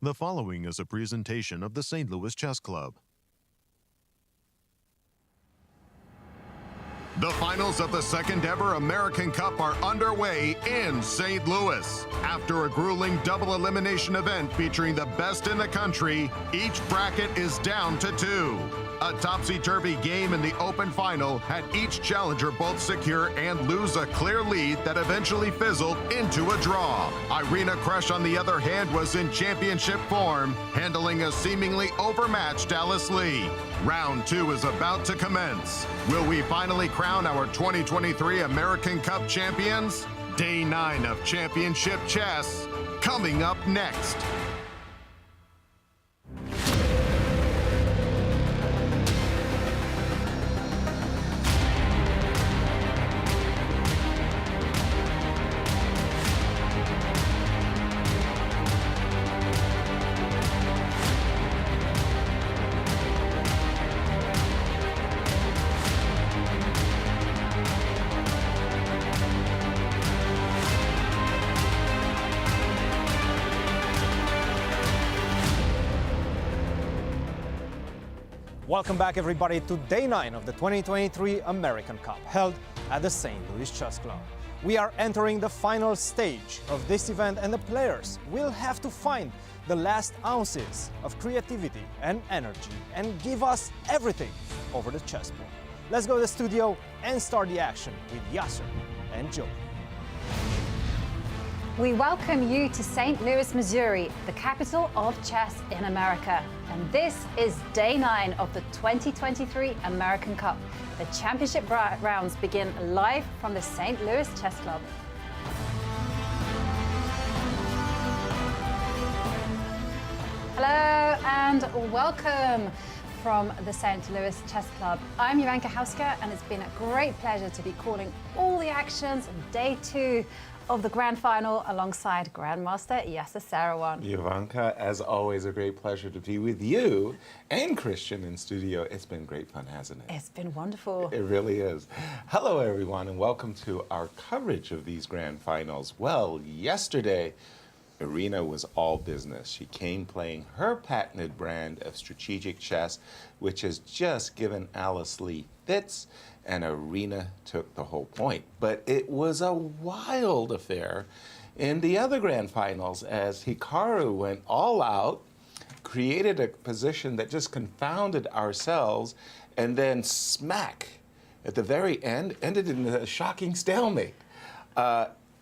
The following is a presentation of the St. Louis Chess Club. The finals of the second ever American Cup are underway in St. Louis. After a grueling double elimination event featuring the best in the country, each bracket is down to 2. A topsy-turvy game in the open final had each challenger both secure and lose a clear lead that eventually fizzled into a draw. Irina, Krush, on the other hand, was in championship form, handling a seemingly overmatched Alice Lee. Round 2 is about to commence. Will we finally crown our 2023 American Cup champions? Day 9 of championship chess, coming up next. Welcome back, everybody, to Day 9 of the 2023 American Cup, held at the St. Louis Chess Club. We are entering the final stage of this event, and the players will have to find the last ounces of creativity and energy and give us everything over the chessboard. Let's go to the studio and start the action with Yasser and Joe. We welcome you to St. Louis, Missouri, the capital of chess in America. And this is Day 9 of the 2023 American Cup. The championship rounds begin live from the St. Louis Chess Club. Hello and welcome from the St. Louis Chess Club. I'm Jovanka Houska, and it's been a great pleasure to be calling all the actions of Day 2 of the grand final alongside Grandmaster Yasser Seirawan. Jovanka, as always, a great pleasure to be with you and Cristian in studio. It's been great fun, hasn't it? It's been wonderful. It really is. Hello, everyone, and welcome to our coverage of these grand finals. Well, yesterday, Irina was all business. She came playing her patented brand of strategic chess, which has just given Alice Lee fits, and Irina took the whole point. But it was a wild affair in the other grand finals as Hikaru went all out, created a position that just confounded ourselves, and then smack, at the very end, ended in a shocking stalemate.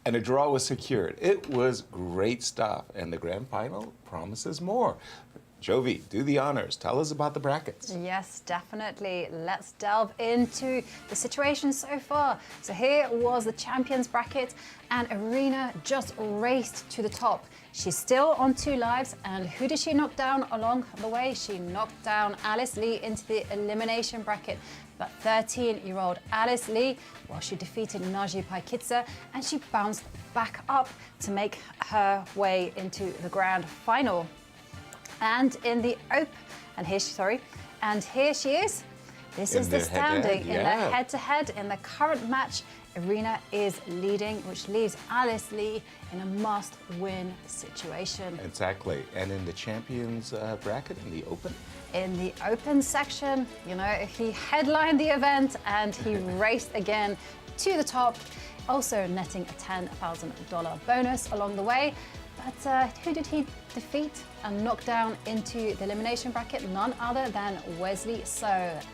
And a draw was secured. It was great stuff, and the grand final promises more. Jovi, do the honors. Tell us about the brackets. Yes, definitely. Let's delve into the situation so far. So here was the champions bracket, and Irina just raced to the top. She's still on 2 lives, and who did she knock down along the way? She knocked down Alice Lee into the elimination bracket. But 13-year-old Alice Lee, well, she defeated Naji Paikitsa, and she bounced back up to make her way into the grand final. And in the here she is. This is the standing in the head-to-head. In the current match, Irina is leading, which leaves Alice Lee in a must-win situation. Exactly. And in the champions bracket, in the open? In the open section, you know, he headlined the event and he raced again to the top, also netting a $10,000 bonus along the way. But who did he defeat and knock down into the elimination bracket? None other than Wesley So.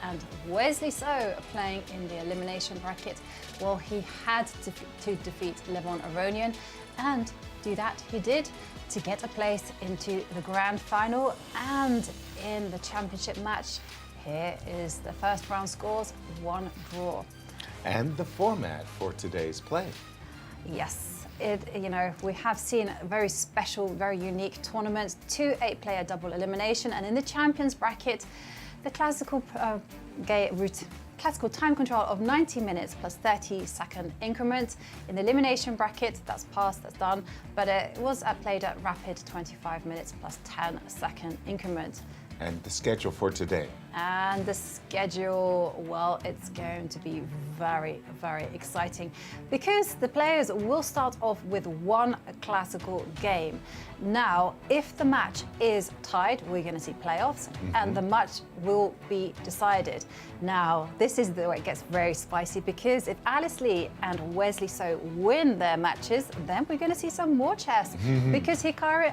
And Wesley So, playing in the elimination bracket, well, he had to defeat Levon Aronian, and do that he did to get a place into the grand final. And in the championship match, here is the first round scores, 1 draw. And the format for today's play. Yes. We have seen a very special, very unique tournament, 2 8-player double elimination, and in the champions bracket, the classical classical time control of 90 minutes plus 30-second increment. In the elimination bracket, that's passed, that's done, but it was played at rapid 25 minutes plus 10-second increment. And the schedule for today. And the schedule, well, it's going to be very, very exciting because the players will start off with one classical game. Now, if the match is tied, we're going to see playoffs, and the match will be decided. Now, this is the way it gets very spicy because if Alice Lee and Wesley So win their matches, then we're going to see some more chess because Hikaru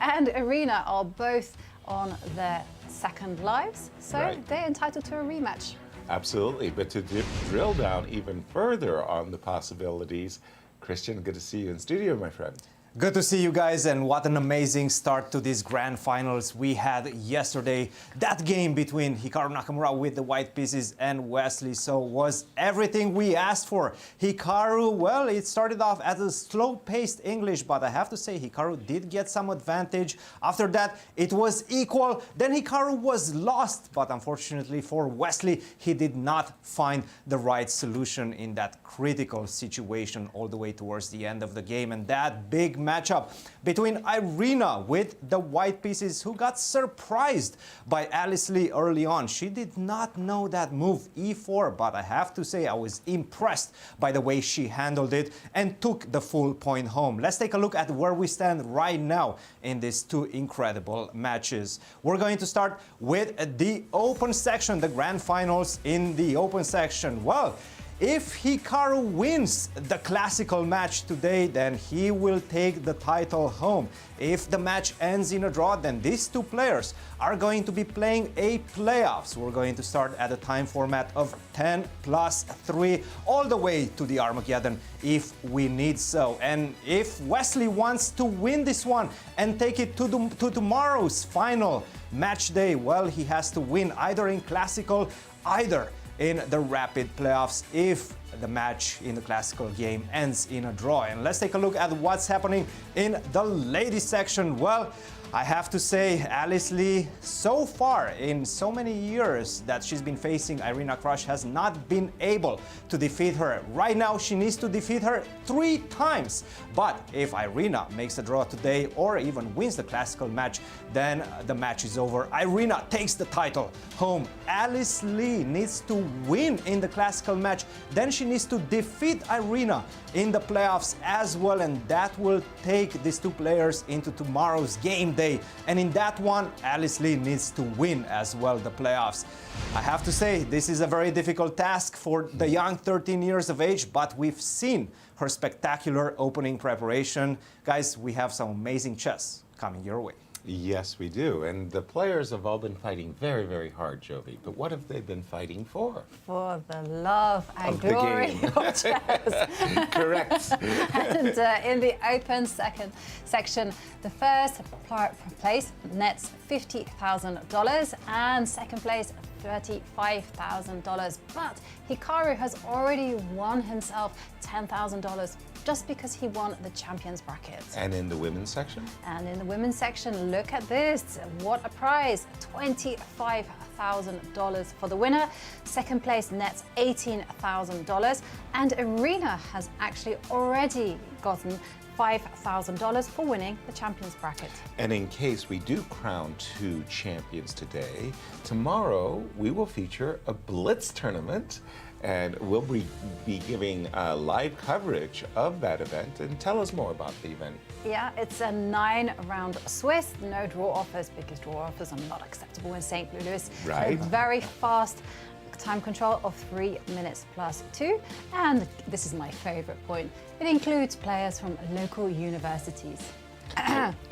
and Irina are both on their second lives, so they're entitled to a rematch. Absolutely, but to drill down even further on the possibilities, Cristian, good to see you in studio, my friend. Good to see you guys, and what an amazing start to these grand finals we had yesterday. That game between Hikaru Nakamura with the white pieces and Wesley So was everything we asked for. Hikaru, well, it started off as a slow-paced English, but I have to say Hikaru did get some advantage. After that, it was equal. Then Hikaru was lost, but unfortunately for Wesley, he did not find the right solution in that critical situation all the way towards the end of the game. And that big matchup between Irina with the white pieces, who got surprised by Alice Lee early on. She did not know that move e4, but I have to say I was impressed by the way she handled it and took the full point home. Let's take a look at where we stand right now in these two incredible matches. We're going to start with the open section, the grand finals in the open section. Well, if Hikaru wins the classical match today, then he will take the title home. If the match ends in a draw, then these two players are going to be playing a playoffs. We're going to start at a time format of 10+3 all the way to the Armageddon if we need so. And if Wesley wants to win this one and take it to tomorrow's final match day, well, he has to win either in classical, either in the rapid playoffs if the match in the classical game ends in a draw. And let's take a look at what's happening in the ladies section. Well, I have to say, Alice Lee, so far in so many years that she's been facing Irina Krush, has not been able to defeat her. Right now, she needs to defeat her 3 times. But if Irina makes a draw today or even wins the classical match, then the match is over. Irina takes the title home. Alice Lee needs to win in the classical match. Then she needs to defeat Irina in the playoffs as well, and that will take these two players into tomorrow's game day. And in that one, Alice Lee needs to win as well the playoffs. I have to say, this is a very difficult task for the young 13 years of age, but we've seen her spectacular opening preparation. Guys, we have some amazing chess coming your way. Yes, we do. And the players have all been fighting very, very hard, Jovi. But what have they been fighting for? For the love and Of the glory game. of chess. Correct. And in the open section, the first place nets $50,000 and second place $35,000. But Hikaru has already won himself $10,000 just because he won the champions bracket. And in the women's section? And in the women's section, look at this. What a prize. $25,000 for the winner. Second place nets $18,000. And Irina has actually already gotten $5,000 for winning the champions bracket. And in case we do crown 2 champions today, tomorrow we will feature a blitz tournament, and we'll be giving live coverage of that event. And tell us more about the event. Yeah, it's a 9-round Swiss, no draw offers because draw offers are not acceptable in St. Louis. Right. So very fast time control of 3 minutes +2. And this is my favorite point. It includes players from local universities.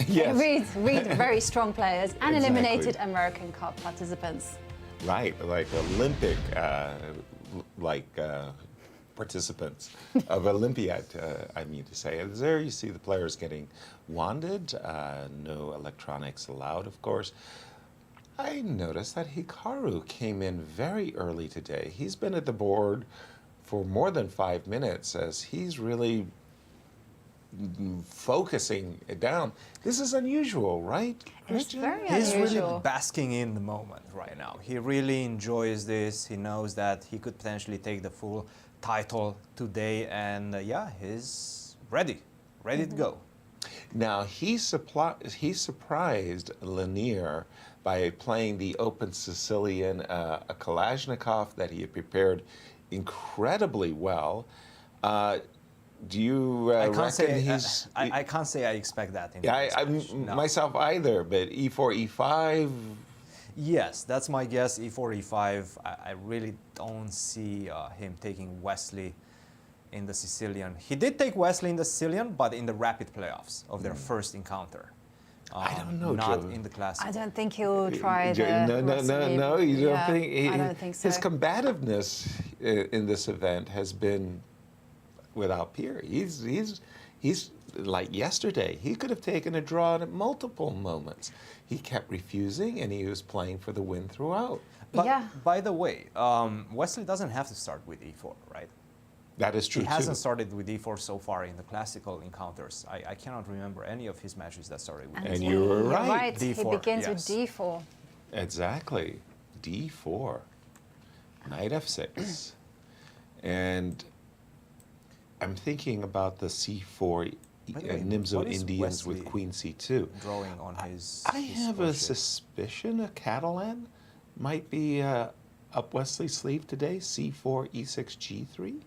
Yes. Read very strong players and Exactly. eliminated American Cup participants. Right, like Olympic, participants of Olympiad, I mean to say. And there you see the players getting wanded, no electronics allowed, of course. I noticed that Hikaru came in very early today. He's been at the board for more than 5 minutes as he's really focusing it down. This is unusual, right, It's Cristian? very He's unusual. really basking in the moment right now. He really enjoys this. He knows that he could potentially take the full title today, and yeah, he's ready to go. Now, he surprised Lanier by playing the open Sicilian, a Kalashnikov that he had prepared incredibly well. Do you I can't reckon say he's... I can't say I expect that. In Yeah, no. myself either, but E4, E5... Yes, that's my guess. E4, E5. I really don't see him taking Wesley in the Sicilian. He did take Wesley in the Sicilian, but in the rapid playoffs of their first encounter. I don't know, Not Joe. in the classic. I don't think he'll try the No, you don't yeah, think... I don't think so. His combativeness in this event has been without peer. He's like yesterday. He could have taken a draw at multiple moments. He kept refusing, and he was playing for the win throughout. But Yeah. by the way, Wesley doesn't have to start with E4, right? That is true, He hasn't too. started with E4 so far in the classical encounters. I cannot remember any of his matches that started with And E4. you were You're right. He D4, begins yes. with D4. Exactly. D4. Knight F6. And I'm thinking about the C4 By the way, Nimzo what is Indians with Wesley Queen C2. Drawing on his. I his have a score sheet. suspicion a Catalan might be up Wesley's sleeve today. C4, E6, G3.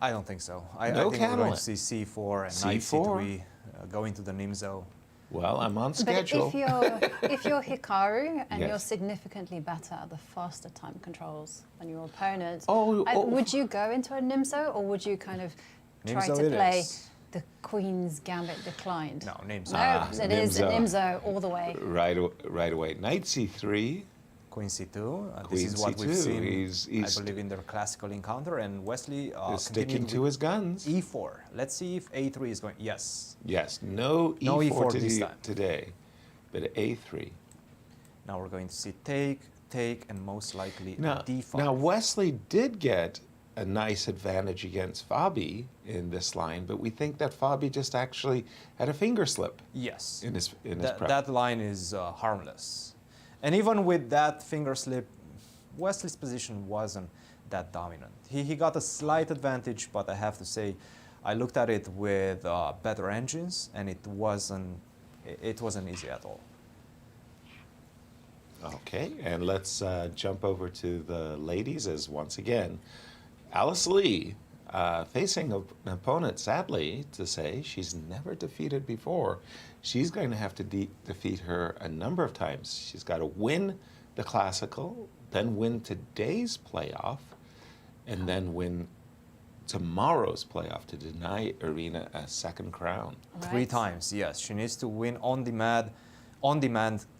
I don't think so. I No think we're going Catalan. to see C4 and Knight C4. C3 going to the Nimzo. Well, I'm on But schedule. if you're Hikaru and Yes. you're significantly better at the faster time controls than your opponent, Oh, would you go into a Nimzo, or would you kind of try Nimzo to it play is. the Queen's Gambit declined? No, Nimzo. No, it is a Nimzo. Nimzo all the way. Right away. Knight C3. Queen C2. This Queen is what we've C2. seen, He's I believe, in their classical encounter. And Wesley is sticking continuing to with his guns. E4. Let's see if A3 is going. Yes. Yes, no E4, No E4 this time. today, but A3. Now we're going to see take, and most likely Now, D5. now Wesley did get a nice advantage against Fabi in this line, but we think that Fabi just actually had a finger slip Yes. in his That, prep. that line is harmless. And even with that finger slip, Wesley's position wasn't that dominant. He got a slight advantage, but I have to say, I looked at it with better engines, and it wasn't easy at all. Okay, and let's jump over to the ladies as once again, Alice Lee facing an opponent, sadly to say, she's never defeated before. She's going to have to defeat her a number of times. She's got to win the classical, then win today's playoff, and then win tomorrow's playoff to deny Irina a second crown. 3 times, yes. She needs to win on demand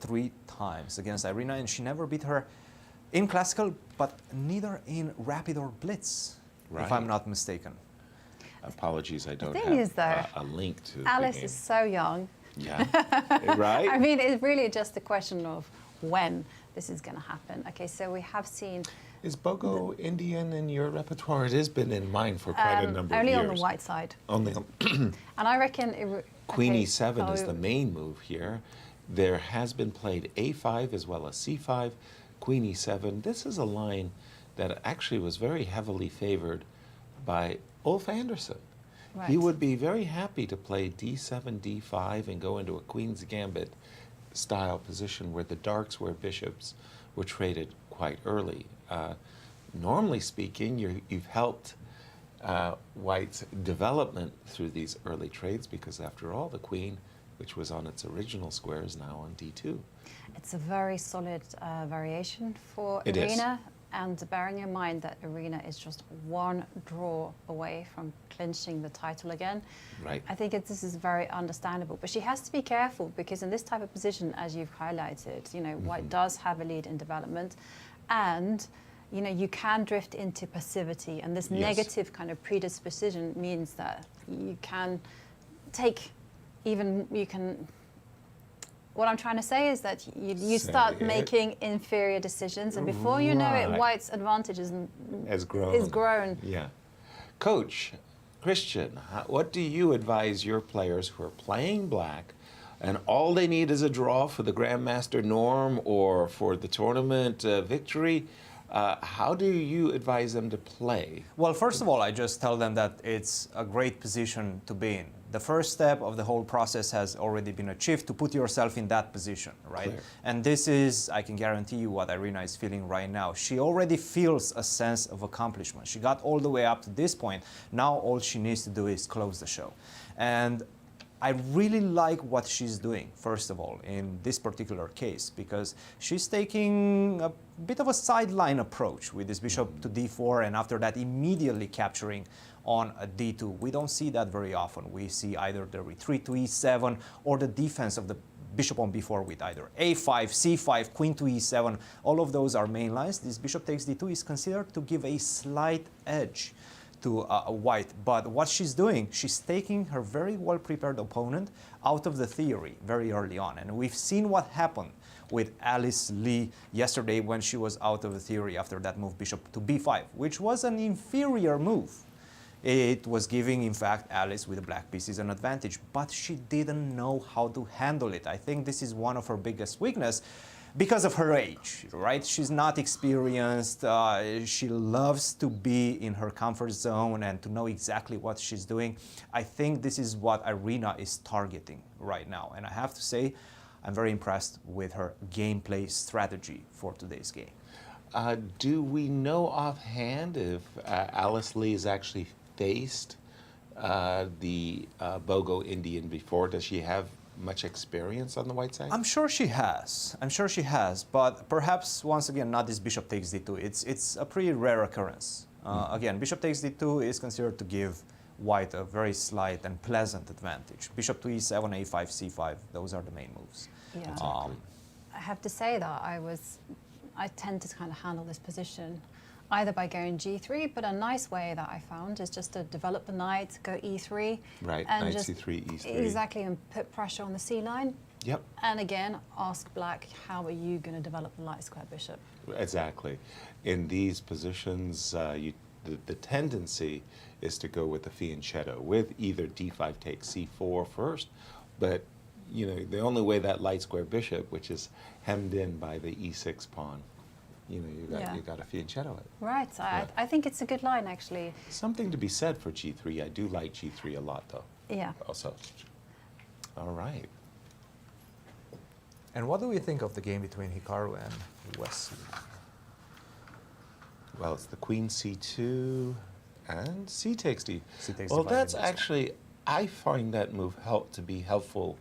3 times against Irina, and she never beat her in classical, but neither in rapid or blitz, if Right. I'm not mistaken. Apologies, I don't thing have is, though, a link to Alice the game. is so young. Yeah, right? I mean, it's really just a question of when this is going to happen. Okay, so we have seen Is Bogo Indian in your repertoire? It has been in mine for quite a number of only years. on the white side. Only on And I reckon Queen okay, E7 is oh, the main move here. There has been played A5 as well as C5, Queen E7. This is a line that actually was very heavily favored by Ulf Andersson. He Right. would be very happy to play D7, D5 and go into a Queen's Gambit style position where the darks, where bishops were traded quite early. Normally speaking, you've helped White's development through these early trades because after all, the Queen, which was on its original square, is now on D2. It's a very solid variation for It is. Irina. And bearing in mind that Irina is just 1 draw away from clinching the title again, Right. I think this is very understandable. But she has to be careful because in this type of position, as you've highlighted, you know, White does have a lead in development, and you know, you can drift into passivity, and this Yes. negative kind of predisposition means that you can take what I'm trying to say is that you start Say it. making inferior decisions, and before you know it, Right. White's advantage Has grown. is grown. Yeah. Coach, Christian, what do you advise your players who are playing black and all they need is a draw for the Grandmaster norm or for the tournament victory? How do you advise them to play? Well, first of all, I just tell them that it's a great position to be in. The first step of the whole process has already been achieved, to put yourself in that position, right? Clear. And this is, I can guarantee you, what Irina is feeling right now. She already feels a sense of accomplishment. She got all the way up to this point. Now all she needs to do is close the show. And I really like what she's doing, first of all, in this particular case, because she's taking a bit of a sideline approach with this bishop to d4, and after that immediately capturing on a d2. We don't see that very often. We see either the retreat to e7 or the defense of the bishop on b4 with either a5, c5, queen to e7. All of those are main lines. This bishop takes d2 is considered to give a slight edge to white. But what she's doing, she's taking her very well-prepared opponent out of the theory very early on. And we've seen what happened with Alice Lee yesterday when she was out of the theory after that move bishop to b5, which was an inferior move. It was giving, in fact, Alice with the black pieces an advantage, but she didn't know how to handle it. I think this is one of her biggest weaknesses because of her age, right? She's not experienced. She loves to be in her comfort zone and to know exactly what she's doing. I think this is what Irina is targeting right now. And I have to say, I'm very impressed with her gameplay strategy for today's game. Do we know offhand if Alice Lee has actually faced the Bogo Indian before? Does she have much experience on the white side? I'm sure she has. I'm sure she has. But perhaps, once again, not this bishop takes d2. It's a pretty rare occurrence. Again, bishop takes d2 is considered to give white a very slight and pleasant advantage. Bishop to e7, a5, c5, those are the main moves. Yeah. Exactly. I have to say that I tend to kind of handle this position either by going g3, but a nice way that I found is just to develop the knight, go e3. Right, and knight just c3, e3. Exactly, and put pressure on the c line. Yep. And again, ask black, how are you going to develop the light square bishop? Exactly. In these positions, the tendency is to go with the fianchetto, with either d5 takes c4 first, but you know, the only way that light square bishop, which is hemmed in by the e6 pawn, you know, you got to fianchetto it. Right. I think it's a good line, actually. Something to be said for g3. I do like g3 a lot, though. Yeah. Also. All right. And what do we think of the game between Hikaru and Wesley? Well, it's the queen c2 and c takes d. C takes Well, d5 that's and Wesley. actually, I find that move to be helpful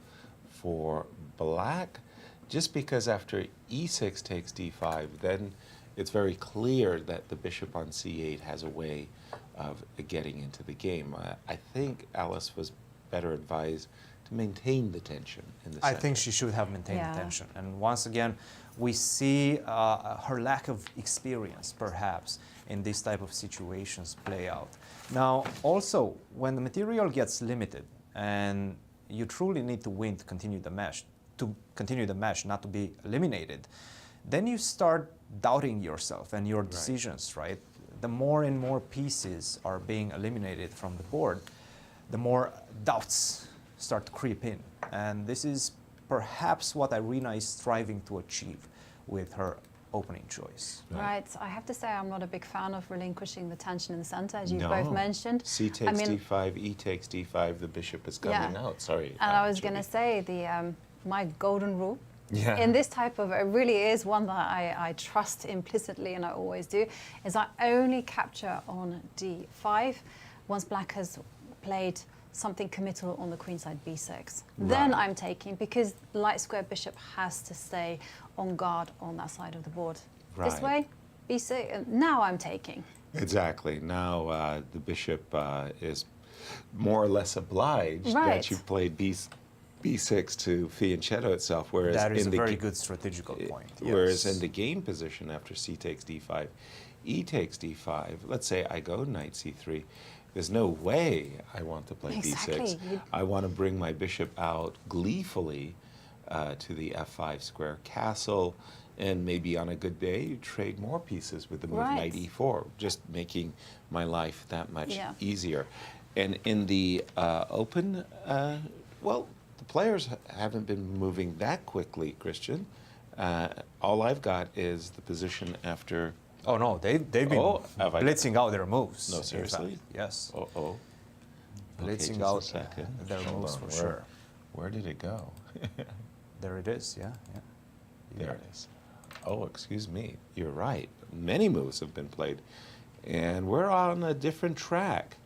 for black, just because after e6 takes d5, then it's very clear that the bishop on c8 has a way of getting into the game. I think Alice was better advised to maintain the tension in the I center. think she should have maintained Yeah. the tension. And once again, we see her lack of experience, perhaps, in this type of situations play out. Now, also, when the material gets limited and you truly need to win to continue the match, not to be eliminated, then you start doubting yourself and your decisions, right? The more and more pieces are being eliminated from the board, the more doubts start to creep in. And this is perhaps what Irina is striving to achieve with her opening choice. Right. I have to say I'm not a big fan of relinquishing the tension in the center, as you've No. both mentioned. C takes d5, e takes d5, the bishop is coming out. Sorry. And I was Julie. going to say my golden rule Yeah. in this type of, it really is one that I trust implicitly, and I always do, is I only capture on d5 once black has played something committal on the queen side b6. Then I'm taking, because the light square bishop has to stay on guard on that side of the board. This Right. way, b6, and now I'm taking. Exactly. Now the bishop is more or less obliged Right. that you played b6 to fianchetto itself, whereas That is in a the very good strategical point. Whereas yes. in the game position after c takes d5, e takes d5, let's say I go knight c3, there's no way I want to play Exactly. b6. I want to bring my bishop out gleefully to the f5 square castle, and maybe on a good day you trade more pieces with the move Right. knight e4, just making my life that much Yeah. easier. And in the open, well, the players haven't been moving that quickly, Christian. All I've got is the position after Oh no, they've been blitzing out their moves. No, seriously? Yes. Uh-oh. Blitzing just out a second. their Hold moves on. for sure. Where did it go? There it is, yeah. There it is. Oh, excuse me. You're right. Many moves have been played. And we're on a different track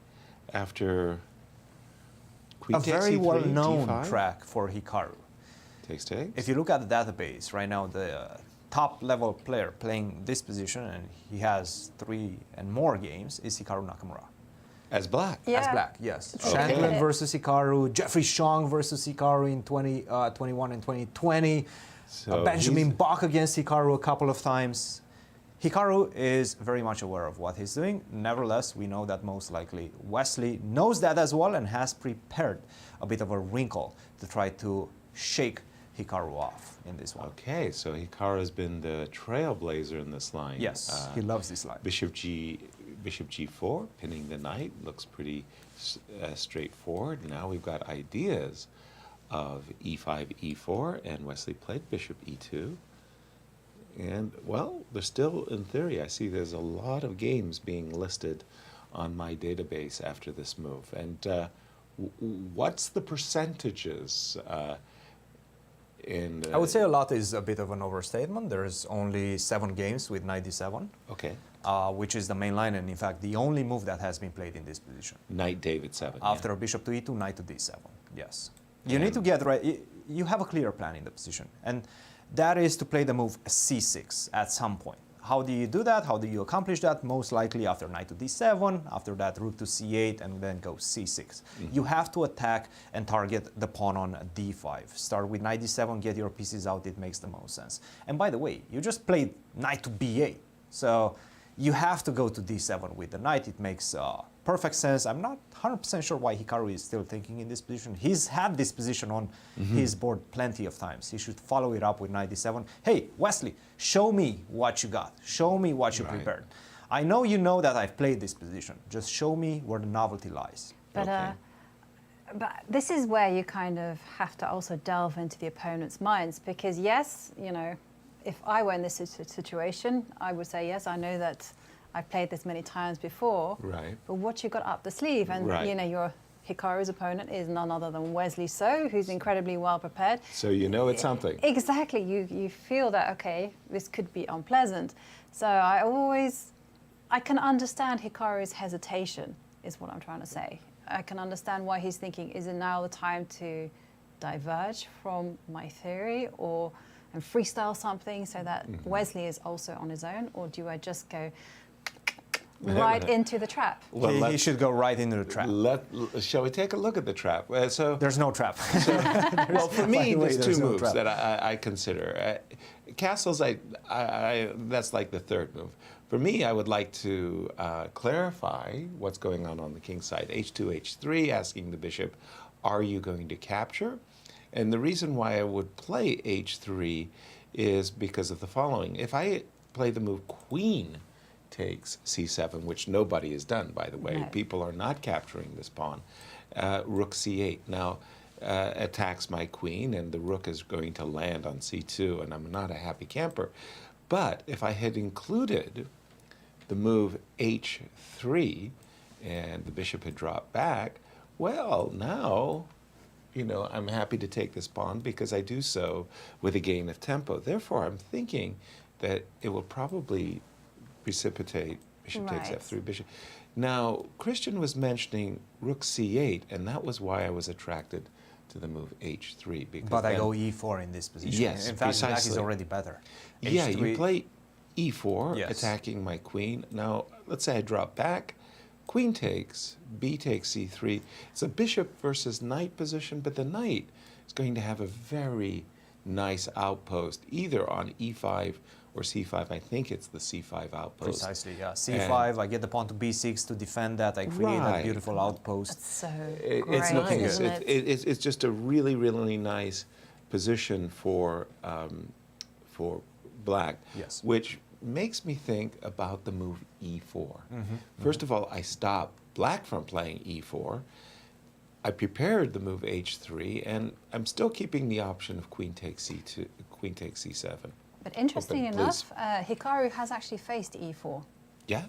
after Queen A takes very C3, well-known D5. track for Hikaru. Takes. If you look at the database, right now the top-level player playing this position, and he has 3 and more games, is Hikaru Nakamura. As black. Yeah. As black, yes. Okay. Shanklin versus Hikaru, Jeffrey Chong versus Hikaru in 2021 and 2020. So Benjamin he's- Bach against Hikaru a couple of times. Hikaru is very much aware of what he's doing. Nevertheless, we know that most likely Wesley knows that as well and has prepared a bit of a wrinkle to try to shake Hikaru off in this one. Okay, so Hikaru has been the trailblazer in this line. Yes, he loves this line. Bishop G4, pinning the knight, looks pretty straightforward. Now we've got ideas of E5, E4, and Wesley played Bishop E2. And, well, there's still, in theory, I see there's a lot of games being listed on my database after this move. And what's the percentages in... I would say a lot is a bit of an overstatement. There's only 7 games with knight d7. Okay. Which is the main line, and in fact, the only move that has been played in this position. Knight David 7. After a bishop to e2, knight to d7. Yes. You need to get right. You have a clear plan in the position, and that is to play the move c6 at some point. How do you do that? How do you accomplish that? Most likely after knight to d7, after that rook to c8, and then go c6. You have to attack and target the pawn on d5. Start with knight d7, get your pieces out, it makes the most sense. And by the way, you just played knight to b8. So you have to go to d7 with the knight. It makes perfect sense. I'm not 100% sure why Hikaru is still thinking in this position. He's had this position on his board plenty of times. He should follow it up with knight d7. Hey, Wesley, show me what you got. Show me what you prepared. I know you know that I've played this position. Just show me where the novelty lies. But this is where you kind of have to also delve into the opponent's minds, because yes, you know, if I were in this situation, I would say, yes, I know that I've played this many times before. Right. But what you got up the sleeve, and you know, your Hikaru's opponent is none other than Wesley So, who's incredibly well prepared. So you know it's something. Exactly. You feel that, okay, this could be unpleasant. So I can understand Hikaru's hesitation, is what I'm trying to say. I can understand why he's thinking, is it now the time to diverge from my theory and freestyle something so that Wesley is also on his own, or do I just go right into the trap? Well, he should go right into the trap. Shall we take a look at the trap? There's no trap. Well, for me, there's two no moves trap. that I consider. Castles, that's like the third move. For me, I would like to clarify what's going on the king's side. H2, H3, asking the bishop, are you going to capture? And the reason why I would play H3 is because of the following. If I play the move Queen takes C7, which nobody has done, by the way. No. People are not capturing this pawn. Rook C8 now attacks my queen, and the rook is going to land on C2, and I'm not a happy camper. But if I had included the move H3 and the bishop had dropped back, well, now, you know, I'm happy to take this pawn because I do so with a gain of tempo. Therefore, I'm thinking that it will probably precipitate bishop takes Right. f3, bishop. Now, Cristian was mentioning rook c8, and that was why I was attracted to the move h3. Because But I then- go e4 in this position. Yes, in fact, black is precisely. already better. Yeah, H3 you play e4, Yes. attacking my queen. Now, let's say I drop back. Queen takes, b takes c3. It's a bishop versus knight position, but the knight is going to have a very nice outpost, either on e5 or c5. I think it's the c5 outpost. Precisely, yeah. C5, I get the pawn to b6 to defend that. I create that Right. beautiful outpost. That's so It's great, nice. isn't it? It's just a really, really nice position for black, Yes. which makes me think about the move e4. First of all, I stopped black from playing e4. I prepared the move h3, and I'm still keeping the option of queen takes c2, queen takes c7. But interestingly Open, enough, Hikaru has actually faced e4. Yeah.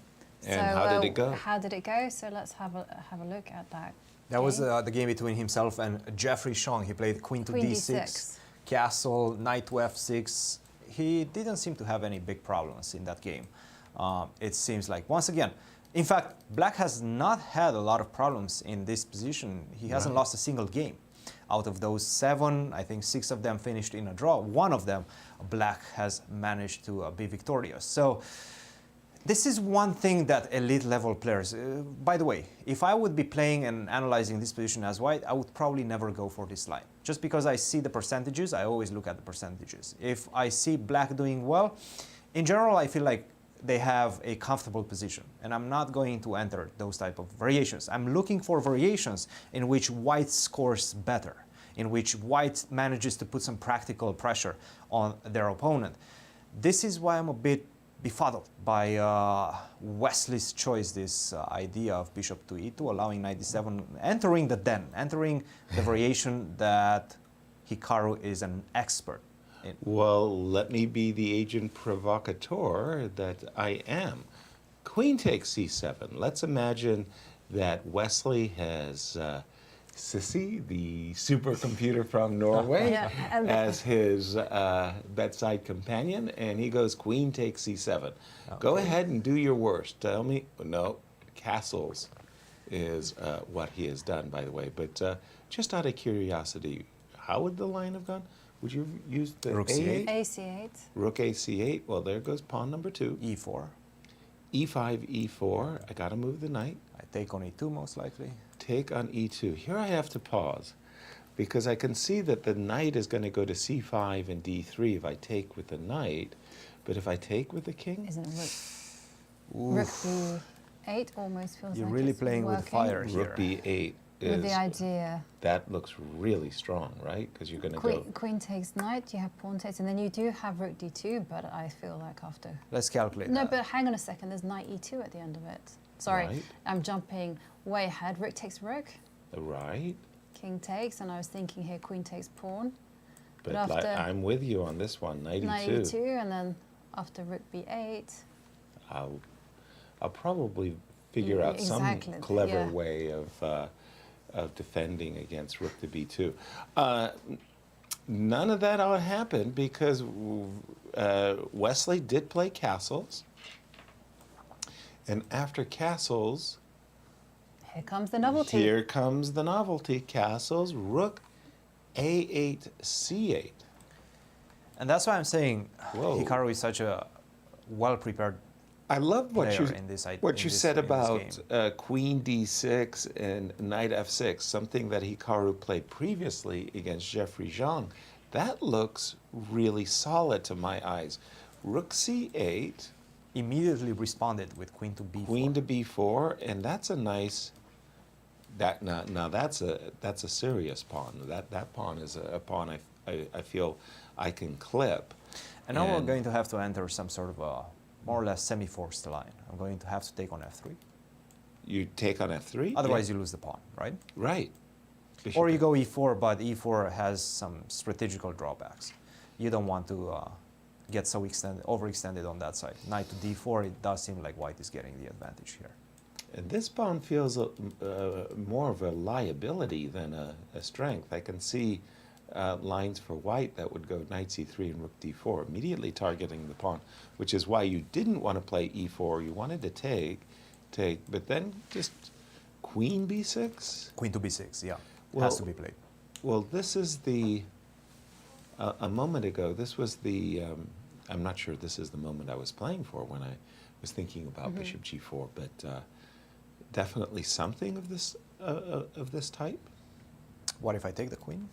And So, how did it go? How did it go? So let's have a look at that. That was the game between himself and Jeffrey Chong. He played queen to Queen d6, d6. castle, knight to f6. He didn't seem to have any big problems in that game. It seems like, once again, in fact, Black has not had a lot of problems in this position. He hasn't lost a single game. Out of those 7, I think 6 of them finished in a draw. 1 of them, Black has managed to be victorious. So this is one thing that elite level players, by the way, if I would be playing and analyzing this position as white, I would probably never go for this line. Just because I see the percentages, I always look at the percentages. If I see Black doing well, in general, I feel like they have a comfortable position, and I'm not going to enter those type of variations. I'm looking for variations in which white scores better, in which white manages to put some practical pressure on their opponent. This is why I'm a bit befuddled by Wesley's choice, this idea of bishop to e2, allowing knight d7, entering the den, entering the variation that Hikaru is an expert in. Well, let me be the agent provocateur that I am. Queen takes c7. Let's imagine that Wesley has Sissy, the supercomputer from Norway, Yeah, as his bedside companion, and he goes queen takes c7. Go ahead and do your worst. Tell me, no, castles is what he has done, by the way. But just out of curiosity, how would the line have gone? Would you have used the Rook a8? c8. AC8. Rook a c8. Well, there goes pawn number 2. e4. e5, e4. I got to move the knight. I take on e2 most likely. Take on e2. Here I have to pause because I can see that the knight is going to go to c5 and d3 if I take with the knight, but if I take with the king, Isn't Rook b8 almost feels You're like really it's playing with working. fire Rook here. b8 With is the idea. that looks really strong, right? Because you're going to Queen, go. queen takes knight, you have pawn takes, and then you do have rook d2, but I feel like after... Let's calculate No, that. but hang on a second, there's knight e2 at the end of it. Sorry, Right. I'm jumping way ahead. Rook takes rook, Right, king takes, and I was thinking here queen takes pawn. but after I'm with you on this one. Knight Knight e2. e2, and then after rook b8. I'll probably figure out Exactly, some clever yeah. way of defending against rook to b2. None of that ought to happen because Wesley did play castles, and after castles, Here comes the novelty. here comes the novelty. Castles, rook a8, c8. And that's why I'm saying Whoa. Hikaru is such a well-prepared. I love what Player you in this- what in you this- said in this about queen d6 and knight f6, something that Hikaru played previously against Jeffrey Zhang. That looks really solid to my eyes. Rook c8, Immediately responded with queen to b4. queen to b4, and that's a nice. That now that's a serious pawn. That pawn is a pawn I feel I can clip. And now we're going to have to enter some sort of a more or less semi-forced line. I'm going to have to take on f3. You take on f3. Otherwise, Yeah. you lose the pawn, right? Right. Bishop Or you go e4, but e4 has some strategical drawbacks. You don't want to get so overextended on that side. Knight to d4, it does seem like white is getting the advantage here. And this pawn feels more of a liability than a strength. I can see lines for white that would go knight c3 and rook d4, immediately targeting the pawn, which is why you didn't want to play e4. You wanted to take, but then just queen b6? Queen to b6, yeah, Well, has to be played. Well, this is the, a moment ago, this was the, I'm not sure this is the moment I was playing for when I was thinking about bishop g4, but definitely something of this type. What if I take the queen?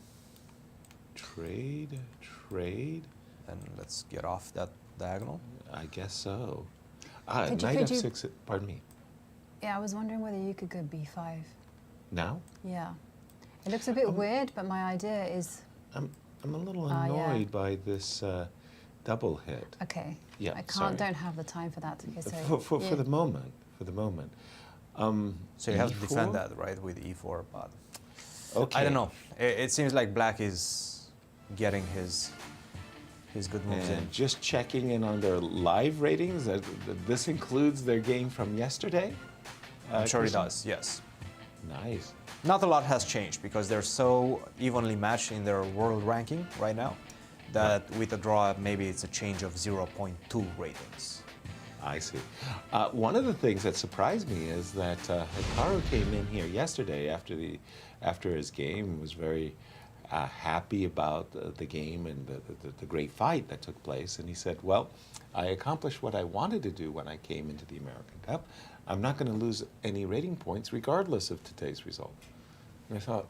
Trade. Then let's get off that diagonal. I guess so. Could Knight you- f6, pardon me. Yeah, I was wondering whether you could go b5. Now? Yeah. It looks a bit weird, but my idea is... I'm a little yeah. annoyed by this double hit. Okay. Yeah, I sorry. don't have the time for that. Okay, so For yeah. the moment. So you have to defend E4? that, right, with e4, but Okay. I don't know. It seems like black is getting his his good moves in. And just checking in on their live ratings, this includes their game from yesterday? I'm sure it Cristian? does, yes. Nice. Not a lot has changed because they're so evenly matched in their world ranking right now that with a draw, maybe it's a change of 0.2 ratings. I see. One of the things that surprised me is that Hikaru came in here yesterday after his game, was very happy about the game and the great fight that took place. And he said, well, I accomplished what I wanted to do when I came into the American Cup. I'm not going to lose any rating points regardless of today's result. And I thought,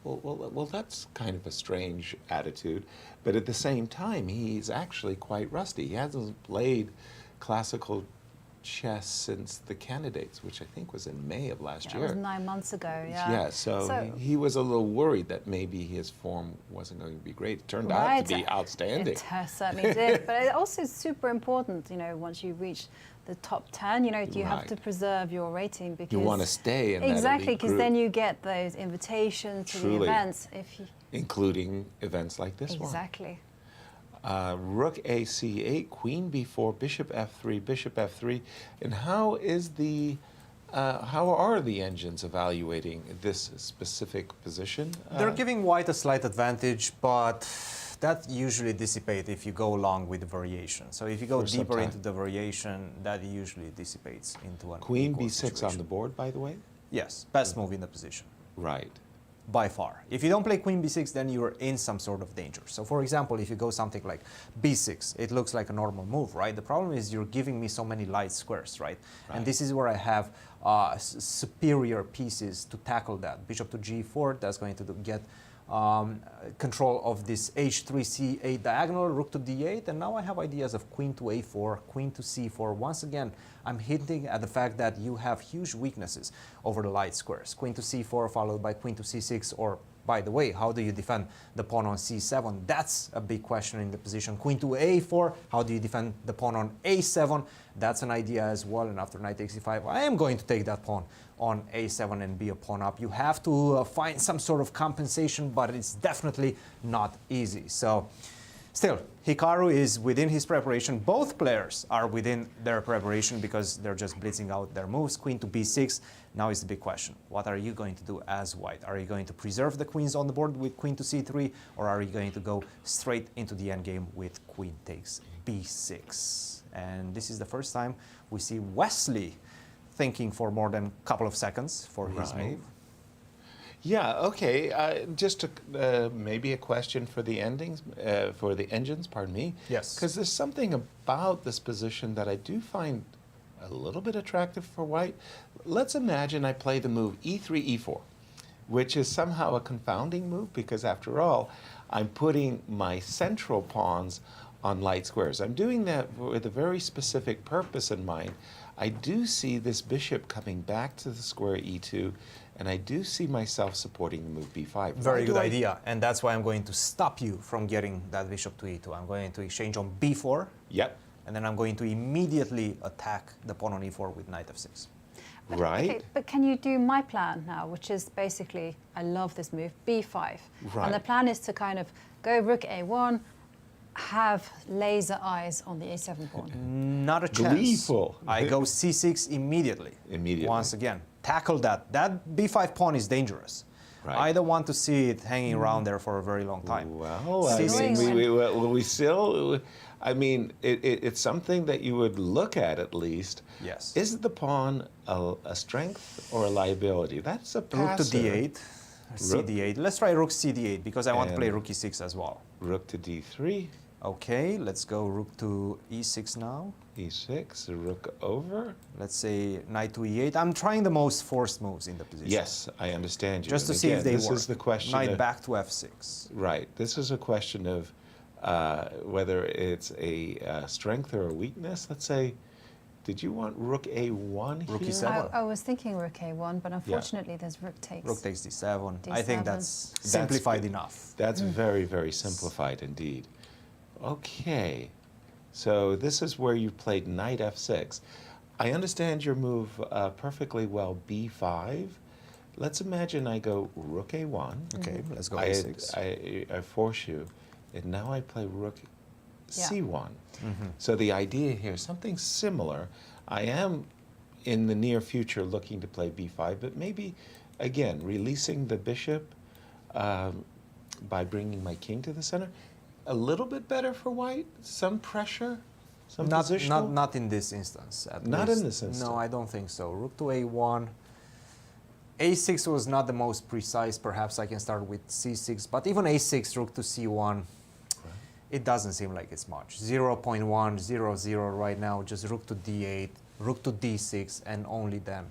well, that's kind of a strange attitude. But at the same time, he's actually quite rusty. He hasn't played classical chess since the candidates, which I think was in May of last year. That was 9 months ago, yeah. Yeah, so he was a little worried that maybe his form wasn't going to be great. It turned out to be outstanding. It certainly did, but it also is super important, once you reach the top 10, you have to preserve your rating because you want to stay in exactly, because then you get those invitations to the events, including events like this one. Exactly. Rook A C8, Queen B4, Bishop F3, Bishop F3, and how are the engines evaluating this specific position? They're giving white a slight advantage, but that usually dissipates if you go along with the variation. So if you go deeper into the variation, that usually dissipates into an Queen equal B6 situation. on the board, by the way? Yes, best move in the position. Right. By far. If you don't play Queen B6, then you're in some sort of danger. So for example, if you go something like B6, it looks like a normal move, right? The problem is you're giving me so many light squares, right? And this is where I have superior pieces to tackle that. Bishop to G4, that's going to get control of this H3, C8 diagonal, Rook to D8, and now I have ideas of Queen to A4, Queen to C4. Once again, I'm hinting at the fact that you have huge weaknesses over the light squares. Queen to C4 followed by Queen to C6, or by the way, how do you defend the pawn on C7? That's a big question in the position. Queen to A4, how do you defend the pawn on A7? That's an idea as well, and after knight takes E5, I am going to take that pawn on A7 and be a pawn up. You have to find some sort of compensation, but it's definitely not easy. So still, Hikaru is within his preparation. Both players are within their preparation because they're just blitzing out their moves. Queen to B6, now is the big question. What are you going to do as white? Are you going to preserve the queens on the board with Queen to C3, or are you going to go straight into the endgame with Queen takes B6? And this is the first time we see Wesley thinking for more than a couple of seconds for his move. Yeah, okay. Just maybe a question for the for the engines, pardon me. Yes. Because there's something about this position that I do find a little bit attractive for white. Let's imagine I play the move E3, E4, which is somehow a confounding move because after all, I'm putting my central pawns on light squares. I'm doing that with a very specific purpose in mind. I do see this bishop coming back to the square E2, and I do see myself supporting the move B5. Very good idea, and that's why I'm going to stop you from getting that bishop to E2. I'm going to exchange on B4. Yep. And then I'm going to immediately attack the pawn on E4 with knight F6. Right. Okay, but can you do my plan now, which is basically, I love this move, B5. Right. And the plan is to kind of go Rook A1, have laser eyes on the A7 pawn. Not a chance. Gleeful. I go C6 immediately. Immediately. Once again, tackle that. That B5 pawn is dangerous. Right. I don't want to see it hanging around there for a very long time. Well, I mean, we still, I mean, it's something that you would look at least. Yes. Is the pawn a strength or a liability? That's a passive. Rook to D8, CD8. Let's try Rook CD8 because I want to play Rook E6 as well. Rook to D3. Okay, let's go Rook to E6 now. E6, Rook over. Let's say Knight to E8. I'm trying the most forced moves in the position. Yes, I understand you. Just to And see again, if they this work. is the question. Knight back to F6. Right. This is a question of whether it's a strength or a weakness. Let's say, did you want Rook A1 Rook here? E7. I was thinking Rook A1, but unfortunately there's Rook takes. Rook takes D7. I D7. think that's simplified enough. That's very, very simplified indeed. Okay. So this is where you played Knight F6. I understand your move perfectly well, B5. Let's imagine I go Rook A1. Okay, let's go A6. I force you. And now I play Rook c1. So the idea here is something similar. I am in the near future looking to play b5, but maybe, again, releasing the bishop by bringing my king to the center. A little bit better for white, some pressure, some positional. Not in this instance, at Not least. in this instance. No, I don't think so. Rook to a1. a6 was not the most precise. Perhaps I can start with c6, but even a6, rook to c1, it doesn't seem like it's much. 0.1, 0, 0 right now, just rook to d8, rook to d6, and only then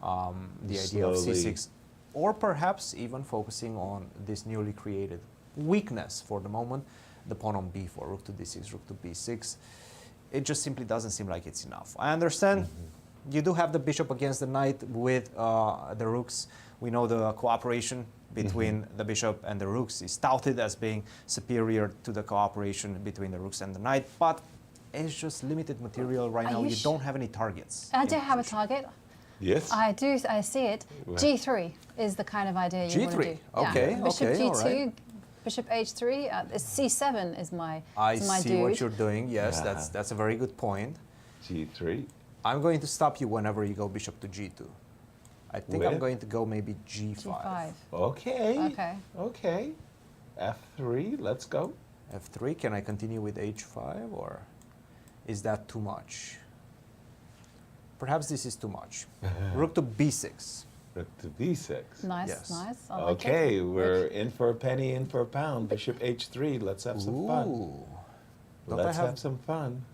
the idea of c6. Or perhaps even focusing on this newly created weakness for the moment, the pawn on b4, rook to d6, rook to b6. It just simply doesn't seem like it's enough. I understand you do have the bishop against the knight with the rooks. We know the cooperation between the bishop and the rooks is touted as being superior to the cooperation between the rooks and the knight, but it's just limited material right now. You don't have any targets. I do have a target. Yes. I do. I see it. G3 is the kind of idea you want to do. Okay. Yeah. Bishop okay. G2, all right. Bishop H3. C7 is my. I is my see dude. what you're doing. Yes, Yeah. that's a very good point. g3. I'm going to stop you whenever you go bishop to g2. I think I'm With? going to go maybe g5. G5. Okay. Okay. Okay. f3, let's go. f3. Can I continue with h5, or is that too much? Perhaps this is too much. Rook to b6. Rook to b6. Nice, Yes. nice. I like Okay, it. we're in for a penny, in for a pound. Bishop h3, let's have some fun. Ooh. Don't Let's I have some fun.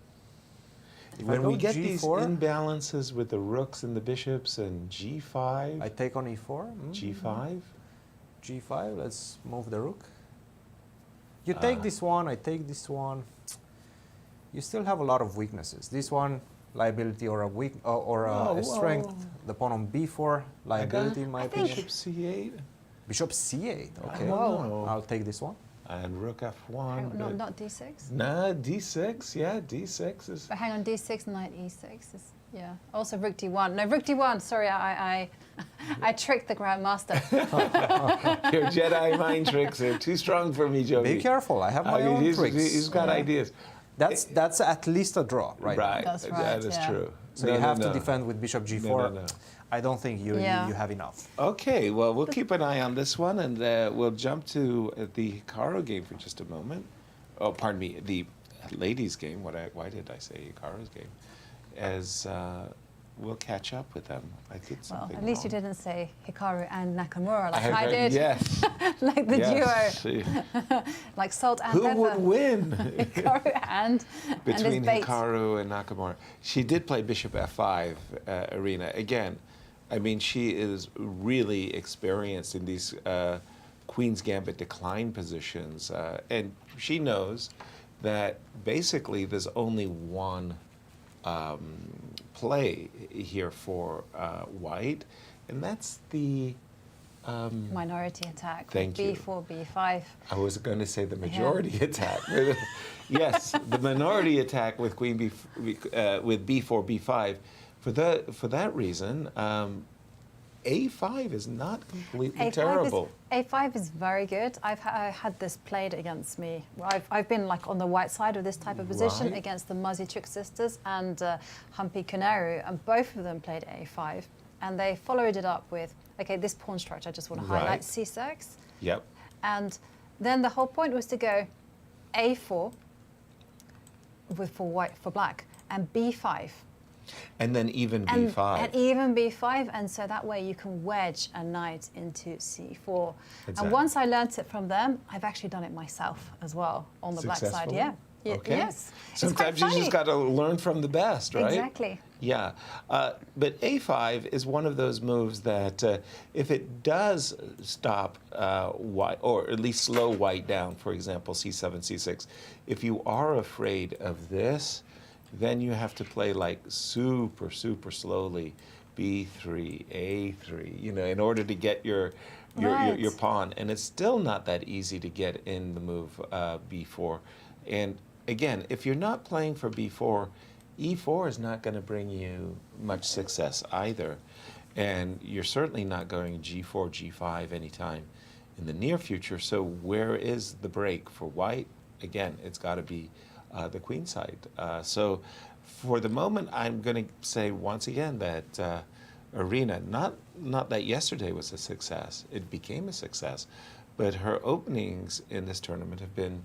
If I When go we get these G4? imbalances with the rooks and the bishops and g5, I take on e4. g5, G5. Let's move the rook. You take this one. I take this one. You still have a lot of weaknesses. This one, liability or a weak or a strength. The pawn on b4, liability in my opinion. bishop c8, Bishop c8. Okay. Whoa. I'll take this one. and rook f1. Hang on, but- not D6. Nah, d6, yeah, d6 is... But hang on, D6, Knight E6 is, yeah. Also Rook D1. No, Rook D1. Sorry, I tricked the Grandmaster. Your Jedi mind tricks are too strong for me, Jovi. Be careful. I have my own he's, tricks. He's got ideas. That's at least a draw, right? now. Right, That's right, that is yeah. true. So No, you no, have to no. defend with Bishop G4. No. I don't think you have enough. Okay, well, we'll keep an eye on this one, and we'll jump to the Hikaru game for just a moment. Oh, pardon me, the ladies' game. Why did I say Hikaru's game? As we'll catch up with them. I did Well, something at least you wrong. didn't say Hikaru and Nakamura like I heard- did. Yes. Like the yes. duo, like salt and Who pepper. would win Hikaru and between his bait. Hikaru and Nakamura? She did play Bishop F5, Irina. Again, I mean, she is really experienced in these Queen's Gambit decline positions. And she knows that basically there's only one play here for white, and that's the... Minority attack. Thank you. B4, B5. I was going to say the majority attack. Yes, the minority attack with Queen with B4, B5. For that reason, A5 is not completely terrible. A5 is very good. I had this played against me. I've been like on the white side of this type of position Right. against the Muzzy Trick sisters and Humpy Kanaru, and both of them played A5. And they followed it up with, okay, this pawn structure, I just want to highlight Right. C6. Yep. And then the whole point was to go A4 for black, and B5. And then even And, B5. and even B5, and so that way you can wedge a knight into C4. Exactly. And once I learnt it from them, I've actually done it myself as well on the black side. Successfully? Yeah. Okay. Yes. It's Sometimes quite you just funny. got to learn from the best, right? Exactly. Yeah, but A5 is one of those moves that if it does stop white, or at least slow white down, for example, C7, C6, if you are afraid of this, then you have to play like super, super slowly, B3, A3, you know, in order to get your Right. pawn. And it's still not that easy to get in the move B4. And again, if you're not playing for B4, E4 is not going to bring you much success either. And you're certainly not going G4, G5 anytime in the near future. So where is the break for white? Again, it's got to be the queen side. So for the moment, I'm going to say once again that Irina, not that yesterday was a success, it became a success, but her openings in this tournament have been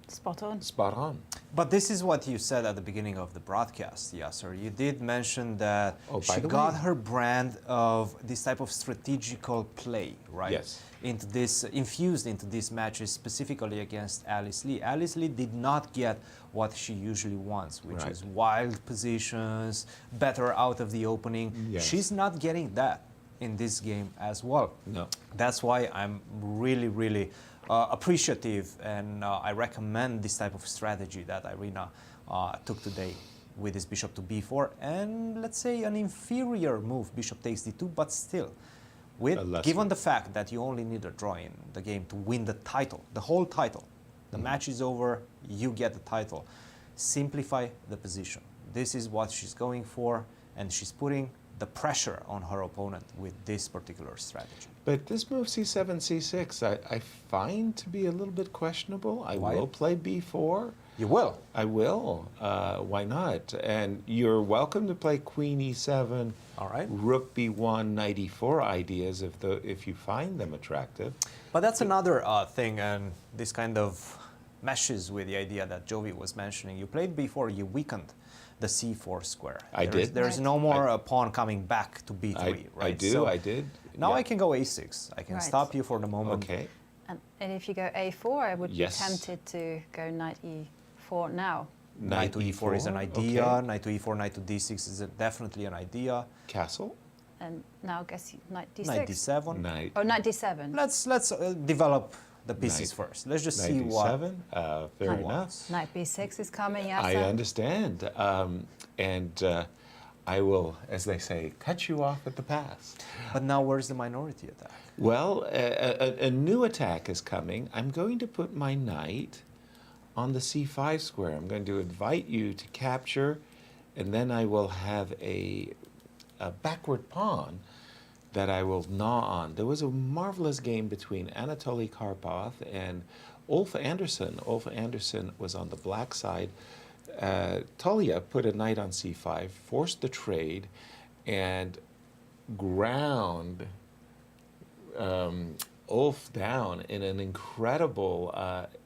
Spot on. spot on. But this is what you said at the beginning of the broadcast, Yasser. You did mention that Oh, by she the got way. her brand of this type of strategical play, right? Yes. Into this, infused into these matches, specifically against Alice Lee. Alice Lee did not get what she usually wants, which Right. is wild positions, better out of the opening. Yes. She's not getting that in this game as well. No. That's why I'm really appreciative, and I recommend this type of strategy that Irina took today with this bishop to b4, and let's say an inferior move, bishop takes d2, but still, with given the fact that you only need a draw in the game to win the title, the whole title, the match is over, you get the title. Simplify the position. This is what she's going for, and she's putting the pressure on her opponent with this particular strategy. But this move c7, c6, I find to be a little bit questionable. I Why? will play b4. You will. I will. Why not? And you're welcome to play queen e7, All right. rook b1, knight e4 ideas if you find them attractive. But that's another thing, and this kind of meshes with the idea that Jovi was mentioning. You played before, you weakened the c4 square. I did. There's Right. no more pawn coming back to b3, right? I do. So I did. now Yeah. I can go a6. I can Right. stop you for the moment. Okay. And if you go a4, I would Yes. be tempted to go knight e4 now. Knight to e4 is an idea. Okay. Knight to e4, knight to d6 is definitely an idea. Castle. And now I guess knight d6. Knight d7. Knight. Oh, knight d7. Let's develop the pieces Knight- first. Let's just Knight see what d7. Fair he enough. wants. Knight b6 is coming, yes. I understand. And I will, as they say, cut you off at the pass. But now where's the minority attack? Well, a new attack is coming. I'm going to put my knight on the c5 square. I'm going to invite you to capture, and then I will have a backward pawn that I will gnaw on. There was a marvelous game between Anatoly Karpov and Ulf Andersson. Ulf Andersson was on the black side. Tolia put a knight on c5, forced the trade, and ground Ulf down in an incredible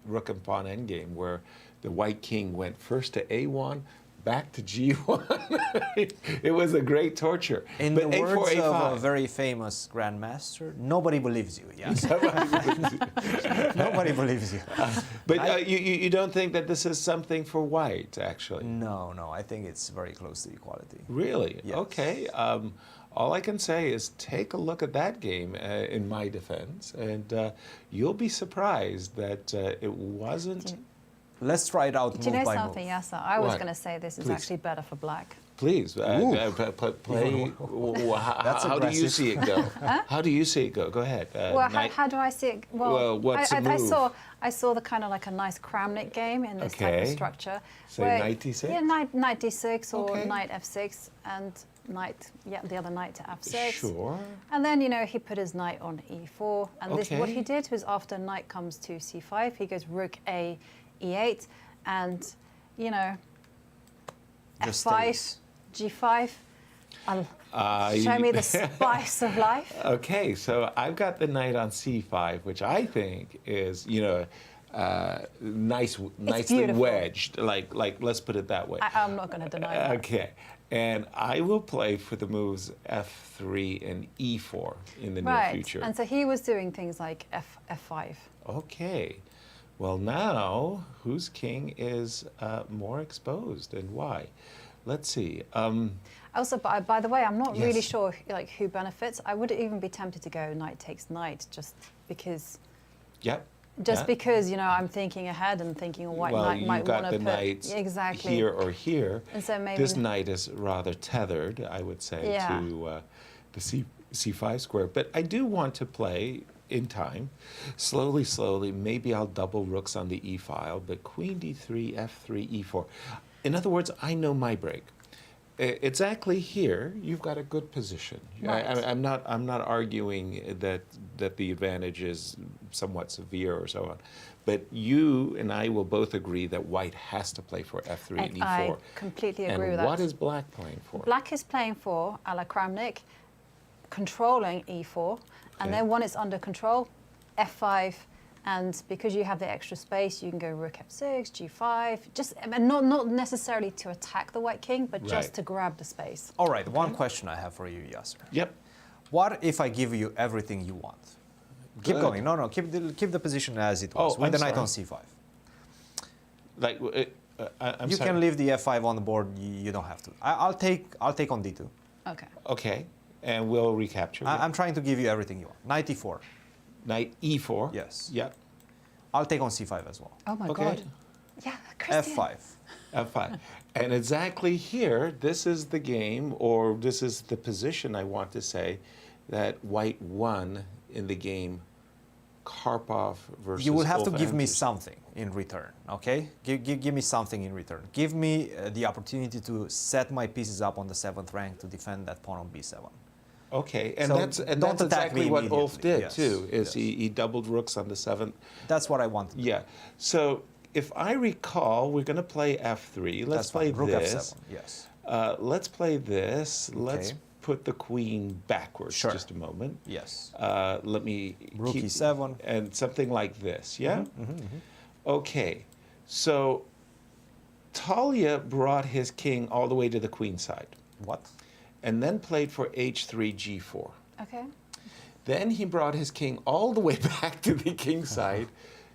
rook and pawn endgame where the white king went first to a1, back to g1. It was a great torture. In But the a4, words of a5. a very famous grandmaster, nobody believes you. Yes, nobody believes you. But you don't think that this is something for white, actually? No, I think it's very close to equality. Really? Yes. Okay. All I can say is take a look at that game in my defense, and you'll be surprised that it wasn't. Let's try it out Do you move know by something, move. Yasser? I was What? going to say this is Please. actually better for black. Please Ooh. play. That's How do you aggressive. see it go? How do you see it go? Go ahead. Well, knight- how do I see it? Well, what's the move? I saw the kind of like a nice Kramnik game in this type of Okay. structure. So knight d6? Yeah, knight d6 or Okay. knight f6 and the other knight to f6. Sure. And then, he put his knight on e4. And this, what Okay. he did was after knight comes to c5, he goes rook a e8 and, Just f5, stays. g5. Show me the spice of life. Okay, so I've got the knight on c5, which I think is, nicely beautiful. wedged. Like let's put it that way. I'm not going to deny that. Okay, and I will play for the moves f3 and e4 in the near future. And so he was doing things like f5. Okay, well now whose king is more exposed and why? Let's see. Also, by the way, I'm not really Yes. sure who benefits. I would even be tempted to go knight takes knight just because. Yep. Just yeah. because I'm thinking ahead and thinking a white Well, knight you've might got want to the put knights exactly here or here. And so maybe This knight is rather tethered, I would say, Yeah. to the c5 square. But I do want to play in time, slowly. Maybe I'll double rooks on the e file, but queen d3, f3, e4. In other words, I know my break. exactly here, you've got a good position. Right. I'm not arguing that the advantage is somewhat severe or so on, but you and I will both agree that white has to play for f3 and e4. I completely agree with that. And what is black playing for? Black is playing for, a la Kramnik, controlling e4, and then when it's under control, f5, and because you have the extra space, you can go rook f6, g5, just and not necessarily to attack the white king, but just Right. to grab the space. All right, one question I have for you, Yasser. Yep. What if I give you everything you want? Keep Good. going. No, keep the position as it was, Oh, with I'm the knight sorry. on c5. Like, I'm You sorry. can leave the f5 on the board. You don't have to. I'll take on d2. Okay. Okay, and we'll recapture. I'm trying to give you everything you want. Knight e4. Knight e4. Yes. Yep. I'll take on c5 as well. Oh my Okay. God. Yeah, Cristian. f5. F5. And exactly here, this is the game, or this is the position I want to say, that white won in the game Karpov versus You will have to Ulf give me Anderson. something in return, okay? Give me something in return. Give me the opportunity to set my pieces up on the 7th rank to defend that pawn on b7. Okay, and So that's don't that's attack exactly me what Ulf immediately. did Yes, too. Is yes. he doubled rooks on the 7th? That's what I want. Yeah. So if I recall, we're going to play f3. Let's That's play fine. Rook this. f7. Yes. Let's play this. Let's Okay. put the queen backwards. Sure. Just a moment. Yes. Let me Rook keep, e7. and something like this. Yeah. Mm-hmm, Okay. So Talia brought his king all the way to the queen side, What? and then played for h3 g4. Okay. Then he brought his king all the way back to the king side,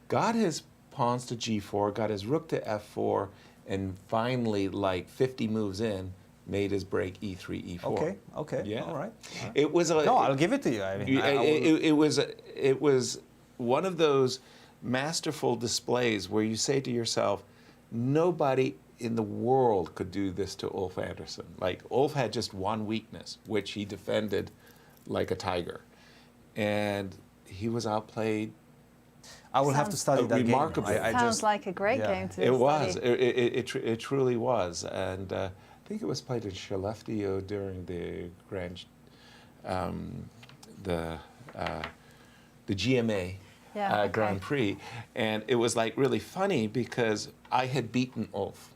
got his pawns to g4, got his rook to f4, and finally, like 50 moves in, made his break e3, e4. Okay. Okay. Yeah. All right. It was a. No, I'll give it to you. I mean, It was one of those masterful displays where you say to yourself, nobody in the world could do this to Ulf Anderson. Like, Ulf had just one weakness, which he defended like a tiger. And he was outplayed. I will have to study that game. remarkable. I Sounds just, like a great yeah. game to It was. study. It truly was. And I think it was played in Skellefteå during the the GMA Yeah, okay. Grand Prix. And it was like really funny because I had beaten Ulf.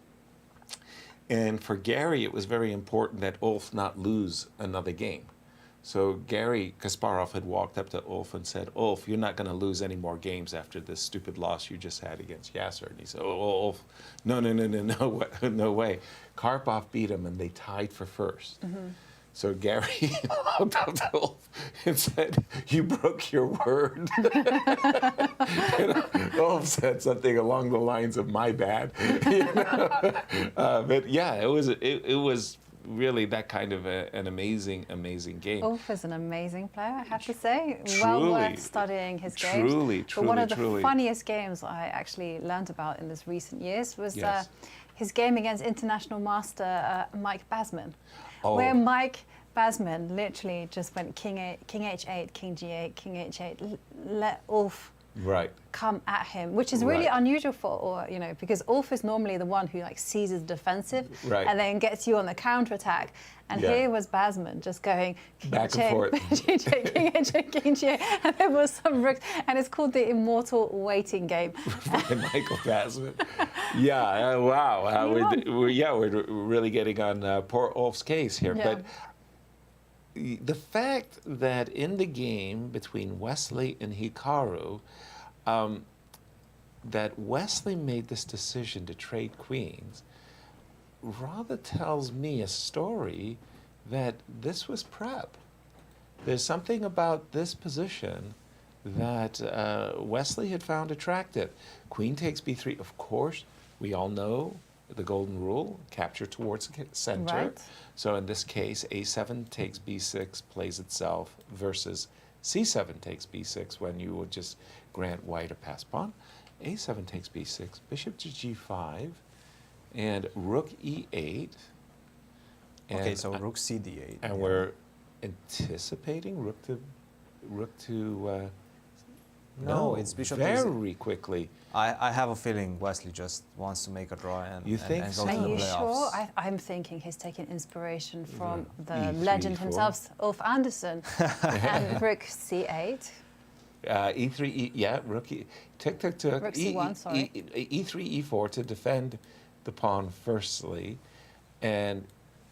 And for Gary, it was very important that Ulf not lose another game. So Gary Kasparov had walked up to Ulf and said, Ulf, you're not going to lose any more games after this stupid loss you just had against Yasser. And he said, oh, Ulf, no, no way. Karpov beat him, and they tied for first. Mm-hmm. So Gary walked up to Ulf and said, you broke your word. And Ulf said something along the lines of, my bad. You know? But yeah, it was really that kind of an amazing game. Ulf is an amazing player, I have to say. Well Truly. worth studying his games. But one of the Truly. funniest games I actually learned about in this recent years was Yes. his game against international master Mike Basman, Oh. where Mike Basman literally just went king h8, king g8, king h8, let Ulf Right. come at him, which is really Right. unusual for, because Ulf is normally the one who like seizes defensive Right. and then gets you on the counterattack. And Yeah. here was Basman just going king Back and h8, forth. g8, king h8, king g8, and there was some rooks, and it's called the immortal waiting game. By Michael Basman. Yeah, wow. We're really getting on poor Ulf's case here. Yeah. But the fact that in the game between Wesley and Hikaru, that Wesley made this decision to trade queens rather tells me a story that this was prep. There's something about this position that Wesley had found attractive. Queen takes b3, of course, we all know the golden rule, capture towards the center. Right. So in this case, a7 takes b6, plays itself, versus c7 takes b6 when you would just grant white a pass pawn. a7 takes b6, bishop to g5, and rook e8. okay, so rook c d8. And yeah. we're anticipating rook to No, it's bishop very quickly. I have a feeling Wesley just wants to make a draw and, You think and so? go to Are the you playoffs. sure? I'm thinking he's taking inspiration from the E3, legend 4. himself, Ulf Andersson, and rook c8. E3, yeah, rookie. Tick, tick, tick. Rook c1, sorry. E3, E4 to defend the pawn firstly. And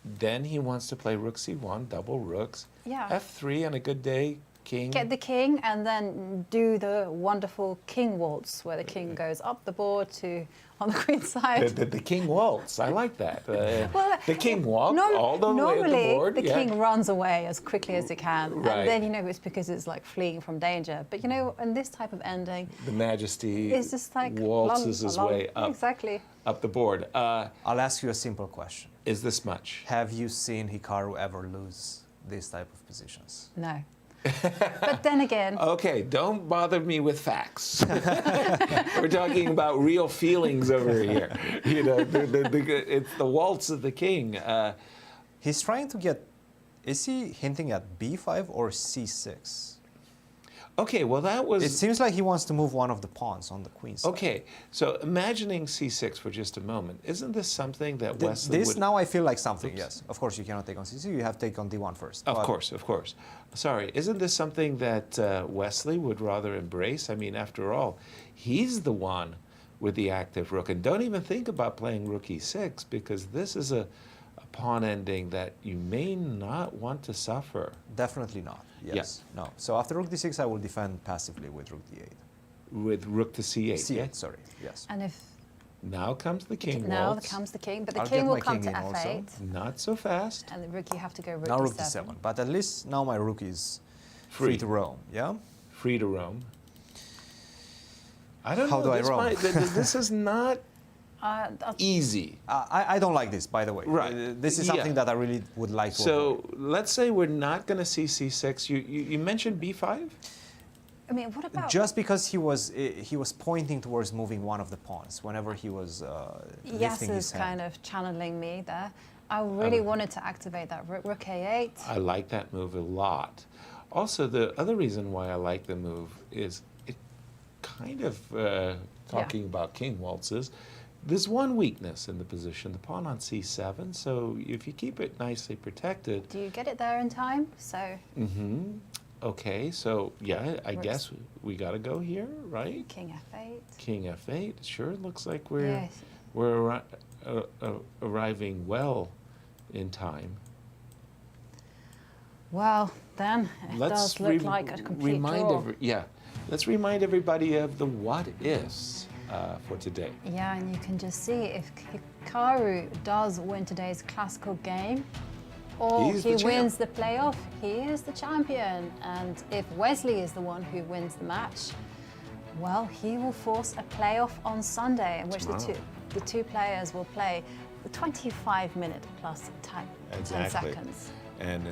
then he wants to play rook c1, double rooks. Yeah. F3 on a good day, king. Get the king and then do the wonderful king waltz, where the king goes up the board to on the queen's side. The king waltz. I like that. Well, the king walk all the way up the normally board. the yeah. king runs away as quickly as he can, Right. and then it's because it's like fleeing from danger. But in this type of ending, The Majesty it's just like waltzes his way up, Exactly. up the board. I'll ask you a simple question. Is this much? Have you seen Hikaru ever lose these type of positions? No. But then again, Okay, don't bother me with facts. We're talking about real feelings over here. It's the waltz of the king. He's trying to get. Is he hinting at b5 or c6? Okay, well that was. It seems like he wants to move one of the pawns on the queen's side. Okay, so imagining c6 for just a moment, isn't this something that Wesley This would... now I feel like something. Oops. Yes, of course you cannot take on c6. You have to take on d1 first. Of but- course, of course. Sorry, isn't this something that Wesley would rather embrace? I mean, after all, he's the one with the active rook. And don't even think about playing rook e6, because this is a pawn ending that you may not want to suffer. Definitely not. Yes. No. So after rook d6, I will defend passively with rook d8. With rook to c8. c8, yeah? sorry. Yes. and if Now comes the king now waltz. comes the king, but the I'll king get will my come king to in also. f8, Not so fast. and the rook you have to go rook Now d7. rook d7. But at least now my rook is free to roam. Yeah. Free to roam. I don't How know. do I this roam? This is not easy. I don't like this, by the way. Right. This is Yeah. something that I really would like to avoid. So let's say we're not going to see c6. You mentioned b5? I mean, what about Just because he was pointing towards moving one of the pawns whenever he was lifting Yasser's his hand. kind of channeling me there? I really wanted to activate that rook a8. I like that move a lot. Also, the other reason why I like the move is it kind of, talking about king waltzes, there's one weakness in the position, the pawn on c7. So if you keep it nicely protected, Do you get it there in time? So okay, so yeah, I Works. guess we got to go here, right? king f8. King f8. Sure looks like we're Yes. we're arriving well in time. Well, then it does look like a complete draw. Let's remind everybody of the what ifs for today. Yeah, and you can just see if Hikaru does win today's classical game, or He's the he champ. wins the playoff, he is the champion. And if Wesley is the one who wins the match, well, he will force a playoff on Sunday, in which the two players will play the 25-minute plus time, 10 seconds. And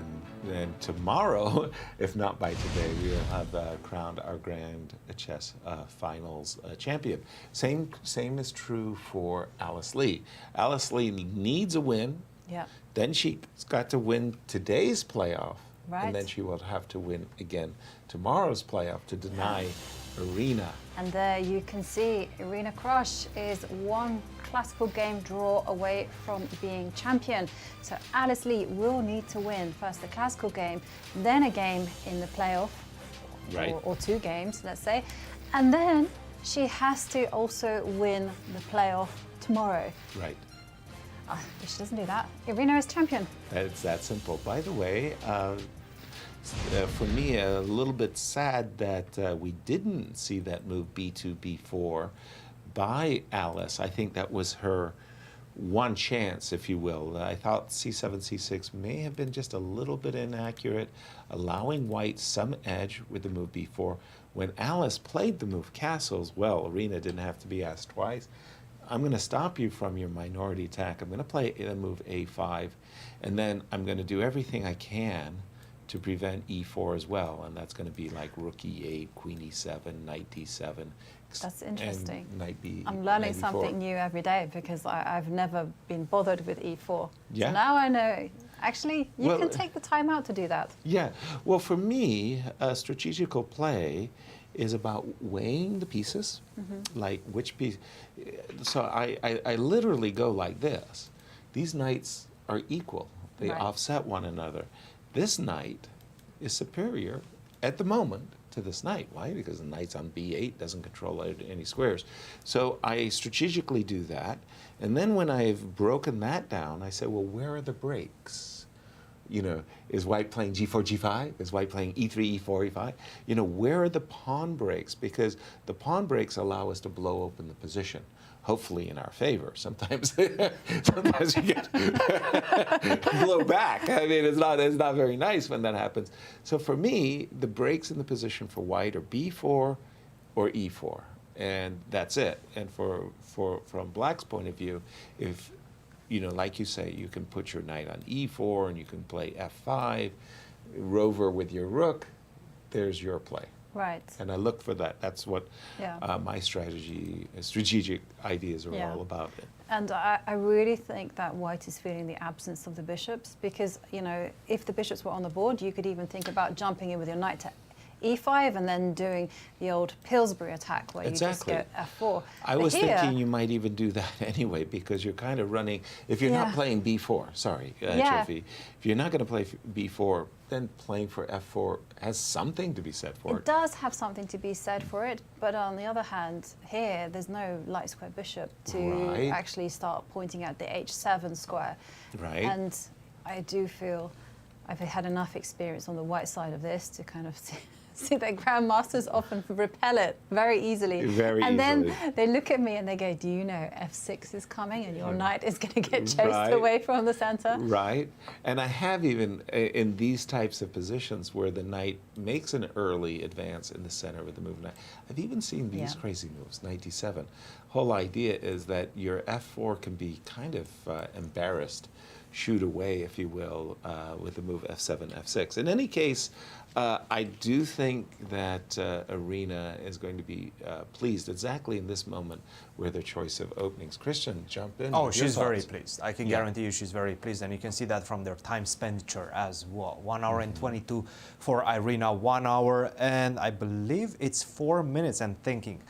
then tomorrow, if not by today, we will have crowned our Grand Chess Finals champion. Same is true for Alice Lee. Alice Lee needs a win. Yeah. Then she's got to win today's playoff. Right. And then she will have to win again tomorrow's playoff to deny Irina. And there you can see Irina Krush is one classical game draw away from being champion. So Alice Lee will need to win first the classical game, then a game in the playoff, Right. or two games, let's say. And then she has to also win the playoff tomorrow. Right. If she doesn't do that, Irina is champion. It's that simple. By the way, for me, a little bit sad that we didn't see that move b2, b4 by Alice. I think that was her one chance, if you will. I thought c7, c6 may have been just a little bit inaccurate, allowing white some edge with the move b4. When Alice played the move castles, well, Irina didn't have to be asked twice. I'm going to stop you from your minority attack. I'm going to play the move a5, and then I'm going to do everything I can to prevent e4 as well, and that's going to be like rook e8, queen e7, knight d7. That's interesting. And knight b. I'm learning knight e4. something new every day because I've never been bothered with e4. Yeah. So now I know. Actually, you Well, can take the time out to do that. Yeah. Well, for me, a strategical play is about weighing the pieces, like which piece. So I literally go like this. These knights are equal. They Right. offset one another. This knight is superior at the moment to this knight. Why? Because the knight's on b8, doesn't control any squares. So I strategically do that. And then when I've broken that down, I say, well, where are the breaks? You know, is white playing g4, g5? Is white playing e3, e4, e5? You know, where are the pawn breaks? Because the pawn breaks allow us to blow open the position, hopefully in our favor. Sometimes, sometimes you get blow back. I mean, it's not very nice when that happens. So for me, the breaks in the position for white are b4 or e4, and that's it. And from black's point of view, if you know, like you say, you can put your knight on e4 and you can play f5, rover with your rook, there's your play. Right. And I look for that. That's what Yeah. my strategic ideas are Yeah. all about. And I really think that white is feeling the absence of the bishops because, you know, if the bishops were on the board, you could even think about jumping in with your knight to e5 and then doing the old Pillsbury attack where Exactly. you just go f4. I But was here- thinking you might even do that anyway because you're kind of running, if you're not Yeah. playing b4, sorry, Yeah. Jofi, if you're not going to play b4, then playing for f4 has something to be said for It it. does have something to be said for it, but on the other hand, here there's no light square bishop to Right. actually start pointing at the h7 square. Right. And I do feel I've had enough experience on the white side of this to kind of see that grandmasters often repel it very easily. Very and then easily. they look at me and they go, do you know f6 is coming and your knight is going to get chased Right. away from the center? Right. And I have even in these types of positions where the knight makes an early advance in the center with the move knight. I've even seen these Yeah. crazy moves, knight d7. Whole idea is that your f4 can be kind of embarrassed, shoot away, if you will, with the move f7, f6. In any case, I do think that Irina is going to be pleased exactly in this moment with her choice of openings. Christian, jump in. Oh, with your she's very thoughts. pleased. I can Yeah. guarantee you she's very pleased, and you can see that from their time expenditure as well. 1 hour and 22 for Irina, 1 hour and I believe it's 4 minutes and thinking.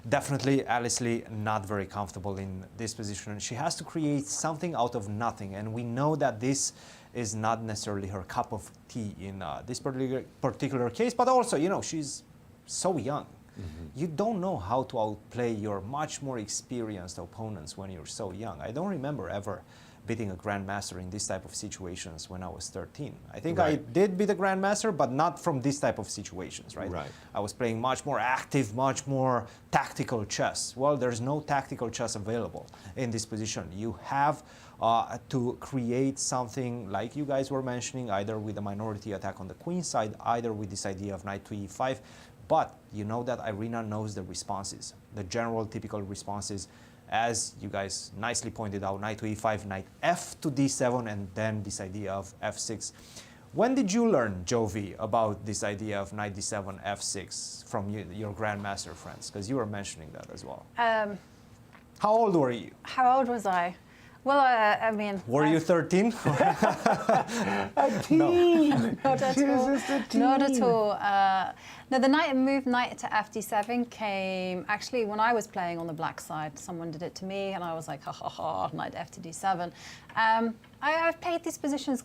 Definitely Alice Lee not very comfortable in this position. She has to create something out of nothing, and we know that this is not necessarily her cup of tea in this particular case, but also, you know, she's so young. You don't know how to outplay your much more experienced opponents when you're so young. I don't remember ever beating a grandmaster in this type of situations when I was 13. I think I Right. did beat a grandmaster, but not from this type of situations, right? Right. I was playing much more active, much more tactical chess. Well, there's no tactical chess available in this position. You have to create something like you guys were mentioning, either with a minority attack on the queen side, either with this idea of knight to e5. But you know that Irina knows the responses, the general typical responses, as you guys nicely pointed out, knight to e5, knight f to d7, and then this idea of f6. When did you learn, Jovi, about this idea of knight d7, f6 from your grandmaster friends? Because you were mentioning that as well. How old were you? How old was I? Well, I mean... Were you 13? A teen. Not at She was all. just a teen. Not at all. No, the move knight to fd7 came actually when I was playing on the black side. Someone did it to me, and I was like, ha ha ha, knight f to d7. I've played these positions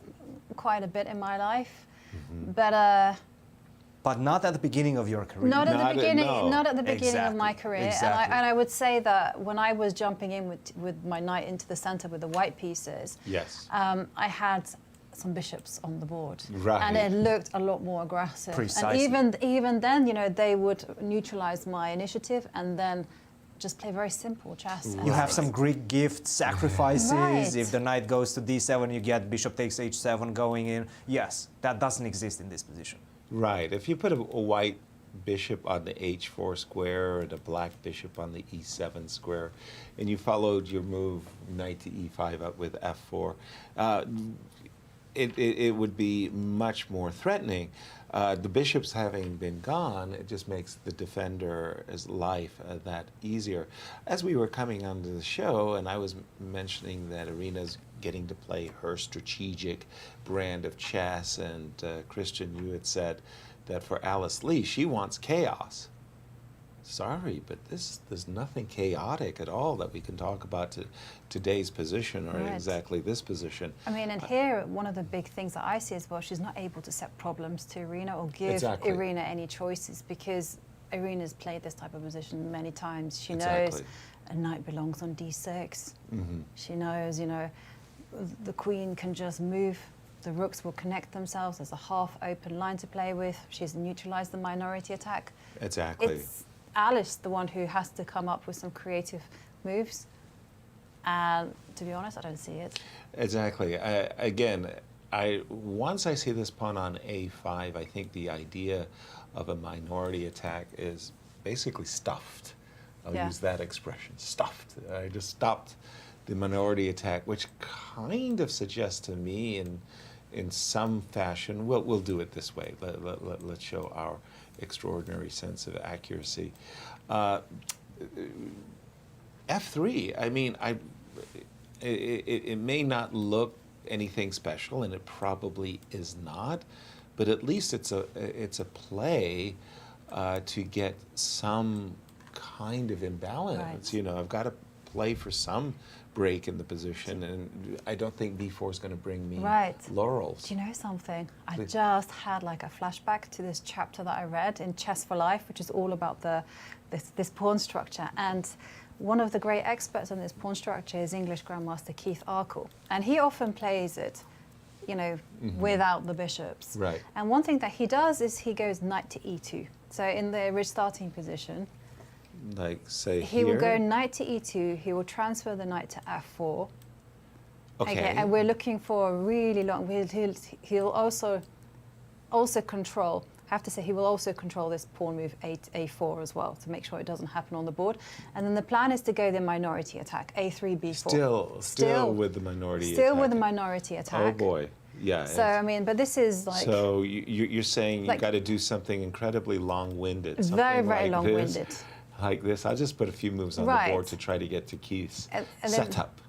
quite a bit in my life, but But not at the beginning of your career. not at Not the beginning. no. Not at the beginning of my Exactly, career. exactly. And I would say that when I was jumping in with my knight into the center with the white pieces, Yes. I had some bishops on the board, Right. and it looked a lot more aggressive. Precisely. And even then, you know, they would neutralize my initiative and then just play very simple chess. And You have some Greek gift sacrifices. Right. If the knight goes to d7, you get bishop takes h7 going in. Yes, that doesn't exist in this position. Right. If you put a white bishop on the h4 square and a black bishop on the e7 square, and you followed your move knight to e5 up with f4, it would be much more threatening. The bishops having been gone, it just makes the defender's life that easier. As we were coming onto the show, and I was mentioning that Irina's getting to play her strategic brand of chess, and Christian, you had said that for Alice Lee, she wants chaos. sorry, but there's nothing chaotic at all that we can talk about today's position or Right. exactly this position. I mean, and here, one of the big things that I see as well, she's not able to set problems to Irina or give Exactly. Irina any choices, because Irina's played this type of position many times. She Exactly. knows a knight belongs on d6. Mm-hmm. She knows, you know, the queen can just move. The rooks will connect themselves. There's a half open line to play with. She's neutralized the minority attack. Exactly. It's Alice, the one who has to come up with some creative moves. And to be honest, I don't see it. Exactly. Once I see this pawn on a5, I think the idea of a minority attack is basically stuffed. I'll Yeah. use that expression, stuffed. I just stopped the minority attack, which kind of suggests to me in some fashion, we'll do it this way. Let's show our extraordinary sense of accuracy. F3, I mean, it may not look anything special, and it probably is not, but at least it's a play to get some kind of imbalance. Right. You know, I've got to play for some break in the position, and I don't think b4 is going to bring me Right. laurels. Do you know something? I Please. just had like a flashback to this chapter that I read in Chess for Life, which is all about this pawn structure. And one of the great experts on this pawn structure is English Grandmaster Keith Arkle. And he often plays it, you know, without the bishops. Right. And one thing that he does is he goes knight to e2. So in the restarting position, Like, say, he here. will go knight to e2, he will transfer the knight to f4. Okay. And we're looking for a really long. He'll also control. I have to say, he will also control this pawn move a4 as well to make sure it doesn't happen on the board. And then the plan is to go the minority attack, a3, b4. Still with the minority Still attack. with the minority attack. Oh boy, yeah. So I mean, but this is like So you're saying you like- got to do something incredibly long-winded. very, something very like long-winded. this, like this. I'll just put a few moves on Right. the board to try to get to Keith's And then- setup.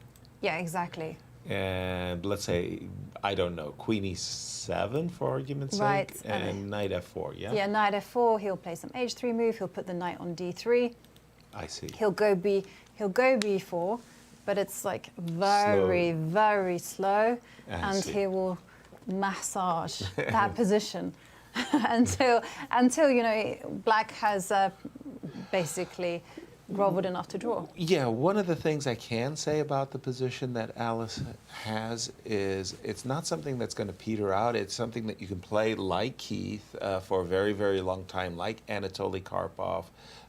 Yeah, exactly. And let's say, I don't know, Queen E7 for argument's Right, sake, and and Knight F4, yeah? Yeah, knight f4. He'll play some h3 move. He'll put the knight on d3. I see. He'll go b4, but it's like very, very slow, I and see. he will massage that position until you know black has basically groveled enough to draw. Yeah, one of the things I can say about the position that Alice has is it's not something that's going to peter out. It's something that you can play like Keith for a very, very long time, like Anatoly Karpov,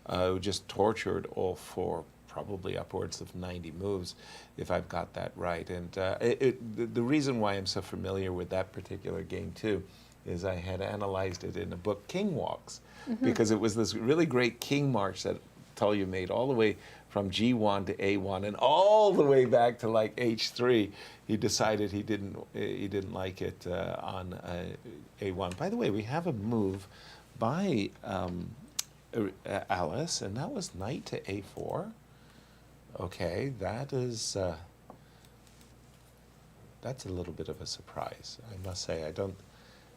who just tortured all for probably upwards of 90 moves, if I've got that right. And the reason why I'm so familiar with that particular game, too, is I had analyzed it in a book, King Walks, because it was this really great king march that Tully made all the way from G1 to A1 and all the way back to like H3. He decided he didn't like it on A1. By the way, we have a move by Alice, and that was knight to A4. Okay, that is that's a little bit of a surprise, I must say. I don't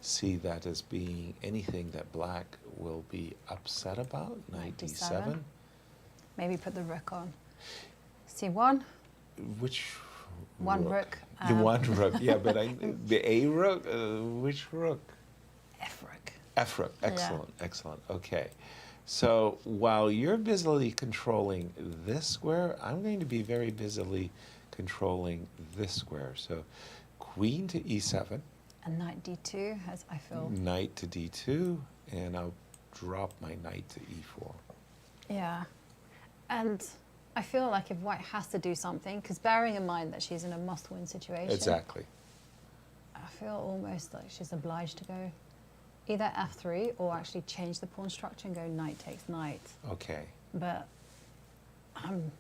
see that as being anything that black will be upset about. Knight D7. Maybe put the rook on c1. Which One rook. The one rook, yeah, but the A rook, which rook? F rook. F rook, excellent, excellent, okay. So while you're busily controlling this square, I'm going to be very busily controlling this square. So queen to E7. And knight d2 has, I feel. Knight to D2, and I'll drop my knight to E4. Yeah. And I feel like if white has to do something, because bearing in mind that she's in a must-win situation. Exactly. I feel almost like she's obliged to go either f3 or actually change the pawn structure and go knight takes knight. Okay. But I'm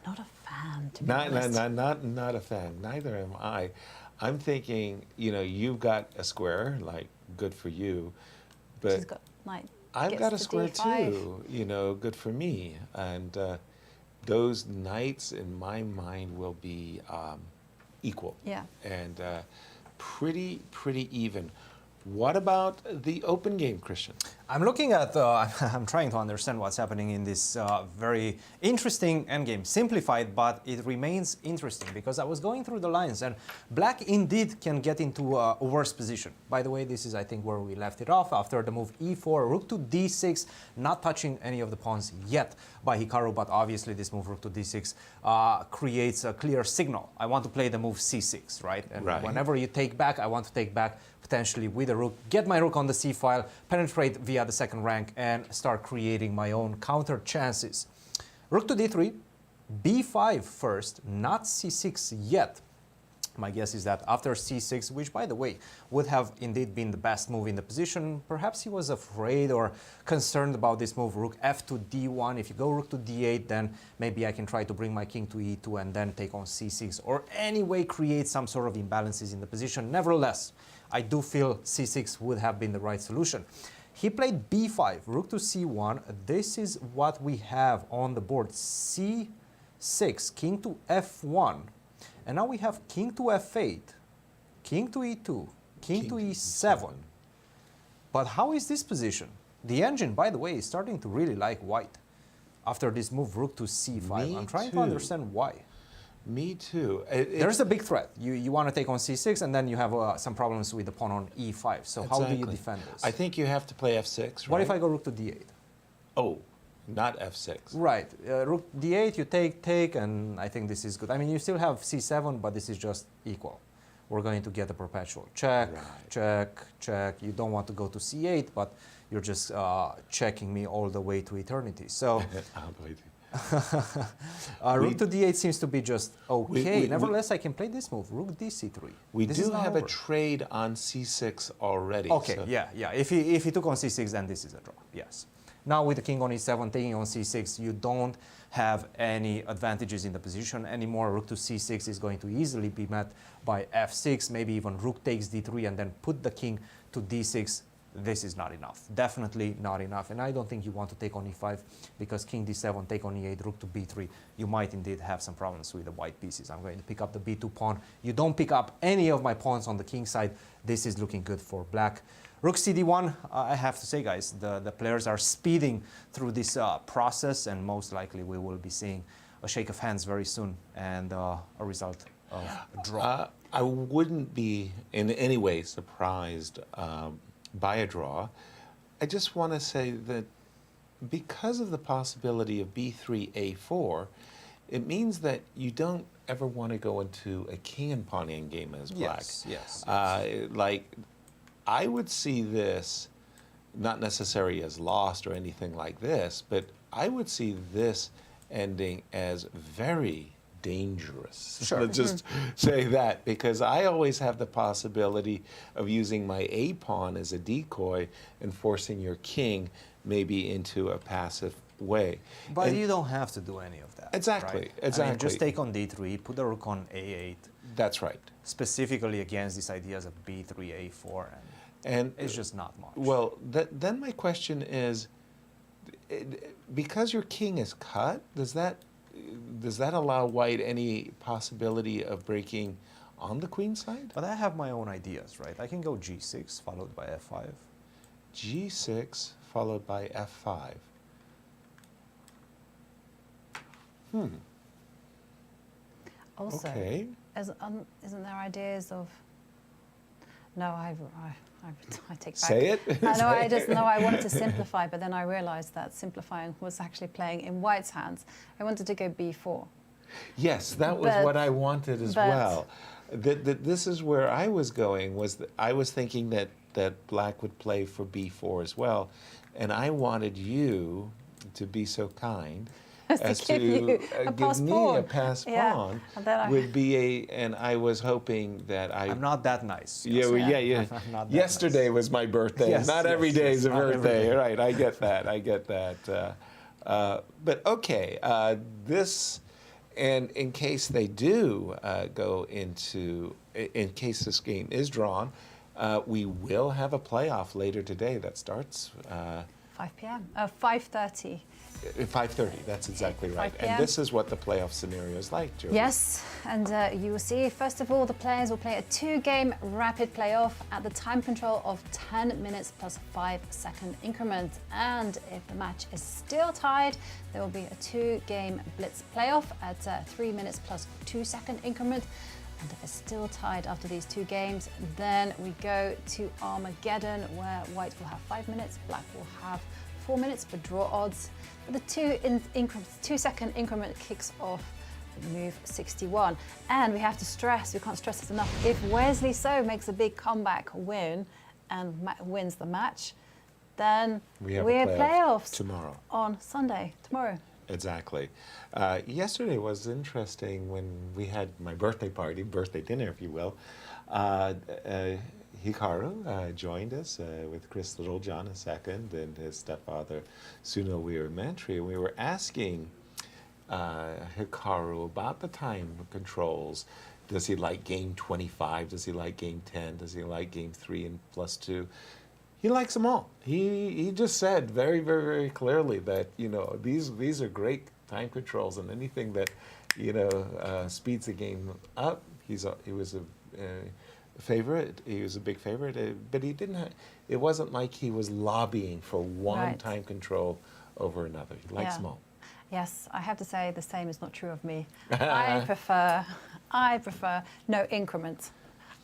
not a fan, to be honest. Not a fan. Neither am I. I'm thinking, you know, you've got a square, like, good for you, but She's got knight. I've gets got a to square d5. too, you know, good for me. And those knights, in my mind, will be equal. Yeah. And pretty even. What about the open game, Christian? I'm looking at, I'm trying to understand what's happening in this very interesting endgame. Simplified, but it remains interesting because I was going through the lines and black indeed can get into a worse position. By the way, this is, I think, where we left it off after the move e4, rook to d6, not touching any of the pawns yet by Hikaru, but obviously this move rook to d6 creates a clear signal. I want to play the move c6, right? And whenever you take back, I want to take back potentially with a rook, get my rook on the c file, penetrate via the second rank, and start creating my own counter chances. Rook to d3, b5 first, not c6 yet. My guess is that after c6, which by the way would have indeed been the best move in the position, perhaps he was afraid or concerned about this move, rook f to d1. If you go rook to d8, then maybe I can try to bring my king to e2 and then take on c6, or anyway create some sort of imbalances in the position. Nevertheless, I do feel c6 would have been the right solution. He played b5, rook to c1. This is what we have on the board. c6, king to f1. And now we have king to f8, king to e2, king to e7. But how is this position? The engine, by the way, is starting to really like white after this move rook to c5. I'm trying to understand why. Me too. There's a big threat. You want to take on c6, and then you have some problems with the pawn on e5. So how do you defend this? I think you have to play f6, right? What if I go rook to d8? Oh, not f6. Right. Rook d8, you take, and I think this is good. I mean, you still have c7, but this is just equal. We're going to get a perpetual check, check, check. You don't want to go to c8, but you're just checking me all the way to eternity. So rook to d8 seems to be just okay. Nevertheless, I can play this move, rook dc3. We do have a trade on c6 already. Okay, so. yeah. If he took on c6, then this is a draw, yes. Now with the king on e7, taking on c6, you don't have any advantages in the position anymore. Rook to c6 is going to easily be met by f6, maybe even rook takes d3 and then put the king to d6. This is not enough, definitely not enough. And I don't think you want to take on e5 because king d7, take on e8, rook to b3. You might indeed have some problems with the white pieces. I'm going to pick up the b2 pawn. You don't pick up any of my pawns on the king side. This is looking good for black. Rook cd1, I have to say, guys, the players are speeding through this process, and most likely we will be seeing a shake of hands very soon and a result of a draw. I wouldn't be in any way surprised by a draw. I just want to say that because of the possibility of b3, a4, it means that you don't ever want to go into a king and pawn endgame as black. Yes. Like, I would see this not necessarily as lost or anything like this, but I would see this ending as very dangerous. Sure. Let's just say that, because I always have the possibility of using my A pawn as a decoy and forcing your king maybe into a passive way. But you don't have to do any of that. Exactly, right? exactly. I mean, just take on d3, put the rook on a8. That's right. Specifically against these ideas of b3, a4, and it's just not much. Well, then my question is, because your king is cut, does that allow white any possibility of breaking on the queen side? But I have my own ideas, right? I can go g6 followed by f5. G6 followed by f5. Also, Okay. isn't there ideas of? No, I take back. Say it. I wanted to simplify, but then I realized that simplifying was actually playing in white's hands. I wanted to go b4. Yes, that was what I wanted as well. This is where I was going, I was thinking that black would play for b4 as well, and I wanted you to be so kind as to give me a pass pawn would be and I was hoping that I'm not that nice. Yeah. Yesterday was my birthday. Yes, not every day is a birthday. Day. Right, I get that. But okay, this, and in case they do go into, in case this game is drawn, we will have a playoff later today that starts 5 p.m. 5:30 5:30, that's exactly right. 5 p.m. And this is what the playoff scenario is like, Joe. Yes, and you will see, first of all, the players will play a 2-game rapid playoff at the time control of 10 minutes plus 5-second increment. And if the match is still tied, there will be a 2-game blitz playoff at 3 minutes plus 2-second increment. And if it's still tied after these 2 games, then we go to Armageddon, where white will have 5 minutes, black will have 4 minutes for draw odds. But the 2-second increment kicks off move 61. And we have to stress, we can't stress this enough, if Wesley So makes a big comeback win and wins the match, then we have playoffs tomorrow. On Sunday, tomorrow. Exactly. Yesterday was interesting when we had my birthday party, birthday dinner, if you will. Hikaru joined us with Chris Littlejohn II and his stepfather, Suno Weir-Mantry, and we were asking Hikaru about the time controls. Does he like game 25? Does he like game 10? Does he like game 3 and +2? He likes them all. He just said very, very, very clearly that, you know, these are great time controls, and anything that, you know, speeds the game up. He was a favorite. He was a big favorite, but he didn't. It wasn't like he was lobbying for one time control over another. He likes them all. Yes, I have to say the same is not true of me. I prefer no increment.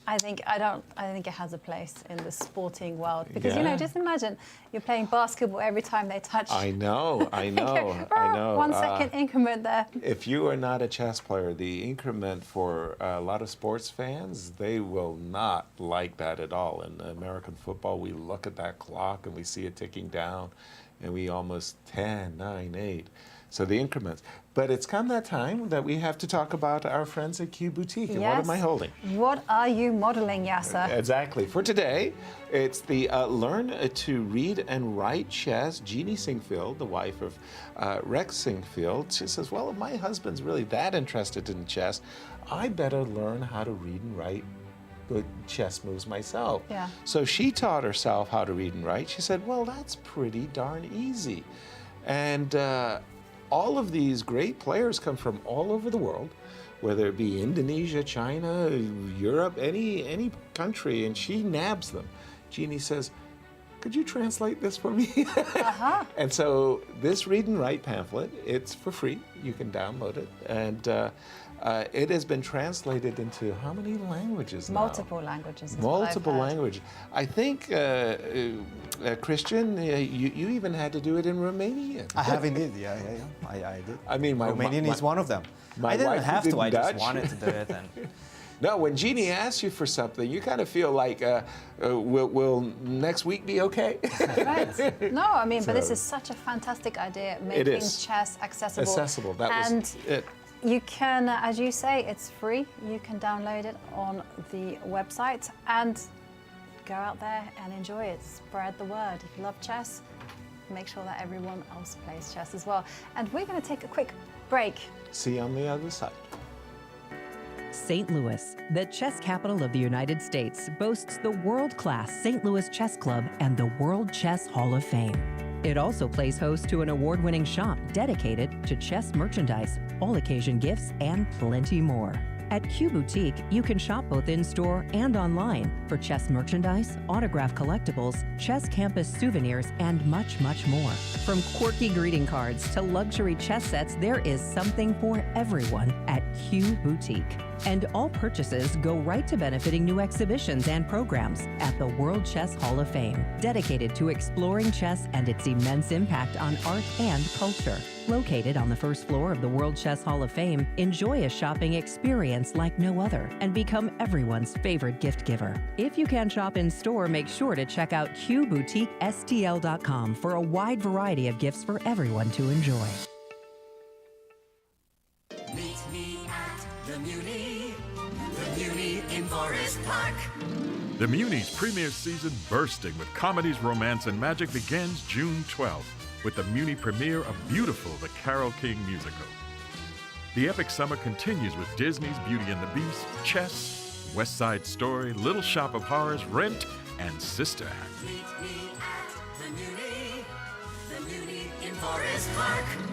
I think it has a place in the sporting world because you know, just imagine you're playing basketball every time they touch. I know. 1 second increment there. If you are not a chess player, the increment for a lot of sports fans, they will not like that at all. In American football, we look at that clock and we see it ticking down, and we almost 10, 9, 8. So the increments. But it's come that time that we have to talk about our friends at Q Boutique. And what am I holding? What are you modeling, Yasser? Exactly. For today, it's the Learn to Read and Write Chess. Jeannie Singfield, the wife of Rex Singfield, she says, well, if my husband's really that interested in chess, I better learn how to read and write the chess moves myself. Yeah. So she taught herself how to read and write. She said, well, that's pretty darn easy. And all of these great players come from all over the world, whether it be Indonesia, China, Europe, any country, and she nabs them. Jeannie says, could you translate this for me? And so this read and write pamphlet, it's for free. You can download it. And it has been translated into how many languages now? Multiple languages. Multiple languages. I think, Cristian, you even had to do it in Romanian. I have indeed, yeah. I did. I mean, Romanian is one of them. I didn't have to, I just wanted to do it. And no, when Jeannie asks you for something, you kind of feel like, will next week be okay? Right. No, I mean, but this is such a fantastic idea, making chess accessible. Accessible, that was it. You can, as you say, it's free. You can download it on the website and go out there and enjoy it. Spread the word. If you love chess, make sure that everyone else plays chess as well. And we're going to take a quick break. See you on the other side. St. Louis, the chess capital of the United States, boasts the world-class St. Louis Chess Club and the World Chess Hall of Fame. It also plays host to an award-winning shop dedicated to chess merchandise, all-occasion gifts, and plenty more. At Q Boutique, you can shop both in-store and online for chess merchandise, autographed collectibles, chess campus souvenirs, and much, much more. From quirky greeting cards to luxury chess sets, there is something for everyone at Q Boutique. And all purchases go right to benefiting new exhibitions and programs at the World Chess Hall of Fame, dedicated to exploring chess and its immense impact on art and culture. Located on the first floor of the World Chess Hall of Fame, enjoy a shopping experience like no other and become everyone's favorite gift giver. If you can shop in store, make sure to check out QBoutiqueSTL.com for a wide variety of gifts for everyone to enjoy. Meet me at the Muni in Forest Park. The Muni's premiere season, bursting with comedies, romance, and magic, begins June 12th with the Muni premiere of Beautiful, the Carole King musical. The epic summer continues with Disney's Beauty and the Beast, Chess, West Side Story, Little Shop of Horrors, Rent, and Sister Act. Meet me at the Muni in Forest Park.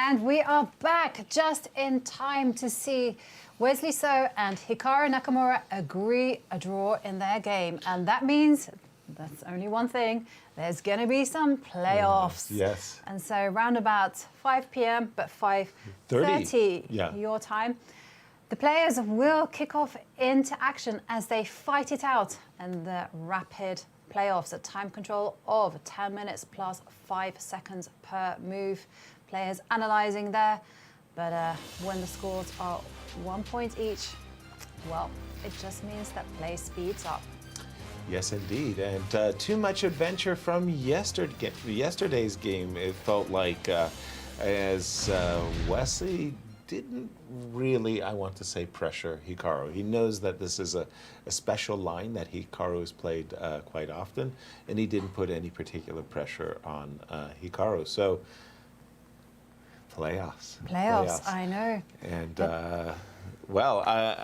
And we are back just in time to see Wesley So and Hikaru Nakamura agree a draw in their game. And that means that's only one thing. There's going to be some playoffs. Yes. And so round about 5 p.m., but 5:30 your time, the players will kick off into action as they fight it out in the rapid playoffs at time control of 10 minutes plus 5 seconds per move. Players analysing there, but when the scores are 1 point each, well, it just means that play speeds up. Yes, indeed. And too much adventure from yesterday's game. It felt like as Wesley didn't really, I want to say, pressure Hikaru. He knows that this is a special line that Hikaru has played quite often, and he didn't put any particular pressure on Hikaru. So, playoffs. I know. And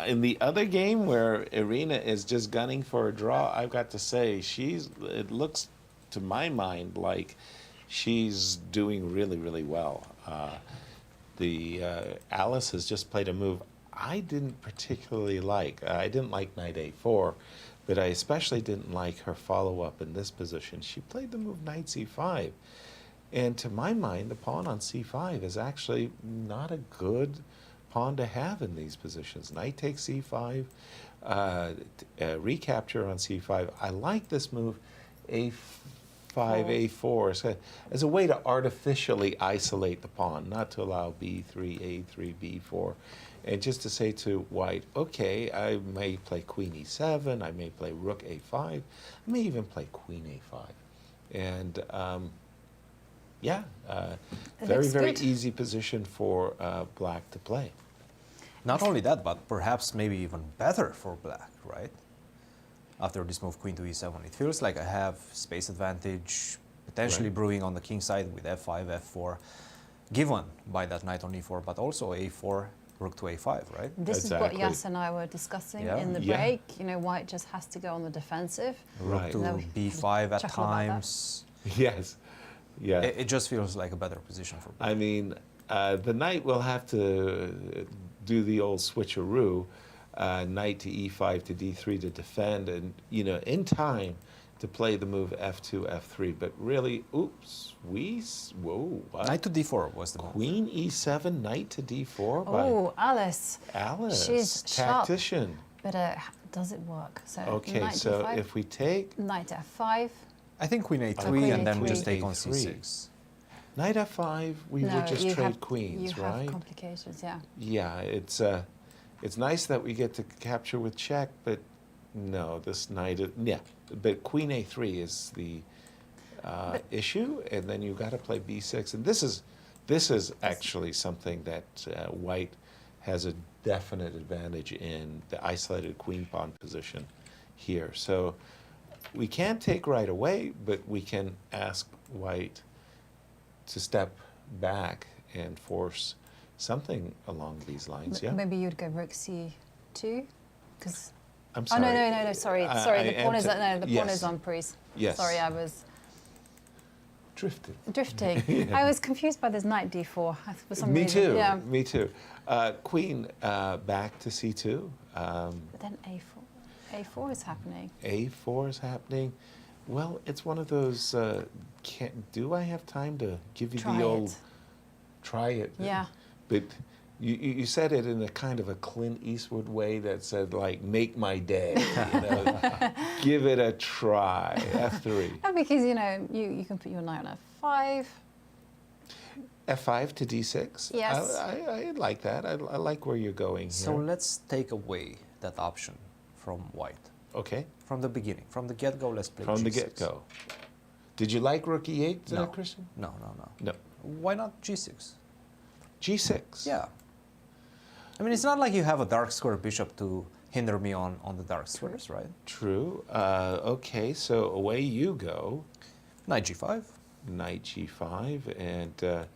in the other game where Irina is just gunning for a draw, I've got to say, it looks to my mind like she's doing really, really well. Alice has just played a move I didn't particularly like. I didn't like knight a4, but I especially didn't like her follow-up in this position. She played the move knight c5. And to my mind, the pawn on c5 is actually not a good pawn to have in these positions. Knight takes c5, recapture on c5. I like this move, a5, a4, as a way to artificially isolate the pawn, not to allow b3, a3, b4. And just to say to white, okay, I may play queen e7, I may play rook a5, I may even play queen a5. And very, very easy position for black to play. Not only that, but perhaps maybe even better for black, right? After this move, queen to e7, it feels like I have space advantage, potentially brewing on the king side with f5, f4, given by that knight on e4, but also a4, rook to a5, right? This is what Yas and I were discussing in the break. You know, white just has to go on the defensive. Rook to b5 at times. Yes. Yeah. It just feels like a better position for black. I mean, the knight will have to do the old switcheroo, knight to e5 to d3 to defend, and, you know, in time to play the move f2, f3. But really, oops, what? Knight to d4 was the move. Queen e7, knight to d4 by Alice. She's tactician. Sharp, but does it work? So okay, so d5, if we take knight f5. I think queen a3 and then just take on c6. Knight f5, we would just trade queens, right? You have complications, yeah. Yeah, it's nice that we get to capture with check, but no, this knight, but queen a3 is the issue, and then you've got to play b6, and this is actually something that white has a definite advantage in, the isolated queen pawn position here. So we can't take right away, but we can ask white to step back and force something along these lines. Maybe you'd go rook c2, because. I'm sorry. Oh no! Sorry. The pawn is the pawn is on prise. Yes. Sorry, I was drifting. I was confused by this knight d4 for some reason. Me too. Yeah. Me too. Queen back to c2. But then a4 is happening. A4 is happening. Well, it's one of those. Do I have time to give you the old? Try it. Yeah. But you said it in a kind of a Clint Eastwood way that said, like, make my day. You know, give it a try. F3. Because you know you can put your knight on f5. F5 to d6. Yes. I like that. I like where you're going here. So let's take away that option from white. Okay. From the beginning, from the get-go, let's play From g6. the get-go. Did you like rook e8, No. Cristian? No. No. Why not g6? G6? Yeah. I mean, it's not like you have a dark square bishop to hinder me on the dark squares, right? True. Okay, so away you go. Knight g5. Knight g5, and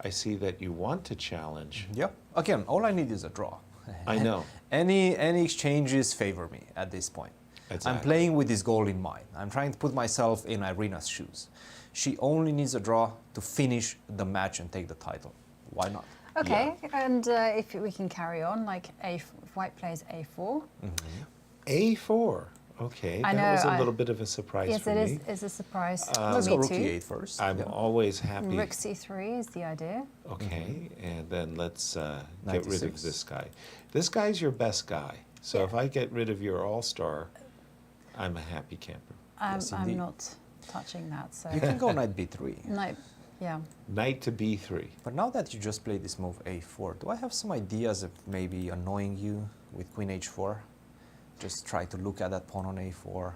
I see that you want to challenge. Yep. Again, all I need is a draw. I know. Any exchanges favor me at this point. Exactly. I'm playing with this goal in mind. I'm trying to put myself in Irina's shoes. She only needs a draw to finish the match and take the title. Why not? Okay, and if we can carry on, like if white plays a4. A4. Okay, I that know, was a little bit of a surprise Yes, for it me. is a surprise. Let's go Me rook too. e8 first. I'm always happy. Rook c3 is the idea. Okay, and then let's Knight get rid of e6. this guy. This guy's your best guy. So Yeah. if I get rid of your all-star, I'm a happy camper. Yes, I'm indeed. not touching that. So You can go knight b3. no, yeah. Knight to b3. But now that you just played this move a4, do I have some ideas of maybe annoying you with queen h4? Just try to look at that pawn on a4.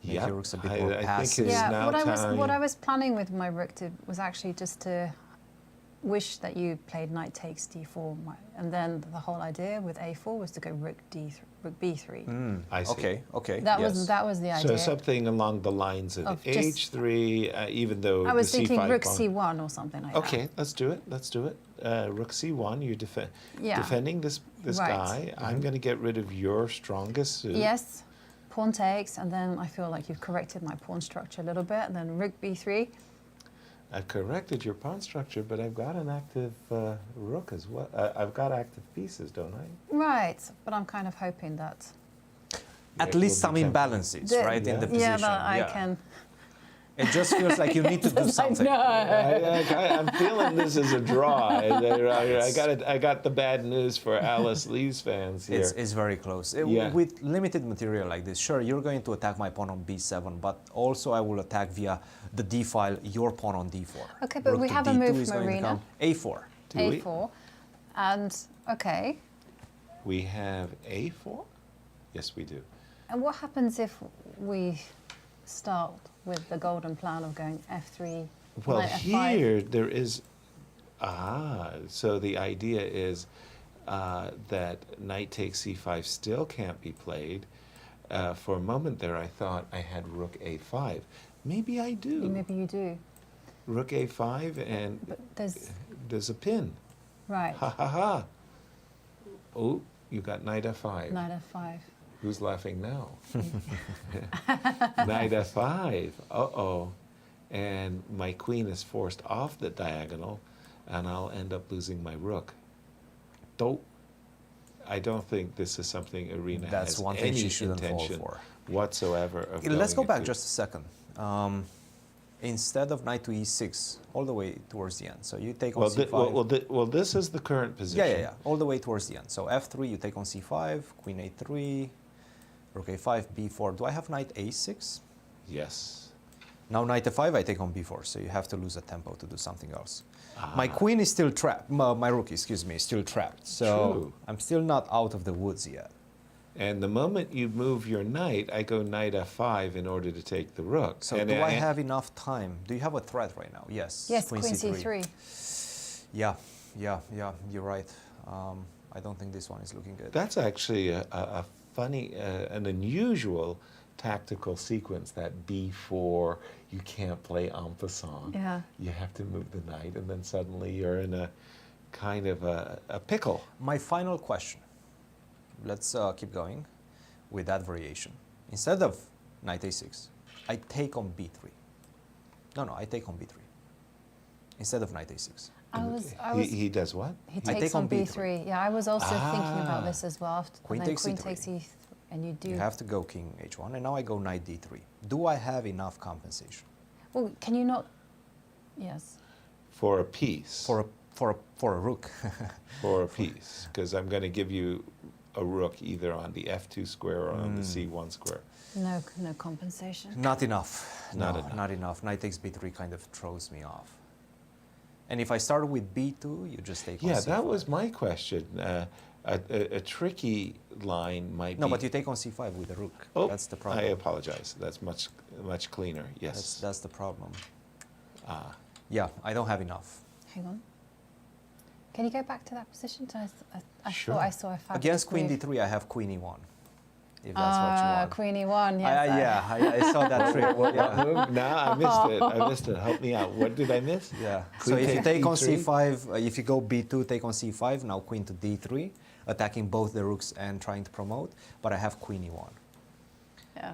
Make Yep, your rooks a bit I more think passive. it's Yeah, now what I time. was planning with my rook was actually just to wish that you played knight takes d4, and then the whole idea with a4 was to go rook b3. I see. Okay, okay. That yes. was the So idea. something along the lines of, Of just- h3, even though I was the thinking c5 rook pawn- c1 or something like that. Okay, let's do it. Let's do it. Rook c1. You're Yeah. defending this Right. guy. I'm going to get rid of your strongest suit. Yes, pawn takes, and then I feel like you've corrected my pawn structure a little bit, and then rook b3. I've corrected your pawn structure, but I've got an active rook as well. I've got active pieces, don't I? Right, but I'm kind of hoping that At It least will some be tempting. imbalances, right, in the position. yeah, but I can. It just feels like you need to do something. I'm feeling this as a draw. I got the bad news for Alice Lee's fans here. It's very close. Yeah. With limited material like this, sure, you're going to attack my pawn on b7, but also I will attack via the d file your pawn on d4. Okay, but Rook we to have a d2 move is from going to Irina. come a4. Do we? a4, and okay. We have a4? Yes, we do. And what happens if we start with the golden plan of going f3, Well, knight f5? here there is. So the idea is that knight takes c5 still can't be played. For a moment there, I thought I had rook a5. Maybe I do. Maybe you do, Rook a5, and but there's a pin. right, Ha ha ha. Oh, you got knight f5. knight f5. Who's laughing now? Knight f5. Uh-oh. And my queen is forced off the diagonal, and I'll end up losing my rook. Though I don't think this is something Irina That's has one thing any she shouldn't fall intention for. whatsoever of Let's go going back into. just a second. Instead of knight to e6, all the way towards the end. So you take on Well, c5. well, this is the current position. Yeah, all the way towards the end. So f3, you take on c5, queen a3, rook a5, b4. Do I have knight a6? Yes. Now knight f5, I take on b4, so you have to lose a tempo to do something else. Ah. My queen is still trapped. My rook, excuse me, is still trapped. So True. I'm still not out of the woods yet. And the moment you move your knight, I go knight f5 in order to take the rook. So and do I have enough time? Do you have a threat right now? Yes. Yes, queen c3. Yeah, you're right. I don't think this one is looking good. That's actually a funny, an unusual tactical sequence, that b4, you can't play en passant. Yeah. You have to move the knight, and then suddenly you're in a kind of a pickle. My final question. Let's keep going with that variation. Instead of knight a6, I take on b3. No, I take on b3 instead of knight a6. He does what? He I takes take on on b3. b3. Yeah, I was also thinking about this as well. Queen and then takes queen e3. takes e3, and you do. You have to go king h1, and now I go knight d3. Do I have enough compensation Well, can you not? Yes. For a piece. for a rook? For a piece, because I'm going to give you a rook either on the f2 square or on the c1 square. No compensation. Not enough. Not No, enough. not enough. Knight takes b3 kind of throws me off. And if I start with b2, you just take on Yeah, c5. that was my question. A tricky line might No, be... but you take on c5 with the rook. Oh, That's the problem. I apologize. That's much cleaner. Yes. That's the problem. Ah. Yeah, I don't have enough. Hang on. Can you go back to that position? I Sure. thought I saw a fabulous Against queen move. d3, I have queen e1. If that's what you want. Queen e1, yes. I saw that trick. What Yeah. move? No, I missed it. I missed it. Help me out. What did I miss? Yeah. Queen So if you takes take on d3? c5, if you go b2, take on c5, now queen to d3, attacking both the rooks and trying to promote, but I have queen e1. Yeah.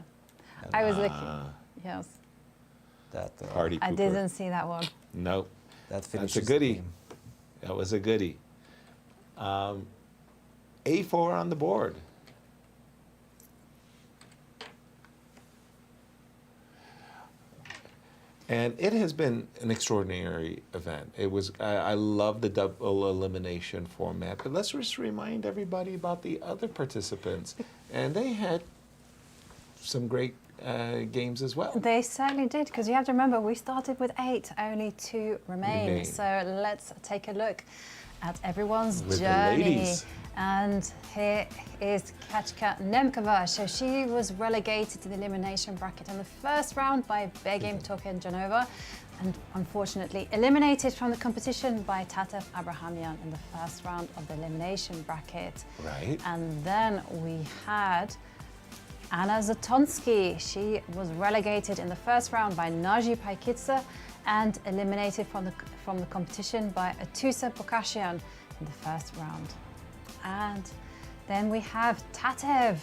I was looking. Yes. That, Party I pooper. didn't see that one. Nope. That That's a finishes the goodie. game. That was a goodie. A4 on the board. And it has been an extraordinary event. It was, I love the double elimination format, but let's just remind everybody about the other participants. And they had some great games as well. They certainly did, because you have to remember, we started with 8, only 2 remain. So let's take a look at everyone's With the journey. ladies. And here is Katka Nemkova. So she was relegated to the elimination bracket in the first round by Begim Tokenjanova, and unfortunately eliminated from the competition by Tatev Abrahamyan in the first round of the elimination bracket. Right. And then we had Anna Zatonsky. She was relegated in the first round by Naji Paikitsa and eliminated from the competition by Atusa Pokashian in the first round. And then we have Tatev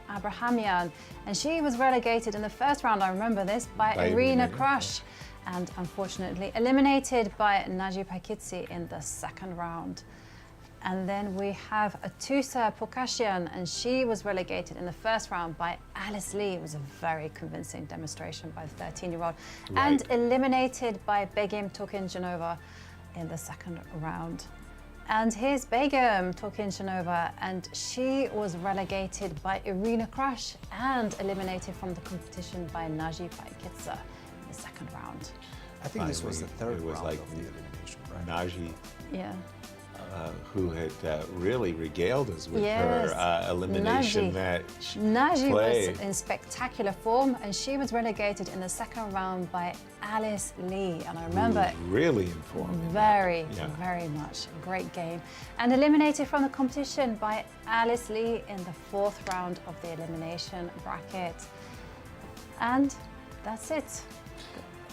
Abrahamyan, and she was relegated in the first round, I remember this, by Irina Krush, and unfortunately eliminated by Naji Paikitsi in the second round. And then we have Atusa Pokashian, and she was relegated in the first round by Alice Lee. It was a very convincing demonstration by the 13-year-old. Right. And eliminated by Begim Tokenjanova in the second round. And here's Begim Tokenjanova, and she was relegated by Irina Krush and eliminated from the competition by Naji Paikitsa in the second round. I think this was the third It was round like of the elimination, right? Naji, Yeah. who had really regaled us with Yes. her elimination Naji. match Naji play. was in spectacular form, and she was relegated in the second round by Alice Lee. And I remember Who was really informed. very, Yeah. very much. Great game. And eliminated from the competition by Alice Lee in the fourth round of the elimination bracket. And that's it.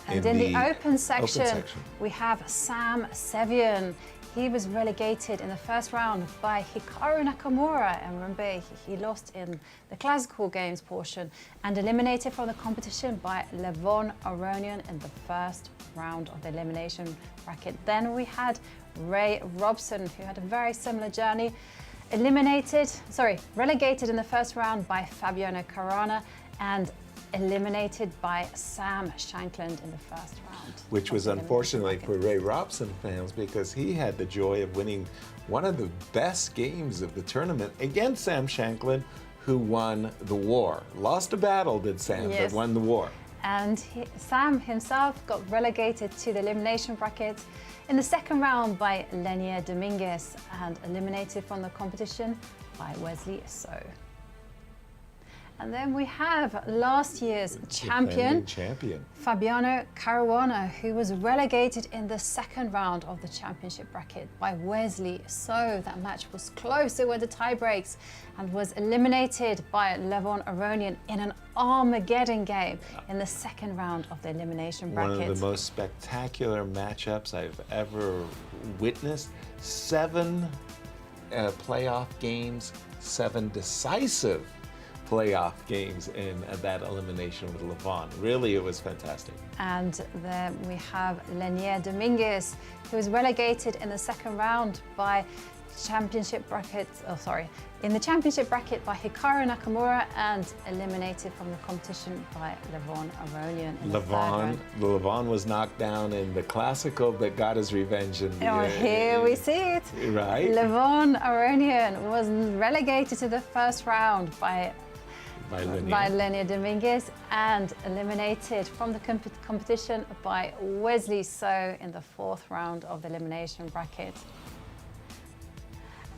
And in the open section, we have Sam Sevian. He was relegated in the first round by Hikaru Nakamura, and remember, he lost in the classical games portion, and eliminated from the competition by Levon Aronian in the first round of the elimination bracket. Then we had Ray Robson, who had a very similar journey, relegated in the first round by Fabiano Caruana, and eliminated by Sam Shankland in the first round. Which was unfortunately for Ray Robson fans, because he had the joy of winning one of the best games of the tournament against Sam Shankland, who won the war. Lost a battle, did Sam, Yes. but won the war. And Sam himself got relegated to the elimination bracket in the second round by Lenia Dominguez and eliminated from the competition by Wesley So. And then we have last year's Defending champion, champion. Fabiano Caruana, who was relegated in the second round of the championship bracket by Wesley So. That match was close, it went to tie breaks, and was eliminated by Levon Aronian in an Armageddon game in the second round of the elimination bracket. One of the most spectacular matchups I've ever witnessed. 7 playoff games, 7 decisive playoff games in that elimination with Levon. Really, it was fantastic. And then we have Lenia Dominguez, who was relegated in the second round by in the championship bracket by Hikaru Nakamura and eliminated from the competition by Levon Aronian in the third round. Levon was knocked down in the classical, but got his revenge in the... Oh, here we see it. Right. Levon Aronian was relegated to the first round by Lenia Dominguez and eliminated from the competition by Wesley So in the fourth round of the elimination bracket.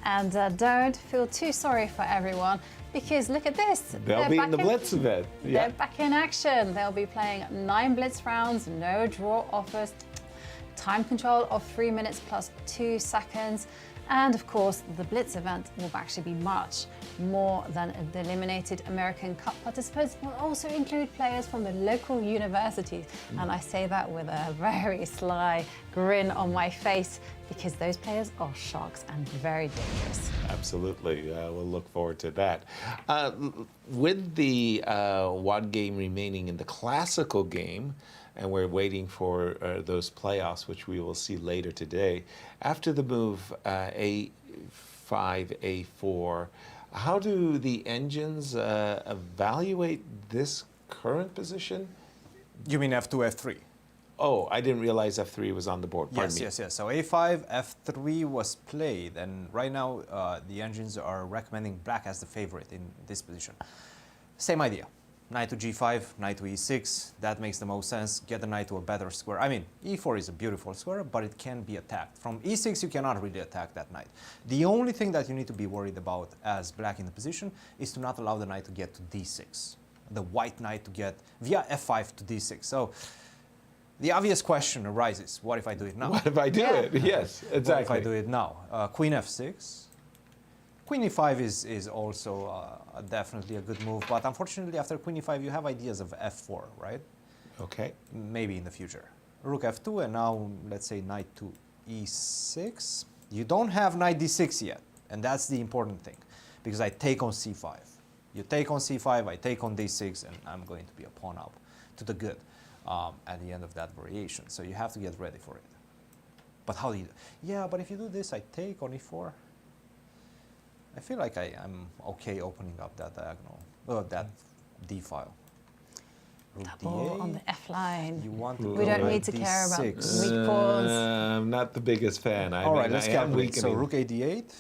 And don't feel too sorry for everyone, because look at this. They'll be in the Blitz event. They're back in action. They'll be playing 9 Blitz rounds, no draw offers, time control of 3 minutes plus 2 seconds. And of course, the Blitz event will actually be much more than the eliminated American Cup participants. Will also include players from the local universities. And I say that with a very sly grin on my face, because those players are sharks and very dangerous. Absolutely. We'll look forward to that. With the one game remaining in the classical game, and we're waiting for those playoffs, which we will see later today. After the move A5, A4, how do the engines evaluate this current position? You mean F2, F3? Oh, I didn't realize F3 was on the board. Pardon me. Yes. So A5, F3 was played, and right now the engines are recommending black as the favorite in this position. Same idea. Knight to G5, knight to E6, that makes the most sense. Get the knight to a better square. I mean, E4 is a beautiful square, but it can be attacked. From E6, you cannot really attack that knight. The only thing that you need to be worried about as black in the position is to not allow the knight to get to D6. The white knight to get via F5 to D6. So the obvious question arises, what if I do it now? What if I do it? Yes, exactly. What if I do it now? Queen F6. Queen E5 is also definitely a good move, but unfortunately after Queen E5 you have ideas of F4, right? Okay. Maybe in the future. Rook F2, and now let's say knight to E6. You don't have knight D6 yet, and that's the important thing, because I take on C5. You take on C5, I take on D6, and I'm going to be a pawn up to the good at the end of that variation. So you have to get ready for it. But how do you do? Yeah, but if you do this, I take on E4. I feel like I'm okay opening up that diagonal, that D file. Rook Double D8. on the F line. You want to We go don't with need to care about D6. weak pawns. I'm not the biggest fan. All right, let's I am calculate. So weakening. Rook A8,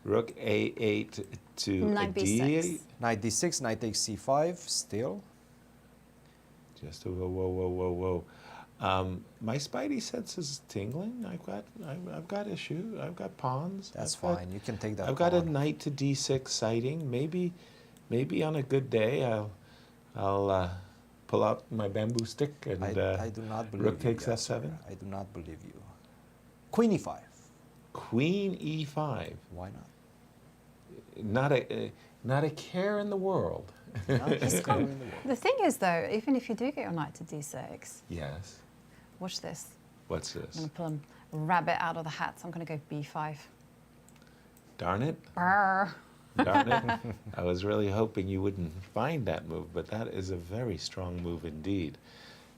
Rook A8 to Knight a B6. D8. Knight D6, Knight takes C5, still. Just a whoa. My spidey sense is tingling. I've got issue. I've got pawns. That's I've got- fine. You can take that. I've got a pawn. knight to D6 sighting. Maybe on a good day I'll pull out my bamboo stick and I do not believe rook you. takes Yasser. F7. I do not believe you. Queen E5. Queen E5. Why not? Not a care in the world. Not just go in the world. The thing is, though, even if you do get your knight to D6, Yes. watch this. What's I'm this? going to pull a rabbit out of the hat, so I'm going to go B5. Darn it. Brr. Darn it. I was really hoping you wouldn't find that move, but that is a very strong move indeed.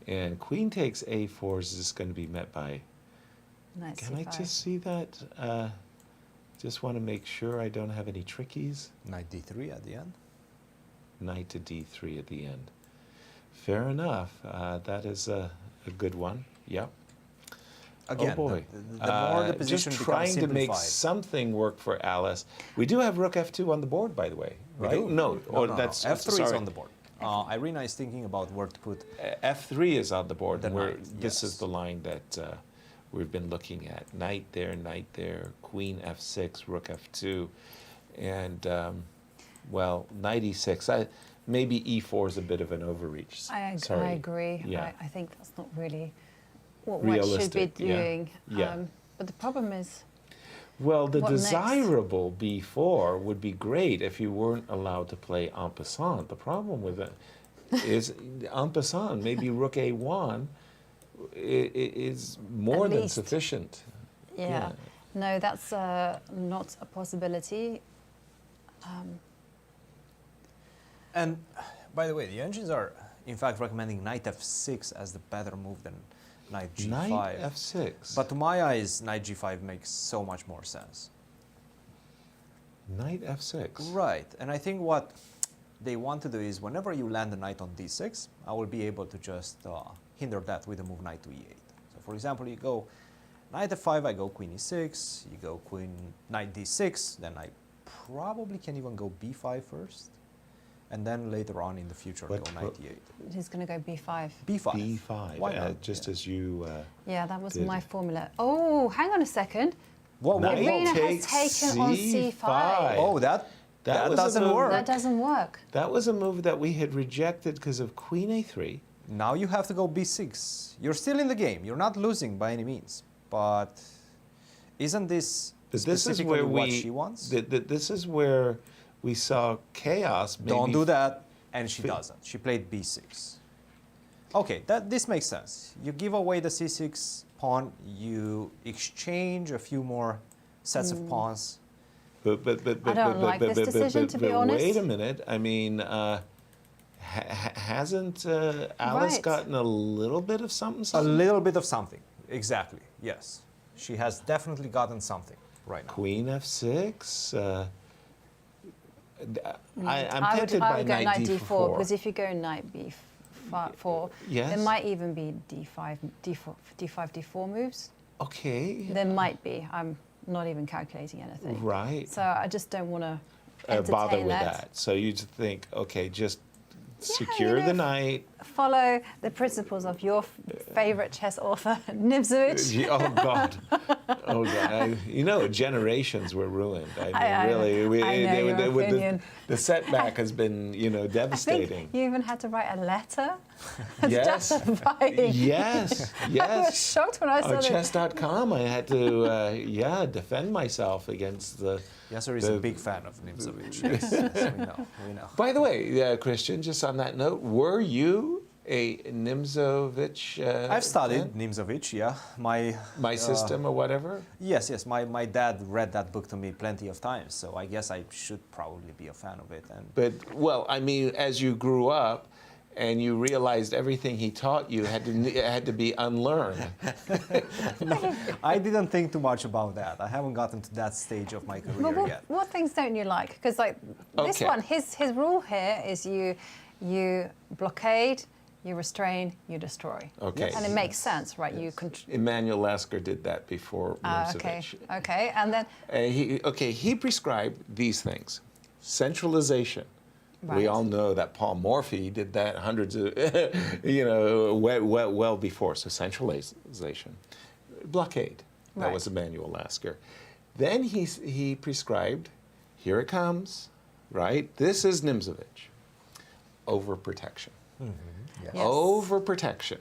And queen takes A4 is just going to be met by... Knight Can C5. I just see that? Just want to make sure I don't have any trickies. Knight D3 at the end. Knight to D3 at the end. Fair enough. That is a good one. Yep. Again, oh boy. the more the position just becomes trying to make simplified. something work for Alice. We do have Rook F2 on the board, by the way. We Right? do? No, or no. that's F3 is sorry. on the board. Irina is thinking about where to put. F3 is on the board. The and we're, knight, this yes. is the line that we've been looking at. Knight there, Queen F6, Rook F2, and well, Knight E6. Maybe E4 is a bit of an overreach. I Sorry. agree. Yeah. I think that's not really what White should be Realistic, yeah. doing. Yeah. But the problem is, Well, the What next? desirable B4 would be great if you weren't allowed to play en passant. The problem with it is en passant, maybe Rook A1 is more At than least. sufficient. yeah. No, that's not a possibility. And by the way, the engines are in fact recommending Knight F6 as the better move than Knight G5. Knight F6. But to my eyes, Knight G5 makes so much more sense. Knight F6. Right, and I think what they want to do is whenever you land a knight on D6, I will be able to just hinder that with the move Knight to E8. So for example, you go Knight F5, I go Queen E6, you go Knight D6, then I probably can even go B5 first, and then later on in the future What- go Knight what- E8. He's going to go B5. B5. B5, Why not? just Yeah. as you... Yeah, that was Did my it. formula. Oh, hang on a second. Whoa, whoa, Knight whoa. Irina has takes taken on C5. Oh, that was a doesn't move. work. That doesn't work. That was a move that we had rejected because of Queen A3. Now you have to go B6. You're still in the game. You're not losing by any means. But isn't this But this is specifically where what we... she wants? This is where we saw chaos. Don't maybe do that. And she fi- doesn't. She played B6. Okay, this makes sense. You give away the C6 pawn. You exchange a few more sets of pawns. But I don't like this decision, to be honest. Wait a minute. I mean, hasn't Alice Right. gotten a little bit of something? A something? little bit of something, exactly, yes. She has definitely gotten something right now. Queen f6. I'm I tempted would by go knight d4 because if you go knight b4, Yes. there might even be d5, d4 moves. Okay. There might be. I'm not even calculating anything. Right. So I just don't want to entertain Bother with that. So you just think, okay, just secure the knight. Follow the principles of your favorite chess author, Nimzovich. Oh God! Oh God! Generations were ruined. I mean, really, the setback has been, devastating. I think you even had to write a letter Yes. justifying. Yes. I was shocked when I saw On that. chess.com, I had to, defend myself against the. Yasser is a big fan of Nimzovich. Yes, we know. By the way, Christian, just on that note, were you a Nimzovich? I've studied fan? Nimzovich, yeah. My System or whatever? Yes. My dad read that book to me plenty of times, so I guess I should probably be a fan of it. But, well, I mean, as you grew up and you realized everything he taught you had to be unlearned. I didn't think too much about that. I haven't gotten to that stage of my career But yet. what things don't you like? Because this Okay. one, his rule here is you blockade, you restrain, you destroy. Okay. And it makes sense, right? You Emmanuel Lasker did that before Nimzovich. Okay, and then He prescribed these things. Centralization. We Right. all know that Paul Morphy did that hundreds of, well before. So centralization. Blockade. That Right. was Emmanuel Lasker. Then he prescribed, here it comes, right? This is Nimzovich. Overprotection. Yes. Overprotection.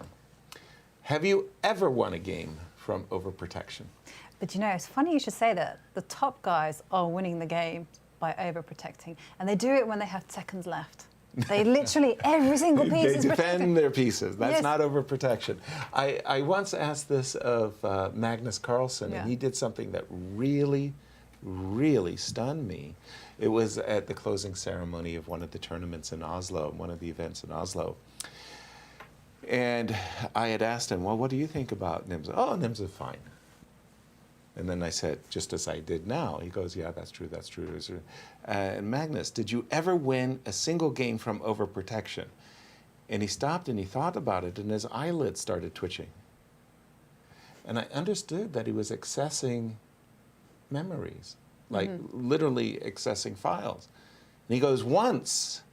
Have you ever won a game from overprotection? But it's funny you should say that. The top guys are winning the game by overprotecting, and they do it when they have seconds left. They literally every single piece They is protected. defend their pieces. That's Yes. not overprotection. I once asked this of Magnus Carlsen, Yeah. and he did something that really, really stunned me. It was at the closing ceremony of one of the tournaments in Oslo, one of the events in Oslo. And I had asked him, well, what do you think about Nimza? Oh, Nimza's fine. And then I said, just as I did now, he goes, yeah, that's true, that's true. And Magnus, did you ever win a single game from overprotection? And he stopped and he thought about it, and his eyelids started twitching. And I understood that he was accessing memories, like literally accessing files. And he goes, once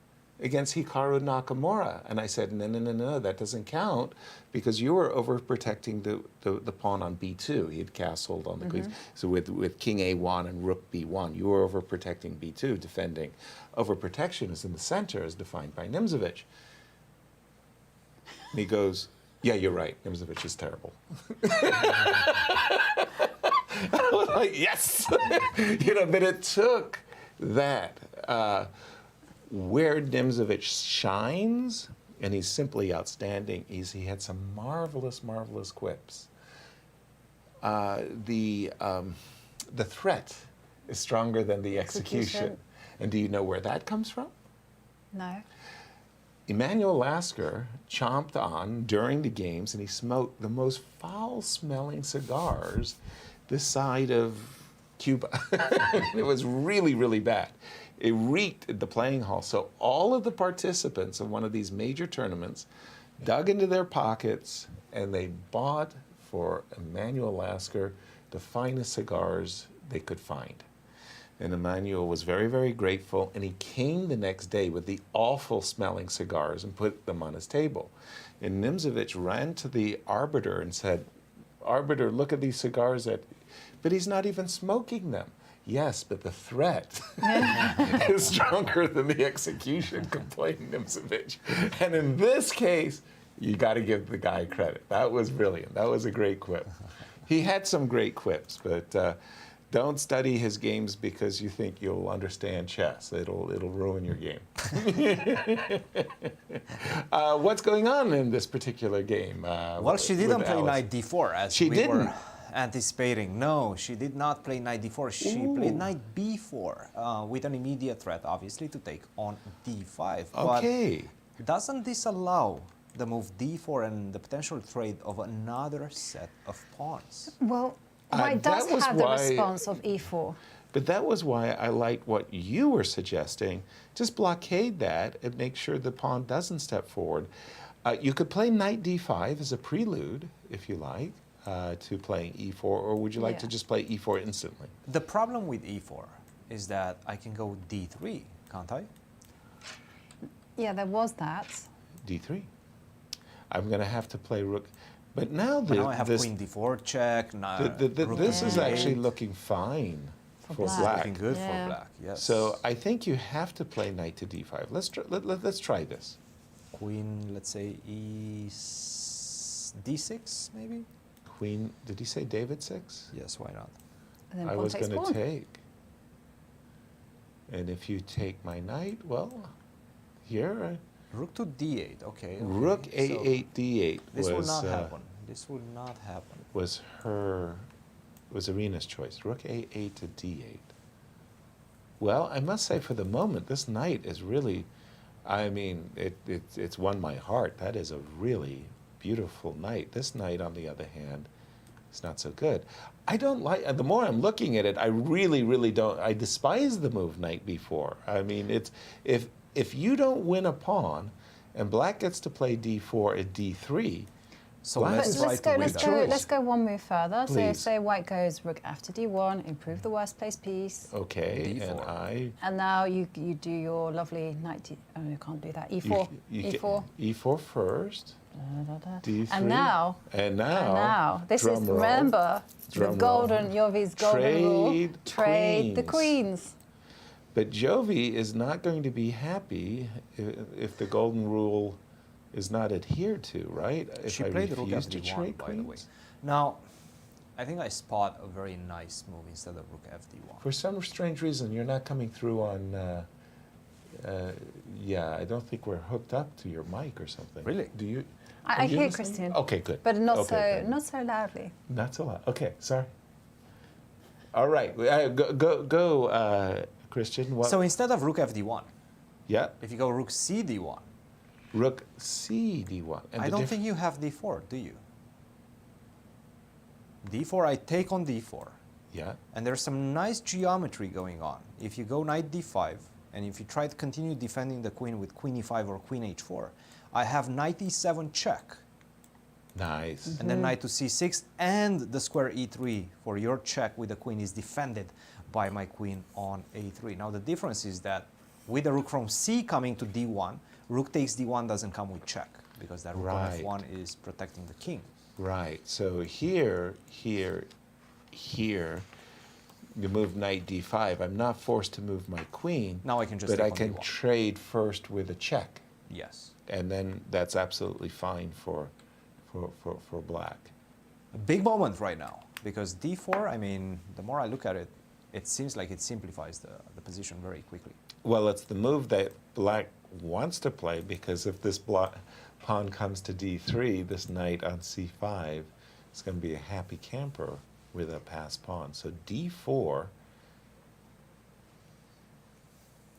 against Hikaru Nakamura. And I said, no, that doesn't count because you were overprotecting the pawn on b2. He had castled on the queens. So with king a1 and rook b1, you were overprotecting b2, defending. Overprotection is in the center as defined by Nimzovich. And he goes, yeah, you're right, Nimzovich is terrible. I was like, yes! But it took that. Where Nimzovich shines, and he's simply outstanding, he had some marvelous, marvelous quips. The threat is stronger than the execution. And do you know where that comes from? No. Emmanuel Lasker chomped on during the games, and he smoked the most foul-smelling cigars this side of Cuba. It was really, really bad. It reeked at the playing hall. So all of the participants of one of these major tournaments dug into their pockets, and they bought for Emmanuel Lasker the finest cigars they could find. And Emmanuel was very, very grateful, and he came the next day with the awful smelling cigars and put them on his table. And Nimzovich ran to the arbiter and said, "Arbiter, look at these cigars but he's not even smoking them." "Yes, but the threat is stronger than the execution," complained Nimzovich. And in this case, you got to give the guy credit. That was brilliant. That was a great quip. He had some great quips, but don't study his games because you think you'll understand chess. It'll ruin your game. What's going on in this particular game? Well, she didn't play knight d4 as She we didn't? were anticipating. No, she did not play knight d4. She played knight b4 with an immediate threat, obviously, to take on d5. Okay. Doesn't this allow the move d4 and the potential trade of another set of pawns? Well, white does that was have the why- response of e4. But that was why I liked what you were suggesting. Just blockade that and make sure the pawn doesn't step forward. You could play knight d5 as a prelude, if you like, to playing e4, or would you like to Yeah. just play e4 instantly? The problem with e4 is that I can go d3, can't I? Yeah, there was that. d3. I'm going to have to play rook. But now, But now I have this, queen d4 check. Now rook this is Yeah. actually looking fine for black. black. looking good Yeah. for black. Yes. So I think you have to play knight to d5. Let's try this. Queen, let's say d6 maybe. Queen, did he say David 6? Yes, why not? And then I pawn was takes going pawn. to take. And if you take my knight, well, here, Rook to d8. Okay. rook okay. So a8 d8 this will was not happen. This will not happen. was Irina's choice. Rook a8 to d8. Well, I must say, for the moment, this knight is really, I mean, it's won my heart. That is a really beautiful knight. This knight, on the other hand, is not so good. I don't like, and the more I'm looking at it, I really, really don't, I despise the move knight b4. I mean, it's, if you don't win a pawn, and black gets to play d4 at d3, So Black But let's is try let's to go, win let's that. go, choice. let's go one move further. So Please. say white goes rook after d1, improve the worst place piece. okay, and D4. And now you do your lovely knight d... Oh, you can't do that. E4. E4. E4 first, Da, da, da. D3. And now... And now, And now, this is, drum roll, remember, drum the golden, roll. Jovi's golden rule. Trade Trade the queens. queens. But Jovi is not going to be happy if the golden rule is not adhered to, right? If She I played rook refuse to fd1, trade by the way. queens. Now, I think I spot a very nice move instead of rook fd1. For some strange reason, you're not coming through on. Yeah, I don't think we're hooked up to your mic or something. Really? Do you? I are you hear listening? Christian. Okay, good. But not Okay, so good. not so loudly. Not so loud. Okay, sorry. All right, go, Christian. What? So instead of rook fd1, yeah, if you go rook cd1, rook c d1. And I the don't think you have d4, do you? d4, I take on d4. Yeah. And there's some nice geometry going on. If you go knight d5, and if you try to continue defending the queen with queen e5 or queen h4, I have knight e7 check, Nice. and then knight to c6, and the square e3 for your check with the queen is defended by my queen on a3. Now the difference is that with the rook from c coming to d1, rook takes d1 doesn't come with check, because that rook on Right. f1 is protecting the king. Right. So here, you move knight d5. I'm not forced to move my queen. Now I can just But take I on can d1. trade first with a check, Yes. and then that's absolutely fine for black. A big moment right now, because d4, I mean, the more I look at it, it seems like it simplifies the position very quickly. Well, it's the move that black wants to play, because if this pawn comes to d3, this knight on c5 is going to be a happy camper with a passed pawn. So d4,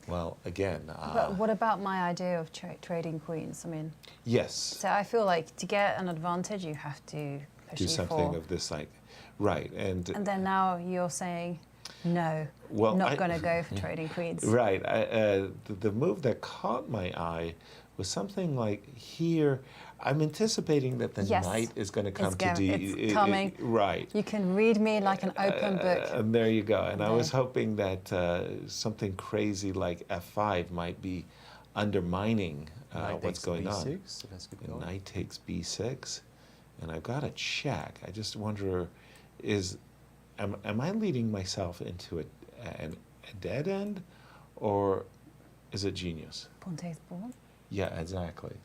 well, again, But what about my idea of trading queens? I mean, yes, so I feel like to get an advantage, you have to push do e4. something of this like, right, and And then now you're saying, no, Well, not I- going to go for trading queens. right. The move that caught my eye was something like here. I'm anticipating that the Yes, knight is going to come it's to d. it's coming. Right. You can read me like an open book. And there you go. And I was There. hoping that something crazy like f5 might be undermining Knight what's takes going on. b6. Let's keep And going. knight takes b6, and I've got a check. I just wonder, am I leading myself into a dead end, or is it genius? Pawn takes pawn. Yeah, exactly.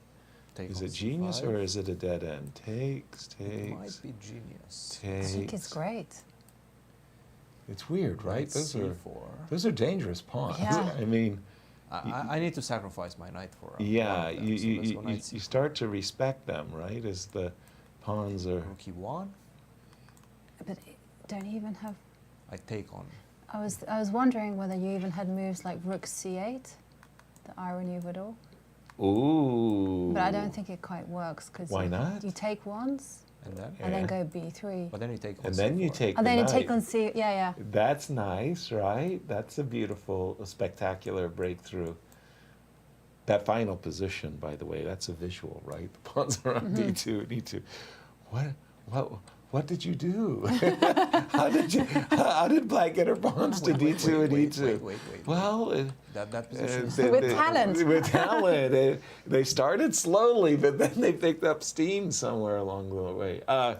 Take Is on it genius c5. or is it a dead end? Takes, It might takes, be genius. I think it's takes. great. It's weird, right? Knight c4. Those are dangerous pawns. Yeah. I mean, I need to sacrifice my knight for yeah, one of them, you, so you, let's go you, knight you c4. start to respect them, right? As the pawns are. Rook e1. But don't you even have... I take on. I was wondering whether you even had moves like rook c8, the irony of it all. Ooh. But I don't think it quite works because Why not? you take once and then go B3. But then you take on And then you C4. take And the then you knight. take on C. Yeah. That's nice, right? That's a beautiful, spectacular breakthrough. That final position, by the way, that's a visual, right? The pawns are on D2 and E2. What did you do? How did Black get her pawns to D2 and E2? Wait. Well, That position is With talent. With talent. They started slowly, but then they picked up steam somewhere along the way. A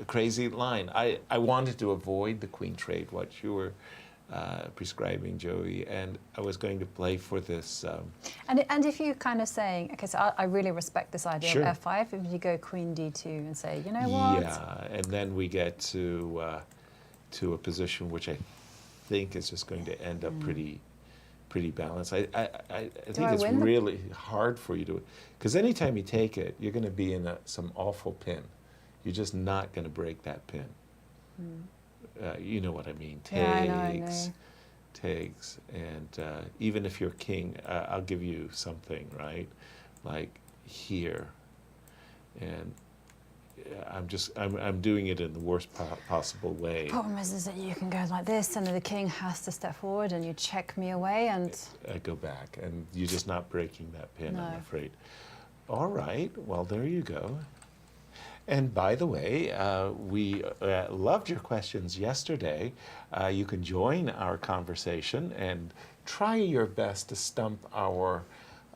crazy line. I wanted to avoid the queen trade, what you were prescribing, Joey, and I was going to play for this. And if you kind of saying, okay, so I really respect this idea Sure. of F5, if you go Queen D2 and say, you know what? Yeah, and then we get to a position which I think is just going to end up pretty balanced. I think I it's win? really hard for you to, because anytime you take it, you're going to be in some awful pin. You're just not going to break that pin. You know what I mean? Yeah, I know. Takes, and even if you're king, I'll give you something, right? Like here, and I'm doing it in the worst possible way. Problem is that you can go like this, and the king has to step forward, and you check me away, and I go back, and you're just not breaking that pin, No. I'm afraid. All right, well, there you go. And by the way, we loved your questions yesterday. You can join our conversation and try your best to stump our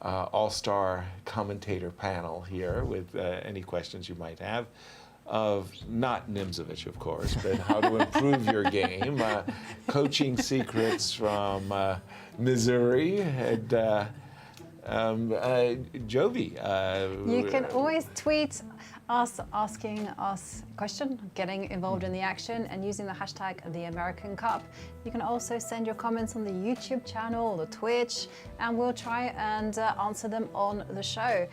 all-star commentator panel here with any questions you might have. Of not Nimzovich, of course, but how to improve your game, coaching secrets from Missouri, and Jovi. you can always tweet us asking us a question, getting involved in the action, and using the hashtag #TheAmericanCup. You can also send your comments on the YouTube channel, the Twitch, and we'll try and answer them on the show.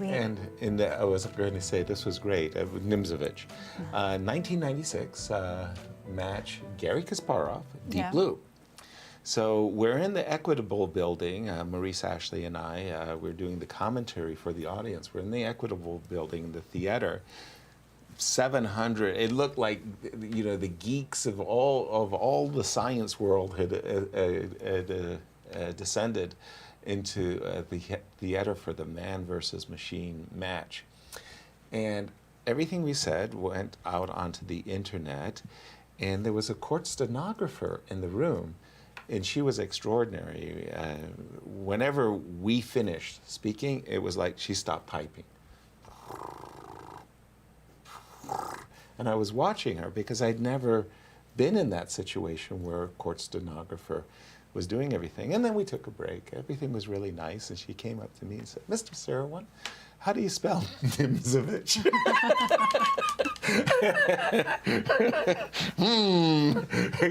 And I was going to say this was great with Nimzovich. 1996 match, Garry Kasparov, Deep Yeah. Blue. So we're in the Equitable building, Maurice Ashley and I, we're doing the commentary for the audience. We're in the Equitable building, the theater. 700, it looked like, you know, the geeks of all the science world had descended into the theater for the man versus machine match. And everything we said went out onto the internet, and there was a court stenographer in the room, and she was extraordinary. Whenever we finished speaking, it was like she stopped typing. And I was watching her because I'd never been in that situation where a court stenographer was doing everything. And then we took a break. Everything was really nice, and she came up to me and said, "Mr. Seirawan, how do you spell Nimzovich?"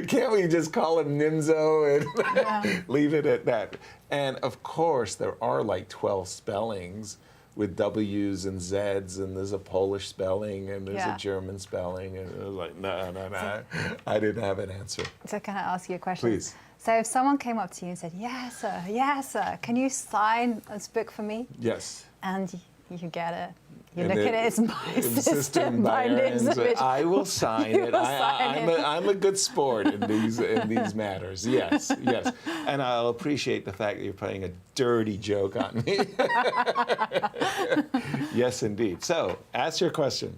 Can't we just call him Nimzo and leave it at that? And of course, there are like 12 spellings with W's and Z's, and there's a Polish spelling, and there's a German spelling, and it was like, no. I didn't have an answer. So can I ask you a question? Please. So if someone came up to you and said, yes, sir, can you sign this book for me? Yes. And you get it. You And look at it, it's my system by and Nimzovich. I will sign You it. will sign it. I'm a good sport in these matters. Yes. And I'll appreciate the fact that you're playing a dirty joke on me. Yes, indeed. So, ask your question.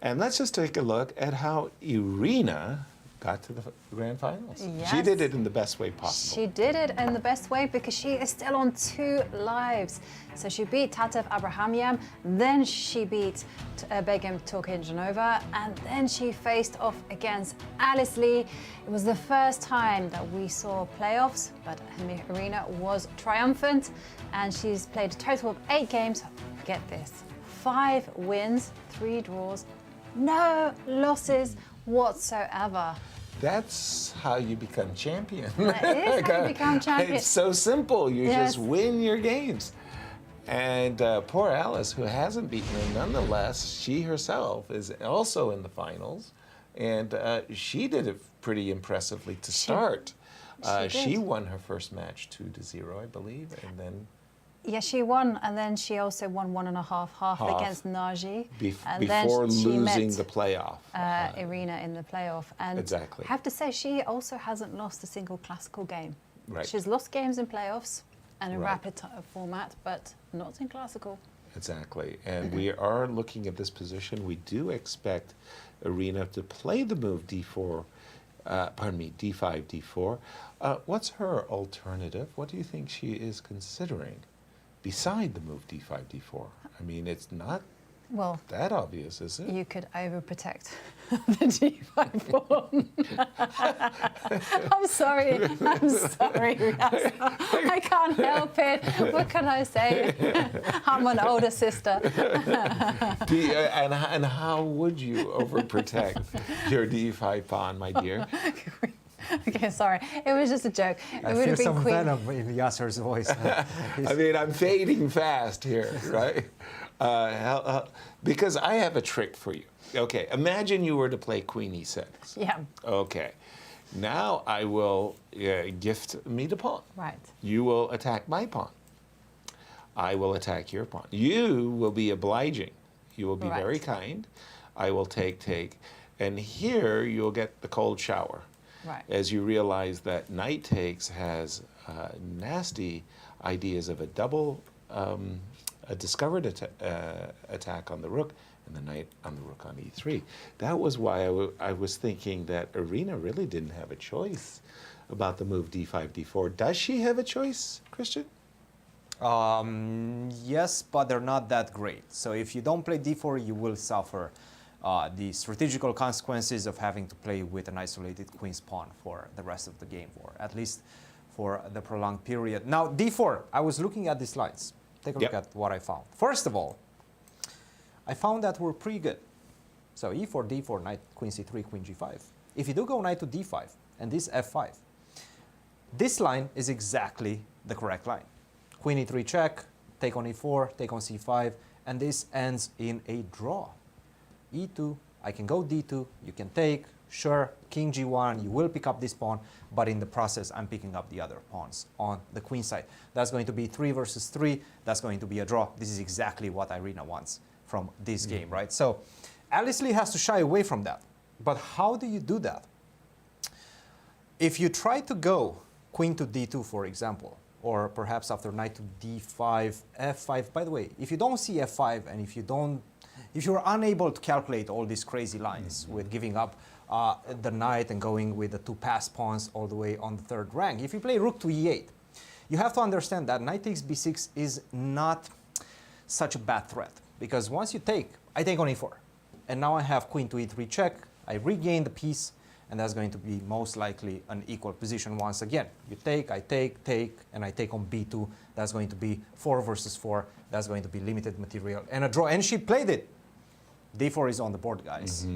And let's just take a look at how Irina got to the grand finals. She Yes. did it in the best way possible. She did it in the best way because she is still on 2 lives. So she beat Tatev Abrahamyan, then she beat Begim Turkinjanova, and then she faced off against Alice Lee. It was the first time that we saw playoffs, but Irina was triumphant, and she's played a total of 8 games. Get this, 5 wins, 3 draws, no losses whatsoever. That's how you become champion. That is how you become champion. It's so simple. You Yes. just win your games. And poor Alice, who hasn't beaten her, nonetheless, she herself is also in the finals. And she did it pretty impressively to start. she She did. won her first match 2-0, I believe, and then Yeah, she won, and then she also won 1.5 against Nagy. And before then she losing met, the playoff. Irina in the playoff. And Exactly. I have to say, she also hasn't lost a single classical game. Right. She's lost games in playoffs and in Right. rapid format, but not in classical. Exactly. And we are looking at this position. We do expect Irina to play the move d5, d4. What's her alternative? What do you think she is considering beside the move d5, d4? I mean, it's not that obvious, is it? You could overprotect the d5 pawn. I'm sorry, Riaz. I can't help it. What can I say? I'm an older sister. And how would you overprotect your d5 pawn, my dear? Okay, sorry. It was just a joke. It I would feel have been some queen. venom in Yasser's voice. I mean, I'm fading fast here, right? Because I have a trick for you. Okay, imagine you were to play Queen e6. Yeah. Okay, now I will gift me the pawn. Right. You will attack my pawn. I will attack your pawn. You will be obliging. You will be Right. very kind. I will take. And here you'll get the cold shower. Right. As you realize that knight takes has nasty ideas of a double, a discovered attack on the rook and the knight on the rook on e3. That was why I was thinking that Irina really didn't have a choice about the move d5, d4. Does she have a choice, Cristian? Yes, but they're not that great. So if you don't play d4, you will suffer the strategical consequences of having to play with an isolated queen's pawn for the rest of the game, or at least for the prolonged period. Now, d4, I was looking at these lines. Take a look at what I found. First of all, I found that we're pretty good. So e4, d4, knight, queen c3, queen g5. If you do go knight to d5 and this f5, this line is exactly the correct line. Queen e3 check, take on e4, take on c5, and this ends in a draw. e2, I can go d2, you can take, sure, king g1, you will pick up this pawn, but in the process, I'm picking up the other pawns on the queen side. That's going to be 3 versus 3, that's going to be a draw. This is exactly what Irina wants from this game, right? So Alice Lee has to shy away from that. But how do you do that? If you try to go queen to d2, for example, or perhaps after knight to d5, f5, by the way, if you don't see f5 and if you're unable to calculate all these crazy lines with giving up the knight and going with the two passed pawns all the way on the third rank, if you play rook to e8, you have to understand that knight takes b6 is not such a bad threat, because once you take, I take on e4, and now I have queen to e3 check, I regain the piece, and that's going to be most likely an equal position once again. You take, I take, and I take on b2. That's going to be 4 versus 4. That's going to be limited material and a draw. And she played it. d4 is on the board, guys.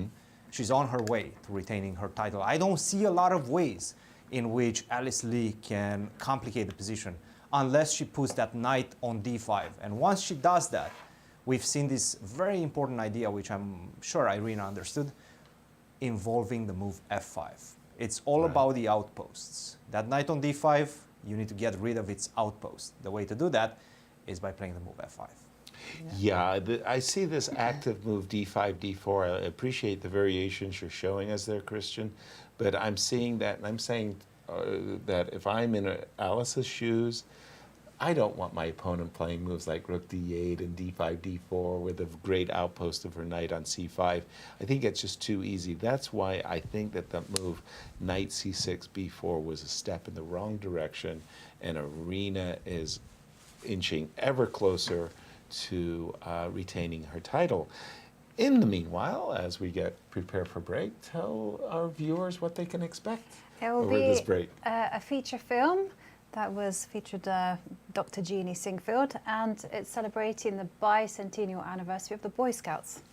She's on her way to retaining her title. I don't see a lot of ways in which Alice Lee can complicate the position unless she puts that knight on d5. And once she does that, we've seen this very important idea, which I'm sure Irina understood, involving the move f5. It's all about the outposts. That knight on d5, you need to get rid of its outpost. The way to do that is by playing the move f5. Yeah, I see this active move d5, d4. I appreciate the variations you're showing us there, Cristian, but I'm seeing that, and I'm saying that if I'm in Alice's shoes, I don't want my opponent playing moves like rook d8 and d5, d4 with a great outpost of her knight on c5. I think it's just too easy. That's why I think that the move knight c6, b4 was a step in the wrong direction, and Irina is inching ever closer to retaining her title. In the meanwhile, as we get prepared for break, tell our viewers what they can expect over this break. A feature film that was featured Dr. Jeannie Singfield, and it's celebrating the bicentennial anniversary of the Boy Scouts.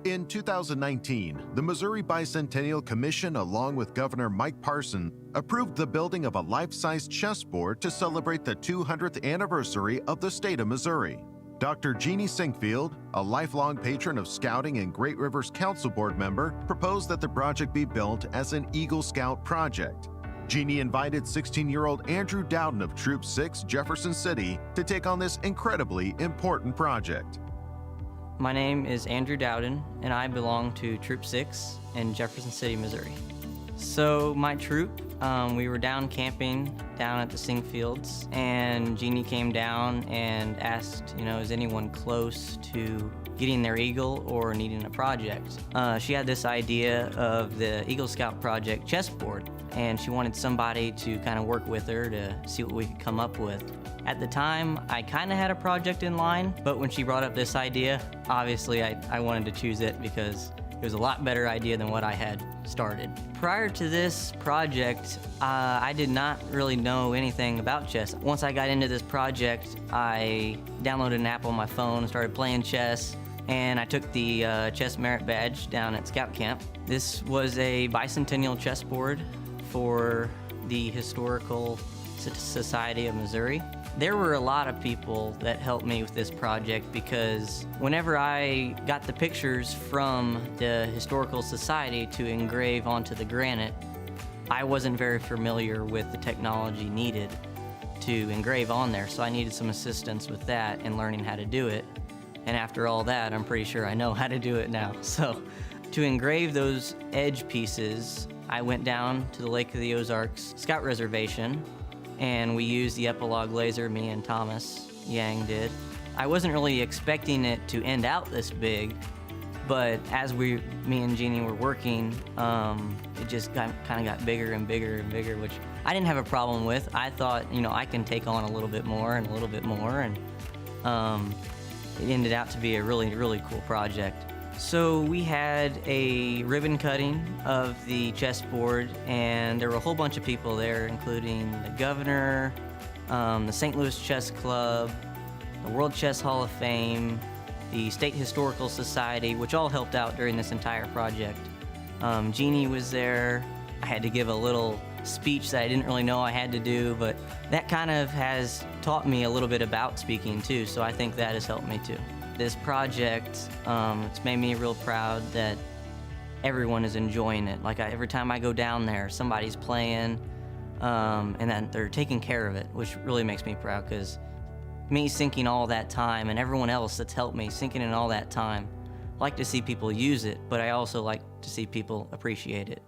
In 2019, the Missouri Bicentennial Commission, along with Governor Mike Parson, approved the building of a life-size chessboard to celebrate the 200th anniversary of the state of Missouri. Dr. Jeannie Singfield, a lifelong patron of Scouting and Great Rivers Council Board member, proposed that the project be built as an Eagle Scout project. Jeannie invited 16-year-old Andrew Dowden of Troop 6, Jefferson City, to take on this incredibly important project. My name is Andrew Dowden, and I belong to Troop 6 in Jefferson City, Missouri. So my troop, we were down camping down at the Sing Fields, and Jeannie came down and asked, is anyone close to getting their Eagle or needing a project? She had this idea of the Eagle Scout Project chessboard, and she wanted somebody to kind of work with her to see what we could come up with. At the time, I kind of had a project in line, but when she brought up this idea, obviously I wanted to choose it because it was a lot better idea than what I had started. Prior to this project, I did not really know anything about chess. Once I got into this project, I downloaded an app on my phone and started playing chess, and I took the chess merit badge down at Scout Camp. This was a bicentennial chessboard for the Historical Society of Missouri. There were a lot of people that helped me with this project because whenever I got the pictures from the Historical Society to engrave onto the granite, I wasn't very familiar with the technology needed to engrave on there, so I needed some assistance with that and learning how to do it. And after all that, I'm pretty sure I know how to do it now. So to engrave those edge pieces, I went down to the Lake of the Ozarks Scout Reservation, and we used the Epilogue laser, me and Thomas Yang did. I wasn't really expecting it to end out this big, but as me and Jeannie were working, it just kind of got bigger and bigger and bigger, which I didn't have a problem with. I thought, I can take on a little bit more and a little bit more, and it ended out to be a really, really cool project. So we had a ribbon cutting of the chessboard, and there were a whole bunch of people there, including the governor, the St. Louis Chess Club, the World Chess Hall of Fame, the State Historical Society, which all helped out during this entire project. Jeannie was there. I had to give a little speech that I didn't really know I had to do, but that kind of has taught me a little bit about speaking too, so I think that has helped me too. This project, it's made me real proud that everyone is enjoying it. Like every time I go down there, somebody's playing, and that they're taking care of it, which really makes me proud because me sinking all that time and everyone else that's helped me sinking in all that time, I like to see people use it, but I also like to see people appreciate it.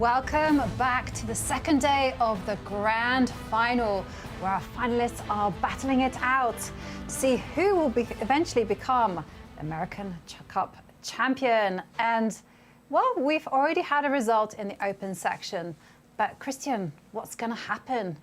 Welcome back to the second day of the grand final, where our finalists are battling it out to see who will eventually become the American Cup champion. And, well, we've already had a result in the open section. But, Cristian, what's going to happen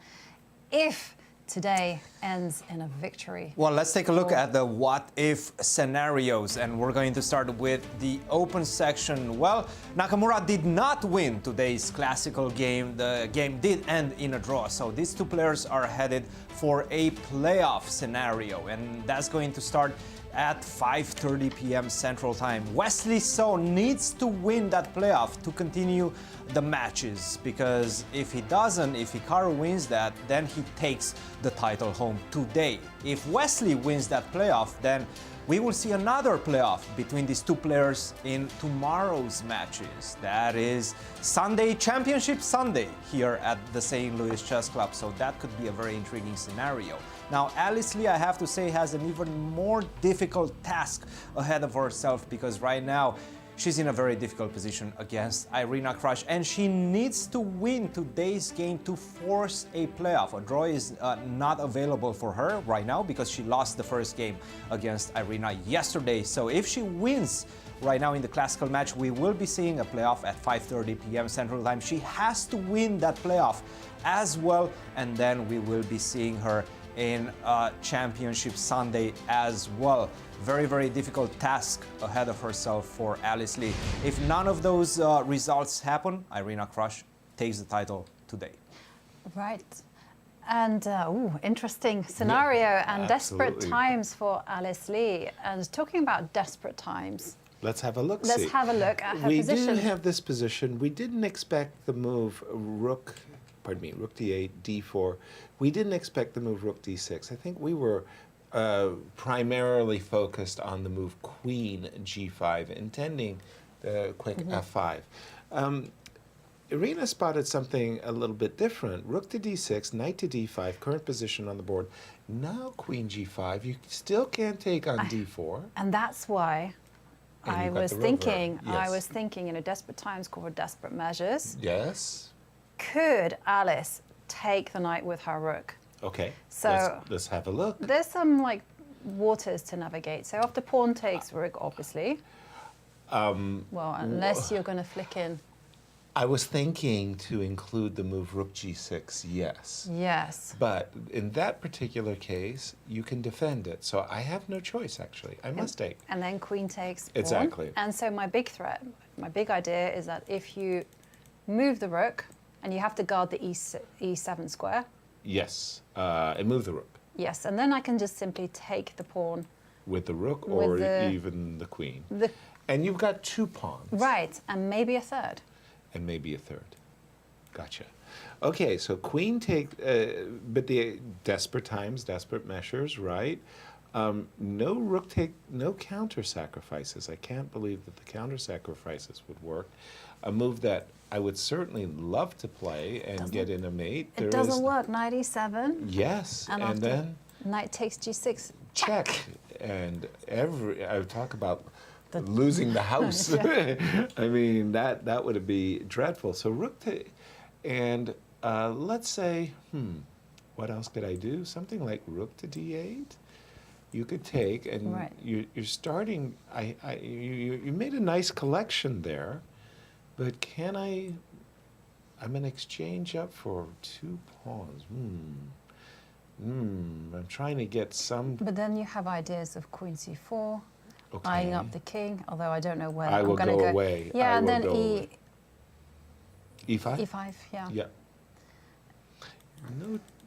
if today ends in a victory? Well, let's take a look at the what-if scenarios, and we're going to start with the open section. Well, Nakamura did not win today's classical game. The game did end in a draw, so these two players are headed for a playoff scenario, and that's going to start at 5:30 p.m. Central Time. Wesley needs to win that playoff to continue the matches, because if he doesn't, if Hikaru wins that, then he takes the title home today. If Wesley wins that playoff, then we will see another playoff between these two players in tomorrow's matches. That is Sunday, Championship Sunday, here at the St. Louis Chess Club. So that could be a very intriguing scenario. Now, Alice Lee, I have to say, has an even more difficult task ahead of herself, because right now she's in a very difficult position against Irina Krush, and she needs to win today's game to force a playoff. A draw is not available for her right now because she lost the first game against Irina yesterday. So if she wins right now in the classical match, we will be seeing a playoff at 5:30 p.m. Central Time. She has to win that playoff as well, and then we will be seeing her in Championship Sunday as well. Very, very difficult task ahead of herself for Alice Lee. If none of those results happen, Irina Krush takes the title today. Right. And, interesting scenario and desperate absolutely. times for Alice Lee. And talking about desperate times, Let's have a look. let's have a look at her We position. do have this position. We didn't expect the move rook d8, d4. We didn't expect the move rook d6. I think we were primarily focused on the move queen g5, intending the quick f5. Irina spotted something a little bit different. Rook to d6, knight to d5, current position on the board. Now queen g5. You still can't take on d4. And that's why And I you've got was the thinking, rover. desperate times call for desperate measures. Yes. Could Alice take the knight with her rook? Okay. So let's have a look. There's some waters to navigate. So after pawn takes rook, obviously. Well, unless you're going to flick in. I was thinking to include the move rook g6, yes. Yes. But in that particular case, you can defend it. So I have no choice, actually. I must take. And then queen takes pawn. Exactly. And so my big threat, my big idea is that if you move the rook, and you have to guard the e7 square. Yes, and move the rook. Yes, and then I can just simply take the pawn. With the rook With or the- even the queen. The, And you've got two pawns. right, and maybe a third. And maybe a third. Gotcha. Okay, so queen take, but the desperate times, desperate measures, right? No rook take, no counter sacrifices. I can't believe that the counter sacrifices would work. A move that I would certainly love to play and get in a mate. It doesn't work. Knight e7. Yes, and after then knight takes g6. check. And I talk about losing the house. I mean, that would be dreadful. So rook to, and let's say, what else could I do? Something like rook to d8. You could take, and Right. you're starting. You made a nice collection there, but can I? I'm an exchange up for two pawns. I'm trying to get some. But then you have ideas of queen c4, Okay. eyeing up the king, although I don't know where I I'm will going to go go. away. Yeah, I and will then go away. E5. e5, yeah. Yeah.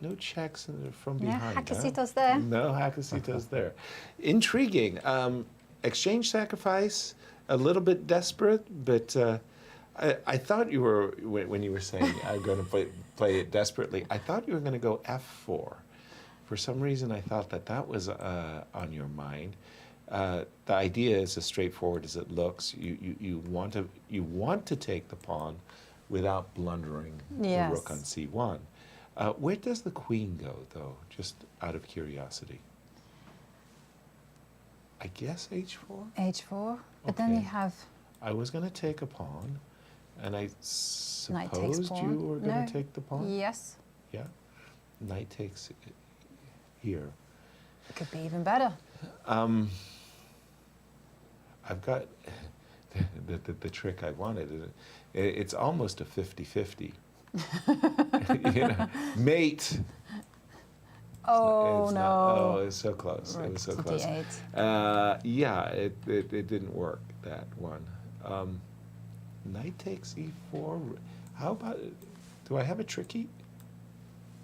No checks from No behind. huh? hackasitos there. No hackasitos there. Intriguing. Exchange sacrifice, a little bit desperate, but I thought you were, when you were saying I'm going to play it desperately, I thought you were going to go f4. For some reason, I thought that was on your mind. The idea is as straightforward as it looks. You want to take the pawn without blundering Yes. the rook on c1. Where does the queen go, though? Just out of curiosity. I guess h4. h4, but then you Okay. have I was going to take a pawn. And I Knight takes supposed pawn. you were going No. to take the pawn? Yes. Yeah. Knight takes here. It could be even better. I've got the trick I wanted. It's almost a 50-50. You know, mate. Oh, It's no. not- oh, it was so close. Rook It was so to close. D8. Yeah, it didn't work, that one. Knight takes e4. How about, do I have a tricky?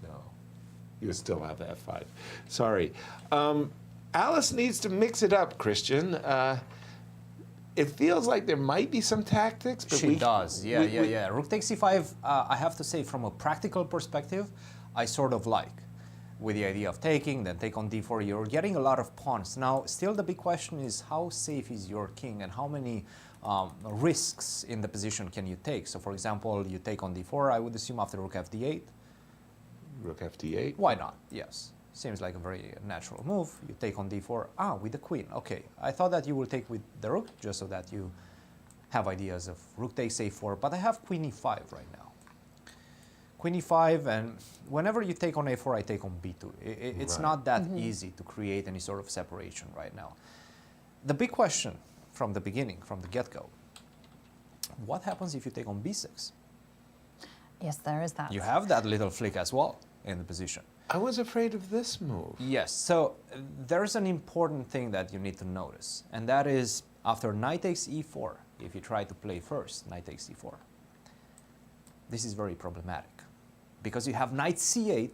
No. You still have f5. Sorry. Alice needs to mix it up, Christian. It feels like there might be some tactics, but She does, yeah. Rook takes c5, I have to say, from a practical perspective, I sort of like. With the idea of taking, then take on d4, you're getting a lot of pawns. Now, still the big question is how safe is your king and how many risks in the position can you take? So, for example, you take on d4, I would assume after rook fd8. Rook fd8. Why not? Yes. Seems like a very natural move. You take on d4. Ah, with the queen. Okay. I thought that you will take with the rook, just so that you have ideas of rook takes a4, but I have queen e5 right now. Queen e5, and whenever you take on a4, I take on b2. It's Right. not that easy to create any sort of separation right now. The big question from the beginning, from the get-go, what happens if you take on b6? Yes, there is that. You have that little flick as well in the position. I was afraid of this move. Yes, so there's an important thing that you need to notice, and that is after knight takes e4, if you try to play first, knight takes e4, this is very problematic because you have knight c8.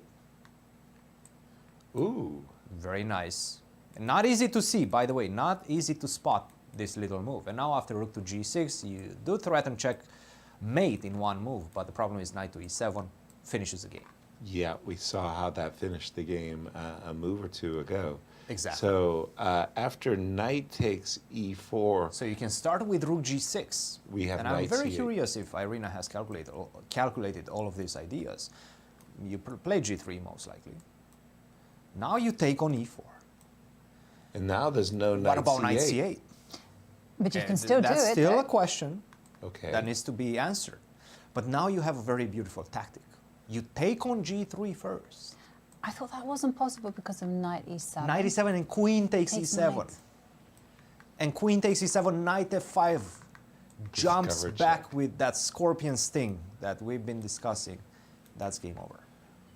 Ooh. Very nice. Not easy to see, by the way, not easy to spot this little move. And now after rook to g6, you do threaten check mate in one move, but the problem is knight to e7 finishes the game. Yeah, we saw how that finished the game a move or two ago. Exactly. So after knight takes e4, So you can start with rook g6. We have and I'm knight very c8. curious if Irina has calculated all of these ideas. You play g3 most likely. Now you take on e4. and now there's no knight What about c8. knight c8? But you And can still do that's it. still though. a question Okay. that needs to be answered. But now you have a very beautiful tactic. You take on g3 first. I thought that wasn't possible because of knight e7. Knight e7 and queen takes Takes e7. knight. And queen takes e7, knight f5. Jumps Discover back check. with that scorpion sting that we've been discussing. That's game over.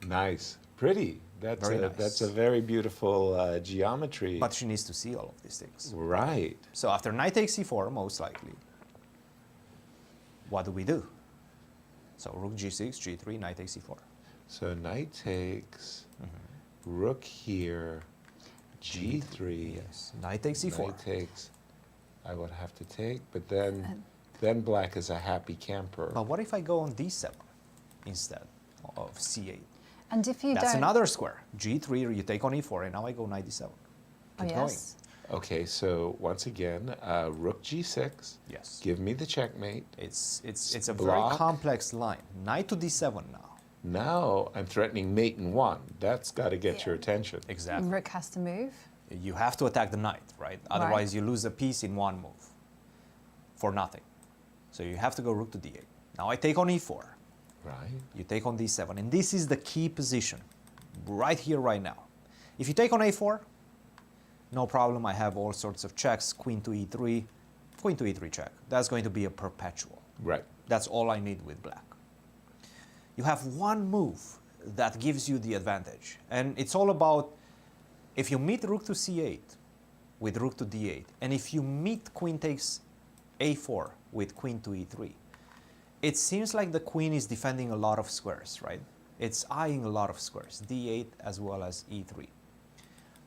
Nice. Pretty. That's Very a, nice. That's a very beautiful geometry. But she needs to see all of these things. Right. So after knight takes e4, most likely, what do we do? So rook g6, g3, knight takes e4. So knight takes, rook here, g3. Yes. Knight takes e4. Knight takes. I would have to take, but then black is a happy camper. But what if I go on d7 instead of c8? And if you That's don't... another square. g3, you take on e4, and now I go knight d7. Oh, Keep yes. Okay, so once again, rook g6. Yes. Give me the checkmate. It's a Block. very complex line. Knight to d7 now. Now I'm threatening mate in one. That's got to get your attention. Exactly. Rook has to move. You have to attack the knight, right? Otherwise, you lose a piece in one move for nothing. So you have to go rook to d8. Now I take on e4. Right. You take on d7, and this is the key position, right here, right now. If you take on a4, no problem. I have all sorts of checks. Queen to e3, queen to e3 check. That's going to be a perpetual. Right. That's all I need with black. You have one move that gives you the advantage, and it's all about if you meet rook to c8 with rook to d8, and if you meet queen takes a4 with queen to e3, it seems like the queen is defending a lot of squares, right? It's eyeing a lot of squares, d8 as well as e3.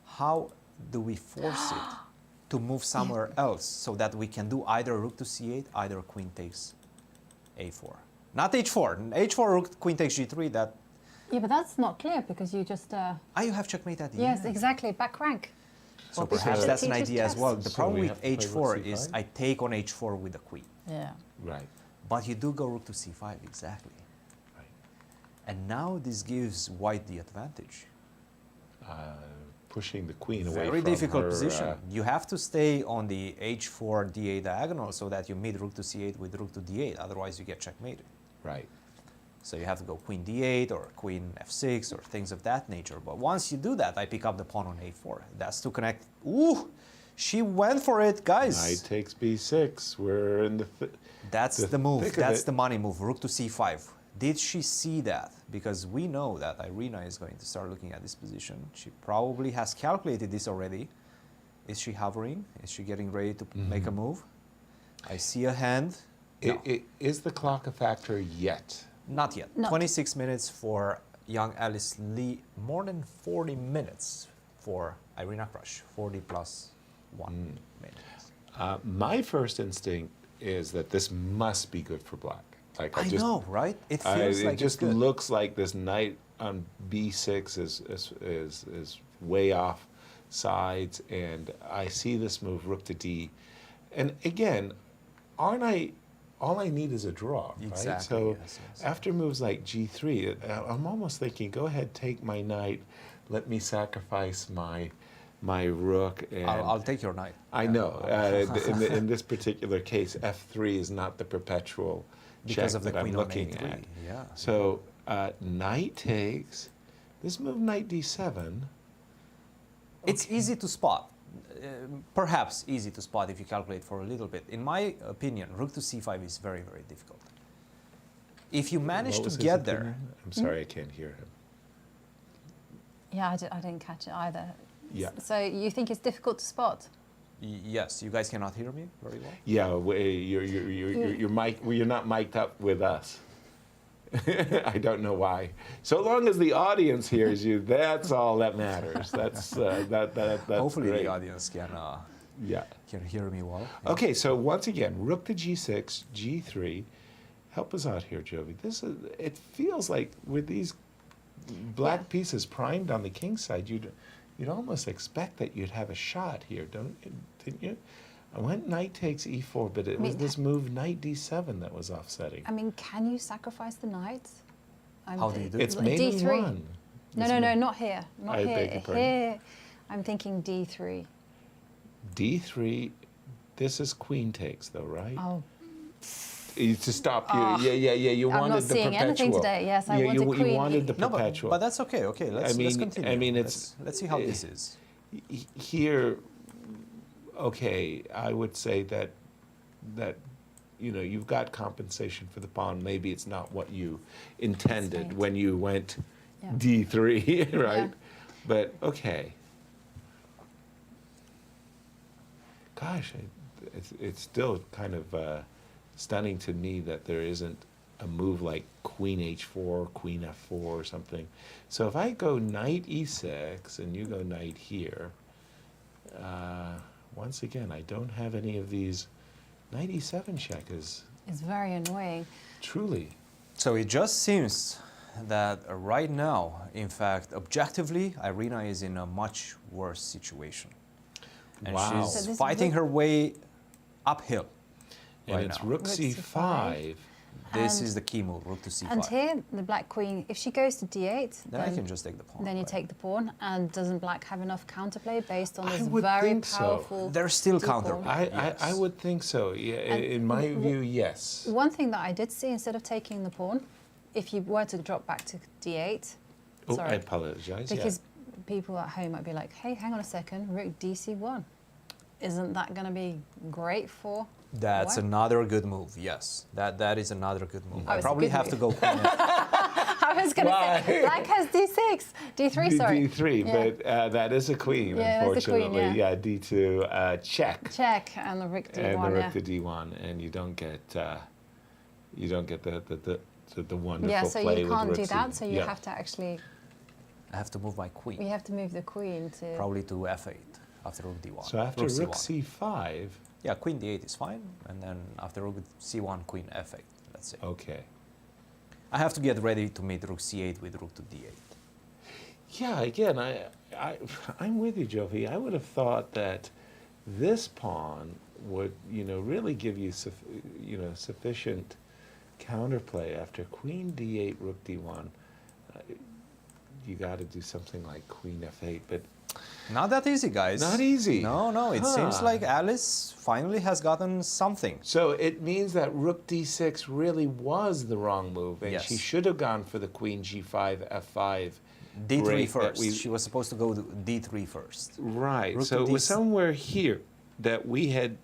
How do we force it to move somewhere else so that we can do either rook to c8, either queen takes a4? Not h4. h4, rook, queen takes g3, that... Yeah, but that's not clear because you just... you have checkmate at the Yes, end. exactly. Back rank. So Well, perhaps because that's an it teaches idea as well. chess. The So problem we with have to play rook h4 is c5? I take on h4 with the queen. Yeah. Right. But you do go rook to c5, exactly. Right. And now this gives white the advantage. pushing the queen away Very from difficult her, position. You have to stay on the h4 d8 diagonal so that you meet rook to c8 with rook to d8. Otherwise, you get checkmated. Right. So you have to go queen d8 or queen f6 or things of that nature. But once you do that, I pick up the pawn on a4. That's to connect. Ooh, she went for it, guys. Knight takes b6. We're in the. That's the move. thick of That's it. the money move. Rook to c5. Did she see that? Because we know that Irina is going to start looking at this position. She probably has calculated this already. Is she hovering? Is she getting ready to make a move? I see a hand. No. Is the clock a factor yet? Not yet. Not. 26 minutes for young Alice Lee. More than 40 minutes for Irina Krush. 40 plus 1 minute. My first instinct is that this must be good for black. Like I know, right? It feels like it just it's good. looks like this knight on b6 is way off sides, and I see this move rook to d, and again, all I need is a draw, right? Exactly, So yes. after moves like g3, I'm almost thinking, go ahead, take my knight, let me sacrifice my rook, and I'll take your knight. I know. In this particular case, f3 is not the perpetual Because check of the that queen I'm on looking a3. at. Yeah. So knight takes. This move, knight d7. It's easy to spot. Perhaps easy to spot if you calculate for a little bit. In my opinion, rook to c5 is very, very difficult. If you manage What was to his get there, opinion? I'm sorry, I can't hear him. Yeah, I didn't catch it either. Yeah. So you think it's difficult to spot? yes, you guys cannot hear me very well. Yeah, you're not mic'd up with us. I don't know why. So long as the audience hears you, that's all that matters. That's that's Hopefully great. the audience Yeah. can hear me well. Okay, so once again, rook to g6, g3. Help us out here, Jovi. It feels like with these black pieces primed on the king's side, you'd almost expect that you'd have a shot here, didn't you? I went knight takes e4, but it was this move knight d7 that was offsetting. I mean, can you sacrifice the knight? How do you do it? It's mainly D3. one. No, not here. Not I here. beg your pardon? Here, I'm thinking D3. d3. This is queen takes, though, right? Oh, To stop you. Yeah. You I'm wanted not the seeing perpetual. anything today. Yes, I wanted you queen. wanted the No, perpetual. but that's okay. Okay, let's continue. I mean, it's let's see how this is. here. Okay, I would say that you've got compensation for the pawn. Maybe it's not what you intended Right. when you went Yeah. d3, right? Yeah. But okay. Gosh, it's still kind of stunning to me that there isn't a move like queen h4, queen f4 or something. So if I go knight e6 and you go knight here, once again, I don't have any of these. Knight e7 check is It's very annoying. truly. So it just seems that right now, in fact, objectively, Irina is in a much worse situation. And Wow. she's So this fighting rook- her way uphill. And right it's now. rook Rook c5. This And- is the key move, rook to c5. And here, the black queen, if she goes to D8, then I can just take the pawn. then you right? take the pawn. And doesn't black have enough counterplay based on I this would very think so. powerful? There's still d counter. pawn? I would think so. Yeah, And in my w- view, yes. One thing that I did see, instead of taking the pawn, if you were to drop back to D8, Oh, I sorry, apologize. because people at home might be like, hey, hang on a second, rook DC1. Isn't that going to be great for That's white? another good move, yes. That is another good move. Oh, I it's a probably good have to go queen f- I was going to Why? say, black has D6, D3, sorry. D3, Yeah. but that is a queen, Yeah, that's a queen, unfortunately. yeah. D2 check. Check, and the rook D1, And the yeah. rook to D1, and you don't get the wonderful Yeah, so play you with can't rook do C. that, so you Yeah. have to actually, I have to move my queen, you have to move the queen to... probably to f8 after rook d1. So after rook c1. C5, Yeah, queen d8 is fine, and then after rook c1, queen f8, let's say. okay. I have to get ready to meet rook c8 with rook to d8. Yeah, again, I'm with you, Jovi. I would have thought that this pawn would, really give you, sufficient counterplay after queen d8, rook d1. You got to do something like queen f8, but Not that easy, guys. Not easy. No, it seems Huh. like Alice finally has gotten something. So it means that rook d6 really was the wrong move, and Yes. she should have gone for the queen g5, f5. D3 break that first. we- She was supposed to go to D3 first. Right. Rook So to it was D6. somewhere here that we had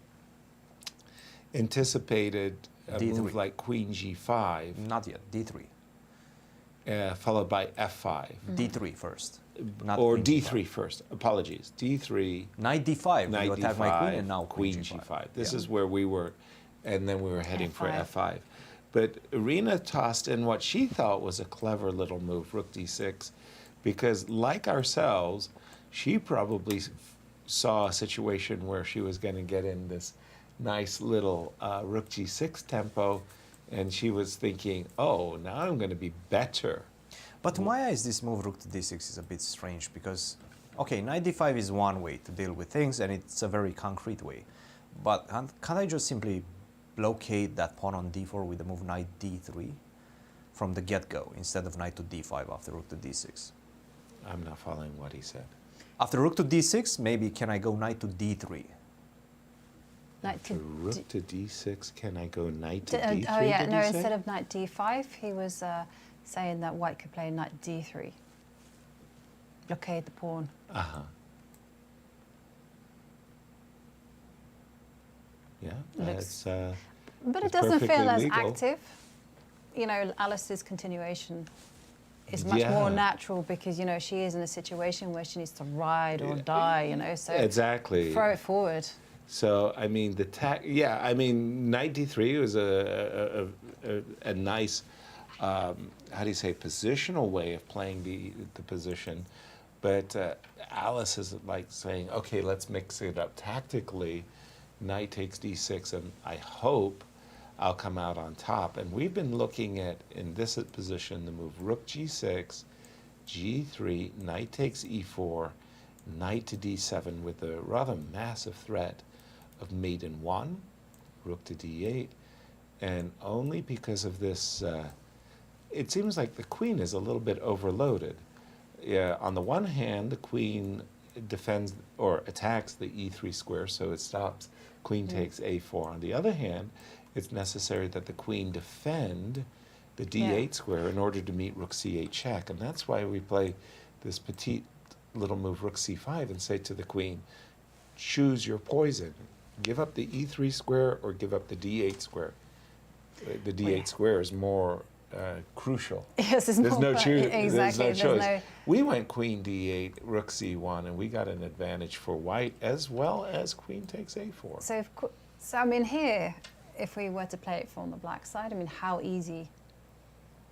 anticipated a D3. move like queen g5, Not yet. D3. followed by f5. D3 first. Not Or queen d3 G5. first. Apologies. d3, Knight D5. knight You attack d5, my queen and now queen g5. This Yeah. is where we were, and then we were heading for F5. f5. But Irina tossed in what she thought was a clever little move, rook d6, because like ourselves, she probably saw a situation where she was going to get in this nice little rook g6 tempo, and she was thinking, oh, now I'm going to be better. But to my eyes, this move rook to d6 is a bit strange because, okay, knight d5 is one way to deal with things, and it's a very concrete way. But can't I just simply blockade that pawn on d4 with the move knight d3 from the get-go instead of knight to d5 after rook to d6? I'm not following what he said. After rook to d6, maybe can I go knight to d3? Knight to Rook to d6, can I go knight to D- d3? oh yeah, did no. he say? Instead of knight d5, he was saying that white could play knight d3. Blockade the pawn. Uh-huh. Yeah, Looks- that's, But it It's doesn't feel perfectly as legal. active. You know, Alice's continuation is much more Yeah. natural because, you know, she is in a situation where she needs to ride or die, you know, so exactly. throw it forward. So, I mean, knight d3 was a nice, how do you say, positional way of playing the position. But Alice is like saying, okay, let's mix it up tactically. Knight takes d6, and I hope I'll come out on top. And we've been looking at, in this position, the move rook g6, g3, knight takes e4, knight to d7 with a rather massive threat of mate in 1, rook to d8, and only because of this, it seems like the queen is a little bit overloaded. Yeah, on the one hand, the queen defends or attacks the e3 square, so it stops. Queen takes a4. On the other hand, it's necessary that the queen defend the d8 square in order to meet rook c8 check, and that's why we play this petite little move rook c5 and say to the queen, choose your poison. Give up the e3 square or give up the d8 square. The d8 square is more crucial. Yes, it's There's more no fun. choose. Exactly. There's no There's choice. no- We went queen d8, rook c1, and we got an advantage for white as well as queen takes a4. So I mean, here, if we were to play it from the black side, I mean, how easy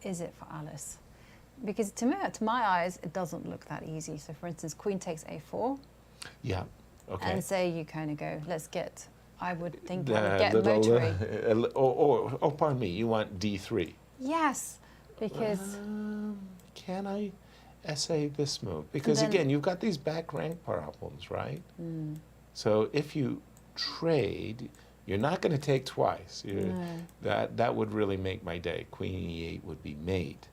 is it for Alice? Because to me, to my eyes, it doesn't look that easy. So for instance, queen takes a4, Yeah. Okay. and say you kind of go, let's get, I would think I The would get little, motoring. oh, pardon me. You want d3. Yes, because Can I essay this move? Because Then- again, you've got these back rank problems, right? So if you trade, you're not going to take twice. That would really make my day. Queen e8 would be mate.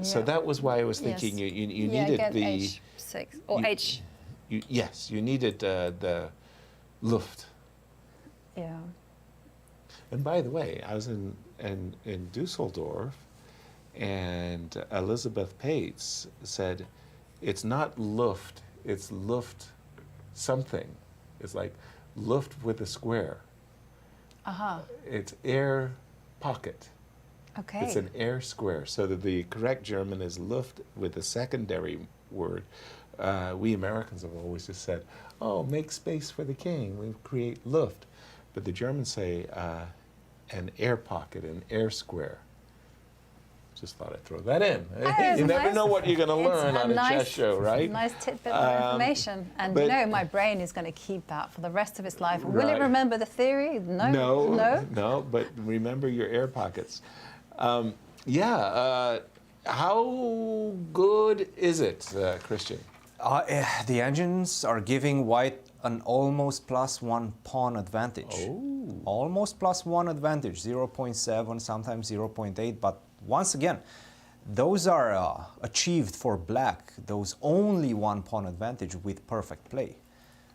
So Yeah. that was why I was thinking Yes. you yeah, needed get the h6 or you- h. yes, you needed the Luft. Yeah. And by the way, I was in Dusseldorf, and Elizabeth Pates said, it's not Luft, it's Luft something. It's like Luft with a square. It's air pocket. Okay. It's an air square. So that the correct German is Luft with a secondary word. We Americans have always just said, oh, make space for the king. We create Luft. But the Germans say an air pocket, an air square. Just thought I'd throw that in. is You never nice. know what you're going to It's learn on a chess show, right? Nice tidbit of information. And but- you know, my brain is going to keep that for the rest of its life. Will it Right. remember the theory? No. No, but remember your air pockets. How good is it, Christian? The engines are giving white an almost +1 pawn advantage. Oh. Almost +1 advantage, 0.7, sometimes 0.8. But once again, those are achieved for black, those only one pawn advantage with perfect play.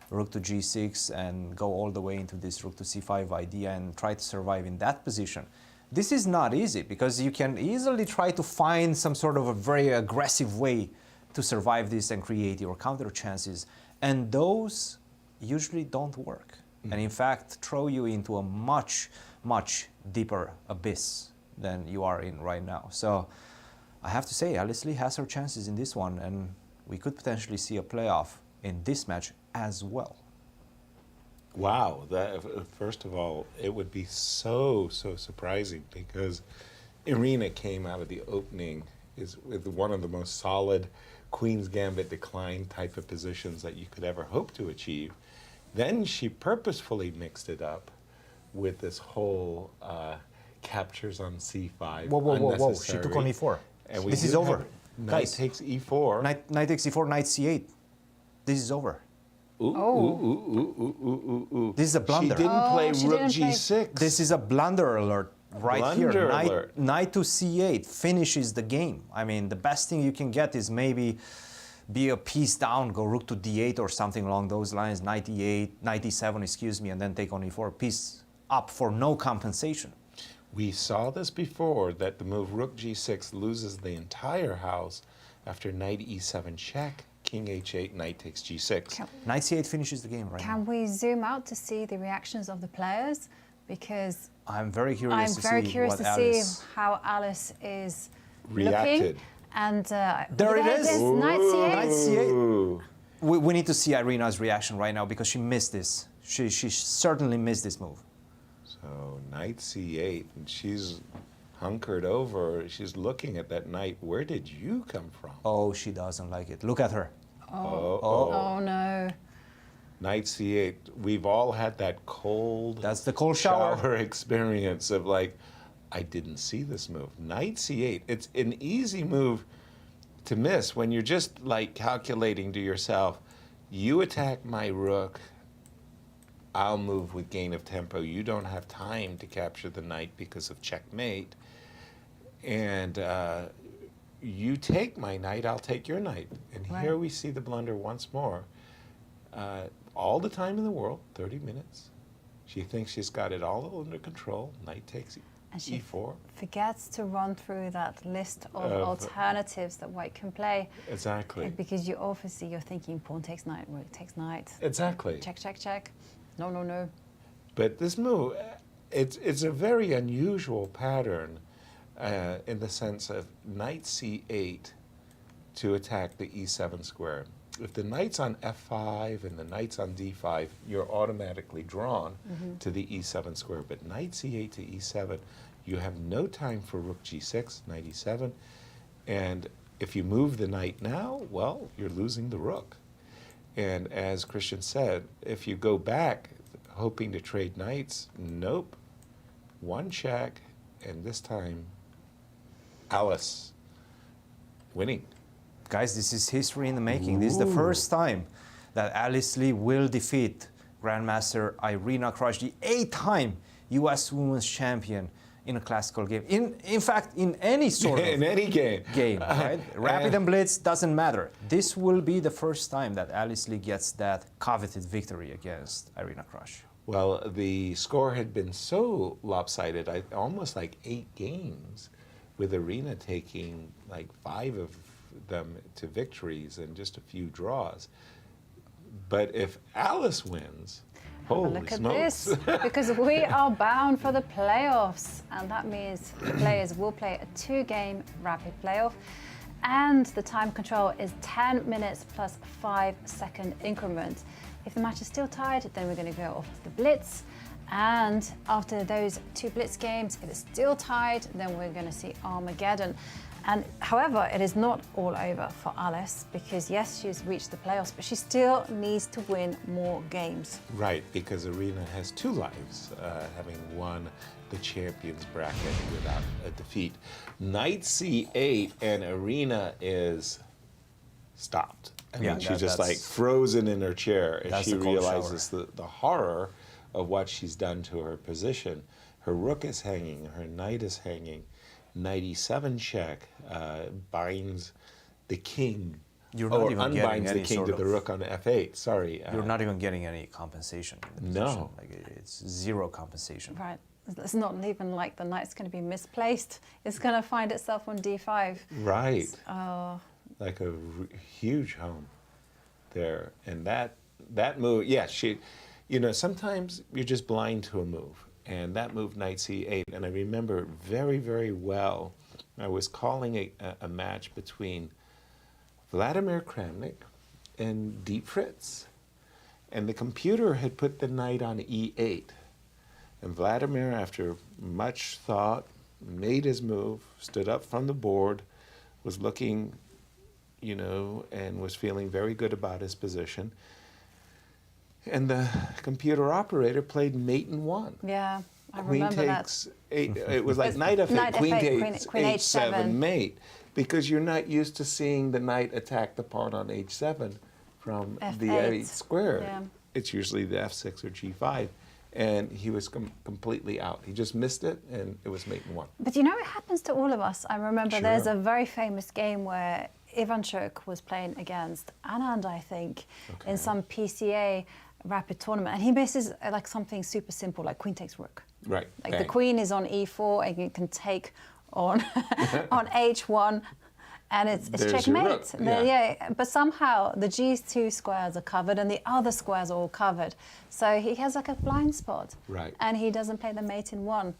Rook to g6 and go all the way into this rook to c5 idea and try to survive in that position. This is not easy because you can easily try to find some sort of a very aggressive way to survive this and create your counter chances. And those usually don't work. And in fact, throw you into a much, much deeper abyss than you are in right now. So I have to say, Alice Lee has her chances in this one, and we could potentially see a playoff in this match as well. Wow, first of all, it would be so surprising because Irina came out of the opening with one of the most solid Queen's Gambit decline type of positions that you could ever hope to achieve. Then she purposefully mixed it up with this whole captures on c5. Whoa, she took on e4. And this is over. Knight takes e4. Knight takes e4, knight c8. This is over. This is a blunder. She didn't play rook g6. This is a blunder alert right here. Knight to c8 finishes the game. I mean, the best thing you can get is maybe be a piece down, go rook to d8 or something along those lines, knight e8, knight e7, excuse me, and then take on e4, piece up for no compensation. We saw this before, that the move rook g6 loses the entire house after knight e7 check. King h8, knight takes g6. Knight c8 finishes the game right now. Can we zoom out to see the reactions of the players? Because I'm very curious to see how Alice is reacted. Looking. And there it is. Knight c8. Knight c8. We need to see Irina's reaction right now because she missed this. She certainly missed this move. So knight c8, and she's hunkered over. She's looking at that knight. Where did you come from? Oh, she doesn't like it. Look at her. Oh no. Knight c8. We've all had that cold. That's the cold shower experience of like, I didn't see this move. Knight c8. It's an easy move to miss when you're just like calculating to yourself, you attack my rook, I'll move with gain of tempo. You don't have time to capture the knight because of checkmate. And you take my knight, I'll take your knight. And here we see the blunder once more. All the time in the world, 30 minutes. She thinks she's got it all under control. Knight takes and she e4. Forgets to run through that list of alternatives that white can play. Exactly. Because you're thinking pawn takes knight, rook takes knight. Exactly. Check, check, check. No, no, no. But this move, it's a very unusual pattern in the sense of knight c8 to attack the e7 square. If the knight's on f5 and the knight's on d5, you're automatically drawn to the e7 square. But knight c8 to e7, you have no time for rook g6, knight e7. And if you move the knight now, well, you're losing the rook. And as Cristian said, if you go back hoping to trade knights, nope. One check, and this time, Alice winning. Guys, this is history in the making. This is the first time that Alice Lee will defeat Grandmaster Irina Krush, the 8-time U.S. Women's Champion in a classical game. In fact, in any sort of in any game, right? Rapid and Blitz doesn't matter. This will be the first time that Alice Lee gets that coveted victory against Irina Krush. Well, the score had been so lopsided, almost like 8 games, with Irina taking like 5 of them to victories and just a few draws. But if Alice wins, holy look at smokes. this, because we are bound for the playoffs, and that means the players will play a 2-game rapid playoff, and the time control is 10 minutes plus 5-second increment. If the match is still tied, then we're going to go off to the blitz, and after those 2 blitz games, if it's still tied, then we're going to see Armageddon. And however, it is not all over for Alice, because yes, she's reached the playoffs, but she still needs to win more games. Right, because Irina has 2 lives, having won the Champions bracket without a defeat. Knight c8, and Irina is stopped. I mean, she's just like frozen in her chair as she realizes the horror of what she's done to her position. Her rook is hanging, her knight is hanging, knight e7 check binds the king, You're not or even getting unbinds the any king sort to the of- rook on f8. Sorry. You're not even getting any compensation in the No. position. Like, it's zero compensation. Right. It's not even like the knight's going to be misplaced. It's going to find itself on d5. Right. Oh, Like a huge home there. And that move, yeah, sometimes you're just blind to a move. And that move, knight c8, and I remember very, very well, I was calling a match between Vladimir Kramnik and Deep Fritz. And the computer had put the knight on e8. And Vladimir, after much thought, made his move, stood up from the board, was looking, and was feeling very good about his position. And the computer operator played mate in one. yeah. I Queen remember takes eight. It was like knight f8, Knight queen F8, takes queen h7, H7. mate, because you're not used to seeing the knight attack the pawn on h7 from the F8. f8 square. Yeah. It's usually the f6 or g5, and he was completely out. He just missed it, and it was mate in one. But it happens to all of us. I remember Sure. there's a very famous game where Ivanchuk was playing against Anand, I think, in some PCA rapid tournament, and he misses like something super simple, like queen takes rook. Right. Like bang. the queen is on e4, and you can take on on h1, and it's There's your checkmate. rook, yeah. But somehow the g2 squares are covered, and the other squares are all covered. So he has like a blind spot. Right. And he doesn't play the mate in one.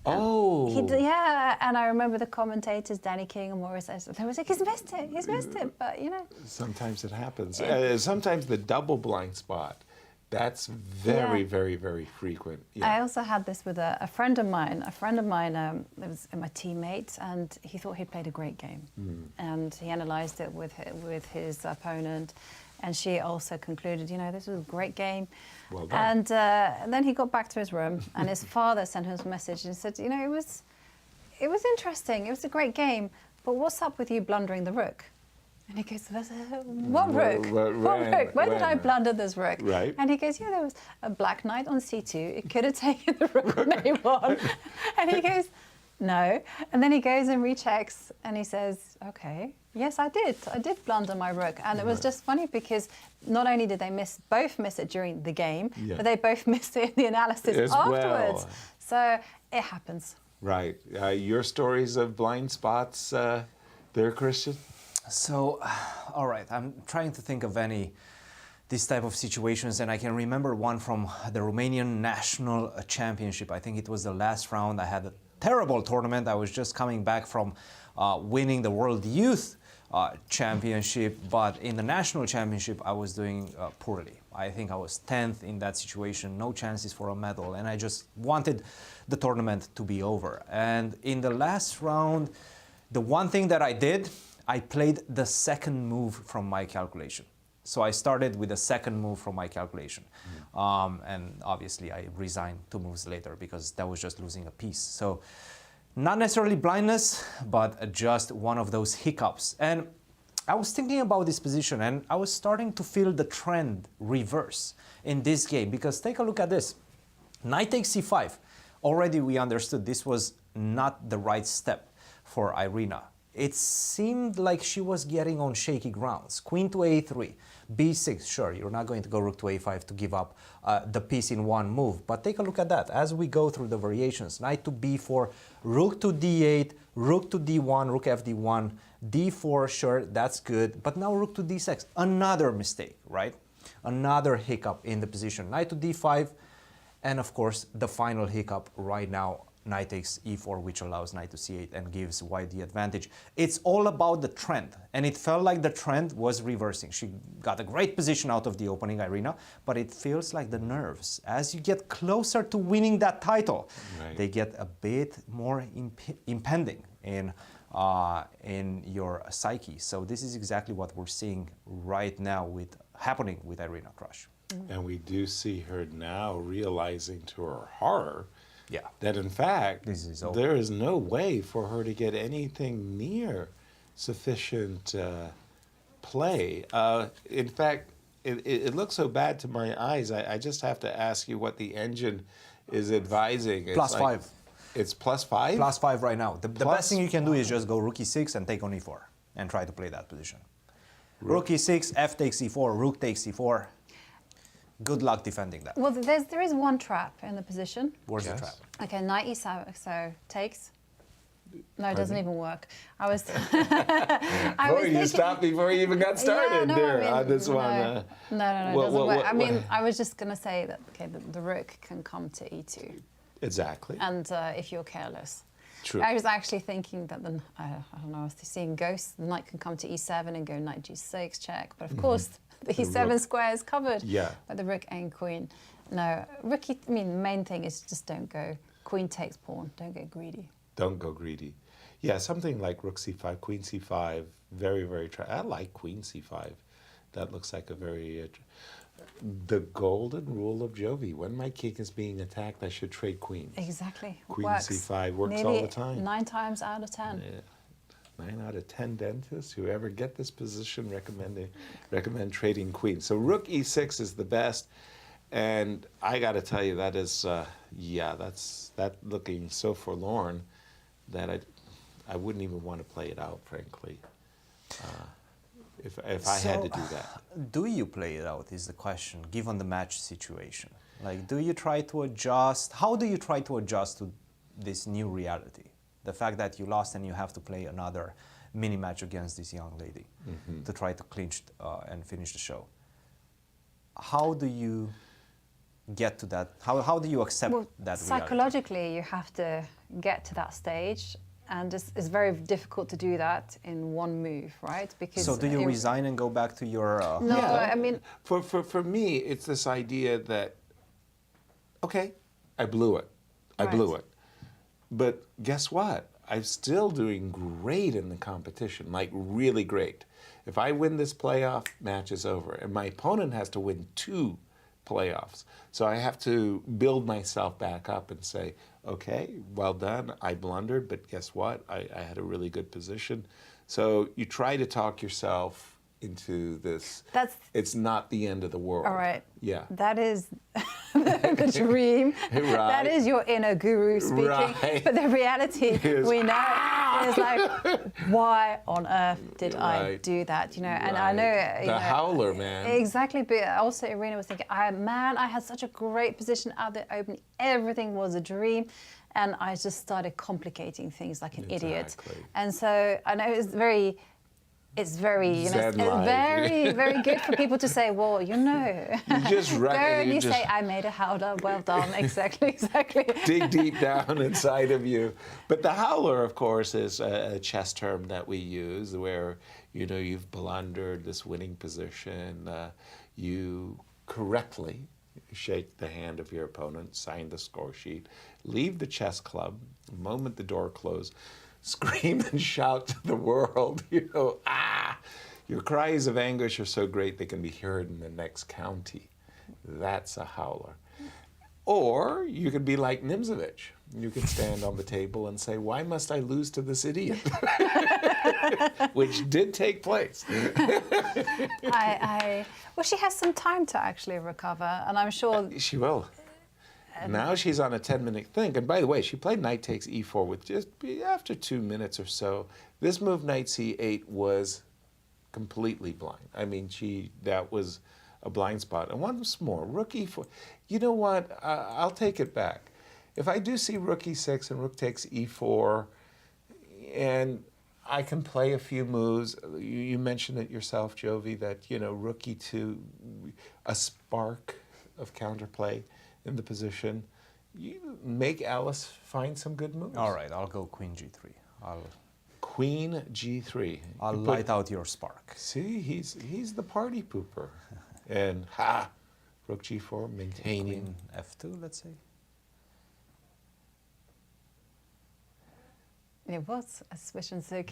Oh. And I remember the commentators, Danny King and Maurice, they were like, he's missed it, but Sometimes it happens. Sometimes the double blind spot. That's very, Yeah. very, very frequent. I also had this with a friend of mine. A friend of mine, it was my teammate, and he thought he'd played a great game. And he analysed it with his opponent, and she also concluded, this was a great game. Well done. And then he got back to his room, and his father sent him a message and said, it was interesting. It was a great game, but what's up with you blundering the rook? And he goes, what rook? What rook? Where did I blunder this rook? Right. And he goes, there was a black knight on c2. It could have taken the rook on a1. And he goes, no. And then he goes and rechecks, and he says, okay, yes, I did. I did blunder my rook. And it was just funny because not only did they both miss it during the game, but they both missed it in the analysis As afterwards. well. So it happens. Right. Your stories of blind spots there, Christian? So, all right, I'm trying to think of these type of situations, and I can remember one from the Romanian National Championship. I think it was the last round. I had a terrible tournament. I was just coming back from winning the World Youth Championship, but in the National Championship, I was doing poorly. I think I was 10th in that situation, no chances for a medal, and I just wanted the tournament to be over. And in the last round, the one thing that I did, I played the second move from my calculation. So I started with the second move from my calculation. And obviously I resigned 2 moves later because that was just losing a piece. So not necessarily blindness, but just one of those hiccups. And I was thinking about this position, and I was starting to feel the trend reverse in this game, because take a look at this. Knight takes c5. Already we understood this was not the right step for Irina. It seemed like she was getting on shaky grounds. Queen to a3, b6, sure, you're not going to go rook to a5 to give up the piece in one move. But take a look at that. As we go through the variations, knight to b4, rook to d8, rook to d1, rook fd1, d4, sure, that's good. But now rook to d6, another mistake, right? Another hiccup in the position. Knight to d5, and of course, the final hiccup right now, knight takes e4, which allows knight to c8 and gives white the advantage. It's all about the trend, and it felt like the trend was reversing. She got a great position out of the opening, Irina, but it feels like the nerves, as you get closer to winning that title, they get a bit more impending in your psyche. So this is exactly what we're seeing right now happening with Irina Krush. And we do see her now realizing to her horror that in fact, there is no way for her to get anything near sufficient play. In fact, it looks so bad to my eyes, I just have to ask you what the engine is advising. It's +5. It's +5? +5 right now. The Plus best thing you can do is just go rook e6 and take on e4 and try to play that position. Rook e6, f takes e4, rook takes e4. Good luck defending that. Well, there is one trap in the position. Where's Yes. the trap? Okay, knight e7, so takes. No, it doesn't even work. I was. You stopped before you even got started on this one. No, it doesn't work. I mean, I was just going to say that, okay, the rook can come to e2. Exactly. And if you're careless. True. I was actually thinking that I don't know, I was seeing ghosts. The knight can come to e7 and go knight g6 check. But of course, the e7 rook. square is covered Yeah. by the rook and queen. No, rook. I mean, the main thing is just don't go queen takes pawn. Don't get greedy. Don't go greedy. Yeah, something like rook c5, queen c5, very, very. I like queen c5. That looks like a very. The golden rule of Jovi. When my king is being attacked, I should trade queens. Exactly. Queen works. c5 works Nearly all the time. 9 times out of 10. Yeah. 9 out of 10 dentists who ever get this position recommend trading queens. So rook e6 is the best, and I got to tell you that is, that's looking so forlorn that I wouldn't even want to play it out, frankly. If I had to do that. Do you play it out is the question, given the match situation? Like, do you try to adjust? How do you try to adjust to this new reality? The fact that you lost and you have to play another mini match against this young lady to try to clinch and finish the show. How do you get to that? How do you accept that reality? Psychologically, you have to get to that stage. And it's very difficult to do that in one move, right? Because so do you resign and go back to your... No, Yeah. I mean... For me, it's this idea that, okay, I blew it. I blew it. But guess what? I'm still doing great in the competition, like really great. If I win this playoff, match is over. And my opponent has to win 2 playoffs. So I have to build myself back up and say, okay, well done, I blundered, but guess what? I had a really good position. So you try to talk yourself into this. It's not the end of the world. All right. Yeah. That is the dream. Right. That is your inner guru speaking. Right. But the reality we know is like, why on earth did I do that? You know, and I know the howler, man. Exactly, but also Irina was thinking, I had such a great position out there open. Everything was a dream. And I just started complicating things like an idiot. And so I know it's very, you know, it's very, very good for people to say, well, you know, You just go and you say, I made a howler, well done, exactly. Dig deep down inside of you. But the howler, of course, is a chess term that we use where, you know, you've blundered this winning position. You correctly shake the hand of your opponent, sign the score sheet, leave the chess club, the moment the door closed, scream and shout to the world, you know, your cries of anguish are so great they can be heard in the next county. That's a howler. Or you could be like Nimzovich. You could stand on the table and say, why must I lose to this idiot? Which did take place. Well, she has some time to actually recover, and I'm sure... She will. Now she's on a 10-minute thing. And by the way, she played knight takes e4 with just after 2 minutes or so. This move, knight c8, was completely blind. I mean, that was a blind spot. And once more, rook e4. You know what? I'll take it back. If I do see rook e6 and rook takes e4, and I can play a few moves. You mentioned it yourself, Jovi, that, you know, rook e2, a spark of counterplay in the position. You make Alice find some good moves. All right, I'll go queen g3. Queen g3. I'll light out your spark. See, he's the party pooper. And rook g4, maintaining. Queen f2, let's say. It was a Zwischenzug.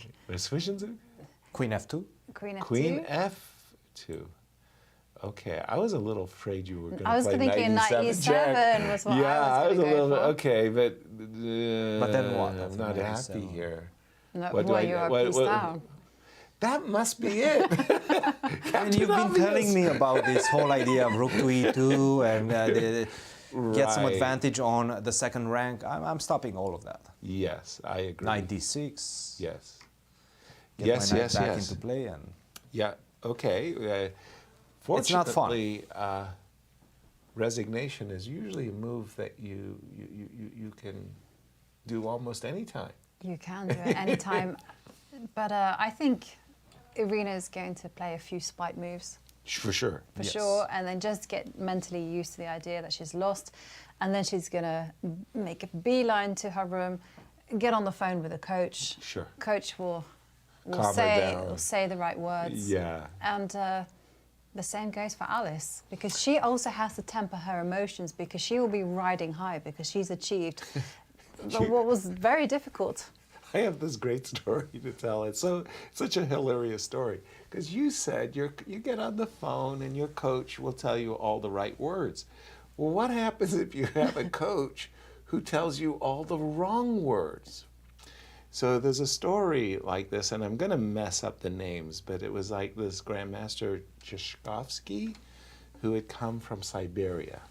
Queen f2. Queen f2. Queen f2. Okay, I was a little afraid you were going to play I was thinking knight e7 check. was what yeah, I was going to go for. Okay, but then what? I'm not happy here. No, you are pieced down. That must be it. And you've been telling me about this whole idea of rook to e2 and get some Right. advantage on the second rank. I'm stopping all of that. Yes, I agree. Knight d6. Yes. Get Yes, my knight yes, back yes. into play, and Yeah, okay. It's not fun. Fortunately, resignation is usually a move that you can do almost any time. You can do it anytime. But I think Irina is going to play a few spite moves. For sure. For Yes. sure, and then just get mentally used to the idea that she's lost, and then she's gonna make a beeline to her room, get on the phone with the coach. Sure. Coach will Calm her down. will say the right words. Yeah. And the same goes for Alice, because she also has to temper her emotions, because she will be riding high because she's achieved what was very difficult. I have this great story to tell. It's such a hilarious story because you said you get on the phone and your coach will tell you all the right words. Well, what happens if you have a coach who tells you all the wrong words? So there's a story like this, and I'm going to mess up the names, but it was like this Grandmaster Tchaikovsky who had come from Siberia.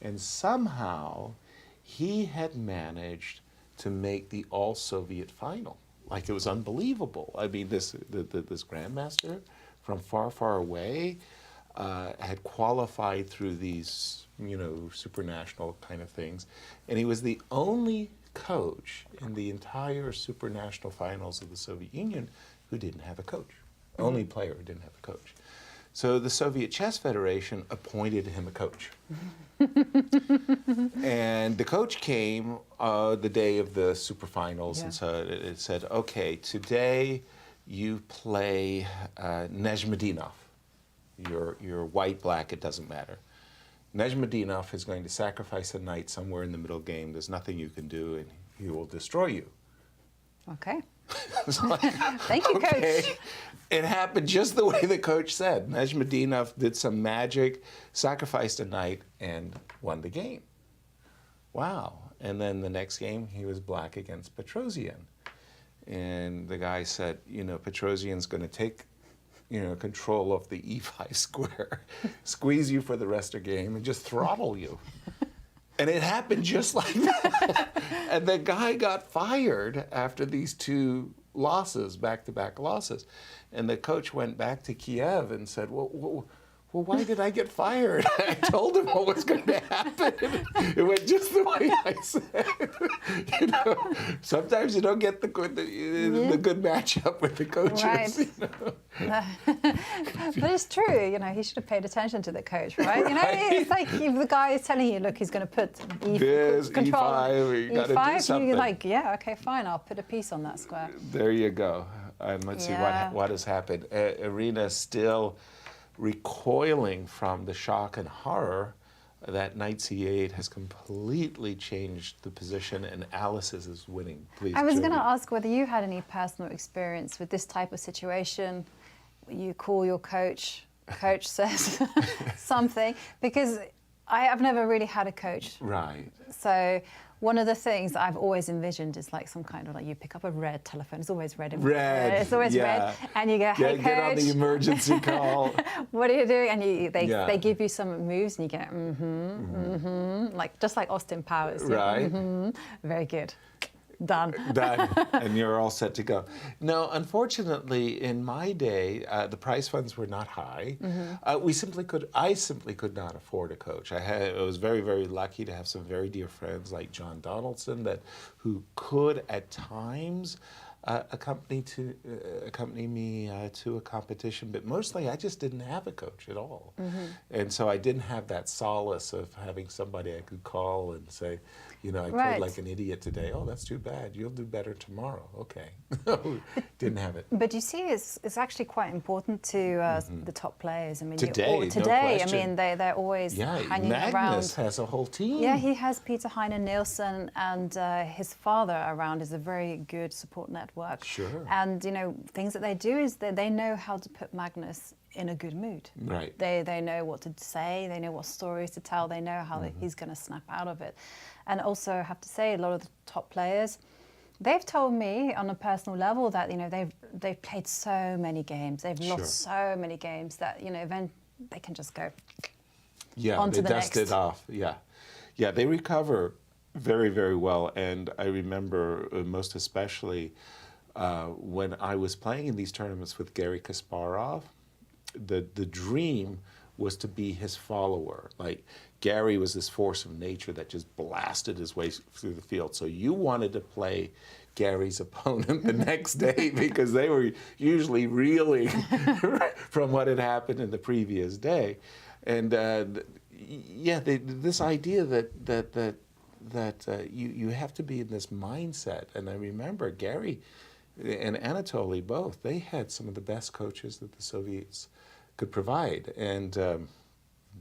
And somehow he had managed to make the all-Soviet final. Like, it was unbelievable. I mean, this Grandmaster from far, far away had qualified through these, supranational kind of things. And he was the only coach in the entire supranational finals of the Soviet Union who didn't have a coach. Only player who didn't have a coach. So the Soviet Chess Federation appointed him a coach. And the coach came the day of the superfinals, and so it said, okay, today you play Nezhmedinov. You're white, black, it doesn't matter. Nezhmedinov is going to sacrifice a knight somewhere in the middle game. There's nothing you can do, and he will destroy you. Okay. Like, Thank you, okay. coach. It happened just the way the coach said. Nezhmedinov did some magic, sacrificed a knight, and won the game. Wow. And then the next game, he was black against Petrosian. And the guy said, Petrosian's going to take control of the e5 square, squeeze you for the rest of the game, and just throttle you. And it happened just like that. And the guy got fired after these two losses, back-to-back losses. And the coach went back to Kiev and said, well, why did I get fired? I told him what was going to happen. It went just the way I said. Sometimes you don't get the good matchup with the coaches. Right. But it's true, he should have paid attention to the coach, right? It's like if the guy is telling you, look, he's going to put control E5, you got to do something. You're like, yeah, okay, fine, I'll put a piece on that square. There you go. And let's see what has happened. Irina still recoiling from the shock and horror that knight c8 has completely changed the position, and Alice is winning. Please. I was going to ask whether you had any personal experience with this type of situation. You call your coach says something, because I've never really had a coach. Right. So one of the things I've always envisioned is like some kind of, like, you pick up a red telephone. It's always red. It's always red. And you go, hey, coach. Get on the emergency call. What are you doing? And they give you some moves, and you go, like, just like Austin Powers. Right. Very good. Done. Done. And you're all set to go. No, unfortunately, in my day, the prize funds were not high. I simply could not afford a coach. I was very, very lucky to have some very dear friends like John Donaldson who could at times accompany me to a competition, but mostly I just didn't have a coach at all. And so I didn't have that solace of having somebody I could call and say, I played like an idiot today. Oh, that's too bad. You'll do better tomorrow. Okay. Didn't have it. But you see, it's actually quite important to the top players. I mean, today, no I mean, they're always hanging Magnus around. Magnus has a whole team. Yeah, he has Peter Heine Nielsen, and his father around is a very good support network. Sure. And things that they do is they know how to put Magnus in a good mood. Right. They know what to say. They know what stories to tell. They know how he's going to snap out of it. And also, I have to say, a lot of the top players, they've told me on a personal level that they've played so many games, they've lost so many games that then they can just go. Yeah, on to they the dust next. it off. Yeah, yeah, they recover very, very well. And I remember most especially when I was playing in these tournaments with Garry Kasparov, the dream was to be his follower. Like Garry was this force of nature that just blasted his way through the field. So you wanted to play Gary's opponent the next day because they were usually reeling from what had happened in the previous day. And yeah, this idea that you have to be in this mindset. And I remember Garry and Anatoly both, they had some of the best coaches that the Soviets could provide. And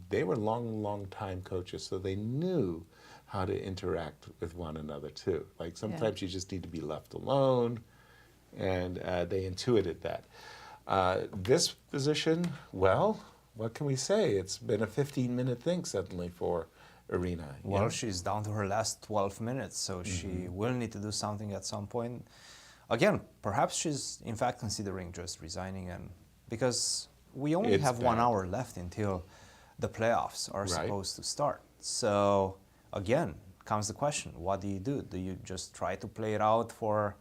they were long time coaches, so they knew how to interact with one another too. Like sometimes you just need to be left alone, and they intuited that. This position, well, what can we say? It's been a 15-minute thing suddenly for Irina. Well, she's down to her last 12 minutes, so she will need to do something at some point. Again, perhaps she's in fact considering just resigning, and because we only have 1 hour left until the playoffs are supposed to start. So again, comes the question, what do you do? Do you just try to play it out for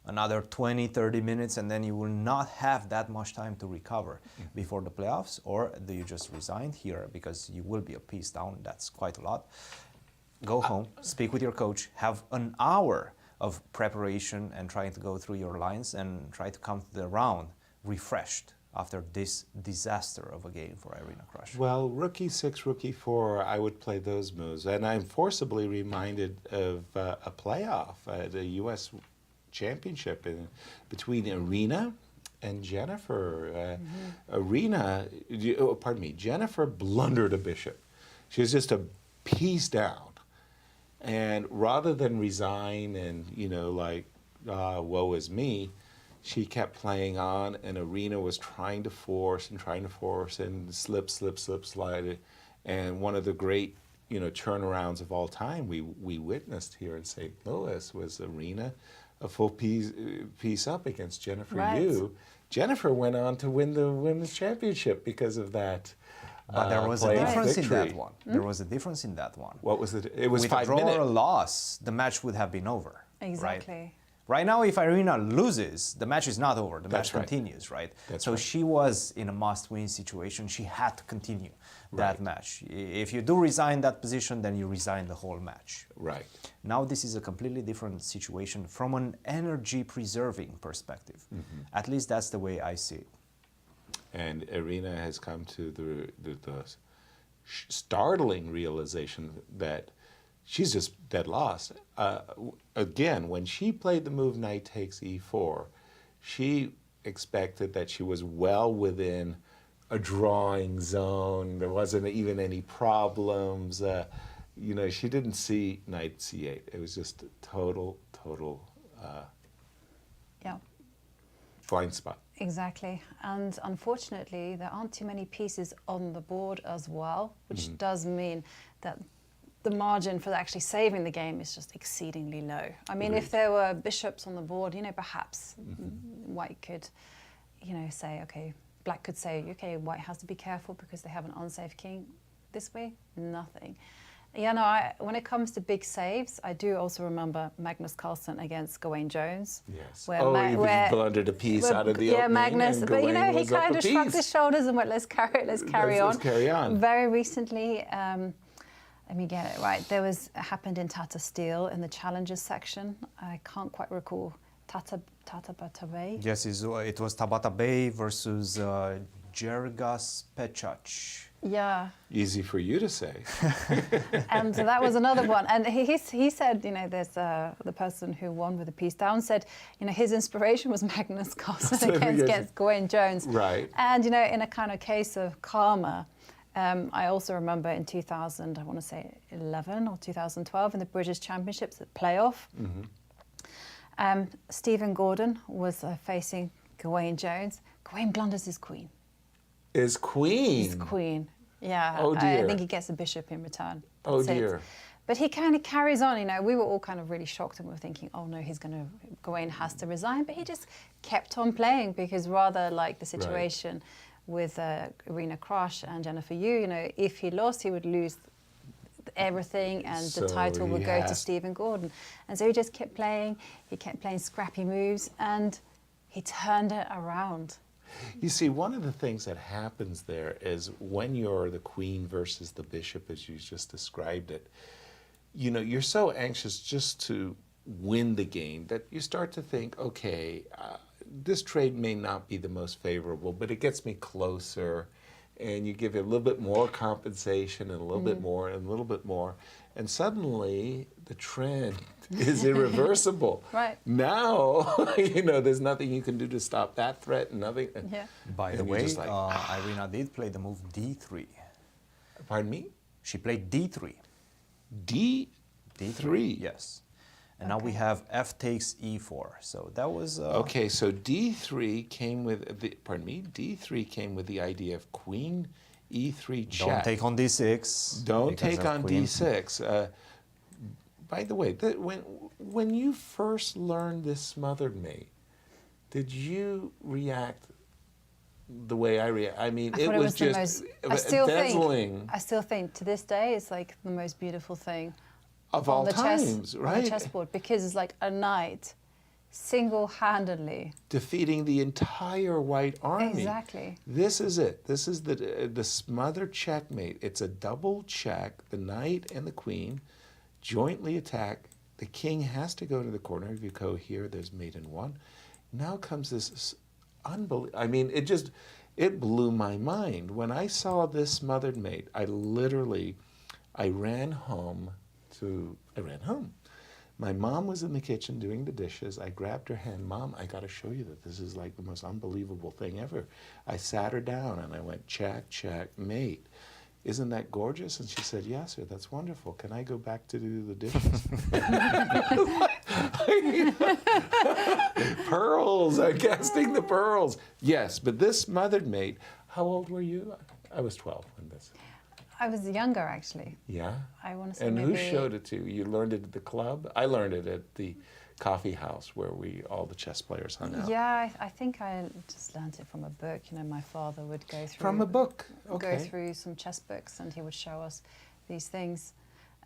another 20, 30 minutes and then you will not have that much time to recover before the playoffs? Or do you just resign here because you will be a piece down? That's quite a lot. Go home, speak with your coach, have an hour of preparation and trying to go through your lines and try to come to the round refreshed after this disaster of a game for Irina Krush. Well, Rookie 6, Rookie 4, I would play those moves. And I'm forcibly reminded of a playoff at a U.S. championship between Irina and Jennifer. Jennifer blundered a bishop. She was just a piece down. And rather than resign and, woe is me, she kept playing on, and Irina was trying to force and slip, slide. And one of the great, turnarounds of all time we witnessed here in St. Louis was Irina, a full piece up against Jennifer Yu. Jennifer went on to win the women's championship because of that. But there was a difference in that one. There was a difference in that one. What was it? It was with 5 minutes. With a draw or a loss, the match would have been over. Exactly. Right now, if Irina loses, the match is not over. The match continues, right? So she was in a must-win situation. She had to continue that match. If you do resign that position, then you resign the whole match. Right. Now this is a completely different situation from an energy-preserving perspective. At least that's the way I see it. And Irina has come to the startling realization that she's just dead lost. Again, when she played the move knight takes e4, she expected that she was well within a drawing zone. There wasn't even any problems. She didn't see knight c8. It was just a total blind spot. Exactly. And unfortunately, there aren't too many pieces on the board as well, which does mean that the margin for actually saving the game is just exceedingly low. I mean, if there were bishops on the board, perhaps white could, say, okay, black could say, okay, white has to be careful because they have an unsafe king. This way, nothing. When it comes to big saves, I do also remember Magnus Carlsen against Gawain Jones. Yes. Where he blundered a piece out of the opening. Yeah, Magnus. And But Gawain he kind of shrugged his shoulders and went, let's carry on. Let's carry on. Very recently, let me get it right. Happened in Tata Steel in the challenges section. I can't quite recall. Tata Bay. Yes, it was Tabata Bay versus Jergas Pechac. Yeah. Easy for you to say. And so that was another one. And he said, there's the person who won with a piece down said, his inspiration was Magnus Carlsen against Gawain Jones. Right. And, in a kind of case of karma, I also remember in 2000, I want to say 11 or 2012, in the British Championships at playoff, Stephen Gordon was facing Gawain Jones. Gawain blunders his queen. His queen? His queen, yeah. Oh, dear. I think he gets a bishop in return. Oh, That's dear. it. But he kind of carries on, we were all kind of really shocked and we were thinking, oh no, Gawain has to resign. But he just kept on playing because rather like the situation with Irina Krush and Jennifer Yu. You know, if he lost, he would lose everything, and the title would go to Stephen Gordon. And so he just kept playing. He kept playing scrappy moves, and he turned it around. You see, one of the things that happens there is when you're the queen versus the bishop, as you just described it, you know, you're so anxious just to win the game that you start to think, okay, this trade may not be the most favorable, but it gets me closer, and you give it a little bit more compensation and a little bit more and a little bit more, and suddenly the trend is irreversible. Right. Now, you know, there's nothing you can do to stop that threat, and nothing. Yeah. By the way, Irina did play the move D3. Pardon me? She played D3. D3? Yes. And now we have F takes E4. So that was... Okay, so D3 came with the, pardon me, D3 came with the idea of queen E3 check. Don't take on D6. Don't take on D6. By the way, when you first learned this smothered mate, did you react the way I react? I mean, it was just dazzling. I still think to this day it's like the most beautiful thing of all times, right? On the chessboard, because it's like a knight single-handedly defeating the entire white army. Exactly. This is it. This is the smothered checkmate. It's a double check. The knight and the queen jointly attack. The king has to go to the corner. If you go here, there's mate in one. Now comes this unbelievable. I mean, it blew my mind when I saw this smothered mate. I ran home. My mom was in the kitchen doing the dishes. I grabbed her hand. Mom, I got to show you that this is like the most unbelievable thing ever. I sat her down and I went, check, check, mate. Isn't that gorgeous? And she said, yes, sir, that's wonderful. Can I go back to do the dishes? Pearls, I'm casting the pearls. Yes, but this smothered mate, how old were you? I was 12 when this. I was younger, actually. Yeah? I want to say and maybe... who showed it to you? You learned it at the club? I learned it at the coffee house where all the chess players hung out. Yeah, I think I just learned it from a book. You know, my father would go through... From a book? Okay. Go through some chess books, and he would show us these things.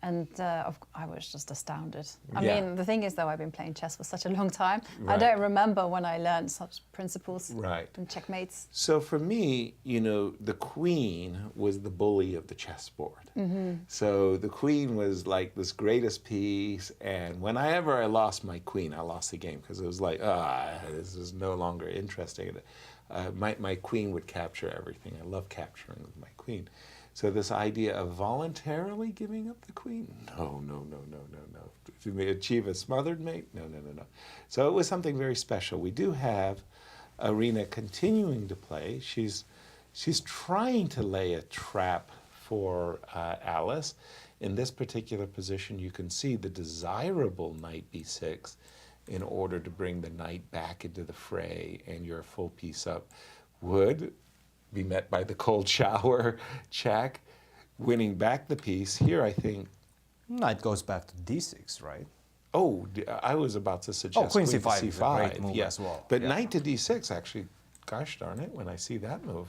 And I was just astounded. I mean, the thing is, though, I've been playing chess for such a long time. Right. I don't remember when I learned such principles and checkmates. So for me, you know, the queen was the bully of the chessboard. So the queen was like this greatest piece. And whenever I lost my queen, I lost the game because it was like, this is no longer interesting. My queen would capture everything. I love capturing with my queen. So this idea of voluntarily giving up the queen, no. To achieve a smothered mate, no. So it was something very special. We do have Irina continuing to play. She's trying to lay a trap for Alice. In this particular position, you can see the desirable knight b6 in order to bring the knight back into the fray, and you're a full piece up would be met by the cold shower check, winning back the piece. Here, I think... Knight goes back to d6, right? Oh, I was about to suggest queen c5 is a great move as well. But knight to d6, actually, gosh darn it, when I see that move...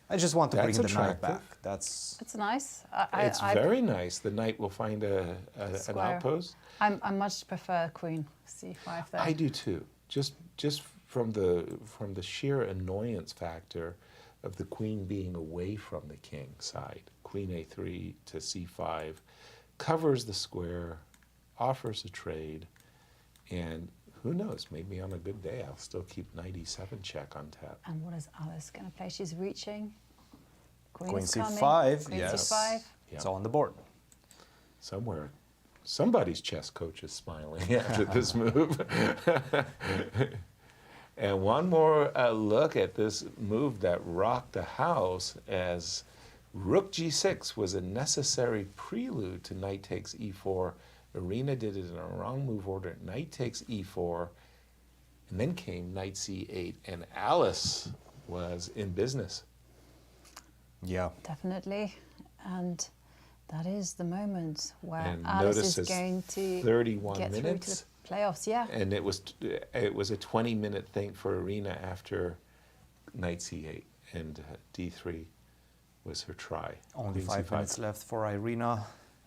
I just want to bring the attractive. knight back. It's nice. It's very nice. The knight will find an outpost. I much prefer queen c5 though. I do too. Just from the sheer annoyance factor of the queen being away from the king side. Queen a3 to c5 covers the square, offers a trade, and who knows, maybe on a good day I'll still keep knight e7 check on tap. And what is Alice going to play? She's reaching. Queen c5, Queen yes. c5. It's all on the board. Somewhere, somebody's chess coach is smiling after this move. And one more look at this move that rocked the house, as rook g6 was a necessary prelude to knight takes e4. Irina did it in a wrong move order. Knight takes e4, and then came knight c8, and Alice was in business. Yeah. Definitely. And that is the moment where And Alice is going to 31 get minutes. through to the playoffs, yeah. And it was a 20-minute thing for Irina after knight c8. and d3 was her try. Only Queen 5 c5. minutes left for Irina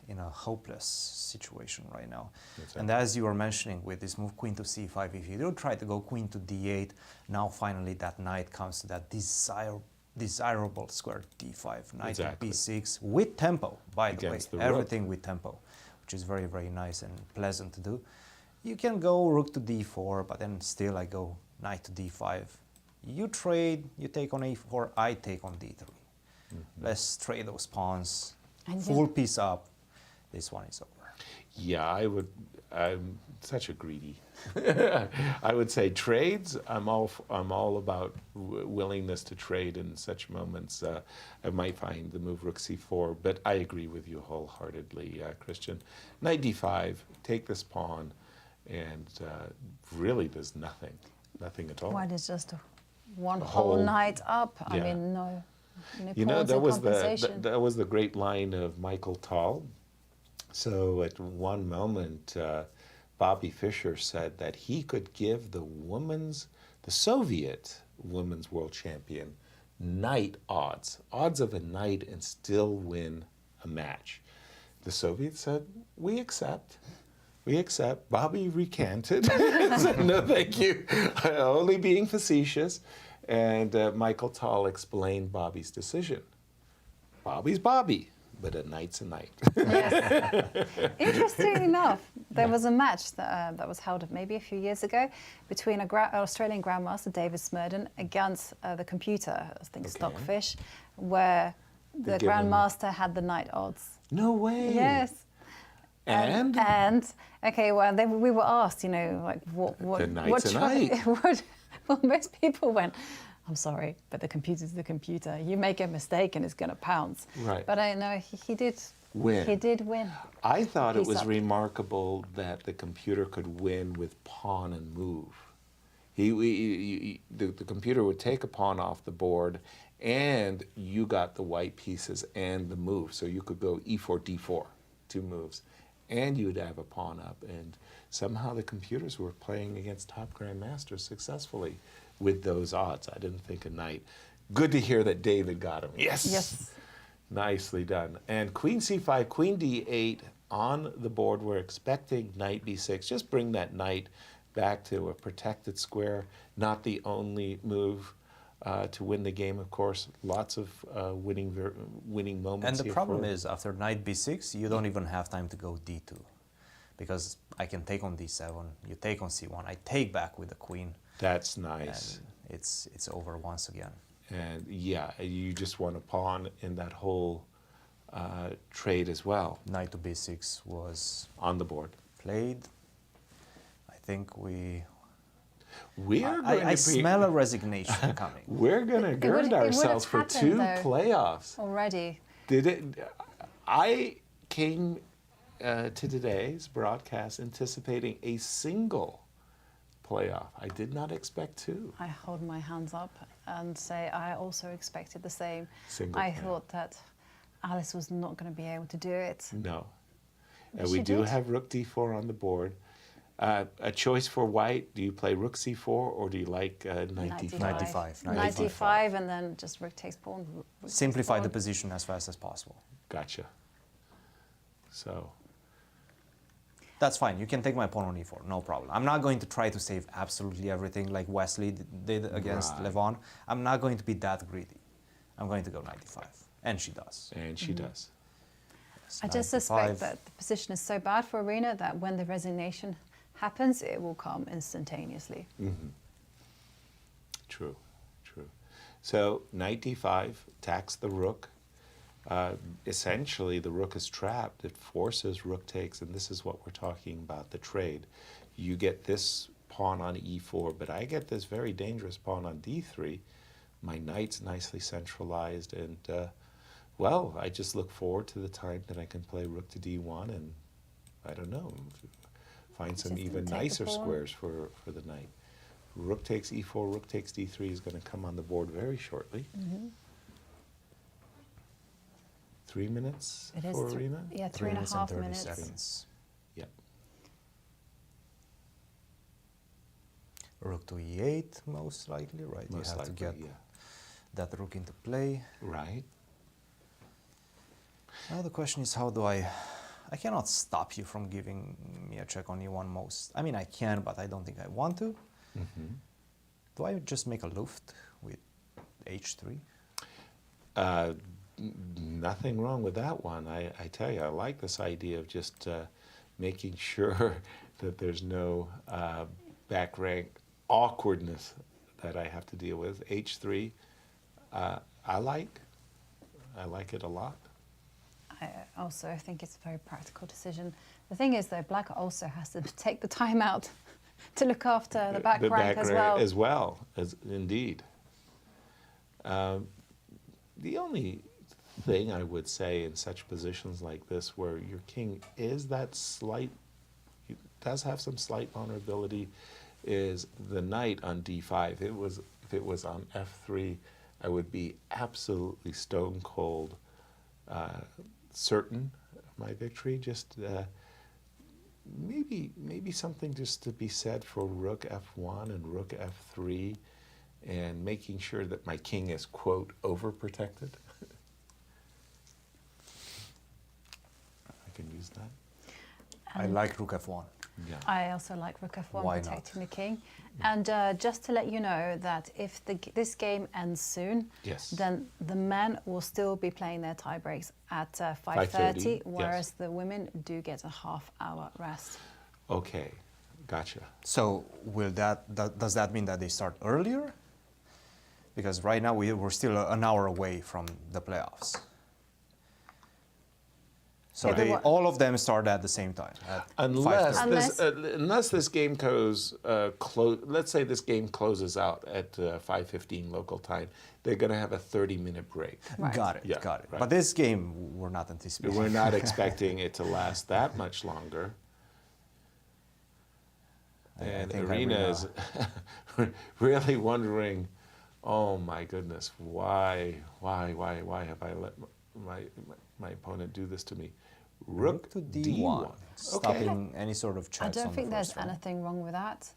in a hopeless situation right now. Exactly. And as you were mentioning with this move queen to c5, if you do try to go queen to d8, now finally that knight comes to that desirable square d5, knight to Exactly. b6 with tempo, by the way, Against the rook. everything with tempo, which is very, very nice and pleasant to do. You can go rook to d4, but then still I go knight to d5. You trade, you take on a4, I take on d3. Let's trade those pawns, And full you- piece up. This one is over. Yeah, I'm such a greedy. I would say trades. I'm all about willingness to trade in such moments. I might find the move rook c4, but I agree with you wholeheartedly, Christian. Knight d5, take this pawn, and really there's nothing at all. White is just one A whole whole- night up. I yeah. mean, no You know, pawns that in was compensation. that was the great line of Michael Tall. So at one moment, Bobby Fischer said that he could give the Soviet women's world champion knight odds of a knight and still win a match. The Soviets said, we accept. Bobby recanted, said, no, thank you, only being facetious. And Michael Tall explained Bobby's decision. Bobby's Bobby, but a knight's a knight. Interesting enough, there was a match that was held maybe a few years ago between an Australian grandmaster, David Smurden, against the computer, I think Okay. Stockfish, where the given- grandmaster had the knight odds. No way. Yes. And? Okay, well, we were asked, like what The knight's a knight. Well, most people went, I'm sorry, but the computer's the computer. You make a mistake and it's going to pounce. Right. But I know he did Win. He did win. I thought it Piece was up. remarkable that the computer could win with pawn and move. The computer would take a pawn off the board, and you got the white pieces and the move. So you could go e4, d4, 2 moves, and you'd have a pawn up. And somehow the computers were playing against top grandmasters successfully with those odds. I didn't think a knight. Good to hear that David got him. Yes. Yes. Nicely done. And queen c5, queen d8 on the board. We're expecting knight b6. Just bring that knight back to a protected square. Not the only move to win the game, of course. Lots of winning moments. And the here problem for- is, after knight b6, you don't even have time to go d2. Because I can take on d7, you take on c1, I take back with the queen, That's nice. and it's over once again. And yeah, you just want a pawn in that whole trade as well Knight to b6 was on the board. played. I think we... We are going I to be, smell a resignation coming. We're going to would- gird it would have ourselves for happened, 2 though. playoffs. Already. Did it? I came to today's broadcast anticipating a single playoff. I did not expect 2. I hold my hands up and say I also expected the same. Single I player. thought that Alice was not going to be able to do it. No. But We she do did. have rook d4 on the board. A choice for white. Do you play rook c4 or do you like knight d5? 95. 95, and then just rook takes pawn. rook takes Simplify the pawn. position as fast as possible. Gotcha. So, That's fine. You can take my pawn on e4, no problem. I'm not going to try to save absolutely everything like Wesley did against Right. Levon. I'm not going to be that greedy. I'm going to go 95, and she does. and she does. I just 95. suspect that the position is so bad for Irina that when the resignation happens, it will come instantaneously. True, true. So knight d5 attacks the rook. Essentially, the rook is trapped. It forces rook takes, and this is what we're talking about, the trade. You get this pawn on e4, but I get this very dangerous pawn on d3. My knight's nicely centralized, and, well, I just look forward to the time that I can play rook to d1 and, I don't know, find some Just even take the nicer pawn. squares for the knight. Rook takes e4, rook takes d3 is going to come on the board very shortly. 3 minutes It is for Irina? yeah, 3 minutes 3.5 and 30 minutes. seconds. Yep. Rook to e8, most likely, right? Most you have likely, to get yeah. that rook into play. Right. Now the question is, how do I cannot stop you from giving me a check on e1 most. I mean, I can, but I don't think I want to. Mm-hmm. Do I just make a Luft with h3? Nothing wrong with that one. I tell you, I like this idea of just making sure that there's no back rank awkwardness that I have to deal with. h3, I like it a lot. I also think it's a very practical decision. The thing is, though, Black also has to take the time out to look after the back rank as well. Indeed. The only thing I would say in such positions like this, where your king is that slight, does have some slight vulnerability, is the knight on d5. If it was on f3, I would be absolutely stone cold certain of my victory. Just maybe something just to be said for rook f1 and rook f3, and making sure that my king is, quote, overprotected. I can use that. I like rook f1. Yeah. I also like rook f1, Why protecting the king. And just to let you know that if this game ends soon, Yes. then the men will still be playing their tie breaks at 5:30, whereas yes. the women do get a half-hour rest. Okay, gotcha. So does that mean that they start earlier? Because right now we're still an hour away from the playoffs. So all of them start at the same time. At Unless this game goes let's say this game closes out at 5:15 local time, they're going to have a 30-minute break. Right. Got it, Yeah, got it. right. But this game, we're not anticipating. We're not expecting it to last that much longer. And Irina is really wondering, oh my goodness, why have I let my opponent do this to me? Rook to d1, stopping any sort of checks. I don't think there's anything wrong with that.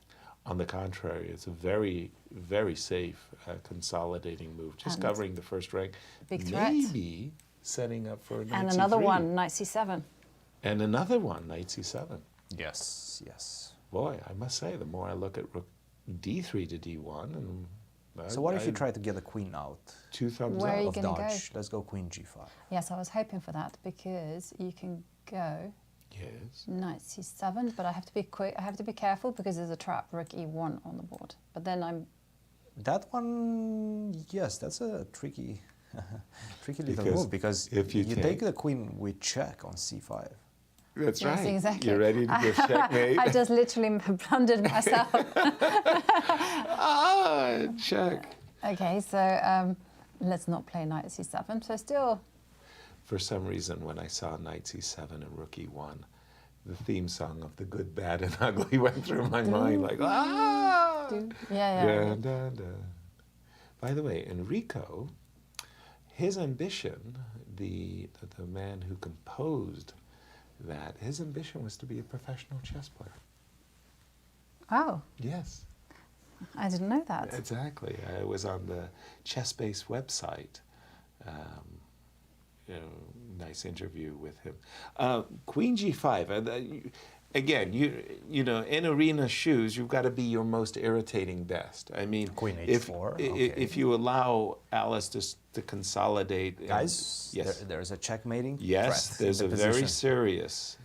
On the contrary, it's a very, very safe consolidating move. Just covering the first rank. Big threat. Maybe setting up for a knight And c3. another one, knight c7. And another one, knight c7. Yes, yes. Boy, I must say, the more I look at rook d3 to d1, and So what if you try to get the queen out? 2 thumbs Where are you up. gonna go? Let's go queen g5. Yes, I was hoping for that because you can go Yes. knight c7, but I have to be quick. I have to be careful because there's a trap, rook e1 on the board. But then I'm... That one, yes, that's a tricky, tricky little Because move because if you take the queen with check on c5. That's Yes, right. exactly. You're ready to give checkmate. I just literally blundered myself. Check. Okay, so let's not play knight c7. So still... For some reason, when I saw knight c7 and rook e1, the theme song of The Good, Bad, and Ugly went through my mind like, ah! Yeah. Dun, dun, dun. By the way, Enrico, his ambition, the man who composed that, his ambition was to be a professional chess player. Oh, Yes. I didn't know that. Exactly. I was on the ChessBase website. Nice interview with him. Queen g5. Again, you know, in Irina's shoes, you've got to be your most irritating best. I mean, Queen if h4, if you allow Alice to consolidate, Guys, yes, there's a checkmating yes, threat there's in a the very position. serious.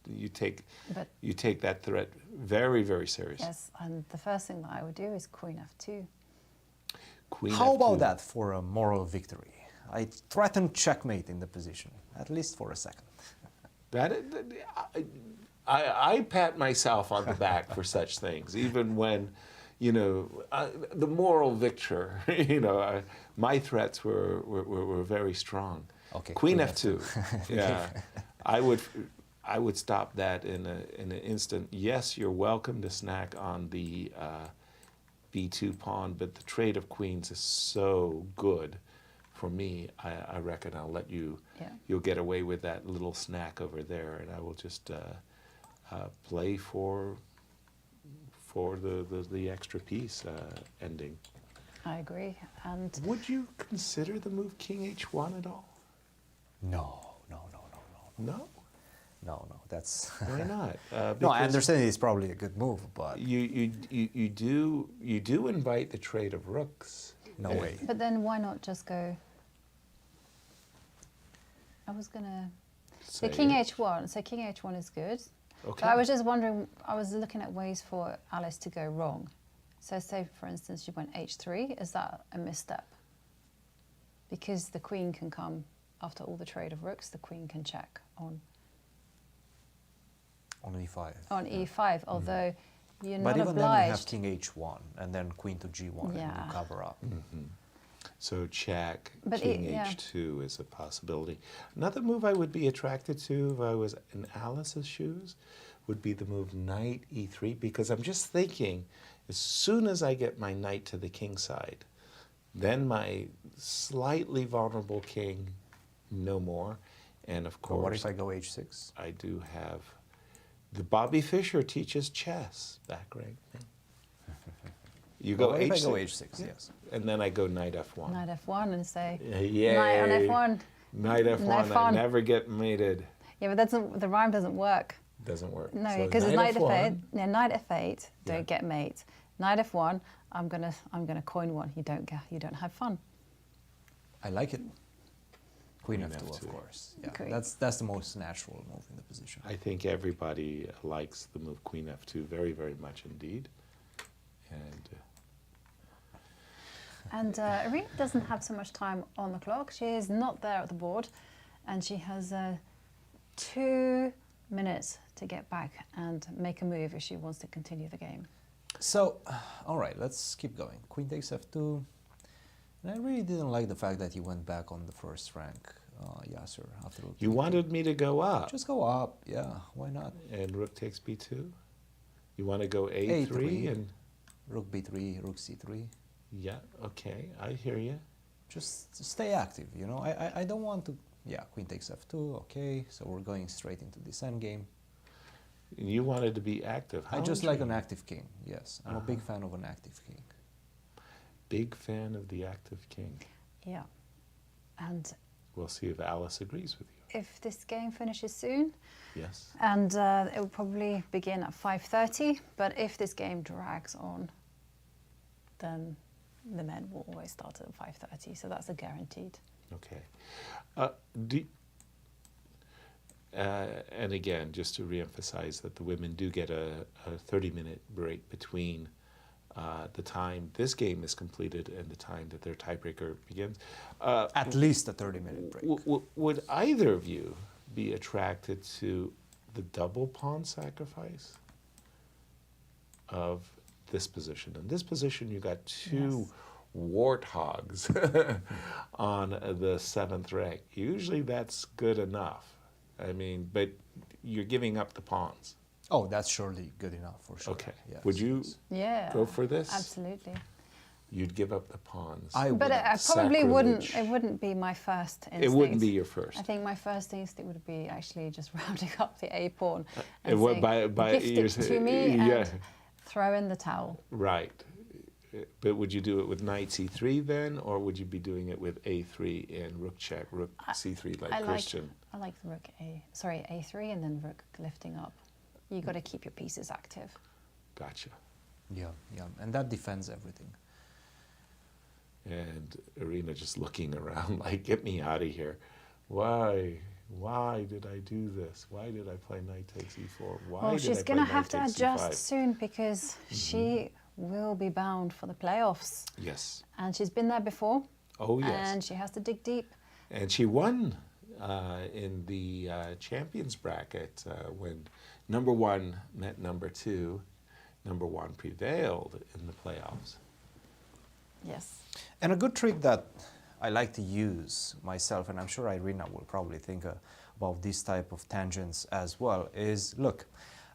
You take that threat very, very serious. Yes, and the first thing that I would do is queen f2. Queen How f2. about that for a moral victory? I threatened checkmate in the position, at least for a second. I pat myself on the back for such things, even when, you know, the moral victor. You know, my threats were very strong. Okay, Queen queen f2. Yeah, I would stop that in an instant. Yes, you're welcome to snack on the b2 pawn, but the trade of queens is so good. For me, I reckon I'll let you. Yeah. You'll get away with that little snack over there, and I will just play for the extra piece ending. I agree. And Would you consider the move King H1 at all? No. No? No, that's... Why not? No, I Because understand it's probably a good move, but you do invite the trade of rooks. no And- way. but then why not just go? I was gonna. Say So King it. H1. So King H1 is good. Okay. But I was just wondering. I was looking at ways for Alice to go wrong. So say, for instance, she went H3. Is that a misstep? Because the queen can come after all the trade of rooks. The queen can check on On E5. E5. Although you're But not even then you have obliged. King H1 and then Queen to G1 and Yeah. you cover up. So check, But King yeah. H2 is a possibility. Another move I would be attracted to if I was in Alice's shoes would be the move Knight E3, because I'm just thinking, as soon as I get my knight to the king side, then my slightly vulnerable king, no more. And of But what course, if I go H6? I do have the Bobby Fischer teaches chess back right now. You go What if I H6, go H6, yes. and then I go Knight F1. Knight F1 and say Yay. Knight on F1. Knight F1, No I fun. never get mated. Yeah, but the rhyme doesn't work. Doesn't work. No, So because it's Knight F1, F8. Yeah, Knight F8. Don't Yeah. get mate. Knight F1. I'm gonna coin one. You don't have fun. I like it. Queen Queen F2, F2. of course. Yeah, Queen. that's the most natural move in the position. I think everybody likes the move Queen F2 very, very much indeed. And And Irina doesn't have so much time on the clock. She is not there at the board, and she has 2 minutes to get back and make a move if she wants to continue the game. So, all right, let's keep going. Queen takes F2. And I really didn't like the fact that he went back on the first rank, Yasser, after rook you B2. wanted me to go up, Just go up, yeah, why not? and rook takes B2. You want to go A3, A3. and Rook B3, rook C3. yeah, okay, I hear you. Just stay active, you know? I don't want to... Yeah, queen takes F2, okay, so we're going straight into this endgame. You wanted to be active. I How just like an intriguing. active king, yes. I'm a big fan of an active king. Big fan of the active king. Yeah. And We'll see if Alice agrees with you. if this game finishes soon, Yes. and it will probably begin at 5:30, but if this game drags on, then the men will always start at 5:30, so that's a guaranteed. Okay. And again, just to reemphasize that the women do get a 30-minute break between the time this game is completed and the time that their tiebreaker begins. At least a 30-minute break. Would either of you be attracted to the double pawn sacrifice of this position? In this position, you got two warthogs on the 7th rank. Usually that's good enough. I mean, but you're giving up the pawns. Oh, that's surely good enough for sure. Okay. Yes, Would you yes. Yeah. go for this? Absolutely. You'd give up the pawns. I But would. I probably wouldn't. Sacrilege. It wouldn't be my first instinct. It wouldn't be your first. I think my first instinct would be actually just rounding up the A pawn And and what saying, by gift you're it to saying- me yeah. and throw in the towel. Right. But would you do it with knight c3 then, or would you be doing it with a3 and rook check, rook c3 like Christian? I like the rook A3 and then rook lifting up. You got to keep your pieces active. Gotcha. Yeah, yeah, and that defends everything. And Irina just looking around like, get me out of here. Why? Why did I do this? Why did I play knight takes e4? Why Well, did she's I going to play have to knight takes adjust c5? soon because she will be bound for the playoffs. Yes. And she's been there before. Oh, yes. And she has to dig deep. And she won in the champions bracket when number 1 met number 2. Number 1 prevailed in the playoffs. Yes. And a good trick that I like to use myself, and I'm sure Irina will probably think about this type of tangents as well, is, look,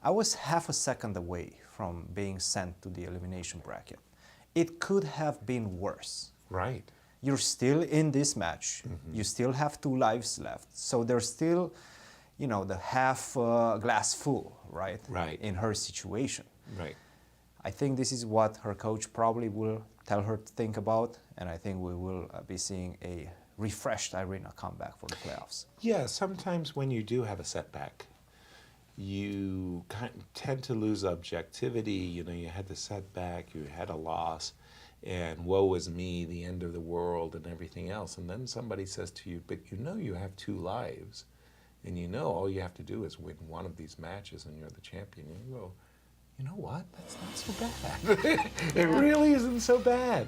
I was half a second away from being sent to the elimination bracket. It could have been worse. Right. You're still in this match. You still have 2 lives left. So there's still, you know, the half glass full, right? Right. In her situation. Right. I think this is what her coach probably will tell her to think about, and I think we will be seeing a refreshed Irina come back for the playoffs. Yeah, sometimes when you do have a setback, you tend to lose objectivity. You know, you had the setback, you had a loss, and woe is me, the end of the world and everything else. And then somebody says to you, but you know you have 2 lives, and you know all you have to do is win one of these matches and you're the champion. And you go, you know what, that's not so bad. It really isn't so bad.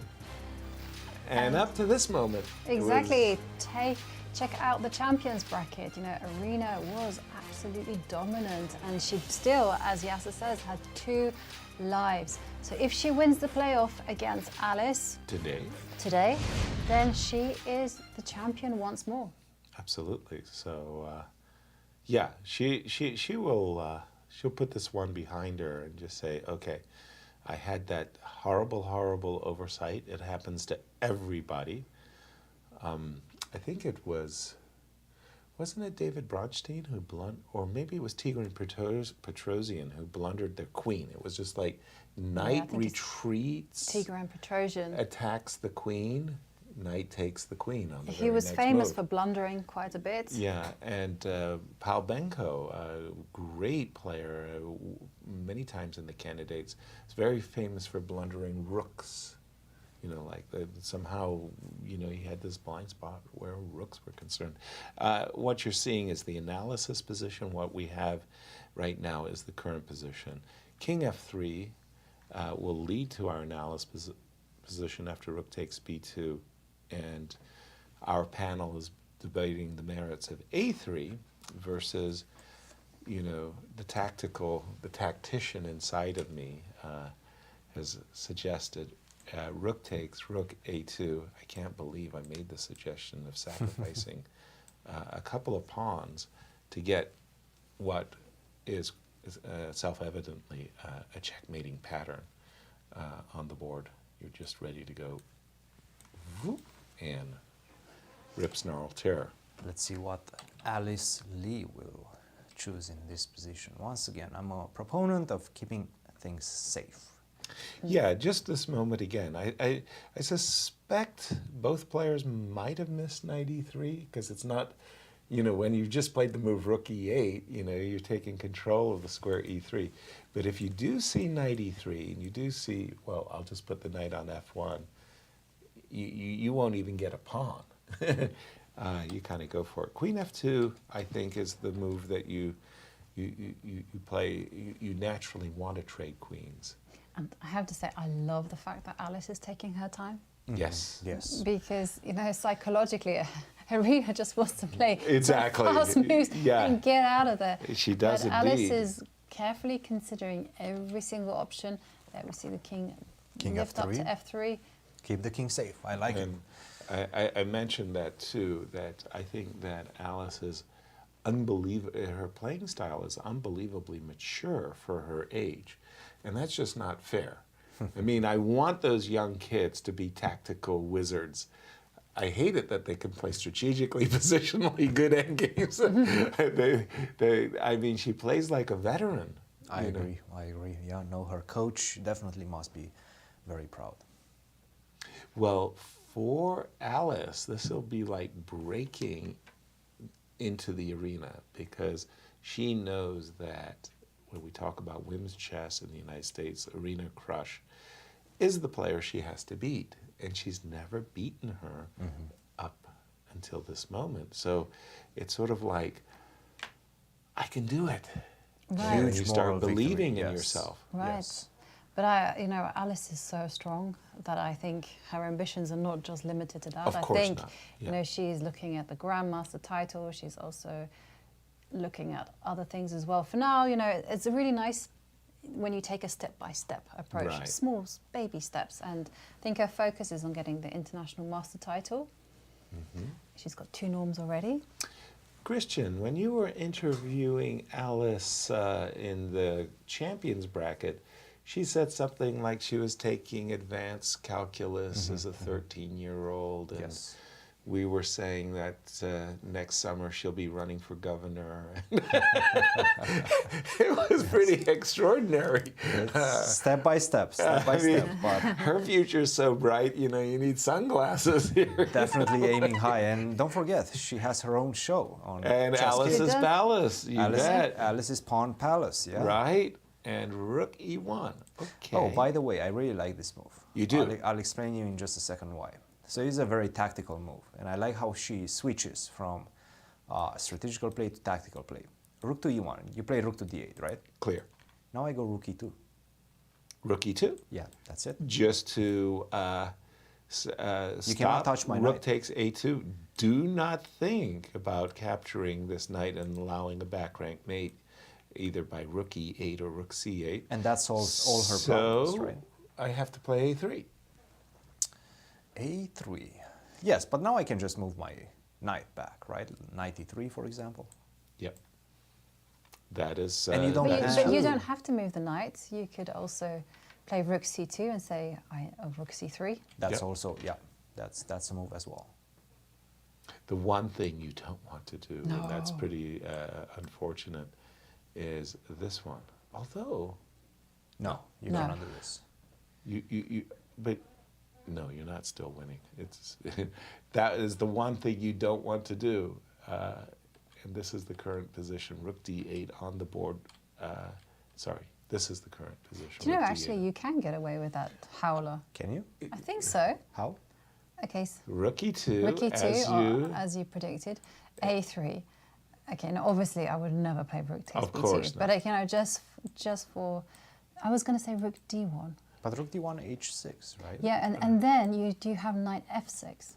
And up to this moment. Exactly. Check out the champions bracket. You know, Irina was absolutely dominant, and she still, as Yasser says, had 2 lives. So if she wins the playoff against Alice today, then she is the champion once more. Absolutely. So, yeah, she will. She'll put this one behind her and just say, okay, I had that horrible oversight. It happens to everybody. I think it wasn't it David Bronstein who or maybe it was Tigran Petrosian who blundered the queen. It was just like knight retreats. Tigran Petrosian attacks the queen. Knight takes the queen on the He was next famous move. for blundering quite a bit. Yeah, and Palbenko, a great player, many times in the candidates, is very famous for blundering rooks. You know, like somehow, you know, he had this blind spot where rooks were concerned. What you're seeing is the analysis position. What we have right now is the current position. King F3 will lead to our analysis position after rook takes B2. And our panel is debating the merits of A3 versus, you know, the tactician inside of me has suggested rook takes, rook A2. I can't believe I made the suggestion of sacrificing a couple of pawns to get what is self-evidently a checkmating pattern on the board. You're just ready to go whoop, and rip, snarl, tear. Let's see what Alice Lee will choose in this position. Once again, I'm a proponent of keeping things safe. Yeah, just this moment again. I suspect both players might have missed knight e3 because it's not, you know, when you've just played the move rook e8, you know, you're taking control of the square e3. But if you do see knight e3 and you do see, well, I'll just put the knight on f1, you won't even get a pawn. You kind of go for it. Queen f2, I think, is the move that you play. You naturally want to trade queens. And I have to say, I love the fact that Alice is taking her time. Yes. Yes. Because, you know, psychologically, Irina just wants to play exactly. fast moves and get out of there. She does but indeed. Alice is carefully considering every single option. There we see the king lift up to f3. Keep the king safe. I like it. I mentioned that too, that I think that Alice is her playing style is unbelievably mature for her age. And that's just not fair. I mean, I want those young kids to be tactical wizards. I hate it that they can play strategically, positionally good endgames. I mean, she plays like a veteran. I agree. Yeah, no, her coach definitely must be very proud. Well, for Alice, this will be like breaking into the arena because she knows that when we talk about women's chess in the United States, Irina Krush is the player she has to beat. And she's never beaten her up until this moment. So it's sort of like, I can do it. Right. And you start believing in yourself. Right. Yes. But you know, Alice is so strong that I think her ambitions are not just limited to that. Of course I think, not. Yeah. you know, she's looking at the Grandmaster title. She's also looking at other things as well. For now, you know, it's a really nice when you take a step-by-step approach, Right. small baby steps. And I think her focus is on getting the International Master title. She's got 2 norms already. Christian, when you were interviewing Alice in the champions bracket, she said something like she was taking advanced calculus as a 13-year-old. And Yes. we were saying that next summer she'll be running for governor. It was pretty extraordinary. Step by step, step by step. But Her future's so bright, you know, you need sunglasses here. definitely aiming high. And don't forget, she has her own show on And Chess Alice's Kids. Palace, you bet. Alice's Pawn Palace, yeah. Right? And Rook E1. Okay. Oh, by the way, I really like this move. You do? I'll explain you in just a second why. So it's a very tactical move, and I like how she switches from strategical play to tactical play. Rook to E1, you play rook to D8, right? Clear. Now I go rook E2. Rook E2? Yeah, that's it. Just to You cannot stop touch my Rook knight. takes A2. Do not think about capturing this knight and allowing a back rank mate either by rook E8 or rook C8. And that solves all her So problems, right? I have to play A3. A3. Yes, but now I can just move my knight back, right? Knight E3, for example. Yep. That is. And you don't But have you, but you to. don't have to move the knight. You could also play rook c2 and say rook c3. That's Yeah. also, yeah, that's a move as well. The one thing you don't want to do, and that's No. pretty unfortunate, is this one. Although, No, you No. cannot do this. but no, you're not still winning. It's that is the one thing you don't want to do, and this is the current position. Rook D8 on the board. Sorry, this is the current position. Do you know, Rook actually, D8. you can get away with that howler. Can you? I think so. How? Okay, Rook E2, rook e2, as as you predicted. A3. Okay, now obviously I would never play rook takes Of b2. course But not. you know, just for, I was going to say rook d1. But rook D1, H6, right? Yeah, and then you do have knight f6.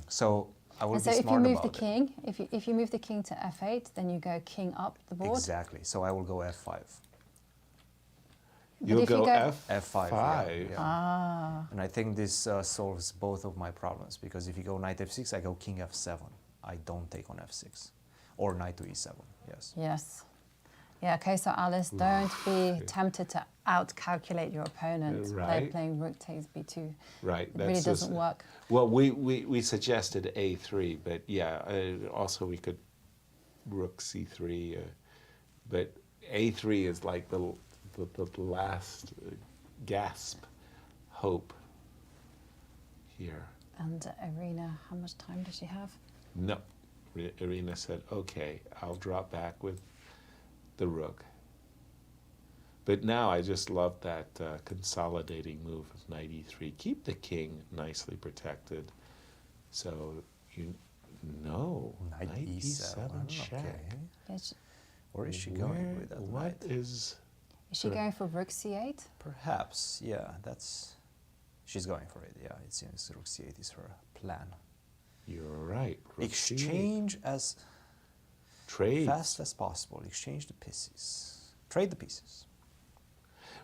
So I will And be so if you smart move the about it. king, if you move the king to f8, then you go king up the board. Exactly. So I will go F5. But you'll if you go go- F5. F5. Yeah. Ah, And I think this solves both of my problems, because if you go knight F6, I go king F7. I don't take on F6. Or knight to E7, yes. yes. Yeah, okay, so Alice, don't be tempted to out-calculate your opponent by Right. playing rook takes b2. Right. It really that's doesn't just- work. Well, we suggested A3, but yeah, also we could rook C3, but A3 is like the last gasp hope here. And Irina, how much time does she have? No, Irina said, okay, I'll drop back with the rook. But now I just love that consolidating move of knight E3. Keep the king nicely protected. So you know, Knight E7 E7, check. okay. Yeah, Where is she going with that What knight? is? is she going for rook c8? Perhaps, yeah, she's going for it, yeah. It seems rook c8 is her plan. You're right. Rook C8. Exchange as Trade. fast as possible. Exchange the pieces. Trade the pieces.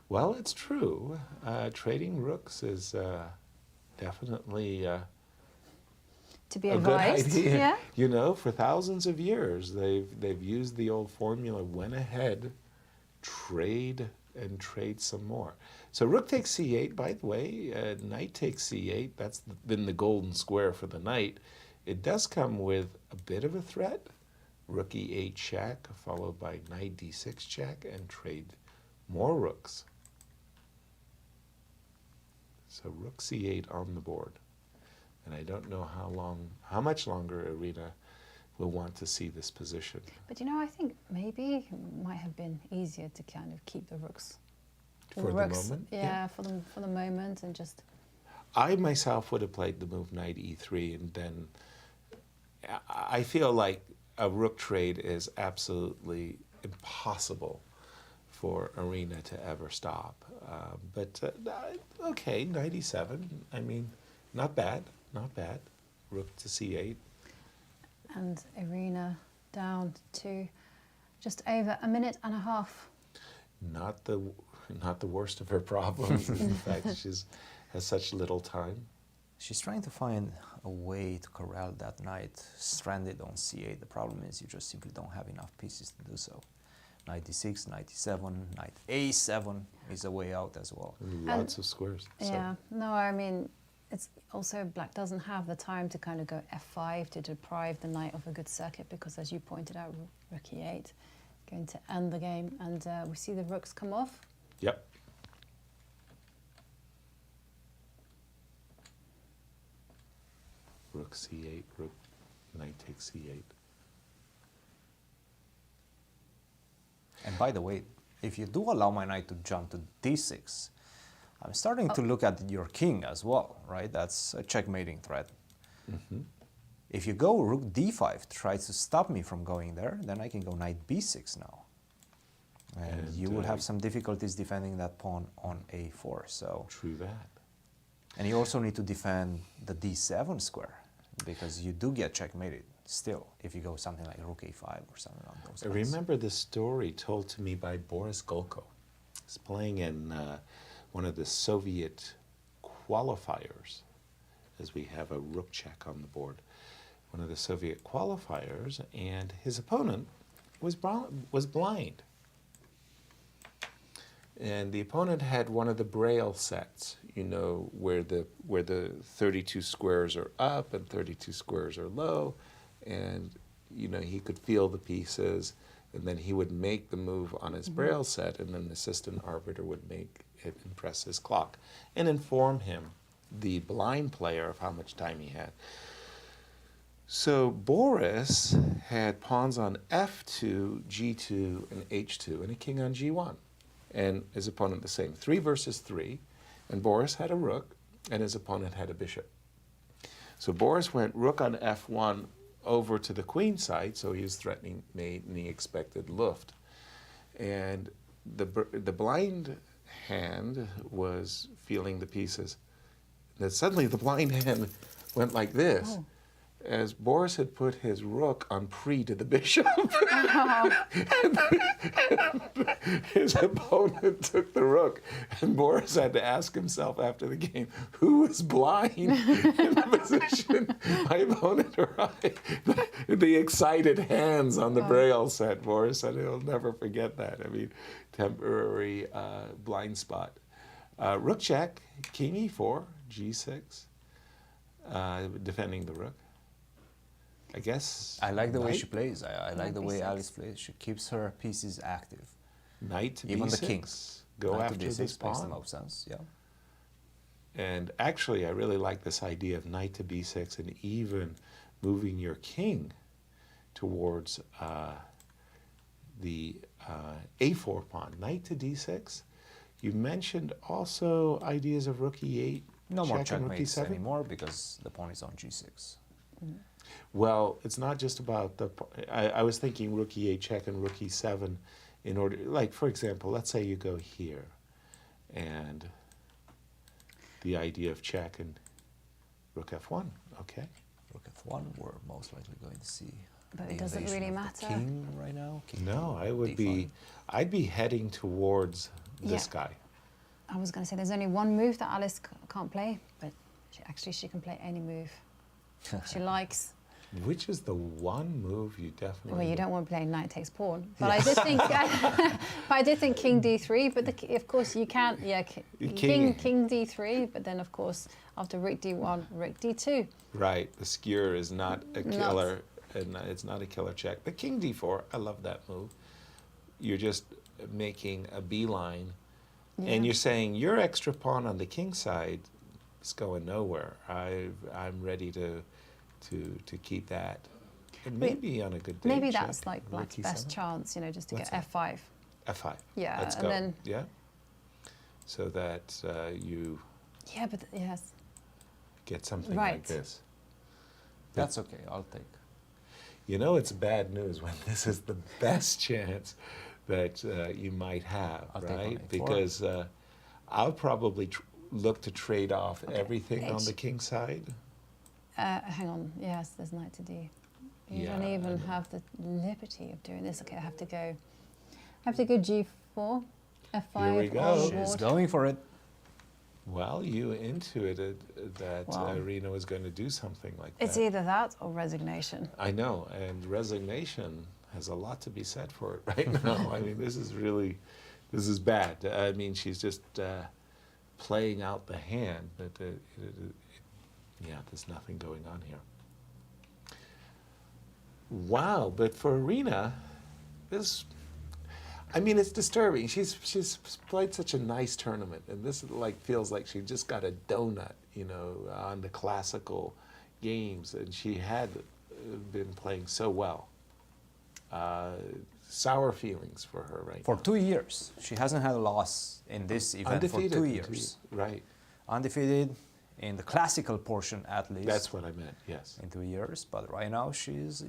Well, it's true. Trading rooks is definitely To be a advised. good idea. Yeah. You know, for thousands of years, they've used the old formula: went ahead, trade, and trade some more. So rook takes c8. By the way, knight takes c8. That's been the golden square for the knight. It does come with a bit of a threat. Rook e8 check, followed by knight d6 check, and trade more rooks. So rook c8 on the board. And I don't know how much longer Irina will want to see this position. But you know, I think maybe it might have been easier to kind of keep the rooks. For the rooks, moment, Yeah, yeah. for the moment, and just. I myself would have played the move knight e3, and then I feel like a rook trade is absolutely impossible for Irina to ever stop. Okay, knight e7. I mean, not bad, not bad. Rook to c8. And Irina down to just over a minute and a half. Not the worst of her problems is the fact that she has such little time. She's trying to find a way to corral that knight stranded on c8. The problem is you just simply don't have enough pieces to do so. Knight d6, knight e7, knight a7 is a way out as well. Lots of squares. So. Yeah, no, I mean, it's also black doesn't have the time to kind of go f5 to deprive the knight of a good circuit, because as you pointed out, rook e8 going to end the game, and we see the rooks come off. Yep. Rook c8, rook, knight takes c8. And by the way, if you do allow my knight to jump to d6, I'm starting to look at your king as well, right? That's a checkmating threat. Mm-hmm. If you go rook d5, try to stop me from going there, then I can go knight b6 now. And you will have some difficulties defending that pawn on a4. So True that. And you also need to defend the d7 square, because you do get checkmated still if you go something like rook a5 or something along those I lines. remember this story told to me by Boris Golko. He's playing in one of the Soviet qualifiers, as we have a rook check on the board. One of the Soviet qualifiers, and his opponent was blind. And the opponent had one of the Braille sets, you know, where the 32 squares are up and 32 squares are low, and you know he could feel the pieces, and then he would make the move on his Braille set, and then the assistant arbiter would make it and press his clock and inform him, the blind player, of how much time he had. So Boris had pawns on f2, g2, and h2, and a king on g1. And his opponent the same, 3 versus 3, and Boris had a rook, and his opponent had a bishop. So Boris went rook on f1 over to the queen side, so he was threatening mate, and he expected luft. And the blind hand was feeling the pieces. Then suddenly the blind hand went like this, as Boris had put his rook on pre to the bishop. And his opponent took the rook, and Boris had to ask himself after the game, who was blind in the position, my opponent or I? The excited hands on the Braille set. Boris said he'll never forget that. I mean, temporary blind spot. Rook check, king e4, g6, defending the rook. I guess. I like the way she plays. I like the way Alice plays. She keeps her pieces active. Knight to Even b6. the kings. Go Knight after to this d6 makes the pawn. most sense. Yeah. And actually, I really like this idea of knight to b6 and even moving your king towards the a4 pawn. Knight to d6. You mentioned also ideas of rook e8. No more check and rook checkmates e7. anymore because the pawn is on g6. Well, it's not just about the. I was thinking rook e8 check and rook e7 in order, like for example, let's say you go here, and the idea of check and rook f1. Okay. Rook f1, we're most likely going to see. But the it doesn't invasion really of the matter. king right now. King No, to I would d5. be. I'd be heading towards this Yeah. guy. I was going to say there's only one move that Alice can't play, but she can play any move she likes. Which is the one move you definitely. Well, you don't want to play knight takes pawn, but I did think, but I did think king d3. But of course you can't. Yeah, king d3. But then of course after rook d1, rook d2. Right, the skewer is not a killer, and it's not a killer check. But king d4, I love that move. You're just making a beeline, and you're saying your extra pawn on the king side is going nowhere. I'm ready to keep that, and maybe on a good day. Maybe check, that's like rook Black's best e7. chance, you know, just to What's get that? f5. F5. Yeah, Let's and go. then- Yeah. So that you Yeah, but yes. get something Right. like this. That's okay. I'll take. You know, it's bad news when this is the best chance that you might have, I'll take on right? A4. Because I'll probably look to trade off everything on H. the king side. Hang on. Yes, there's knight to d. You Yeah, don't I even know. have the liberty of doing this. Okay, I have to go g4, f5 Here we go. on the She's board. going for it. Well, you intuited that Well, Irina was going to do something like It's that. either that or resignation. I know, and resignation has a lot to be said for it right now. I mean, this is bad. I mean, she's just playing out the hand, but it Yeah, there's nothing going on here. Wow, but for Irina, this, I mean, it's disturbing. She's played such a nice tournament, and this like feels like she just got a donut, you know, on the classical games, and she had been playing so well. Sour feelings for her right For now. 2 years. She hasn't had a loss in this event Undefeated for 2 in years. Right. Undefeated in the classical portion at least. That's what I meant, yes. In 2 years, but right now she's,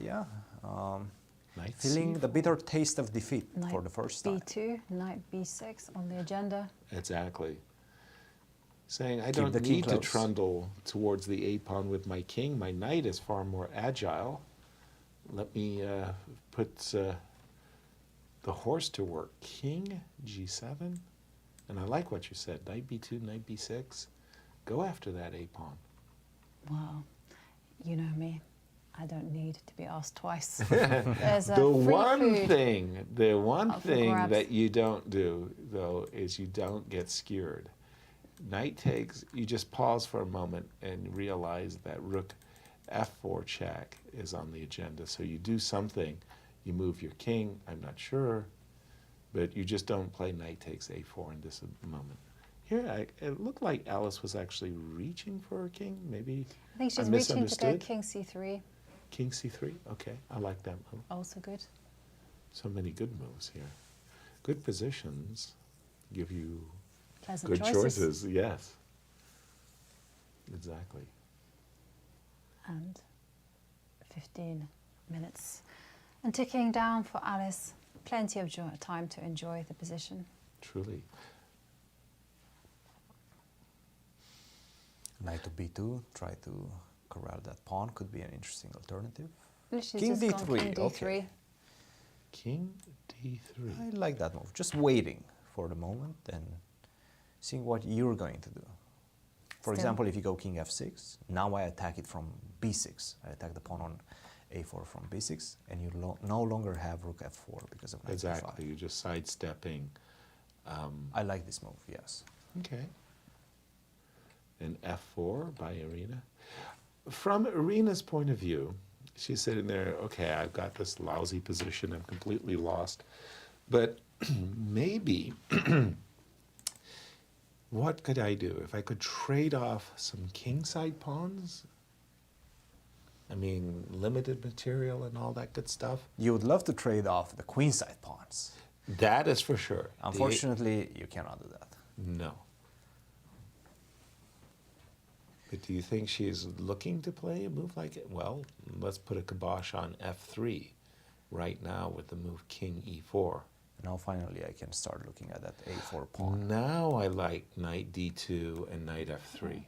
Knight feeling the C4. bitter taste of defeat Knight for the first time. B2, knight B6 on the agenda. Exactly. Saying, I Keep don't the king need to close. trundle towards the a-pawn with my king. My knight is far more agile. Let me put the horse to work. King G7. And I like what you said. Knight B2, knight B6. Go after that a-pawn. Well, you know me. I don't need to be asked twice. There's a The free one food. thing Up for thing grabs. that you don't do, though, is you don't get skewered. Knight takes, you just pause for a moment and realize that rook f4 check is on the agenda. So you do something, you move your king, I'm not sure, but you just don't play knight takes a4 in this moment. Here, it looked like Alice was actually reaching for her king. Maybe I think she's I reaching to go misunderstood. king c3. King c3, okay, I like that move. Also good. So many good moves here. Good positions give you Pleasant good choices, yes. Exactly. And 15 minutes. And ticking down for Alice. Plenty of time to enjoy the position. Truly. Knight to b2, try to corral that pawn, could be an interesting alternative. She's King just gone d3, king d3. okay. King d3. I like that move. Just waiting for the moment and seeing what you're going to do. For Still. example, if you go king f6, now I attack it from b6. I attack the pawn on a4 from b6, and you no longer have rook f4 because of knight Exactly, e5. you're just sidestepping. I like this move, yes. Okay. And f4 by Irina. From Irina's point of view, she's sitting there, okay, I've got this lousy position, I'm completely lost. But maybe, what could I do? If I could trade off some kingside pawns, I mean, limited material and all that good stuff. You would love to trade off the queenside pawns. That is for sure. Unfortunately, you cannot do that. No. But do you think she's looking to play a move like it? Well, let's put a kibosh on f3 right now with the move king e4. Now finally I can start looking at that a4 pawn. Now I like knight d2 and knight f3,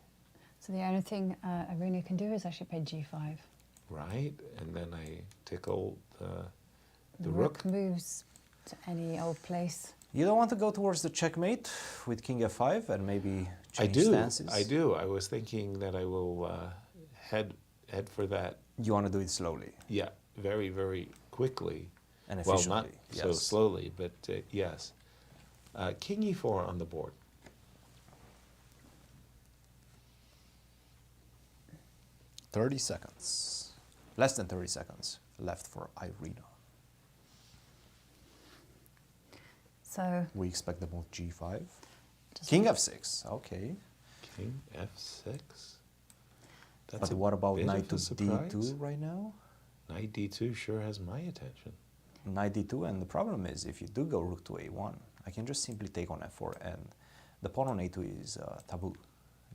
So the only thing Irina can do is actually play g5. right? And then I tickle the The rook. moves to any old place. You don't want to go towards the checkmate with king f5 and maybe I change do. stances? I do. I was thinking that I will head for that. You want to do it slowly Yeah, very, very quickly. and Well, efficiently. not so slowly, but yes. King e4 on the board. .30 seconds. Less than 30 seconds left for Irina. So We expect the move g5. just King f6, okay. King f6. But what about bit knight of to a surprise. d2 right now? Knight d2 sure has my attention. Knight d2, and the problem is if you do go rook to a1, I can just simply take on f4, and the pawn on a2 is taboo,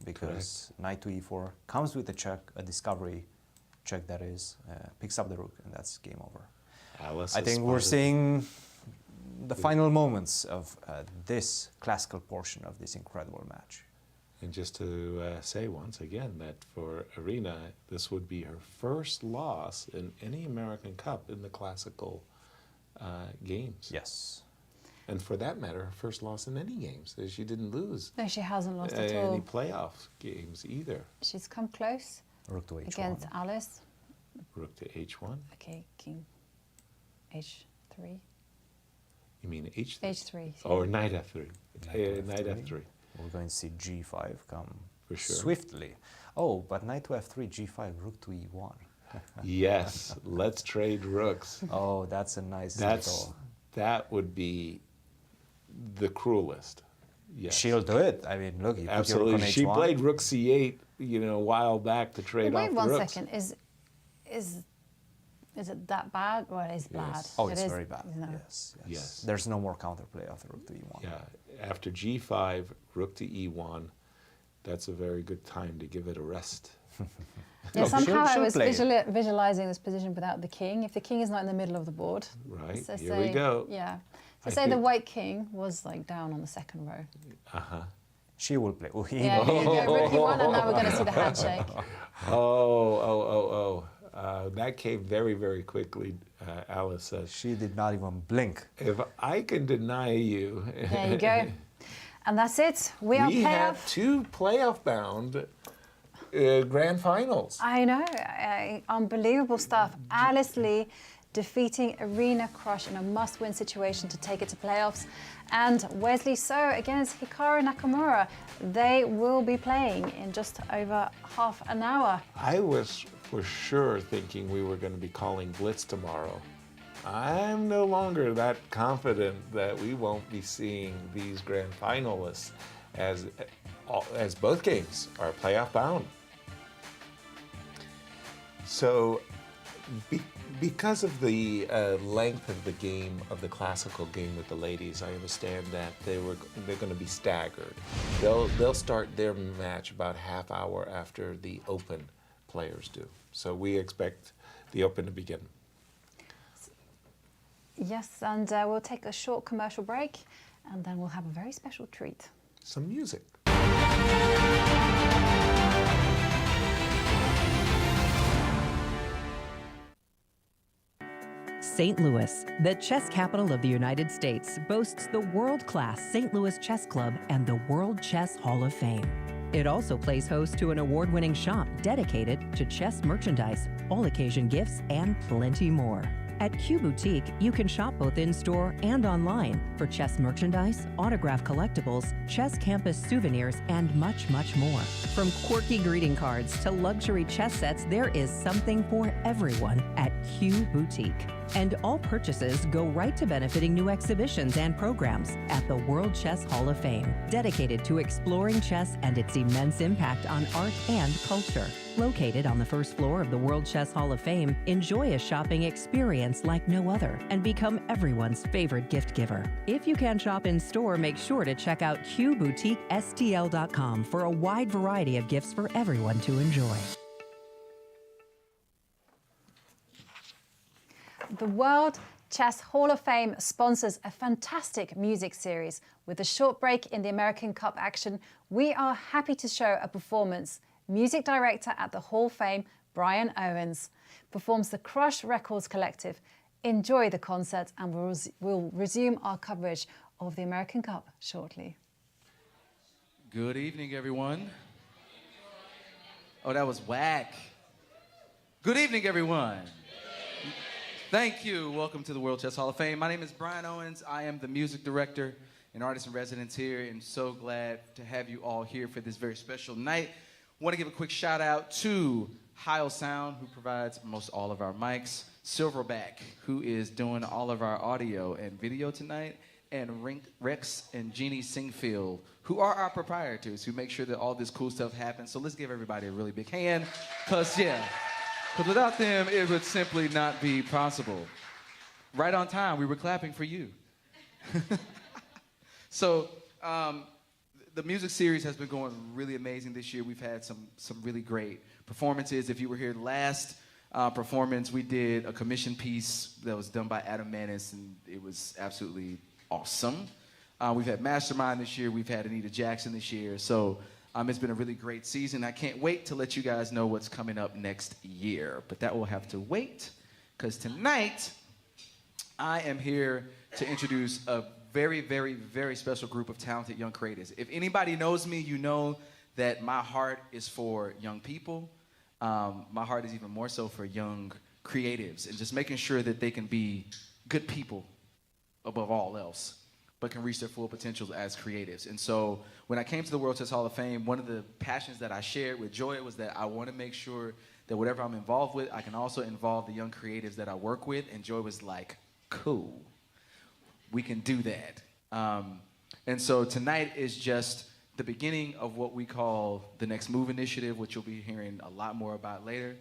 because knight to e4 comes with a check, a discovery check that is, picks up the rook, and that's game over. Alice I has think we're spotted- seeing the final moments of this classical portion of this incredible match. And just to say once again that for Irina, this would be her first loss in any American Cup in the classical games. Yes. And for that matter, her first loss in any games. She didn't lose no, she hasn't lost at any all. playoff games either. She's come close Rook to h1. against Alice. Rook to h1. Okay, king h3. You mean h3? h3. Or knight f3. Knight Knight f3. f3. We're going to see g5 come For sure. swiftly. Oh, but knight to f3, g5, rook to e1. Yes, let's trade rooks. Oh, that's a nice That would be the cruelest. Yes. She'll do it. I mean, look, you put your rook on Absolutely. She h1. played rook c8, a while back to trade Wait off the one rooks. second. Is it that bad? Well, it is bad. Oh, It it's is, very bad. you know. Yes. There's no more counterplay of the rook to e1. Yeah, after g5, rook to e1, that's a very good time to give it a rest. Yeah, Look, somehow I she'll was play it. visualizing this position without the king. If the king is not in the middle of the board. Right, So here we go. Yeah. So I say the think- white king was like down on the second row. Uh-huh. She will play. Oh, he Yeah, here you go. Rook e1, and now we're going to see the handshake. That came very, very quickly, Alice says. She did not even blink. If I can deny you. There you go. And that's it. We are We have playoff. 2 playoff-bound grand finals. I know. Unbelievable stuff. Alice Lee defeating Irina Krush in a must-win situation to take it to playoffs. And Wesley So against Hikaru Nakamura. They will be playing in just over half an hour. I was for sure thinking we were going to be calling Blitz tomorrow. I'm no longer that confident that we won't be seeing these grand finalists as both games are playoff bound. So because of the length of the game, of the classical game with the ladies, I understand that they're going to be staggered. They'll start their match about half hour after the Open players do. So we expect the Open to begin. Yes, and we'll take a short commercial break, and then we'll have a very special treat. Some music. St. Louis, the chess capital of the United States, boasts the world-class St. Louis Chess Club and the World Chess Hall of Fame. It also plays host to an award-winning shop dedicated to chess merchandise, all-occasion gifts, and plenty more. At Q Boutique, you can shop both in-store and online for chess merchandise, autograph collectibles, chess campus souvenirs, and much, much more. From quirky greeting cards to luxury chess sets, there is something for everyone at Q Boutique. And all purchases go right to benefiting new exhibitions and programs at the World Chess Hall of Fame, dedicated to exploring chess and its immense impact on art and culture. Located on the first floor of the World Chess Hall of Fame, enjoy a shopping experience like no other and become everyone's favorite gift giver. If you can shop in store, make sure to check out QBoutiqueSTL.com for a wide variety of gifts for everyone to enjoy. The World Chess Hall of Fame sponsors a fantastic music series. With a short break in the American Cup action, we are happy to show a performance. Music director at the Hall of Fame, Brian Owens, performs the Krush Records Collective. Enjoy the concert, and we'll resume our coverage of the American Cup shortly. Good evening, everyone. Oh, that was whack. Good evening, everyone. Thank you. Welcome to the World Chess Hall of Fame. My name is Brian Owens. I am the music director and artist in residence here, and so glad to have you all here for this very special night. Want to give a quick shout out to Heil Sound, who provides most all of our mics, Silverback, who is doing all of our audio and video tonight, and Rex and Jeannie Singfield, who are our proprietors, who make sure that all this cool stuff happens. So let's give everybody a really big hand, because without them, it would simply not be possible. Right on time, we were clapping for you. So, the music series has been going really amazing this year. We've had some really great performances. If you were here last performance, we did a commission piece that was done by Adam Manis, and it was absolutely awesome. We've had Mastermind this year. We've had Anita Jackson this year. So it's been a really great season. I can't wait to let you guys know what's coming up next year, but that will have to wait, because tonight I am here to introduce a very, very, very special group of talented young creatives. If anybody knows me, you know that my heart is for young people. My heart is even more so for young creatives, and just making sure that they can be good people above all else. but can reach their full potential as creatives. And so when I came to the World Chess Hall of Fame, one of the passions that I shared with Joy was that I want to make sure that whatever I'm involved with, I can also involve the young creatives that I work with. And Joy was like, cool, we can do that. And so tonight is just the beginning of what we call the Next Move Initiative, which you'll be hearing a lot more about later.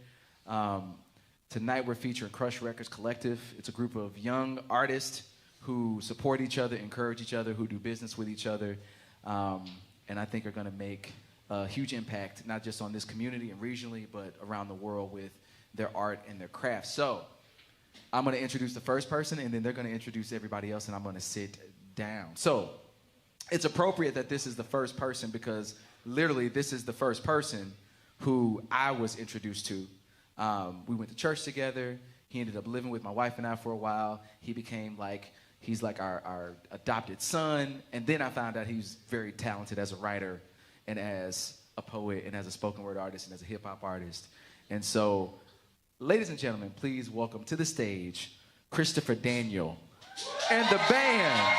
Tonight we're featuring Krush Records Collective. It's a group of young artists who support each other, encourage each other, who do business with each other, and I think are gonna make a huge impact, not just on this community and regionally, but around the world with their art and their craft. So I'm gonna introduce the first person, and then they're gonna introduce everybody else, and I'm gonna sit down. So it's appropriate that this is the first person because literally this is the first person who I was introduced to. We went to church together. He ended up living with my wife and I for a while. He became like, he's like our adopted son. And then I found out he's very talented as a writer and as a poet and as a spoken word artist and as a hip hop artist. And so, ladies and gentlemen, please welcome to the stage, Christopher Daniel and the band.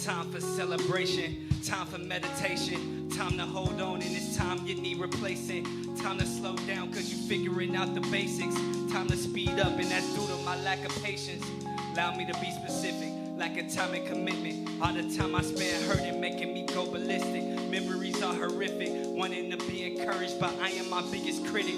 Time for celebration, time for meditation, time to hold on, and it's time you need replacing. Time to slow down cause you figuring out the basics. Time to speed up, and that's due to my lack of patience. Allow me to be specific, lack of time and commitment. All the time I spend hurting, making me go ballistic. Memories are horrific, wanting to be encouraged, but I am my biggest critic.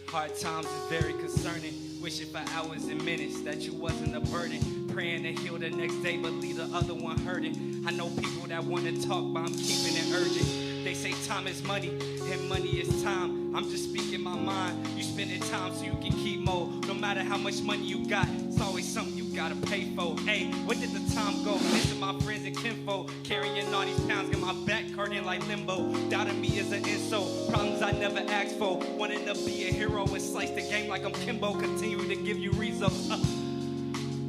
Hard times is very concerning. Wishing for hours and minutes that you wasn't a burden. Praying to heal the next day, but leave the other one hurting. I know people that want to talk, but I'm keeping it urgent. They say time is money, and money is time. I'm just speaking my mind. You spending time so you can keep more. No matter how much money you got, it's always something you gotta pay for. Hey, where did the time go? Missing my friends and kinfolk. Carrying all these pounds, got my back hurting like limbo. Doubting me is an insult. Problems I never asked for. Wanting to be a hero and slice the game like I'm Kimbo. Continue to give you results.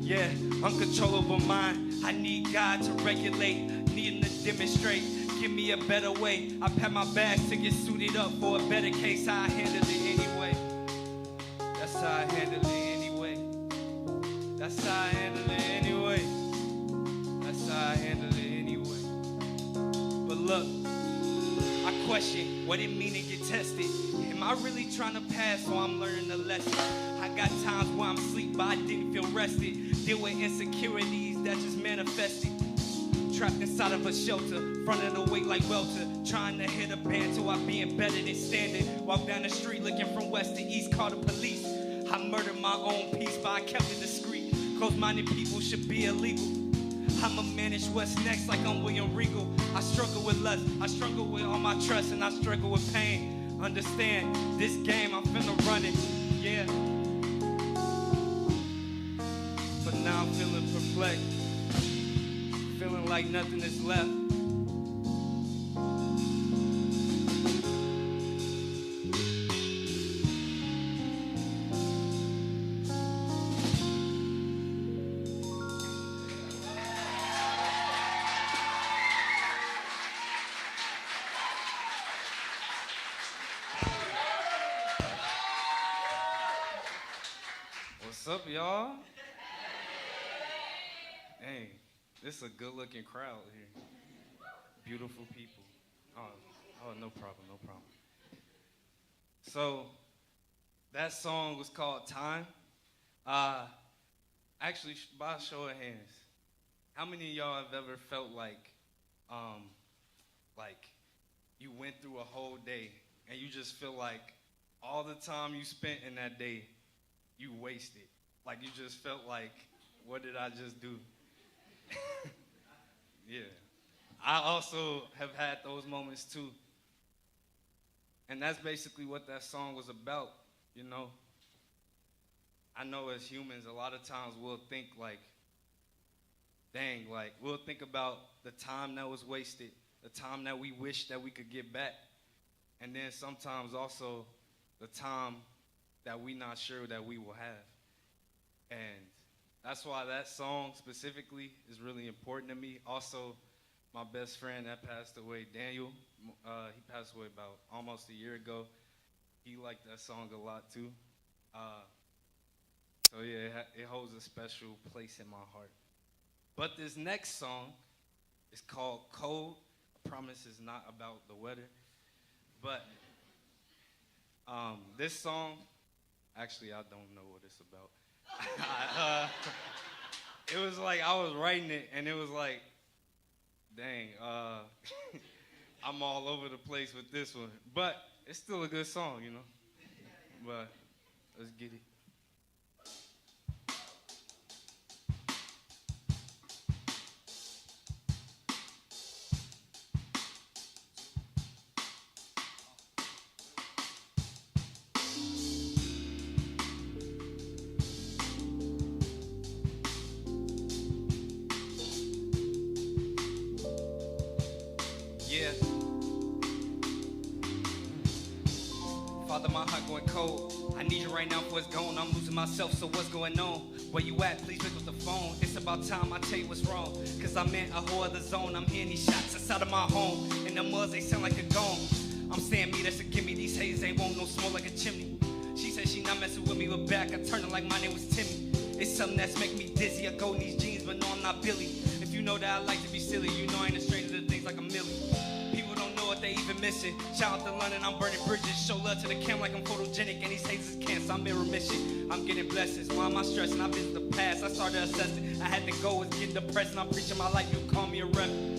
Yeah, uncontrollable mind. I need God to regulate, needing to demonstrate. Give me a better way. I pack my bags to get suited up for a better case. How I handle it anyway. That's how I handle it anyway. That's how I handle it anyway. That's how I handle it anyway. But look, I question what it mean to get tested. Am I really trying to pass or I'm learning a lesson? I got times where I'm asleep but I didn't feel rested. Deal with insecurities that just manifested. Trapped inside of a shelter, fronting the weight like welter. Trying to hit a band till I being better than standing. Walk down the street looking from west to east, call the police. I murdered my own peace but I kept it discreet. Close-minded people should be illegal. I'ma manage what's next like I'm William Regal. I struggle with lust, I struggle with all my trust, and I struggle with pain. Understand, this game I'm finna run it, yeah. But now I'm feeling perplexed, feeling like nothing is left. What's up, y'all? Hey, this is a good-looking crowd here. Beautiful people. Oh, no problem, no problem. So, that song was called Time. Actually, by a show of hands, how many of y'all have ever felt like you went through a whole day and you just feel like all the time you spent in that day, you wasted? Like you just felt like, what did I just do? Yeah. I also have had those moments too. And that's basically what that song was about, you know? I know as humans, a lot of times we'll think like, dang, like we'll think about the time that was wasted, the time that we wish that we could get back, and then sometimes also the time that we're not sure that we will have. And that's why that song specifically is really important to me. Also, my best friend that passed away, Daniel, he passed away about almost a year ago. He liked that song a lot too. So yeah, it holds a special place in my heart. But this next song is called Cold. I promise it's not about the weather. But this song, actually I don't know what it's about. It was like I was writing it and it was like, dang, I'm all over the place with this one. But it's still a good song, you know. But let's get it. Yeah. Father, my heart going cold. I need you right now before it's gone. I'm losing myself, so what's going on? Where you at? Please pick up the phone. It's about time I tell you what's wrong. Cause I'm in a whole other zone. I'm hearing these shots inside of my home. And the muds, they sound like a gong. I'm saying me, that's a gimme. These haters, they won't no smoke like a chimney. She said she not messing with me, but back I turned her like my name was Timmy. It's something that's making me dizzy. I go in these jeans, but no, I'm not Billy. If you know that I like to be silly, you know I ain't a stranger to things like a millie. People don't know what they even missing. Shout out to London, I'm burning bridges. Show love to the cam like I'm photogenic. And these haters is cancer, I'm in remission. I'm getting blessings. Why am I stressing? I've been to the past. I started assessing. I had to go, was getting depressed. And I'm preaching my life. You call me a rebel.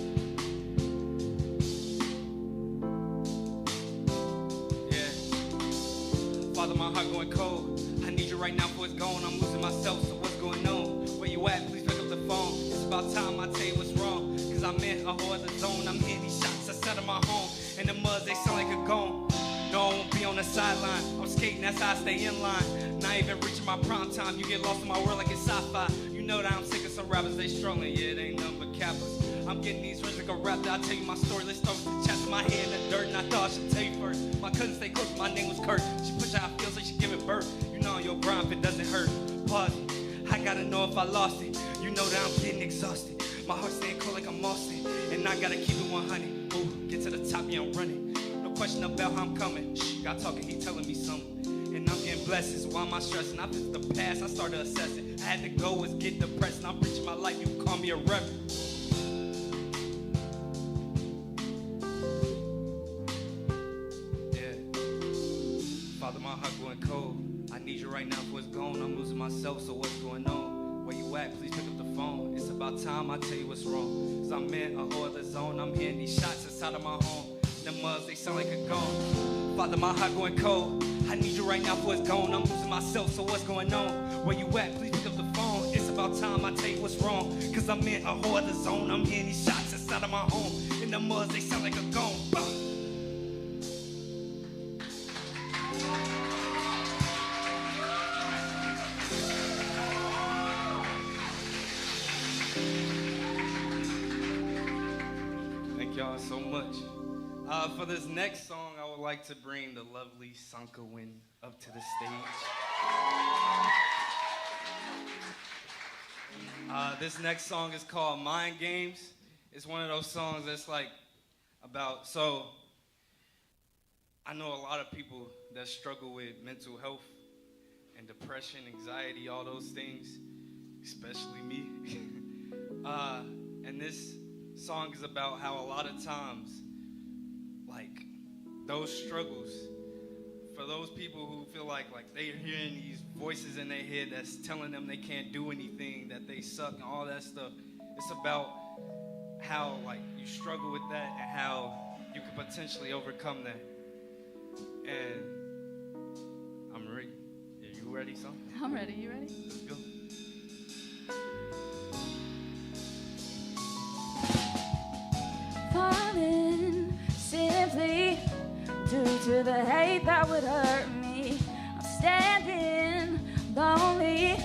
Father, my heart going cold. I need you right now before it's gone. I'm losing myself, so what's going on? Where you at? Please pick up the phone. It's about time I tell you what's wrong. Cause I'm in a whole other zone. I'm hearing these shots outside of my home. And the muds, they sound like a gong. No, I won't be on the sideline. I'm skating, that's how I stay in line. Not even reaching my prime time. You get lost in my world like it's sci-fi. You know that I'm sick of some rappers, they struggling. Yeah, it ain't nothing but cappers. I'm getting these rings like a rapper. I'll tell you my story. Let's start with the chest of my head in the dirt. And I thought I should tell you first. My cousin stay close, my name was Kurt. She pushed how I feel, so she give it birth. You know on your grind if it doesn't hurt. Pause it. I gotta know if I lost it. You know that I'm getting exhausted. My heart staying cold like I'm Austin. And I gotta keep it 100. Ooh, get to the top, yeah, I'm running. No question about how I'm coming. Shh, God talking, he telling me something. And I'm getting blessings. Why am I stressing? I visit the past, I started assessing. I had to go, was get depressed. And I'm preaching my life, you call me a reverend. Father, my heart going cold. I need you right now before it's gone. I'm losing myself, so what's going on? Where you at? Please pick up the phone. It's about time I tell you what's wrong. Cause I'm in a whole other zone. I'm hearing these shots inside of my home. The muds, they sound like a gong. Father, my heart going cold. I need you right now before it's gone. I'm losing myself, so what's going on? Where you at? Please pick up the phone. It's about time I tell you what's wrong. Cause I'm in a whole other zone. I'm hearing these shots inside of my home. And the muds, they sound like a gong. Y'all so much. For this next song, I would like to bring the lovely Sanka Win up to the stage. This next song is called Mind Games. It's one of those songs that's like about, so I know a lot of people that struggle with mental health and depression, anxiety, all those things, especially me. And this song is about how a lot of times, like, those struggles for those people who feel like they're hearing these voices in their head that's telling them they can't do anything, that they suck and all that stuff, it's about how like you struggle with that and how you can potentially overcome that. And I'm ready. Are you ready, son? I'm ready. You ready? Let's go. Falling simply due to the hate that would hurt me. I'm standing lonely,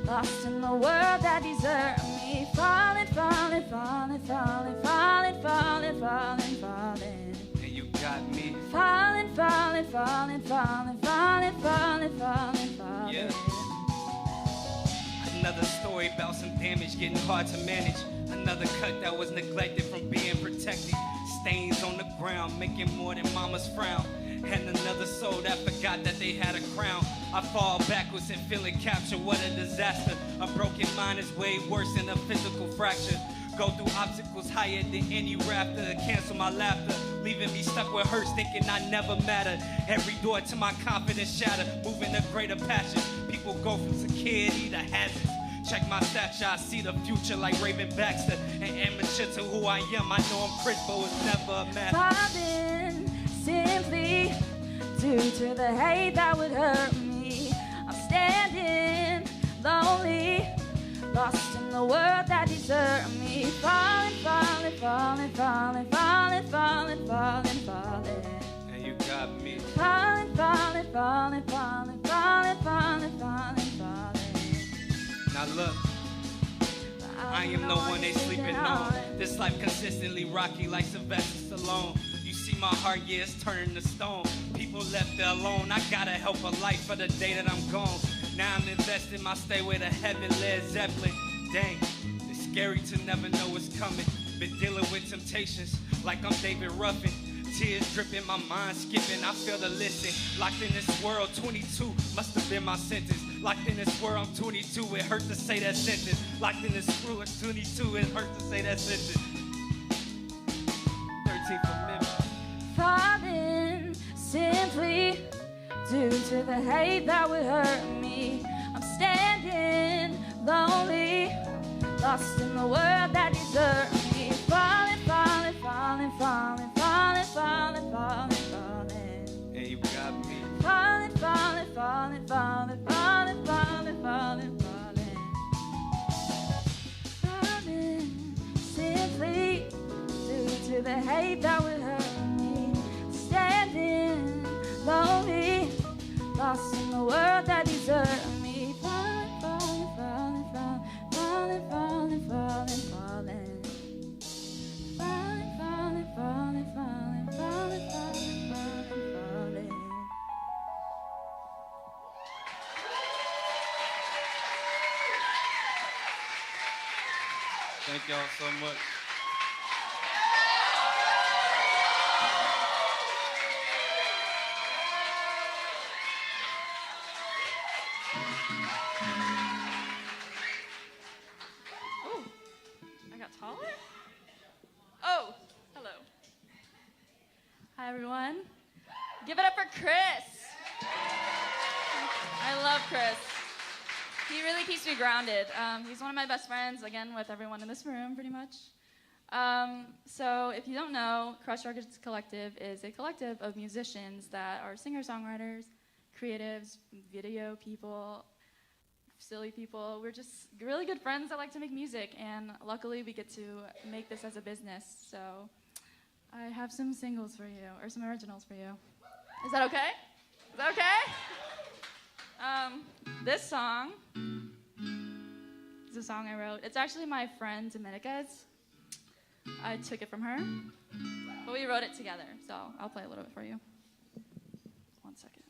lost in the world that deserted me. Falling, falling, falling, falling, falling, falling, falling, falling. And you got me. Falling, falling, falling, falling, falling, falling, falling, falling. Yeah. Another story about some damage getting hard to manage. Another cut that was neglected from being protected. Stains on the ground making more than mama's frown. And another soul that forgot that they had a crown. I fall backwards and feel it capture. What a disaster. A broken mind is way worse than a physical fracture. Go through obstacles higher than any rafter. Cancel my laughter, leaving me stuck with hurts, thinking I never mattered. Every door to my confidence shattered, moving to greater passion. People go from security to hazards. Check my stature, I see the future like Raven Baxter. And amateur to who I am, I know I'm Chris, but it's never a matter. Falling simply due to the hate that would hurt me. I'm standing lonely, lost in the world that deserted me. Falling, falling, falling, falling, falling, falling, falling, falling. And you got me. Falling, falling, falling, falling, falling, falling, falling, falling. Now look, I am no one they sleeping on. This life consistently rocky like Sylvester Stallone. You see my heart, yeah, it's turning to stone. People left there alone. I gotta help a life for the day that I'm gone. Now I'm investing my stairway to heaven, Led Zeppelin. Dang, it's scary to never know what's coming. Been dealing with temptations like I'm David Ruffin. Tears dripping, my mind skipping, I feel to listen. Locked in this world, 22 must have been my sentence. Locked in this world, I'm 22, it hurt to say that sentence. Locked in this world, 22, it hurt to say that sentence. 13th Amendment. Falling simply due to the hate that would hurt me. I'm standing lonely, lost in the world that deserted me. Falling, falling, falling, falling, falling, falling, falling, falling. And you got me. Falling, falling, falling, falling, falling, falling, falling, falling. Falling simply due to the hate that would hurt me. Standing lonely, lost in the world that deserted me. Falling, falling, falling, falling, falling, falling, falling, falling. Falling, falling, falling, falling, falling, falling, falling, falling. Thank y'all so much. Oh, I got taller? Oh, hello. Hi, everyone. Give it up for Chris. I love Chris. He really keeps me grounded. He's one of my best friends, again, with everyone in this room, pretty much. So if you don't know, Krush Records Collective is a collective of musicians that are singer-songwriters, creatives, video people, silly people. We're just really good friends that like to make music, and luckily we get to make this as a business. So I have some singles for you, or some originals for you. Is that okay? Is that okay? This song is a song I wrote. It's actually my friend Dominica's. I took it from her, but we wrote it together, so I'll play a little bit for you. 1 second.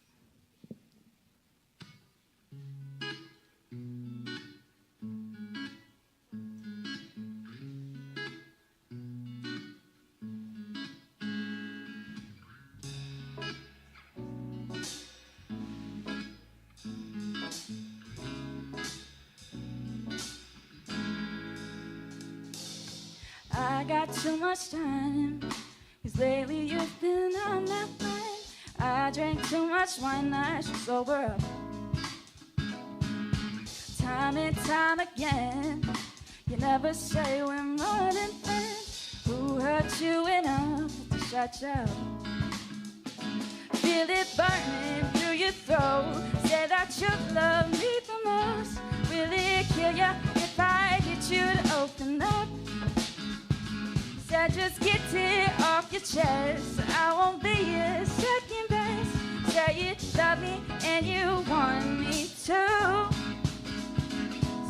I got too much time, 'cause lately you've been on my mind. I I drank too much wine, I should sober up. Time and time again, you never say we're more than friends. Who hurt you enough to shut you up? Feel it burning through your throat. Say that you love me the most. Will it kill you if I get you to open up? Said just get it off your chest. I won't be your second best. Say you love me and you want me to.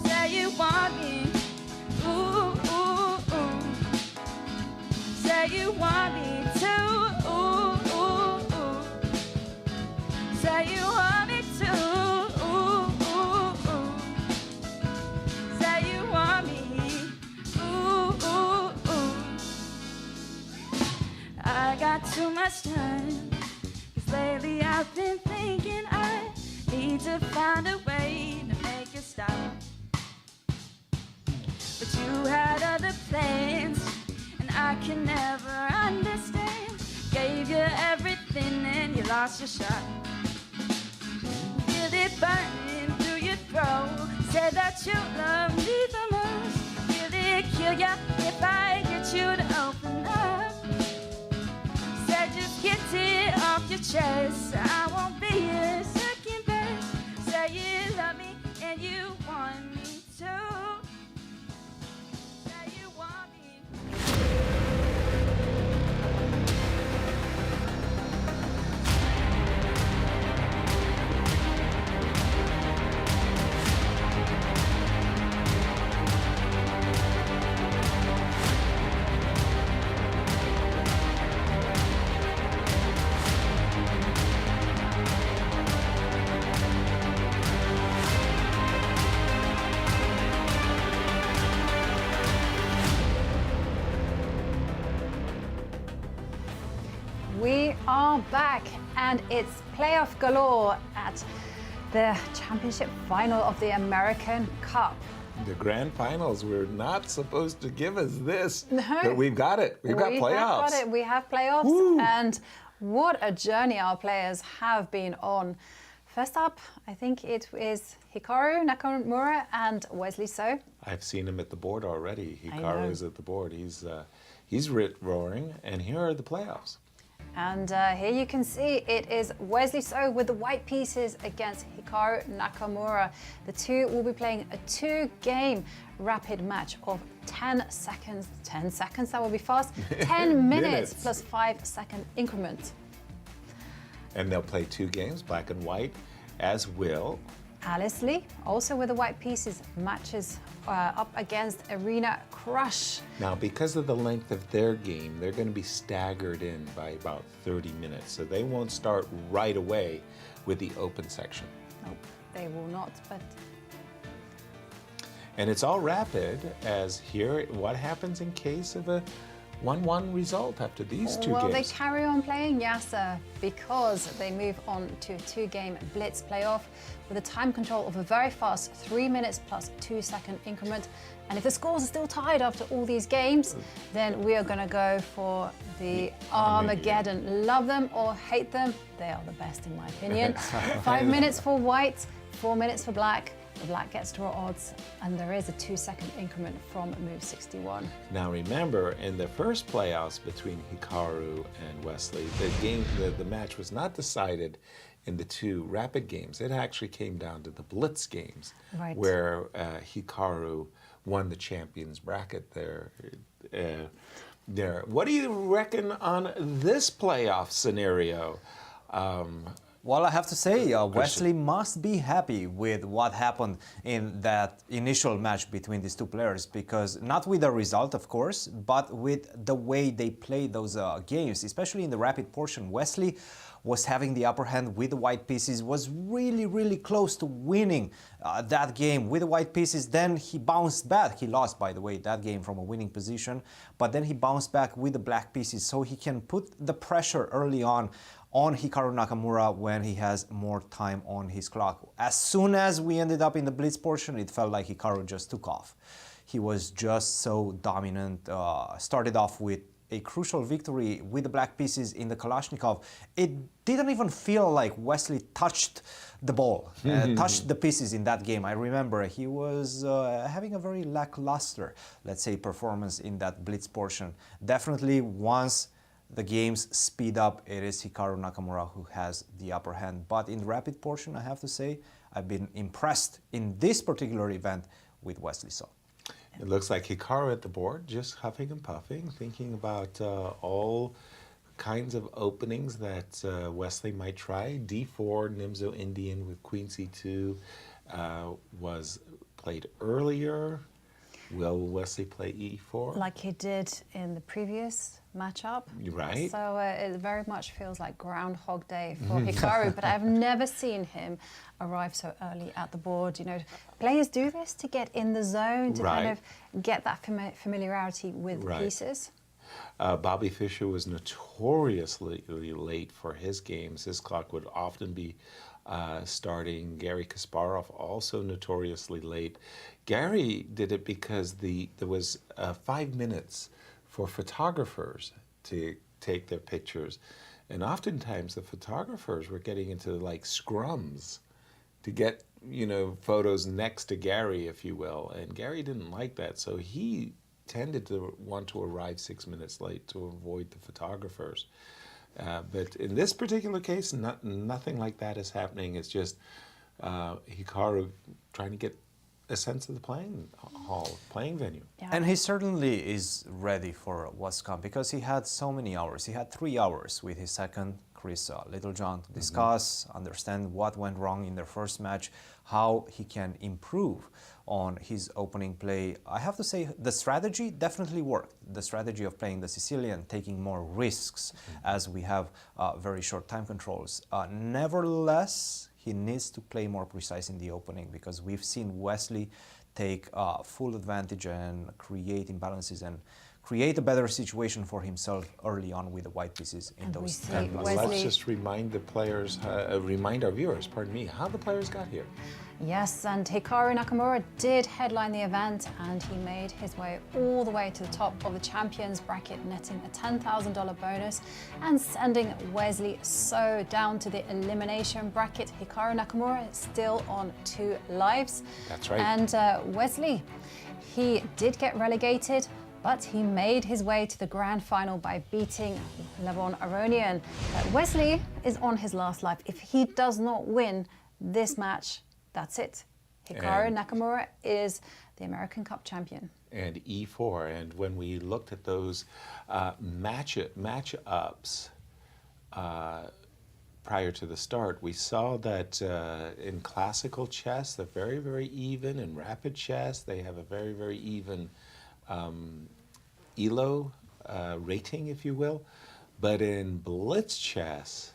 Say you want me, ooh, ooh, ooh. Say you want me to, ooh, ooh, ooh. Say you want me to, ooh, ooh, ooh. Say you want me, ooh, ooh, ooh. I got too much time, 'cause lately I've been thinking I need to find a way to make it stop. But you had other plans, and I can never understand. Gave you everything and you lost your shot. Feel it burning through your throat. Said that you love me the most. Will it kill you if I get you to open up? Said just get it off your chest. I won't be your second best. Say you love me and you want me to. We are back, and it's playoff galore at the championship final of the American Cup. The grand finals were not supposed to give us this, No. but we've got it. We've got playoffs. We have playoffs, Woo. and what a journey our players have been on. First up, I think it is Hikaru, Nakamura, and Wesley So. I've seen him at the board already. I know. Hikaru is at the board. He's roaring, and here are the playoffs. And here you can see it is Wesley So with the white pieces against Hikaru Nakamura. The two will be playing a 2-game rapid match of 10 seconds. 10 seconds, that will be fast. 10 minutes plus 5-second increment. And they'll play 2 games, black and white, as will Alice Lee, also with the white pieces, matches up against Irina Krush. Now, because of the length of their game, they're going to be staggered in by about 30 minutes. So they won't start right away with the open section. Nope, they will not, but... And it's all rapid, as here, what happens in case of a 1-1 result after these 2 well, games? they carry on playing Yasser because they move on to a 2-game blitz playoff with a time control of a very fast 3 minutes plus 2-second increment. And if the scores are still tied after all these games, then we are going to go for the Armageddon. Love them or hate them, they are the best in my opinion. 5 minutes for white, 4 minutes for black. The black gets draw odds, and there is a 2-second increment from move 61. Now remember, in the first playoffs between Hikaru and Wesley, the match was not decided in the 2 rapid games. It actually came down to the blitz games, Right. where Hikaru won the champions bracket there. What do you reckon on this playoff scenario? Well, I have to say, Wesley must be happy with what happened in that initial match between these 2 players, because not with the result, of course, but with the way they played those games, especially in the rapid portion. Wesley was having the upper hand with the white pieces, was really close to winning that game with the white pieces. Then he bounced back. He lost, by the way, that game from a winning position, but then he bounced back with the black pieces, so he can put the pressure early on Hikaru Nakamura when he has more time on his clock. As soon as we ended up in the blitz portion, it felt like Hikaru just took off. He was just so dominant, started off with a crucial victory with the black pieces in the Kalashnikov, it didn't even feel like Wesley touched the ball, touched the pieces in that game. I remember he was having a very lackluster, let's say, performance in that blitz portion. Definitely once the games speed up, it is Hikaru Nakamura who has the upper hand. But in the rapid portion, I have to say, I've been impressed in this particular event with Wesley So. It looks like Hikaru at the board, just huffing and puffing, thinking about all kinds of openings that Wesley might try. D4, Nimzo Indian with Queen C2 was played earlier. Will Wesley play E4? Like he did in the previous matchup. Right. So it very much feels like Groundhog Day for Hikaru, but I've never seen him arrive so early at the board. You know, players do this to get in the zone, to kind of get that familiarity with the pieces. Bobby Fischer was notoriously late for his games. His clock would often be starting. Gary Kasparov also notoriously late. Gary did it because there was 5 minutes for photographers to take their pictures. And oftentimes the photographers were getting into like scrums to get, you know, photos next to Gary, if you will. And Gary didn't like that, so he tended to want to arrive 6 minutes late to avoid the photographers. But in this particular case, nothing like that is happening. It's just Hikaru trying to get a sense of the playing hall, playing venue. Yeah. And he certainly is ready for what's come because he had so many hours. He had 3 hours with his second, Chris Littlejohn, to discuss, understand what went wrong in their first match, how he can improve on his opening play. I have to say the strategy definitely worked. The strategy of playing the Sicilian, taking more risks as we have very short time controls. Nevertheless, he needs to play more precise in the opening because we've seen Wesley take full advantage and create imbalances and create a better situation for himself early on with the white pieces in those. Let's just remind the players, remind our viewers, pardon me, how the players got here. Yes, and Hikaru Nakamura did headline the event, and he made his way all the way to the top of the champions bracket, netting a $10,000 bonus and sending Wesley So down to the elimination bracket. Hikaru Nakamura is still on 2 lives. That's right. And Wesley, he did get relegated, but he made his way to the grand final by beating Levon Aronian. Wesley is on his last life. If he does not win this match, that's it. Hikaru Nakamura is the American Cup champion. And E4. And when we looked at those matchups prior to the start, we saw that in classical chess, they're very, very even. In rapid chess, they have a very, very even ELO rating, if you will. But in blitz chess,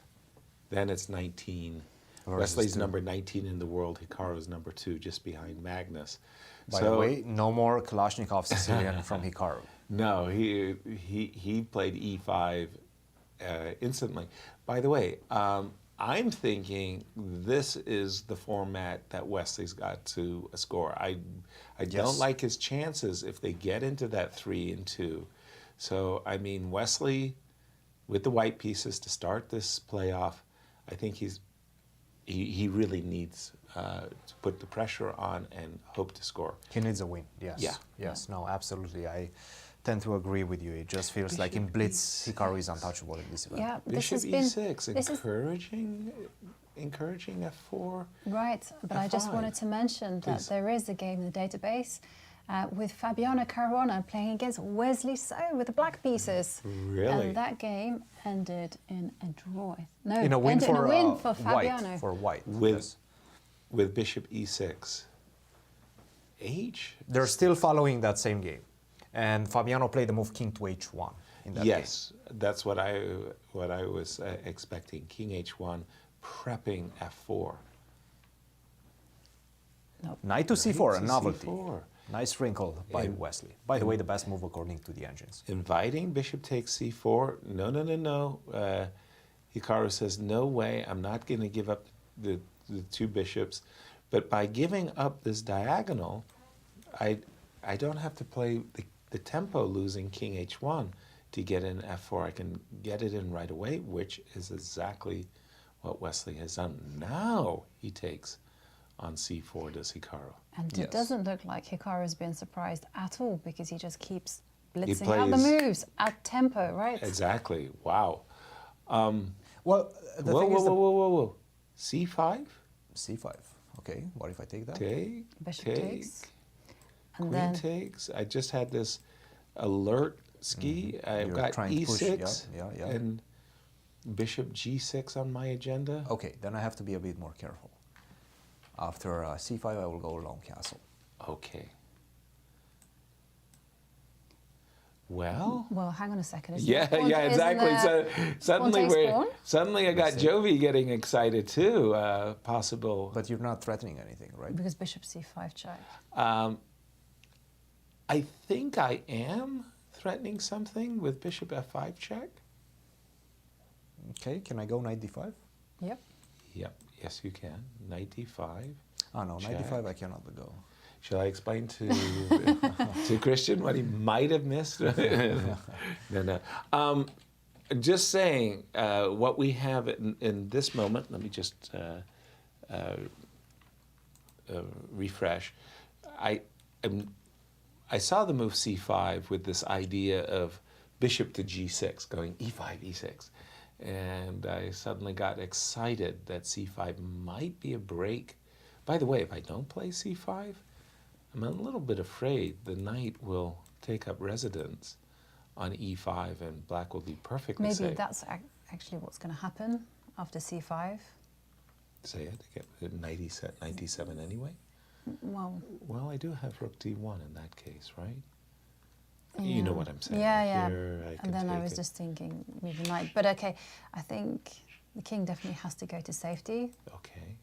then it's 19. Wesley's number 19 in the world. Hikaru's number 2, just behind Magnus. By the way, no more Kalashnikov Sicilian from Hikaru. No, he played E5 instantly. By the way, I'm thinking this is the format that Wesley's got to score. I don't like his chances if they get into that 3 and 2. So, I mean, Wesley, with the white pieces to start this playoff, I think he really needs to put the pressure on and hope to score. He needs a win, yes. Yeah. Yes, no, absolutely. I tend to agree with you. It just feels like in blitz, Hikaru is untouchable in this event. Yeah, Bishop E6, encouraging F4. Right, but I just wanted to mention that there is a game in the database with Fabiano Caruana playing against Wesley So with the black pieces. Really? And that game ended in a draw. No, in a win for Fabiano. White. With Bishop E6. H? They're still following that same game. And Fabiano played the move King to H1 in that game. Yes, that's what I was expecting. King H1, prepping F4. Nope. Knight to C4, a novelty. C4. Nice wrinkle by Wesley. By the way, the best move according to the engines. Inviting bishop takes C4. No. Hikaru says, no way, I'm not going to give up the 2 bishops. But by giving up this diagonal, I don't have to play the tempo losing King H1. to get in f4. I can get it in right away, which is exactly what Wesley has done. Now he takes on c4 does Hikaru. And it doesn't look like Hikaru has been surprised at all, because he just keeps blitzing plays, out the moves at tempo, right? Exactly. Wow. Well, the thing is whoa. C5? C5. Okay, what if I take that? Take. Bishop take. takes. And Queen then takes. I just had this alert ski. I've You're got trying to push, e6 yeah. and bishop g6 on my agenda. Okay, then I have to be a bit more careful. After c5, I will go long castle. Okay. Well. Well, hang on a second. Yeah, exactly. So suddenly I got Jovi getting excited too. Possible. But you're not threatening anything, right? Because bishop c5 check. I think I am threatening something with bishop f5 check. Okay, can I go knight d5? Yep. Yep. Yes, you can. Knight d5. Oh no, knight d5 I cannot go. Shall I explain to Cristian what he might have missed? No. Just saying, what we have in this moment, let me just refresh. I saw the move c5 with this idea of bishop to g6, going e5, e6. And I suddenly got excited that c5 might be a break. By the way, if I don't play c5, I'm a little bit afraid the knight will take up residence on e5 and black will be perfectly safe. Maybe that's actually what's going to happen after c5. Say it, get knight e7 anyway? Well, I do have rook d1 in that case, right? Yeah. You know what I'm saying. Yeah. Here, And then I was just thinking move the knight. But okay, I think the king definitely has to go to safety. Okay.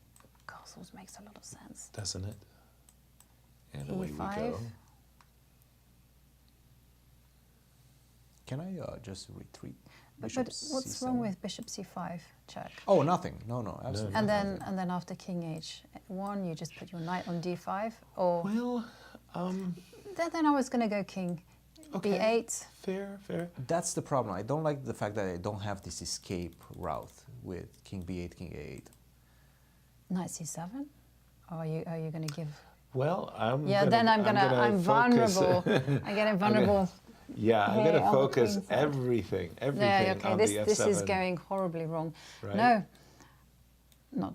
Castles makes a lot of sense. Doesn't it? And away we E5. go. Can I just retreat? But what's wrong with bishop c5 check? Oh, nothing. No, absolutely. And then after king h1, you just put your knight on d5, or well, then I was going to go king b8. Fair. That's the problem. I don't like the fact that I don't have this escape route with king b8, king a8. Knight c7? Or are you going to give? Well, I'm vulnerable. I'm getting vulnerable. I'm going to focus everything on the f7. This is going horribly wrong. Right? No,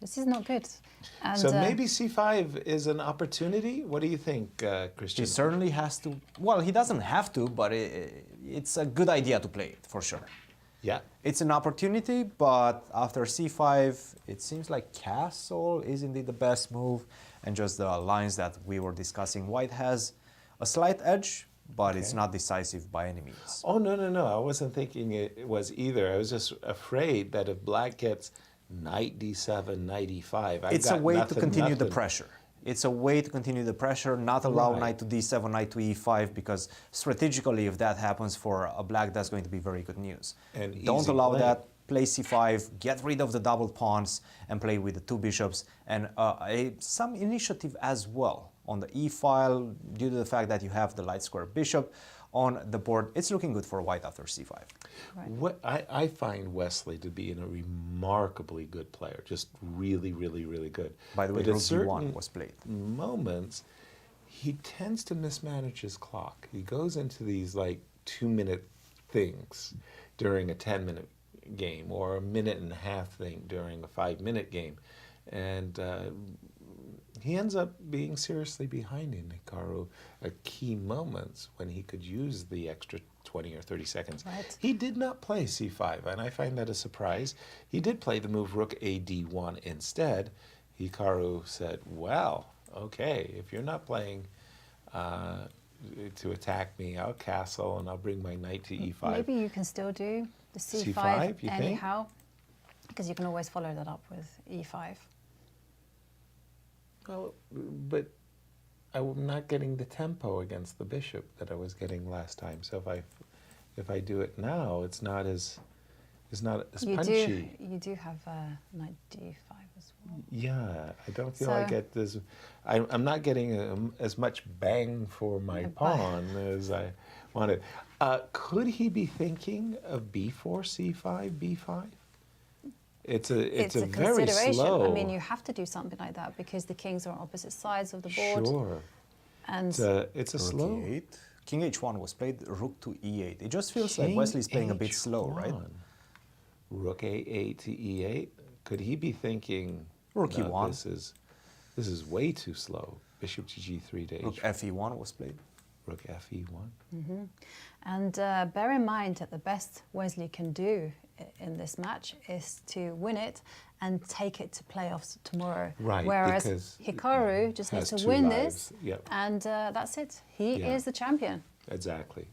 this is not good. And, so maybe c5 is an opportunity? What do you think, Cristian? He certainly has to. Well, he doesn't have to, but it's a good idea to play it, for sure. Yeah. It's an opportunity, but after c5, it seems like castle is indeed the best move, and just the lines that we were discussing. White has a slight edge, but it's not decisive by any means. Oh, no. I wasn't thinking it was either. I was just afraid that if black gets knight d7, knight e5, it's a way to continue the pressure. It's a way to continue the pressure, not allow knight to d7, knight to e5, because strategically, if that happens for a black, that's going to be very good news. And don't allow that. Play c5, get rid of the double pawns, and play with the two bishops, and some initiative as well on the e-file, due to the fact that you have the light square bishop on the board. It's looking good for white after c5. Right. What I find Wesley to be a remarkably good player, just really good. By the way, rook d1 was played. Moments, he tends to mismanage his clock. He goes into these like 2-minute things during a 10-minute game, or a 1.5-minute thing during a 5-minute game, and he ends up being seriously behind in Hikaru at key moments when he could use the extra 20 or 30 seconds. Right. He did not play c5, and I find that a surprise. He did play the move rook a d1 instead. Hikaru said, well, okay, if you're not playing to attack me, I'll castle and I'll bring my knight to e5. Maybe you can still do the C5, you anyhow, because you can always follow that up with e5. Well, but I'm not getting the tempo against the bishop that I was getting last time. So if I do it now, it's not as punchy. You do have knight d5 as well. Yeah, I don't feel I get this. I'm not getting as much bang for my pawn as I wanted. Could he be thinking of b4, c5, b5? It's a very consideration. slow. I mean, you have to do something like that because the kings are on opposite sides of the board. Sure. And It's a Rook slow. E8. King H1 was played, rook to E8. It just feels King like Wesley's playing a bit slow, H1. right? Rook A8 to E8. Could he be thinking, Rook no, E1. this is way too slow. Bishop to G3 to Rook H. Fe1 was played. Rook Fe1. And bear in mind that the best Wesley can do in this match is to win it and take it to playoffs tomorrow. Right, Whereas because Hikaru just needs has to 2 win lives. this, Yep. and that's it. He Yeah. is the champion. Exactly.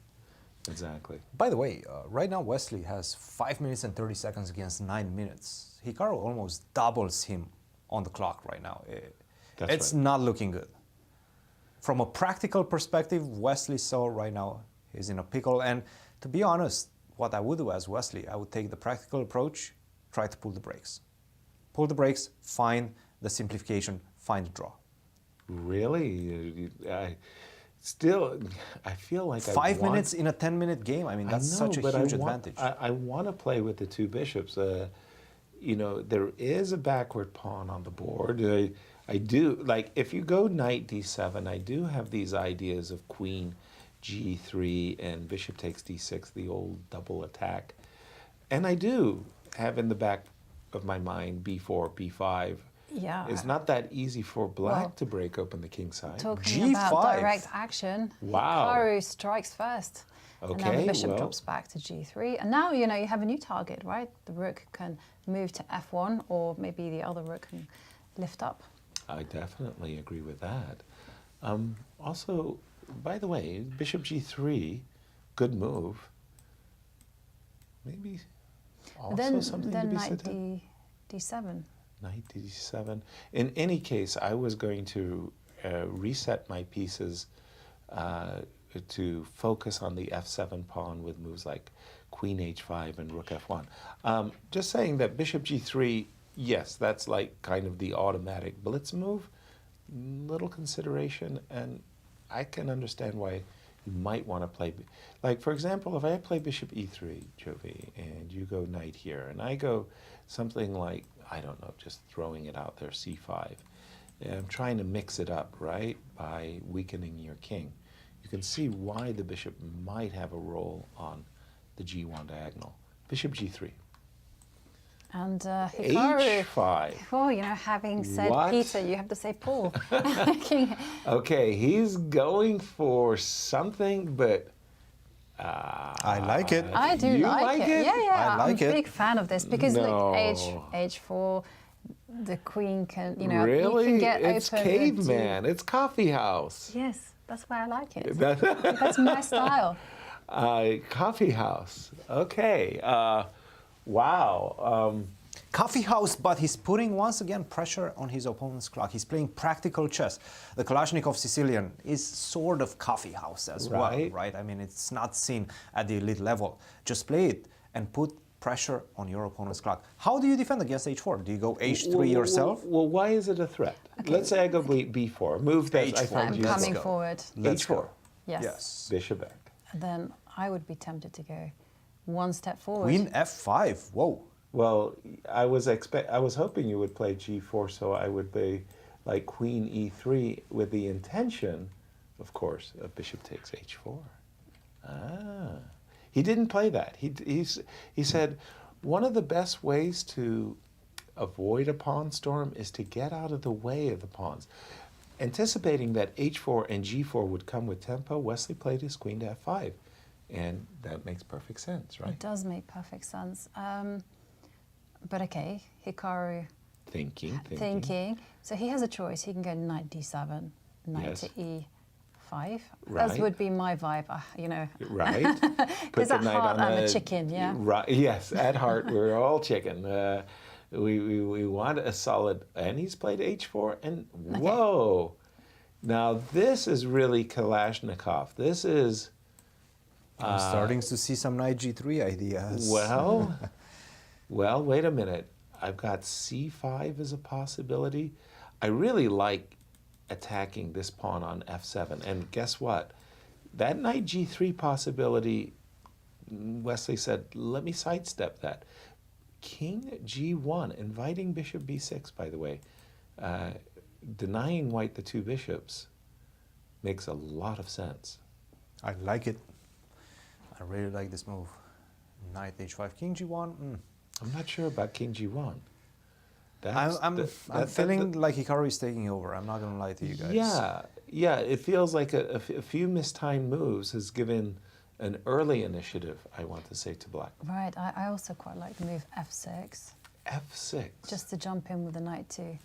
Exactly. By the way, right now Wesley has 5 minutes and 30 seconds against 9 minutes. Hikaru almost doubles him on the clock right now. That's It's right. not looking good. From a practical perspective, Wesley saw right now he's in a pickle. And to be honest, what I would do as Wesley, I would take the practical approach, try to pull the brakes. Pull the brakes, find the simplification, find the draw. Really? I feel like 5 minutes in a 10-minute game, I mean, that's such a huge advantage. I want to play with the 2 bishops. You know, there is a backward pawn on the board. I do, like, if you go knight d7, I do have these ideas of queen g3 and bishop takes d6, the old double attack. And I do have in the back of my mind b4, b5. Yeah. It's not that easy for black Well, to break open the king side. Talking about G5. direct action, Wow. Hikaru strikes first. And now the Okay, bishop well. drops back to G3. And now, you know, you have a new target, right? The rook can move to F1, or maybe the other rook can lift up. I definitely agree with that. Also, by the way, bishop g3, good move. Maybe also then something to then be knight said. D7. Knight d7. In any case, I was going to reset my pieces to focus on the f7 pawn with moves like queen h5 and rook f1. Just saying that bishop g3, yes, that's like kind of the automatic blitz move. Little consideration, and I can understand why you might want to play. Like, for example, if I play bishop e3, Jovi, and you go knight here, and I go something like, I don't know, just throwing it out there, c5. I'm trying to mix it up, right, by weakening your king. You can see why the bishop might have a role on the g1 diagonal. Bishop g3. And Hikaru. h5. Well, you know, having said What? Peter, you have to say Paul. Okay, he's going for something, but I like it. I do You like like it. it? Yeah, yeah. I like I'm it. a big fan of this because No. look, H4, the queen can, you know, really? you can get It's open. caveman. It's coffee house. Yes, that's why I like it. That- That's my style. Coffee house. Okay. Wow. Coffee house, but he's putting once again pressure on his opponent's clock. He's playing practical chess. The Kalashnikov Sicilian is sort of coffee house as well, Right. right? I mean, it's not seen at the elite level. Just play it and put pressure on your opponent's clock. How do you defend against h4? Do you go h3 yourself? Well, why is it a threat? Let's say I go b4, a move that I H4. find I'm useful. coming forward. Let's h4, go. Yes. Yes. bishop back. And then I would be tempted to go one step forward. Queen f5. Whoa. Well, I was hoping you would play g4, so I would be like queen e3 with the intention, of course, of bishop takes h4. He didn't play that. He said one of the best ways to avoid a pawn storm is to get out of the way of the pawns. Anticipating that h4 and g4 would come with tempo, Wesley played his queen to f5, and that makes perfect sense, right? It does make perfect sense. But okay, Hikaru Thinking. So he has a choice. He can go knight d7, knight Yes. to e5. That Right. would be my vibe, you know. Right. Put Because the at knight heart, on I'm a the- chicken, yeah. Right. Yes, at heart, we're all chicken. We want a solid, and he's played h4, and whoa. Now this is really Kalashnikov. This is, I'm starting to see some knight g3 ideas. well, wait a minute. I've got c5 as a possibility. I really like attacking this pawn on f7, and guess what? That knight g3 possibility Wesley said, let me sidestep that. King G1, inviting bishop B6, by the way, denying white the 2 bishops makes a lot of sense. I like it. I really like this move. Knight H5, King G1. I'm not sure about King G1. I'm feeling like Hikaru is taking over. I'm not going to lie to you guys. Yeah. It feels like a few mistimed moves has given an early initiative, I want to say, to black. Right, I also quite like the move F6. F6? Just to jump in with the knight to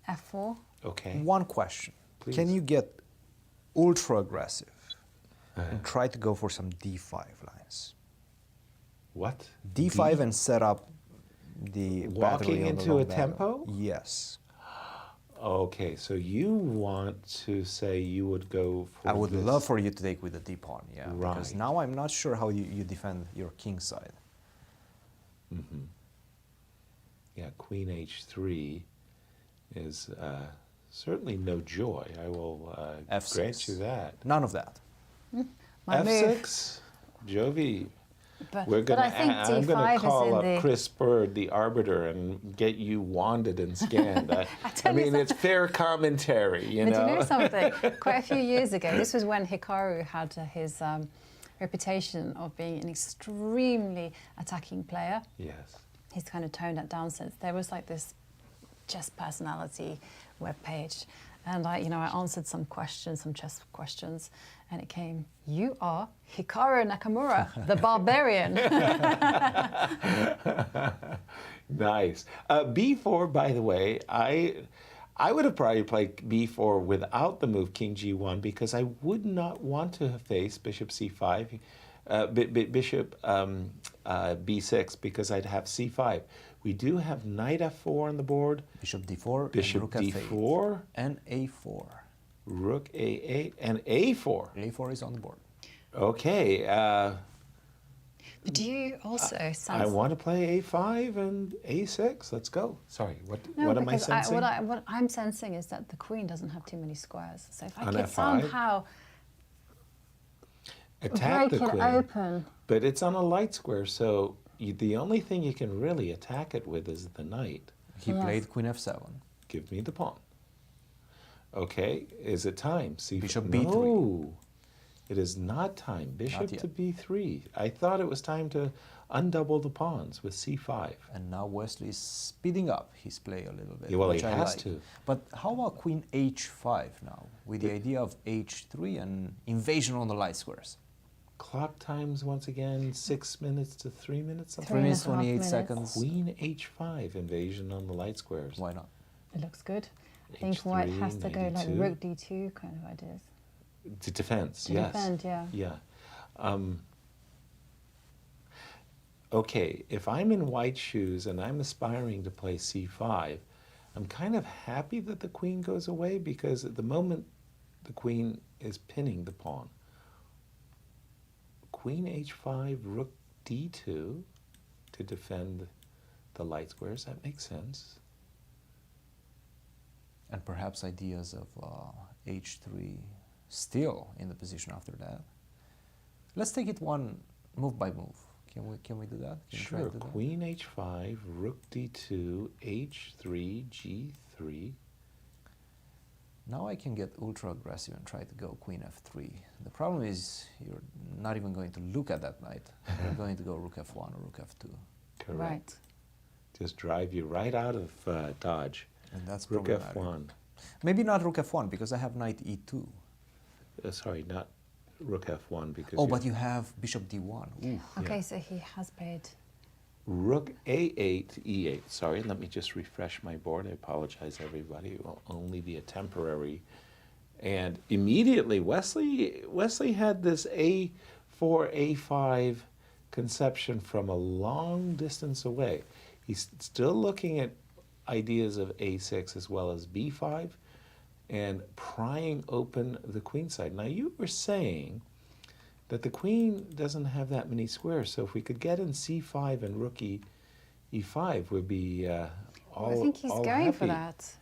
F4. Okay. One question. Please. Can you get ultra aggressive and try to go for some D5 lines? What? D5 and set up the walking battery on the into long a battle. tempo? Yes. Okay, so you want to say you would go for I would this. love for you to take with the D pawn, yeah. Right. Because now I'm not sure how you defend your king side. Mm-hmm. Yeah, Queen H3 is certainly no joy. I will F6. grant you that. None of that. My F6, Jovi. But I think I'm D5 going to is call in up the... Chris Bird, the arbiter, and get you wanded and scanned. I tell you mean, it's fair commentary, you But know. you know something? Quite a few years ago, this was when Hikaru had his reputation of being an extremely attacking player. Yes. He's kind of toned that down since. There was like this chess personality webpage, and I answered some questions, some chess questions, and it came, "You are Hikaru Nakamura, the barbarian." Nice. B4, by the way, I would have probably played B4 without the move King G1 because I would not want to face Bishop C5, Bishop B6 because I'd have C5. We do have Knight F4 on the board. Bishop D4, Bishop Rook D4. F8, and A4. Rook A8 and A4. A4 is on the board. Okay. But do you also sense... I want to play A5 and A6. Let's go. Sorry, what am I sensing? What I'm sensing is that the queen doesn't have too many squares. So if I On could F5? somehow Attack break the it queen. open... But it's on a light square, so the only thing you can really attack it with is the knight. He played Queen F7. Give me the pawn. Okay, is it time? Bishop no, B3. It is not time. Bishop Not yet. to B3. I thought it was time to undouble the pawns with C5. And now Wesley is speeding up his play a little bit. Yeah, well, which he I has like. to. But how about Queen H5 now, with the idea of H3 and invasion on the light squares? Clock times once again, 6 minutes to 3 minutes. Something. 3 minutes, 3.5 28 seconds. Queen H5, invasion on the light squares. Why not? It looks good. I think H3, white has to go like 92. Rook D2 kind of ideas. To defense, To yes. defend, yeah. Yeah. Okay, if I'm in white shoes and I'm aspiring to play C5, I'm kind of happy that the queen goes away because at the moment the queen is pinning the pawn. Queen H5, Rook D2 to defend the light squares. That makes sense. And perhaps ideas of H3 still in the position after that. Let's take it one move by move. Can we do that? Can we try Sure. to do that? Queen H5, Rook D2, H3, G3. Now I can get ultra aggressive and try to go Queen F3. The problem is you're not even going to look at that knight. You're going to go Rook F1 or Rook F2. Correct. Right. Just drive you right out of dodge. And that's Rook problematic. F1. Maybe not Rook F1 because I have Knight E2. Sorry, not Rook F1 because. Oh, but you have Bishop D1. Ooh. Okay, Yeah. so he has played... Rook A8, E8. Sorry, let me just refresh my board. I apologize, everybody. It will only be a temporary. And immediately, Wesley had this A4, A5 conception from a long distance away. He's still looking at ideas of A6 as well as B5 and prying open the queen side. Now, you were saying that the queen doesn't have that many squares, so if we could get in C5 and Rook E5 would be all I think he's all going for happy. that.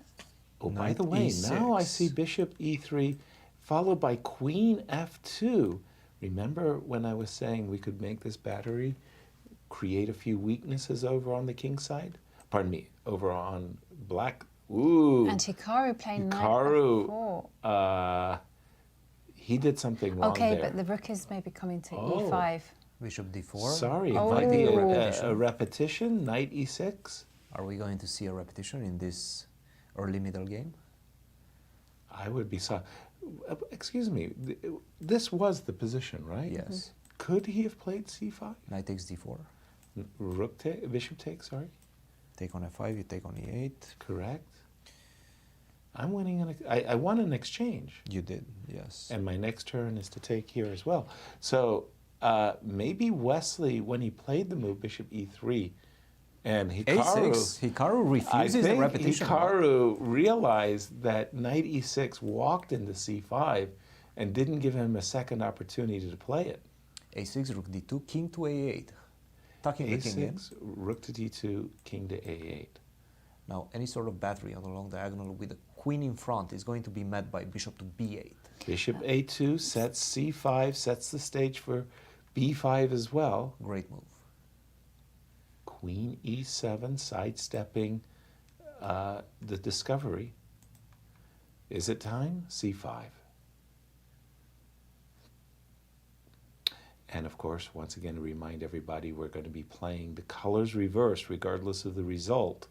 Oh, by Knight the way, now I E6. see Bishop E3 followed by Queen F2 Remember when I was saying we could make this battery create a few weaknesses over on the king side? Pardon me, over on black. Ooh. And Hikaru playing Hikaru, knight f4. He did something wrong Okay, there. but the rook is maybe coming to Oh. e5. Bishop d4. Sorry, Oh. it might be Repetition. a repetition, knight e6. Are we going to see a repetition in this early middle game? I would be sorry. Excuse me, this was the position, right? Yes. Could he have played c5? Knight takes d4. Bishop takes, sorry? Take on f5, you take on e8. Correct. I'm winning, I won an exchange. You did, yes. And my next turn is to take here as well. So maybe Wesley, when he played the move bishop e3, and Hikaru, a6, Hikaru refuses I the think repetition. Hikaru realized that knight e6 walked into c5 and didn't give him a second opportunity to play it. a6, rook d2, king to a8. Tucking the king in. a6, rook to d2, king to a8. Now, any sort of battery on the long diagonal with the queen in front is going to be met by bishop to b8. Bishop a2 sets c5, sets the stage for b5 as well. Great move. Queen e7, sidestepping the discovery. Is it time? c5. And of course, once again, to remind everybody, we're going to be playing the colors reversed regardless of the result,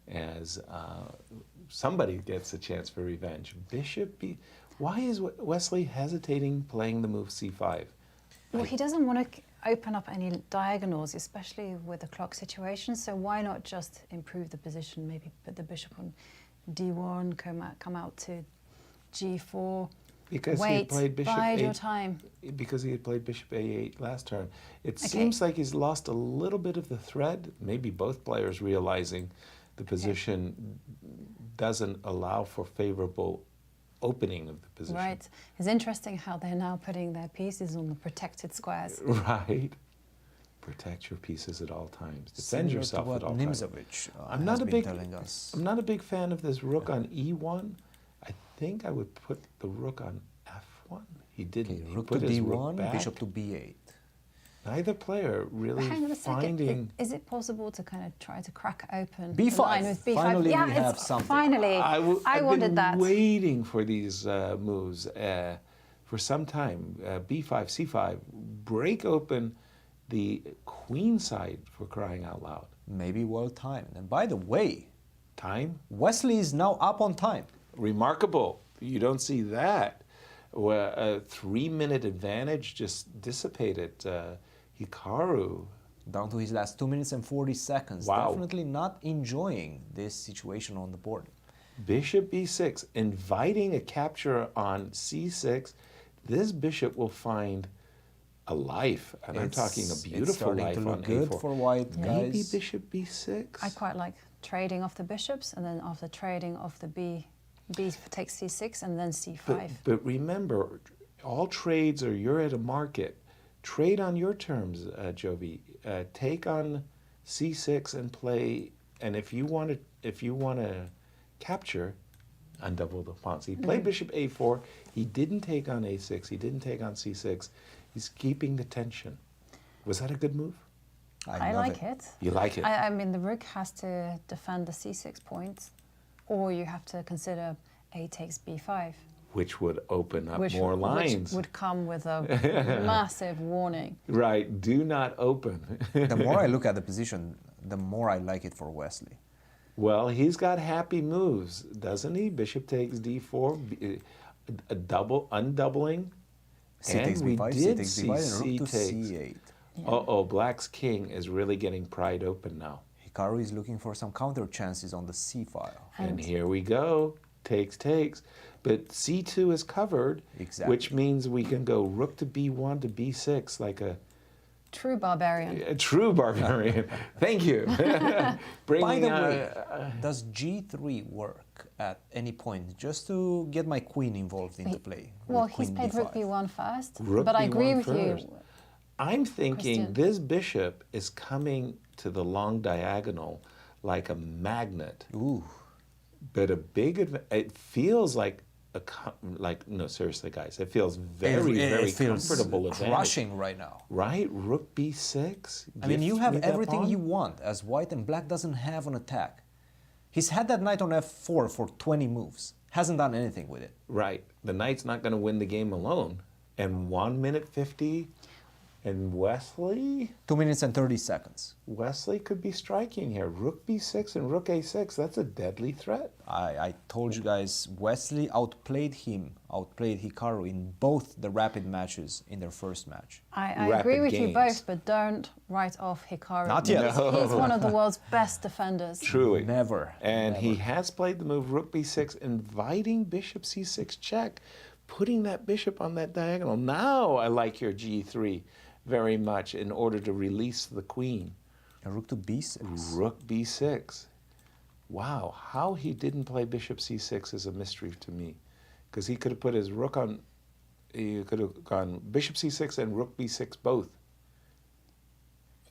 as somebody gets a chance for revenge. Bishop b. Why is Wesley hesitating playing the move c5? Well, he doesn't want to open up any diagonals, especially with the clock situation. So why not just improve the position? Maybe put the bishop on d1, come out to g4. Because Wait, he had played bishop bide a8. your time. Because he had played bishop a8 last turn. It Okay. seems like he's lost a little bit of the thread. Maybe both players realizing the position doesn't allow for favorable opening of the position. Right. It's interesting how they're now putting their pieces on the protected squares. Right. Protect your pieces at all times. Defend Similar yourself to what at all times. Nimzowitsch I'm has not a been big. telling us. I'm not a big fan of this rook on e1. I think I would put the rook on f1. He didn't. Okay, He rook put to his rook d1, back. bishop to b8. Neither player really Hang on a second. finding. Is it possible to kind of try to crack open B5. the line with b5? Finally, yeah, we have it's something. finally. I wanted I've been that. waiting for these moves for some time. B5, C5, break open the queen side, for crying out loud. Maybe well timed. And by the way, Time? Wesley is now up on time. Remarkable. You don't see that. Well, a 3-minute advantage just dissipated. Hikaru. Down to his last 2 minutes and 40 seconds. Wow. Definitely not enjoying this situation on the board. Bishop b6, inviting a capture on c6. This bishop will find a life, and I'm talking a It's beautiful starting life to look on good a4. for white, Maybe guys. bishop b6. I quite like trading off the bishops, and then after trading off the b takes c6, and then c5. But remember, all trades are you're at a market. Trade on your terms, Jovi. Take on c6 and play. And if you want to capture, undouble the pawn. So he played bishop a4. He didn't take on a6. He didn't take on c6. He's keeping the tension. Was that a good move? I love like it. You like it? I mean, the rook has to defend the c6 points, or you have to consider a takes b5. Which would open up Which more lines. would come with a massive warning. Right, do not open. The more I look at the position, the more I like it for Wesley. Well, he's got happy moves, doesn't he? Bishop takes d4, a double, undoubling. C takes we b5, did c takes see b5, and C rook to takes. c8. Uh-oh, Black's king is really getting pried open now. Hikaru is looking for some counter chances on the c file. And here we go, takes. But c2 is covered, Exactly. which means we can go rook to b1 to b6 like a True barbarian. true barbarian. Thank you. By the way, does g3 work at any point? Just to get my queen involved into play. Well, with he's queen played rook d5. b1 first, Rook but I agree b1 with first. you. I'm thinking Cristian. this bishop is coming to the long diagonal like a magnet. Ooh. But it feels like no, seriously, guys, it feels very comfortable advantage. Crushing right now. Right? Rook b6. I mean, you have gift me that everything pawn. you want, as white and black doesn't have an attack. He's had that knight on f4 for 20 moves. Hasn't done anything with it. Right. The knight's not going to win the game alone. And 1 minute 50. And Wesley? 2 minutes and 30 seconds. Wesley could be striking here. Rook b6 and rook a6. That's a deadly threat. I told you guys, Wesley outplayed Hikaru in both the rapid matches in their first match. I agree with you both, but don't write off Hikaru. Not yet. No. He's one of the world's best defenders. Truly. Never. And he has played the move rook b6, inviting bishop c6 check, putting that bishop on that diagonal. Now I like your g3 very much in order to release the queen. And rook to b6. Rook b6. Wow, how he didn't play bishop c6 is a mystery to me. Because he could have put his rook on, he could have gone bishop c6 and rook b6 both.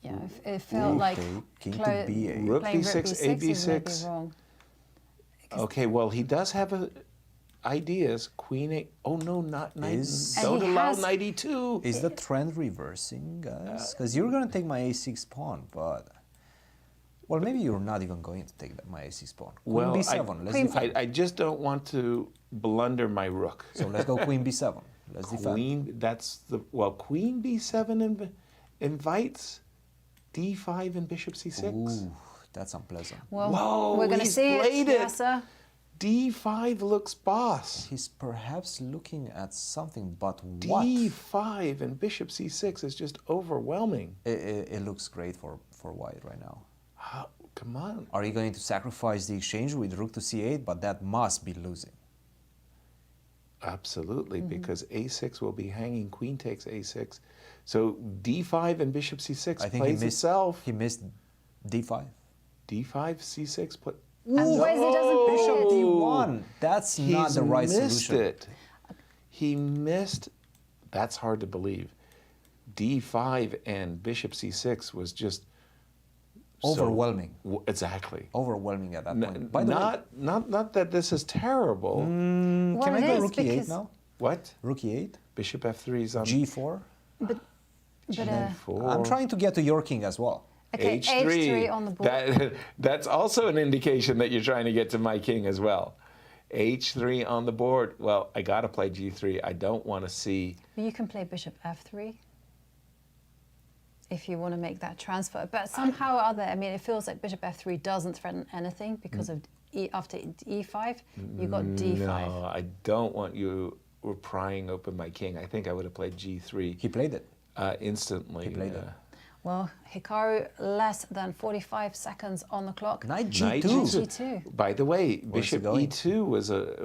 Yeah, it felt like king to b8. Rook playing b6, rook b6 a b6. is maybe wrong. Okay, well, he does have ideas. Queen a. Oh no, not knight. Don't And allow knight e2. Is the trend reversing, guys? Because you're going to take my a6 pawn, but... Well, maybe you're not even going to take my a6 pawn. Queen Well, b7. Let's defend. I just don't want to blunder my rook. So let's go queen b7. Let's defend. Queen, that's the... Well, queen b7 invites d5 and bishop c6. Ooh, that's unpleasant. Well, Whoa, we're going to he's see played it, it. Yasser. d5 looks boss. He's perhaps looking at something, but what? d5 and bishop c6 is just overwhelming. It looks great for white right now. Come on. Are you going to sacrifice the exchange with rook to c8? But that must be losing. Absolutely, because a6 will be hanging, queen takes a6. So d5 and bishop c6 I think plays itself. He missed d5. d5, c6, And Wesley doesn't play Bishop it. d1. That's not the right missed solution. it. He missed. That's hard to believe. d5 and bishop c6 was just Overwhelming. Exactly. Overwhelming at that point. By the way, Not that this is terrible. Well, can I it go is rook e8 because- now? What? Rook e8, Bishop f3 is on g4. But g4. I'm trying to get to your king as well. okay, h3 on the board. That's also an indication that you're trying to get to my king as well. h3 on the board. Well, I got to play g3. I don't want to see... You can play bishop f3 if you want to make that transfer. But somehow or other, I mean, it feels like bishop f3 doesn't threaten anything because of after e5, you got d5. No, I don't want you prying open my king. I think I would have played g3. He played it. Instantly. He played it. Well, Hikaru, less than 45 seconds on the clock. Knight g2. Knight G2. By the way, Where's bishop he going? e2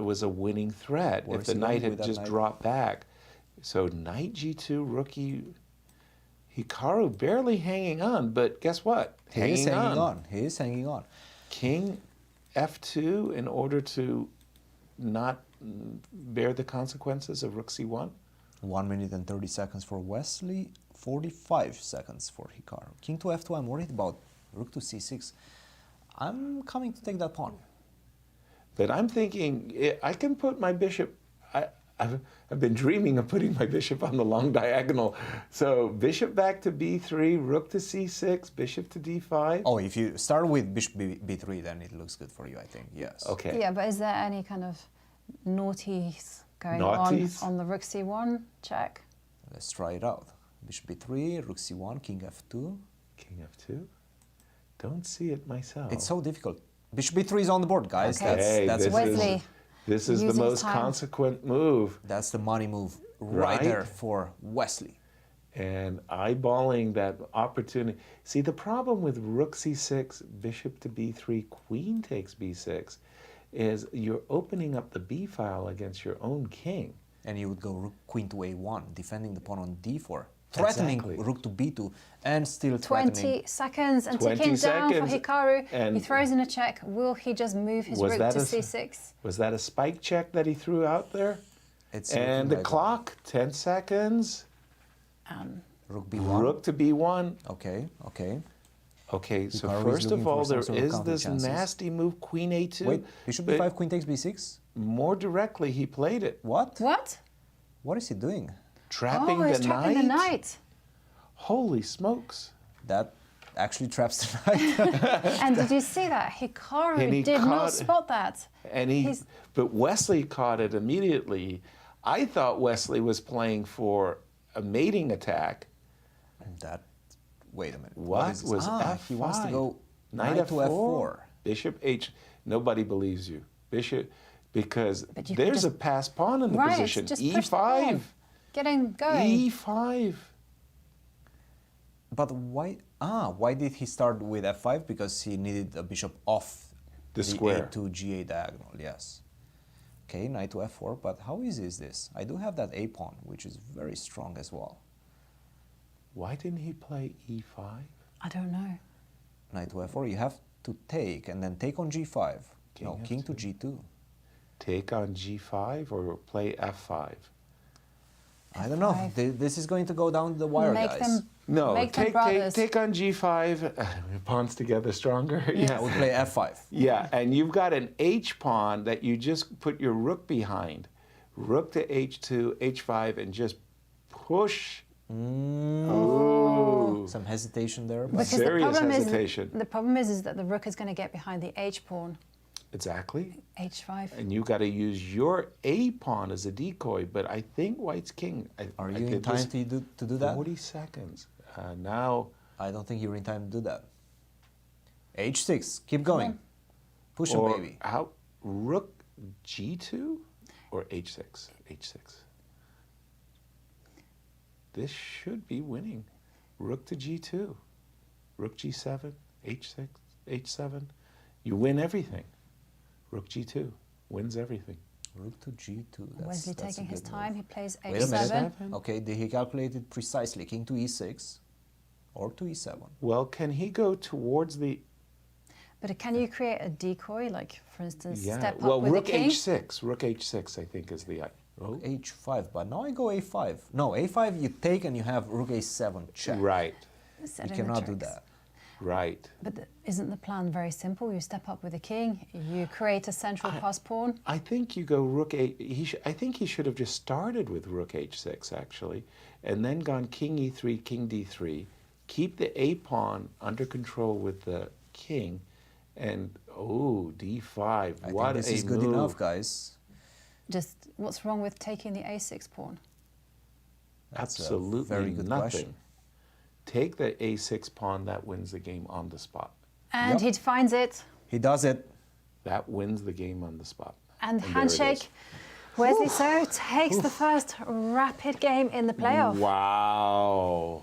was a winning threat Where's if the he knight going had with that just knight? dropped back. So knight g2, rook e... Hikaru barely hanging on, but guess what? He is hanging on. He is hanging on. King f2 in order to not bear the consequences of rook c1. 1 minute and 30 seconds for Wesley, 45 seconds for Hikaru. King to f2, I'm worried about rook to c6. I'm coming to take that pawn. But I'm thinking, I can put my bishop... I've been dreaming of putting my bishop on the long diagonal. So bishop back to b3, rook to c6, bishop to d5. Oh, if you start with bishop b3, then it looks good for you, I think, yes. Okay. Yeah, but is there any kind of naughties going Naughties? on the rook c1 check? Let's try it out. Bishop b3, rook c1, king f2. King f2? Don't see it myself. It's so difficult. Bishop b3 is on the board, guys. Okay. That's this Wesley. This is the using most time. consequent move. That's the money move right Right? there for Wesley. And eyeballing that opportunity. See, the problem with rook c6, bishop to b3, queen takes b6, is you're opening up the b file against your own king. And you would go rook queen to a1, defending the pawn on d4, threatening Exactly. rook to b2, and still 20 threatening. seconds and 20 ticking down for seconds, Hikaru. and- He throws in a check. Will he just move his Was rook that to a- c6? Was that a spike check that he threw out there? It's And looking the like clock, 10 seconds. rook b1. Rook to b1. Okay, okay. Okay, so Hikaru is first looking of for all, some there sort of is counter this chances. nasty move, queen a2. Wait, bishop but b5, queen takes b6? more directly, he played it. What? What? What is he doing? Trapping he's the trapping knight? the knight. Holy smokes. That actually traps the knight. And did you see that? Hikaru And he did not caught- spot that. And He's- but Wesley caught it immediately. I thought Wesley was playing for a mating attack. That. Wait a minute. What is this? was F5? He wants to go Knight knight to F4. F4. Bishop H. Nobody believes you. Bishop, because But you could there's just- a passed pawn in the Right, position. just push the pawn. E5. Get him going. E5. But why? Why did he start with F5? Because he needed a bishop off The square. A2 G8 diagonal. Yes. Okay, knight to F4. But how easy is this? I do have that A pawn, which is very strong as well. Why didn't he play E5? I don't know. Knight to F4. You have to take and then take on G5. King No, king to F2. G2. Take on G5 or play F5? I don't know. F5. This is going to go down the wire, Make guys. them No, Make them take brothers. on G5. Pawns together stronger. Yeah, we play F5. Yeah, and you've got an H pawn that you just put your rook behind. Rook to H2, H5, and just push. Ooh. Some hesitation there. But because Serious hesitation. the problem is that the rook is going to get behind the H pawn. Exactly. H5. And you got to use your A pawn as a decoy, but I think White's king. Are I you in did time this to do that? 40 seconds. Now, I don't think you're in time to do that. H6. Keep going. Push him, or baby. how rook G2 or H6? H6. This should be winning. Rook to G2, rook G7, H6, H7. You win everything. Rook G2 wins everything. Rook to G2. Wesley that's a taking his good time. move. He plays Wait a minute. H7. Okay, did he calculate it precisely? King to E6 or to E7? Well, can he go towards the? But can you create a decoy, like for instance, Yeah. step up Well, with rook the king? H6. Rook H6, I think, is the. Rook H5, but now I go A5. No, A5 you take and you have Rook A7 check. Right. You Setting the cannot do tricks. that. Right. But isn't the plan very simple? You step up with the king, you create a central pass pawn. I think you go rook A. I think he should have just started with rook H6 actually, and then gone king E3, king D3, keep the A pawn under control with the king, and D5. I What think this a is good move. enough, guys. Just what's wrong with taking the A6 pawn? That's a Absolutely very good nothing. question. Take the A6 pawn. That wins the game on the spot. And Yep. he finds it. He does it. That wins the game on the spot. And there it handshake. is. Wesley So takes the first rapid game in the playoff. Wow.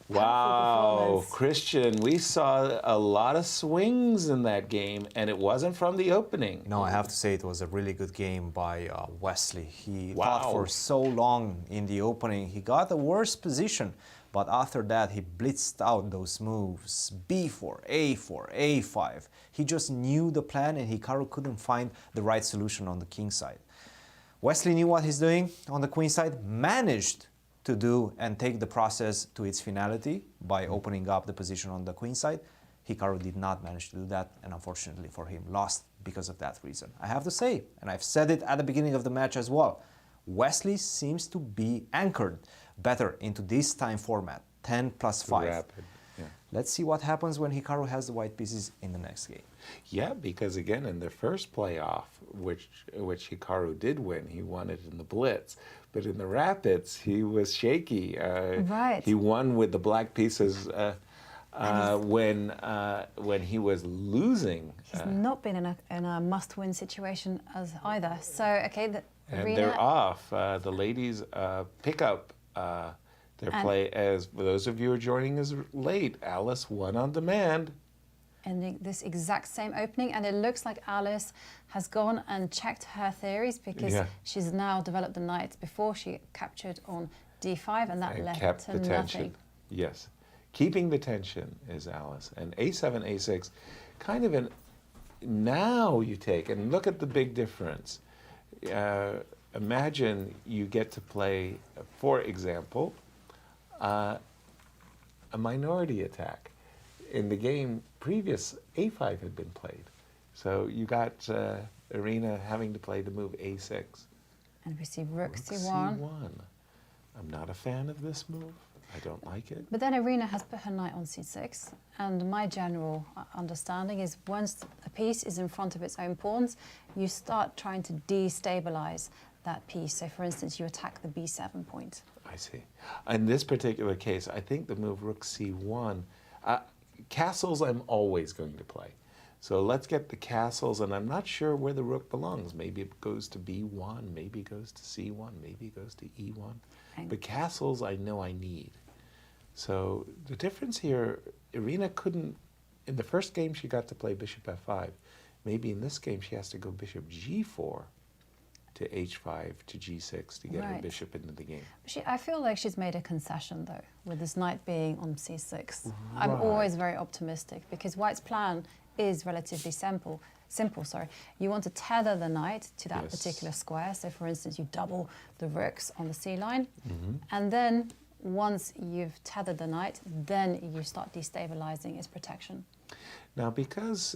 Wow, performance. Christian, we saw a lot of swings in that game, and it wasn't from the opening. No, I have to say it was a really good game by Wesley. He Wow. fought for so long in the opening. He got the worst position, but after that he blitzed out those moves. B4, A4, A5. He just knew the plan and Hikaru couldn't find the right solution on the king side. Wesley knew what he's doing on the queen side, managed to do and take the process to its finality by opening up the position on the queen side. Hikaru did not manage to do that, and unfortunately for him, lost because of that reason. I have to say, and I've said it at the beginning of the match as well, Wesley seems to be anchored better into this time format, 10 plus 5. Rapid, yeah. Let's see what happens when Hikaru has the white pieces in the next game. Yeah, because again, in the first playoff, which Hikaru did win, he won it in the blitz. But in the rapids, he was shaky. Right. He won with the black pieces when he was losing. He's not been in a must-win situation as either. So, okay, the And Irina, they're off. The ladies pick up their And- play. As for those of you who are joining us late, Alice won on demand. ending this exact same opening, and it looks like Alice has gone and checked her theories because Yeah. she's now developed the knight. Before she captured on D5, and that And led kept to the tension. nothing. Yes. Keeping the tension is Alice. And A7, A6, kind of an, now you take, and look at the big difference. Imagine you get to play, for example, a minority attack. In the game previous, A5 had been played. So you got Irina having to play the move a6. And we see rook Rook c1. c1. I'm not a fan of this move. I don't like it. But then Irina has put her knight on c6, and my general understanding is once a piece is in front of its own pawns, you start trying to destabilize that piece. So for instance, you attack the b7 point. I see. In this particular case, I think the move rook c1, castles I'm always going to play. So let's get the castles, and I'm not sure where the rook belongs. Maybe it goes to b1, maybe it goes to c1, maybe it goes to e1. But castles I know I need. So the difference here, Irina couldn't, in the first game she got to play bishop f5. Maybe in this game she has to go bishop g4 to h5 to g6 to get her bishop into the game. I feel like she's made a concession though, with this knight being on c6. I'm always very optimistic because White's plan is relatively simple. You want to tether the knight to that particular square. So for instance, you double the rooks on the c line, and then once you've tethered the knight, then you start destabilizing its protection. Now, because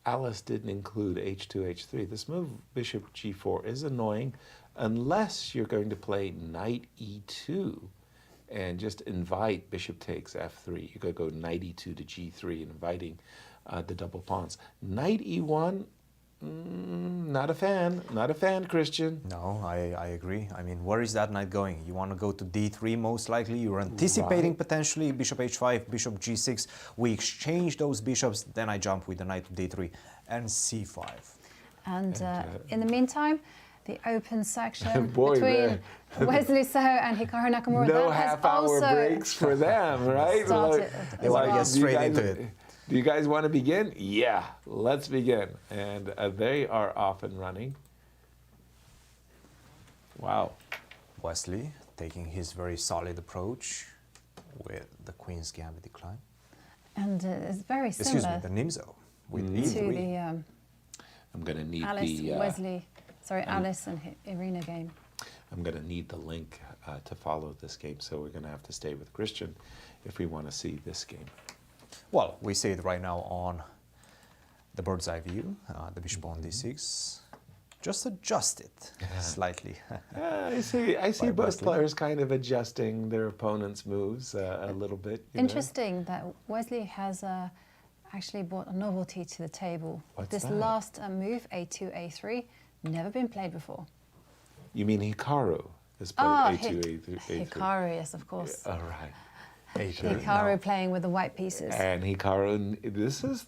Alice didn't include h2, h3, this move bishop g4 is annoying unless you're going to play knight e2 and just invite bishop takes f3. You could go knight e2 to g3, inviting the double pawns. Knight e1, not a fan, Cristian. No, I agree. I mean, where is that knight going? You want to go to d3 most likely. You're anticipating potentially bishop h5, bishop g6. We exchange those bishops, then I jump with the knight to d3 and c5. And in the meantime, the open section between Wesley So and Hikaru Nakamura. No half-hour breaks for them, right? They want to get straight into it. Do you guys want to begin? Yeah, let's begin. And they are off and running. Wow. Wesley taking his very solid approach with the Queen's Gambit decline. And it's very similar. Excuse me, the Nimzo with e3. To the I'm going to need Alice and Irina game. I'm going to need the link to follow this game, so we're going to have to stay with Cristian if we want to see this game. Well, we see it right now on the bird's eye view, the bishop on d6. Just adjust it slightly. I see both players kind of adjusting their opponent's moves a little bit. Interesting that Wesley has actually brought a novelty to the table. What's that? Last move, a2, a3, never been played before. You mean Hikaru has played a2, a3? Hikaru, yes, of course. All right. Hikaru playing with the white pieces. And Hikaru, this is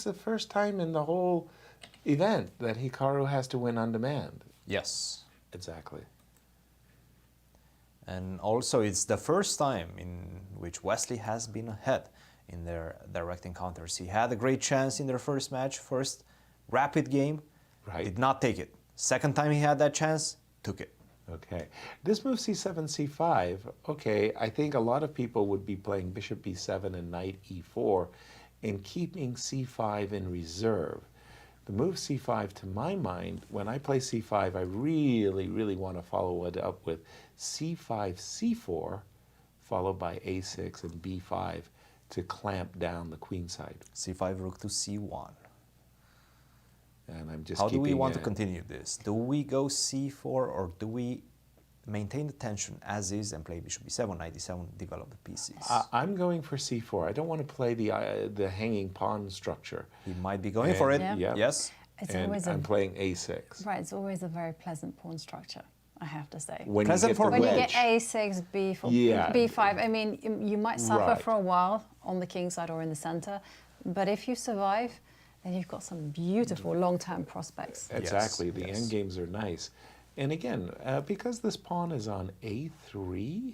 the first time in the whole event that Hikaru has to win on demand. Yes. Exactly. And also it's the first time in which Wesley has been ahead in their direct encounters. He had a great chance in their first match, first rapid game, did not take it. Second time he had that chance, took it. Okay. This move c7, c5, okay, I think a lot of people would be playing bishop b7 and knight e4 and keeping c5 in reserve. The move c5, to my mind, when I play c5, I really want to follow it up with c5, c4, followed by a6 and b5 to clamp down the queen side. c5 rook to c1. And I'm just How do we want to continue this? Do we go c4 or do we maintain the tension as is and play bishop b7, knight d7, develop the pieces? I'm going for c4. I don't want to play the hanging pawn structure. He might be going for it. Yeah. Yes. I'm playing a6. Right, it's always a very pleasant pawn structure, I have to say. When you get a6, b4, b5, I mean, you might suffer for a while on the king side or in the center, but if you survive, then you've got some beautiful long-term prospects. Exactly, the end games are nice. And again, because this pawn is on a3,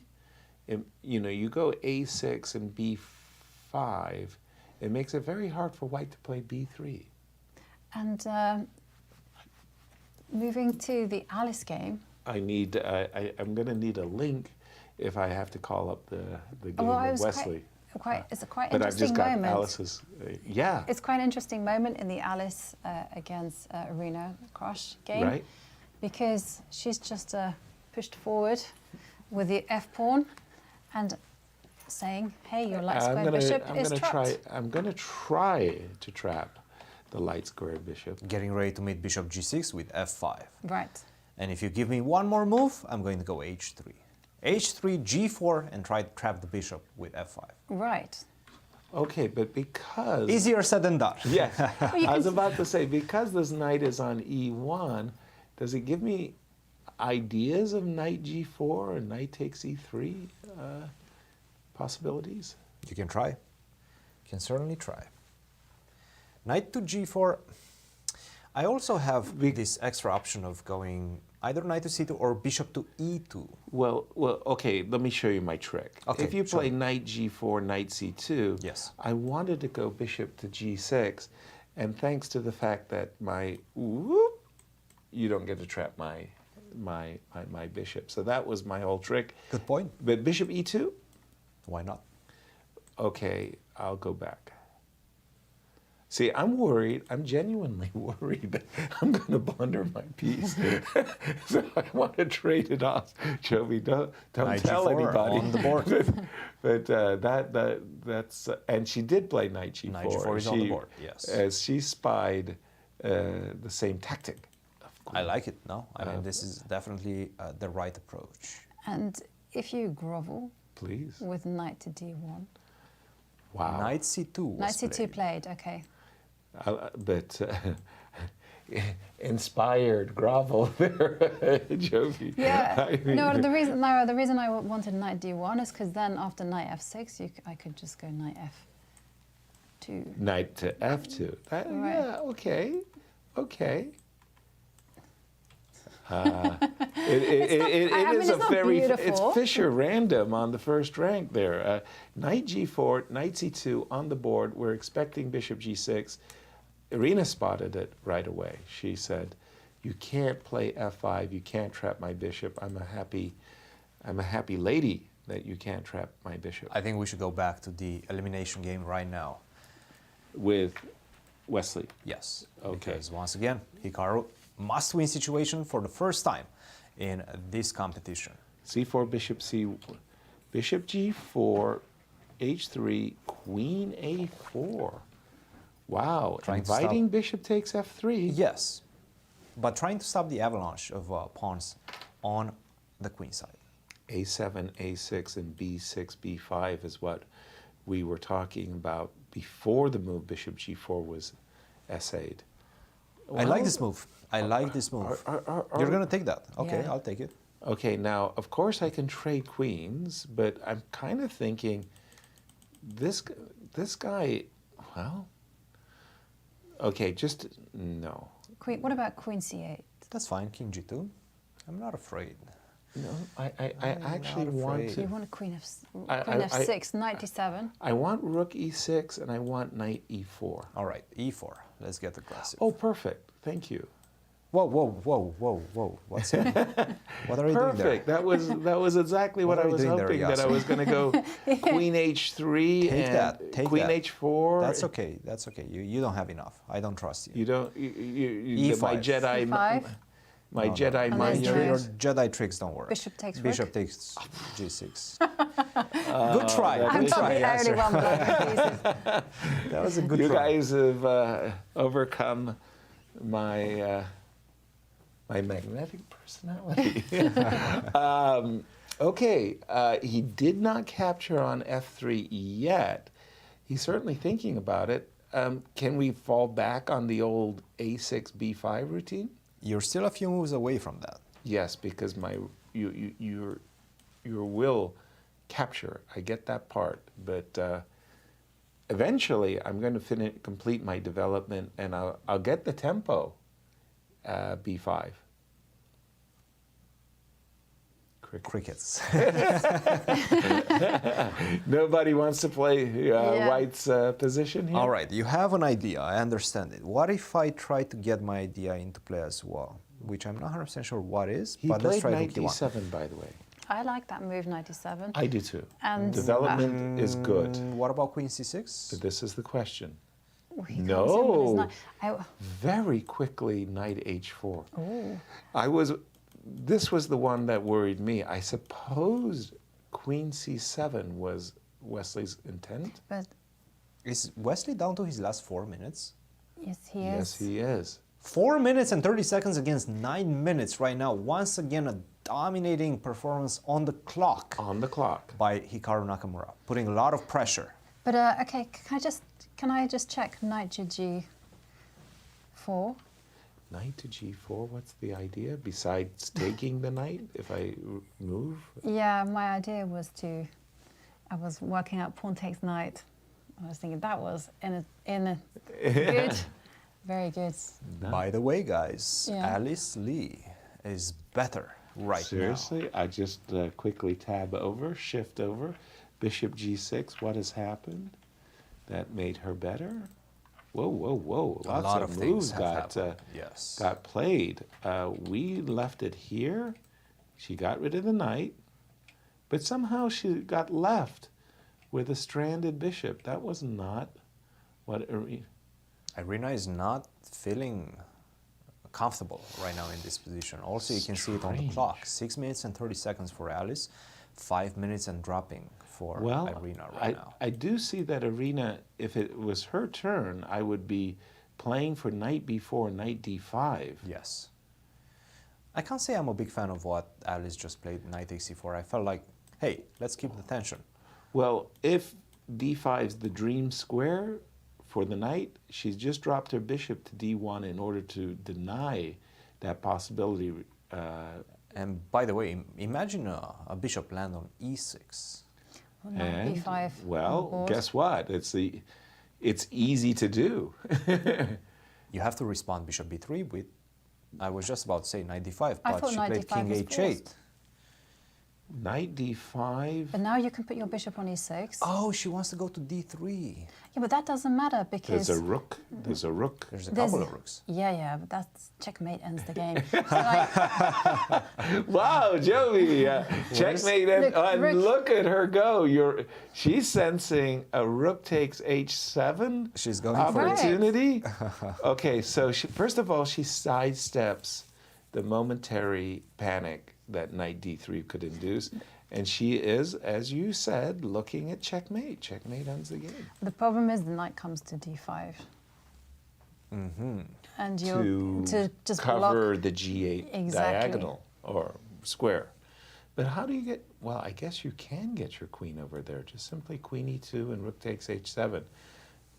you go a6 and b5, it makes it very hard for white to play b3. And moving to the Alice game. I'm going to need a link if I have to call up the game with Wesley. It's a quite but interesting I've just got moment. Alice's, It's quite an interesting moment in the Alice against Irina Krush game. Right. Because she's just pushed forward with the f-pawn and saying, hey, your light square bishop is trapped. I'm going to try to trap the light squared bishop. Getting ready to meet bishop g6 with f5. Right. And if you give me one more move, I'm going to go h3. h3, g4, and try to trap the bishop with f5. Right. Okay, but because... Easier said than done. Yeah, I was about to say, because this knight is on e1, does it give me ideas of knight g4 or knight takes e3 possibilities? You can try. You can certainly try. Knight to g4. I also have this extra option of going either knight to c2 or bishop to e2. Well, okay, let me show you my trick. Okay, if you play sure. knight g4, knight c2, yes. I wanted to go bishop to g6, and thanks to the fact that my whoop, you don't get to trap my bishop. So that was my whole trick. Good point. But bishop e2? Why not? Okay, I'll go back. See, I'm worried. I'm genuinely worried that I'm going to blunder my piece. So I want to trade it off. Jovi, don't tell anybody. On the board. but that's and she did play knight g4. Knight g4 is on the board. Yes. As she spied the same tactic. I like it. No, I mean this is definitely the right approach. And if you grovel, please, with knight to d1. Wow. Knight c2. Knight c2 played. Okay. But inspired grovel there, Jovi. Yeah. I mean, No, the reason I wanted knight d1 is because then after knight f6, I could just go knight f2. Knight to f2. Right. Yeah. Okay. Okay. It is a very, it's Fisher random on the first rank there. Knight g4, knight c2 on the board. We're expecting bishop g6. Irina spotted it right away. She said, "You can't play f5. You can't trap my bishop. I'm a happy lady that you can't trap my bishop." I think we should go back to the elimination game right now. With Wesley. Yes. Okay. Because once again, Hikaru must-win situation for the first time in this competition. c4, bishop c, bishop g4, h3, queen a4. Wow, inviting bishop takes f3. Yes, but trying to stop the avalanche of pawns on the queen side. a7, a6, and b6, b5 is what we were talking about before the move bishop g4 was essayed. Well, I like this move. I like this move. You're going to take that. Okay, Yeah. I'll take it. Okay, now, of course I can trade queens, but I'm kind of thinking this guy, well, okay, just no. Queen. What about queen c8? That's fine, king g2. I'm not afraid. No, I actually want You to. want a queen f6, knight d7. I want rook e6 and I want knight e4. All right, e4. Let's get aggressive. Oh, perfect. Thank you. Whoa, whoa, whoa, whoa, whoa. What's happening? What are you doing there? Perfect. That was exactly what I was hoping, that I was going to go queen h3 and queen h4. That's okay. That's okay. You don't have enough. I don't trust you. You don't. E5. My Jedi. E5? My Jedi mind Your tricks. Jedi tricks don't work. Bishop takes rook. Bishop takes g6. Good try. I'm Good try. probably the only one blowing That was a good You try. guys have overcome my my magnetic personality. Okay, he did not capture on f3 yet. He's certainly thinking about it. Can we fall back on the old a6 b5 routine? You're still a few moves away from that. Yes, because your will capture. I get that part, but eventually I'm going to complete my development, and I'll get the tempo. B5. Crickets. Nobody wants to play White's position here? All right, you have an idea. I understand it. What if I try to get my idea into play as well? Which I'm not 100% sure what is, He but let's played try knight rook d1. d7, by the way. I like that move, knight d7. I do too. And development is good. What about queen c6? But this is the question. Oh, he comes in with his No. knight. Very quickly, knight h4. Oh. This was the one that worried me. I suppose queen c7 was Wesley's intent. But Is Wesley down to his last 4 minutes? Yes, he is. Yes, he is. 4 minutes and 30 seconds against 9 minutes right now. Once again, a dominating performance on the clock. On the clock. By Hikaru Nakamura, putting a lot of pressure. But okay, can I just check knight to g4? Knight to g4, what's the idea? Besides taking the knight, if I move? Yeah, my idea was I was working out pawn takes knight. I was thinking that was in a good, very good. By the way, guys, Yeah. Alice Lee is better right Seriously? I just quickly tab over, shift over, bishop g6. What has happened that made her better? Whoa, whoa, whoa. A lot of moves things have happened. Yes. got played. We left it here. She got rid of the knight, but somehow she got left with a stranded bishop. That was not what Irina is not feeling comfortable right now in this position. Also, you can see it on the clock. 6 minutes and 30 seconds for Alice, 5 minutes and dropping for Irina right now. I do see that Irina, if it was her turn, I would be playing for knight b4, knight d5. Yes. I can't say I'm a big fan of what Alice just played, knight takes c4. I felt like, hey, let's keep the tension. Well, if d5 is the dream square for the knight, she's just dropped her bishop to d1 in order to deny that possibility. And by the way, imagine a bishop land on e6. And, b5. well, guess what? It's easy to do. You have to respond bishop b3 with, I was just about to say knight d5, but she played king h8. Knight d5. But now you can put your bishop on e6. Oh, she wants to go to d3. Yeah, but that doesn't matter because... There's a rook. There's a rook. There's a couple of rooks. Yeah, but that's checkmate ends the game. Wow, Jovi, checkmate. Look at her go. She's sensing a rook takes h7 She's going opportunity. Okay, so first of all, she sidesteps the momentary panic that knight d3 could induce. And she is, as you said, looking at checkmate. Checkmate ends the game. The problem is the knight comes to d5. Mm-hmm. And you're to just cover block the g8 diagonal or square. But how do you get, well, I guess you can get your queen over there. Just simply queen e2 and rook takes h7.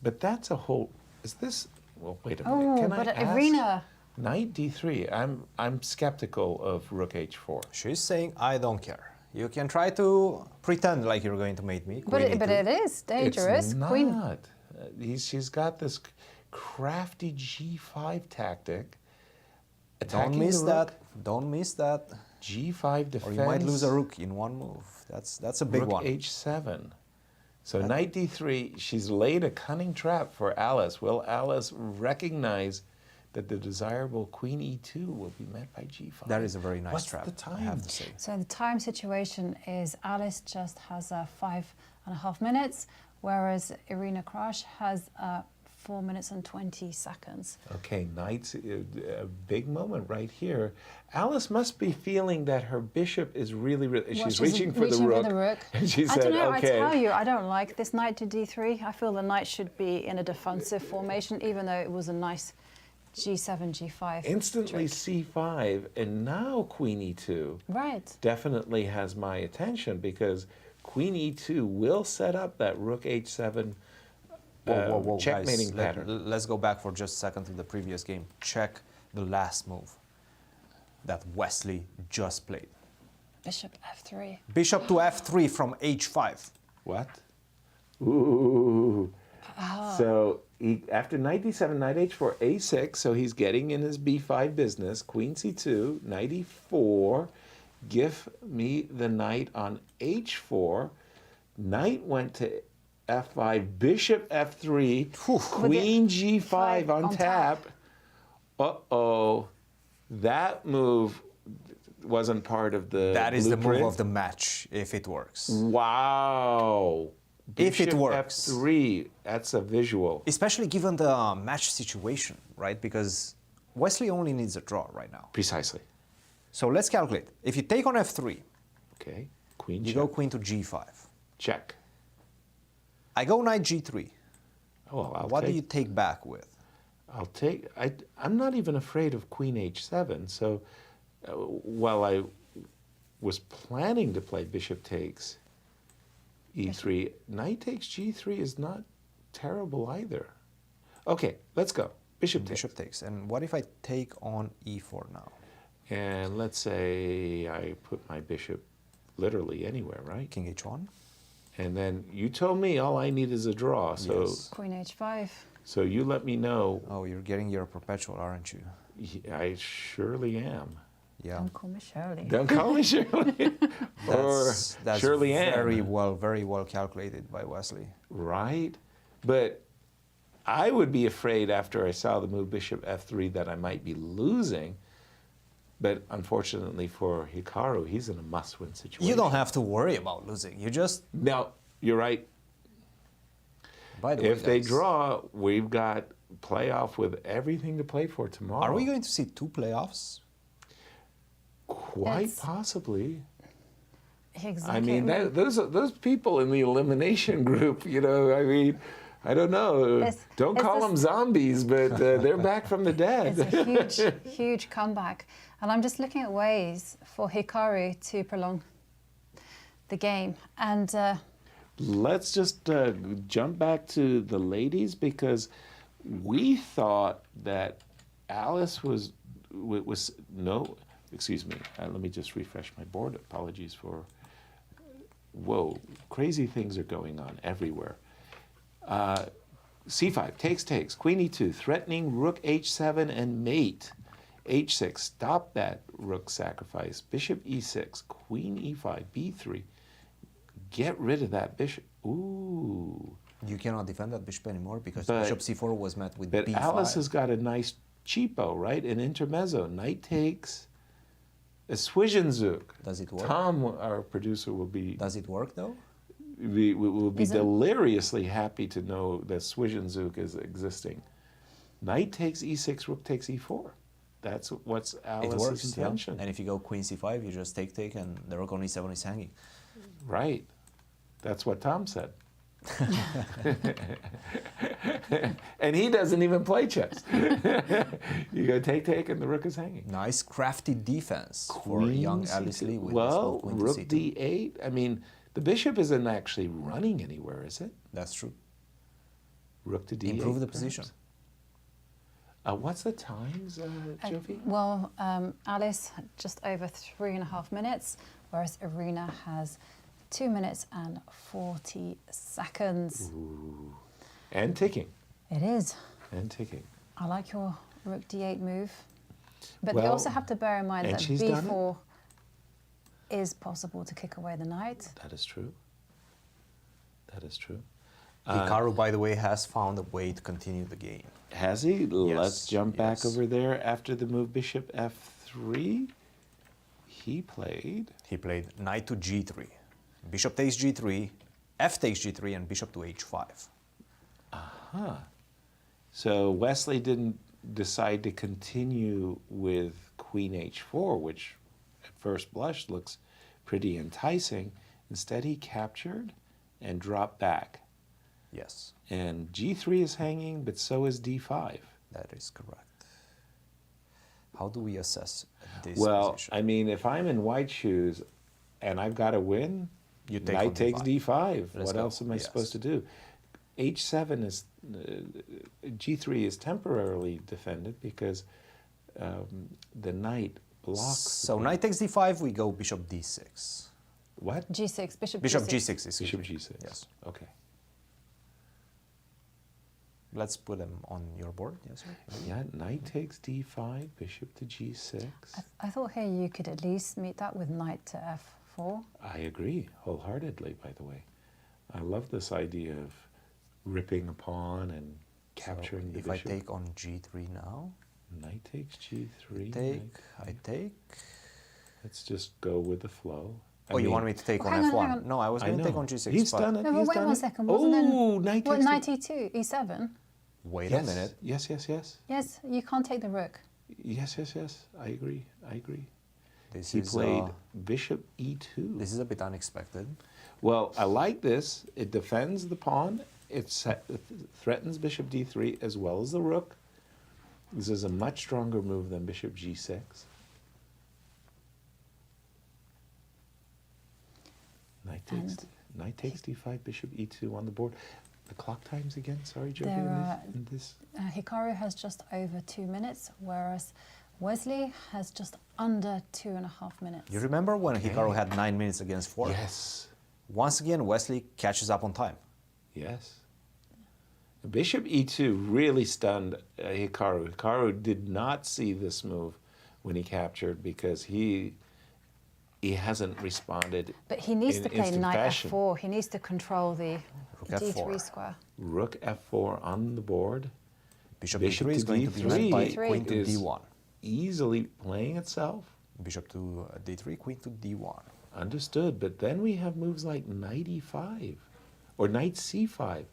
But that's a whole, is this, well, wait a minute. Can but I ask? Irina. Knight d3, I'm skeptical of rook h4. She's saying, I don't care. You can try to pretend like you're going to mate me. But it is dangerous. It's not. Queen. She's got this crafty g5 tactic. Don't miss that. Don't miss that. g5 defense. Or you might lose a rook in one move. That's a big one. Rook h7. So knight d3, she's laid a cunning trap for Alice. Will Alice recognize that the desirable queen e2 will be met by g5? That is a very nice trap, the time? I have to say. So the time situation is Alice just has 5.5 minutes, whereas Irina Krush has 4 minutes and 20 seconds. Okay, knight's a big moment right here. Alice must be feeling that her bishop is really, she's reaching for the rook. And she said, I don't know, okay. I tell you, I don't like this knight to d3. I feel the knight should be in a defensive formation, even though it was a nice g7, g5. Instantly c5, and now queen e2. Right. Definitely has my attention because queen e2 will set up that rook h7 checkmating guys, pattern. Let's go back for just a second to the previous game. Check the last move that Wesley just played. Bishop f3. Bishop to f3 from h5. What? Ooh. So after knight d7, knight h4, a6, so he's getting in his b5 business. Queen c2, knight e4. Give me the knight on h4. Knight went to f5, bishop f3, queen g5 on tap. Uh-oh. That move wasn't part of the That is blueprint. the move of the match, if it works. Wow. If it Bishop works. f3, that's a visual. Especially given the match situation, right? Because Wesley only needs a draw right now. Precisely. So let's calculate. If you take on f3, Okay, queen you check. go queen to g5. Check. I go knight g3. Oh, well, What do you take back with? I'll take. I'm not even afraid of Queen H7. So while I was planning to play Bishop takes E3, Knight takes G3 is not terrible either. Okay, let's go. Bishop takes. And what if I take on E4 now? And let's say I put my bishop literally anywhere, right? King H1. And then you told me all I need is a draw. So Yes. Queen H5. So you let me know. Oh, you're getting your perpetual, aren't you? I surely am. Yeah. Don't call me Shirley. Don't call me Shirley. That's Shirley Ann. very well calculated by Wesley. Right? But I would be afraid after I saw the move Bishop F3 that I might be losing. But unfortunately for Hikaru, he's in a must-win situation. You don't have to worry about losing. You just... No, you're right. By the way, if they guys, draw, we've got playoff with everything to play for tomorrow. are we going to see 2 playoffs? Quite possibly. Exactly. I mean, those people in the elimination group, you know, I mean, I don't know. Don't call them zombies, but they're back from the dead. It's a huge comeback. And I'm just looking at ways for Hikaru to prolong the game. And let's just jump back to the ladies, because we thought that Alice was no, excuse me, let me just refresh my board. Apologies for, whoa, crazy things are going on everywhere. C5, takes, Queen E2, threatening Rook H7 and mate. H6, stop that Rook sacrifice. Bishop E6, Queen E5, B3. Get rid of that bishop. Ooh. You cannot defend that bishop anymore because Bishop C4 was met with but B5. Alice has got a nice cheapo, right? An intermezzo. Knight takes. A Zwischenzug. Does it work? Tom, our producer, will be... Does it work, though? We will be deliriously happy to know that Zwischenzug is existing. Knight takes E6, Rook takes E4. That's what's Alice's intention. Yeah. And if you go Queen C5, you just take, and the Rook on E7 is hanging. Right. That's what Tom said. And he doesn't even play chess. You go take, and the Rook is hanging. Nice crafty defense for young Alice Lee with well, Queen Rook to C2. D8. I mean, the bishop isn't actually running anywhere, is it? That's true. Rook to D8. Improve the position. What's the times, Jovi? well, Alice had just over 3.5 minutes, whereas Irina has 2 minutes and 40 seconds. Ooh. And ticking. It is. And ticking. I like your Rook D8 move. But Well, you also have to bear in mind and that she's done it. B4 is possible to kick away the knight. That is true. That is true. Hikaru, by the way, has found a way to continue the game. Has he? Yes, Let's jump back yes. over there after the move Bishop F3. He played Knight to G3. Bishop takes G3, F takes G3, and Bishop to H5. Huh. So Wesley didn't decide to continue with Queen H4, which at first blush looks pretty enticing. Instead, he captured and dropped back. Yes. And G3 is hanging, but so is D5. That is correct. How do we assess this Well, position? I mean, if I'm in white shoes and I've got to win, You take Knight on takes D5. Let's What go. else am I Yes. supposed to do? H7 is, G3 is temporarily defended because the knight blocks. So Knight takes D5, we go Bishop D6. What? G6, Bishop Bishop G6. G6, excuse Bishop me. G6. Yes. Okay. Let's put them on your board. Yes, sir. Yeah, Knight takes D5, Bishop to G6. I thought here you could at least meet that with Knight to F4. I agree wholeheartedly, by the way. I love this idea of ripping a pawn and capturing the if bishop. I take on G3 now, Knight takes G3. I take. Let's just go with the flow. Oh, you want me to take on hang on, F1? hang on. No, I was going to take on G6. He's but done it. No, but He's wait done one it. second. Wasn't Oh, then, Knight what, takes Knight E2, E7? Wait yes. a minute. Yes, yes, yes. Yes, you can't take the rook. Yes, yes, yes. I agree. I agree. This He is, played Bishop E2. This is a bit unexpected. Well, I like this. It defends the pawn. It threatens Bishop D3 as well as the rook. This is a much stronger move than bishop g6. Knight takes d5, bishop e2 on the board. The clock times again, sorry, Jovi, in this? Hikaru has just over 2 minutes, whereas Wesley has just under 2.5 minutes. You remember when Hikaru had 9 minutes against 4? Yes. Once again, Wesley catches up on time. Yes. Bishop e2 really stunned Hikaru. Hikaru did not see this move when he captured because he hasn't responded. But he needs to play knight fashion. f4. He needs to control the Rook d3 f4. square. Rook f4 on the board. Bishop Bishop d3 is to going to be met by d3 queen to is d1. easily playing itself. Bishop to d3, queen to d1. Understood, but then we have moves like knight e5 or knight c5.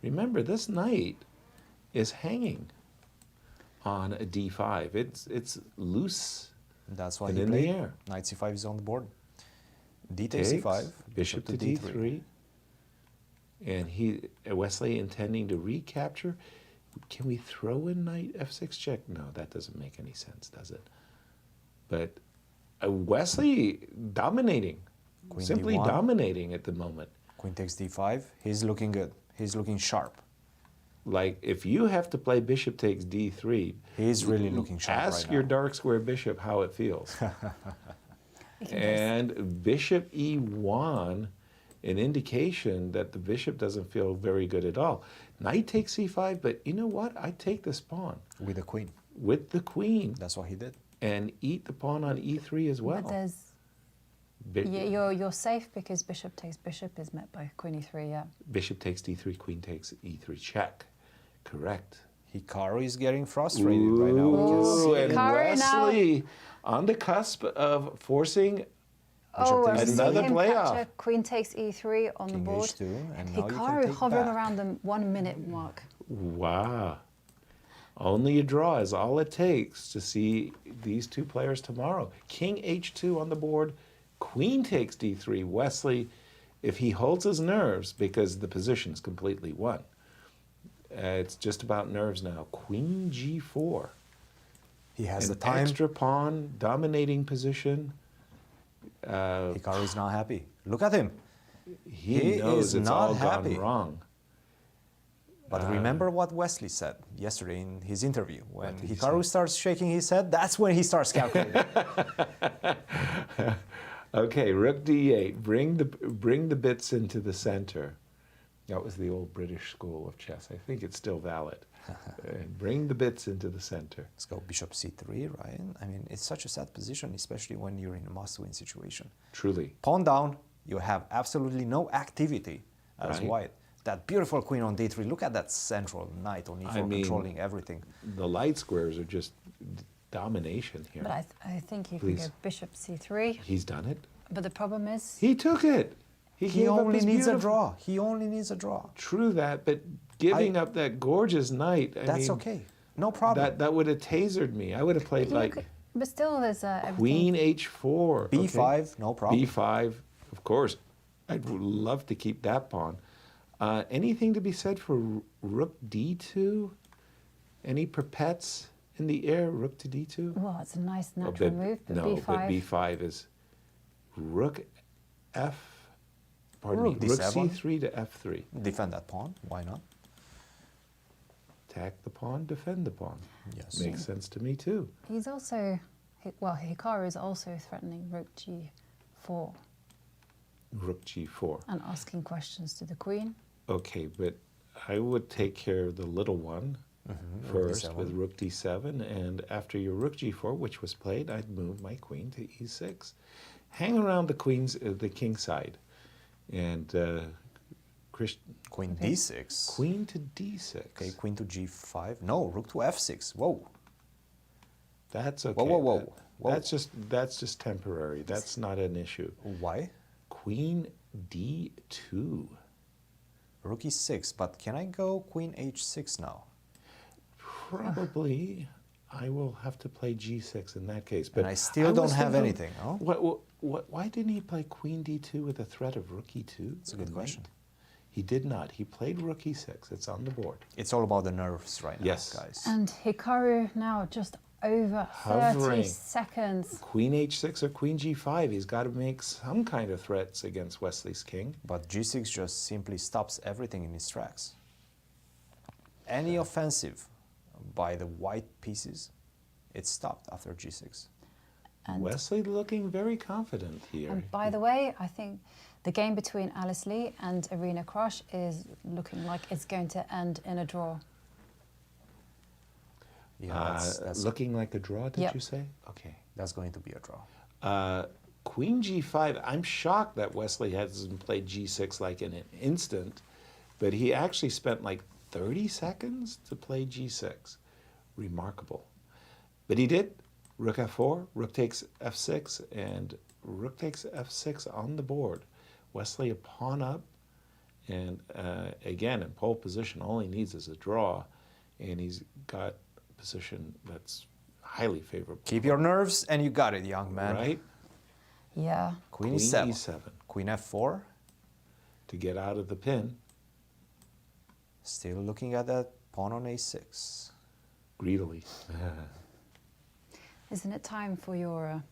Remember, this knight is hanging on a d5. It's loose. That's why and he in the played. air. Knight c5 is on the board. D Takes, takes c5, bishop to d3. And Wesley intending to recapture. Can we throw in knight f6 check? No, that doesn't make any sense, does it? But Wesley dominating, Queen simply d1. dominating at the moment. Queen takes d5. He's looking good. He's looking sharp. Like, if you have to play bishop takes d3, He's really looking sharp ask right your now. dark square bishop how it feels. And bishop e1, an indication that the bishop doesn't feel very good at all. Knight takes c5, but you know what? I take this pawn. With the queen. With the queen. That's what he did. And eat the pawn on e3 as well. But there's... You're safe because bishop takes bishop is met by queen e3, yeah. Bishop takes d3, queen takes e3 check. Correct. Hikaru is getting frustrated right now. Ooh, and Hikaru now- Wesley on the cusp of forcing I'm takes seeing another him playoff. capture queen takes e3 on the King board. h2, and now you can Hikaru take hovering back. around the 1 minute mark. Wow. Only a draw is all it takes to see these two players tomorrow. King h2 on the board, queen takes d3. Wesley, if he holds his nerves, because the position is completely won, it's just about nerves now. Queen g4. He has An the time. extra pawn, dominating position. Hikaru is not happy. Look at him. He knows is it's not all happy. gone wrong. But remember what Wesley said yesterday in his interview. When did he Hikaru starts shaking his head, that's when he starts calculating. Okay, rook d8. Bring the bits into the center. That was the old British school of chess. I think it's still valid. And bring the bits into the center. Let's go bishop c3, right? I mean, it's such a sad position, especially when you're in a must-win situation. Truly. Pawn down, you have absolutely no activity as Right. white. That beautiful queen on d3. Look at that central knight on e4 I mean, controlling everything. The light squares are just domination here. But I think you Please. can go bishop c3. He's done it. But the problem is... He took it. He gave up only his needs a beautiful- draw. He only needs a draw. True that, but giving up that gorgeous knight, I That's mean, okay. No problem. that would have tasered me. I would have played like But still, there's queen everything. h4. b5, no problem. b5, of course. I'd love to keep that pawn. Anything to be said for rook d2? Any perpets in the air, rook to d2? Well, it's a nice Oh, natural but- move, but no, b5... but b5 is rook f, pardon Rook me, rook d7. c3 to f3. Defend that pawn. Why not? Attack the pawn, defend the pawn. Yes. Makes sense to me too. He's also... Well, Hikaru is also threatening rook g4 Rook g4. and asking questions to the queen. Okay, but I would take care of the little one rook first d7. with rook d7, and after your rook g4, which was played, I'd move my queen to e6. Hang around the king's side, and Queen d6. queen to d6. Okay, queen to g5. No, rook to f6. Whoa. That's okay. Whoa. That's just temporary. That's not an issue. Why? Queen d2. Rook e6, but can I go queen h6 now? Probably. I will have to play g6 in that case. But And I still don't was have thinking, anything, huh? Why didn't he play queen d2 with a threat of rook e2? That's a good question. He did not. He played rook e6. It's on the board. It's all about the nerves right now, Yes. guys. And Hikaru now just over 30 Hovering. seconds. Queen h6 or queen g5. He's got to make some kind of threats against Wesley's king. But g6 just simply stops everything in its tracks. Any offensive by the white pieces, it's stopped after g6. And, Wesley looking very confident here. and by the way, I think the game between Alice Lee and Irina Krush is looking like it's going to end in a draw. Yeah, that's looking like a draw, did Yep. you say? Okay. that's going to be a draw. Queen g5, I'm shocked that Wesley hasn't played g6 like in an instant, but he actually spent like 30 seconds to play g6. Remarkable. But he did. Rook f4, rook takes f6, and rook takes f6 on the board. Wesley a pawn up, and again in pole position, all he needs is a draw, and he's got a position that's highly favorable. Keep your nerves, and you got it, young man. Right? Yeah. Queen Queen e7. e7 Queen f4. to get out of the pin. Still looking at that pawn on a6. Greedily. Isn't it time for your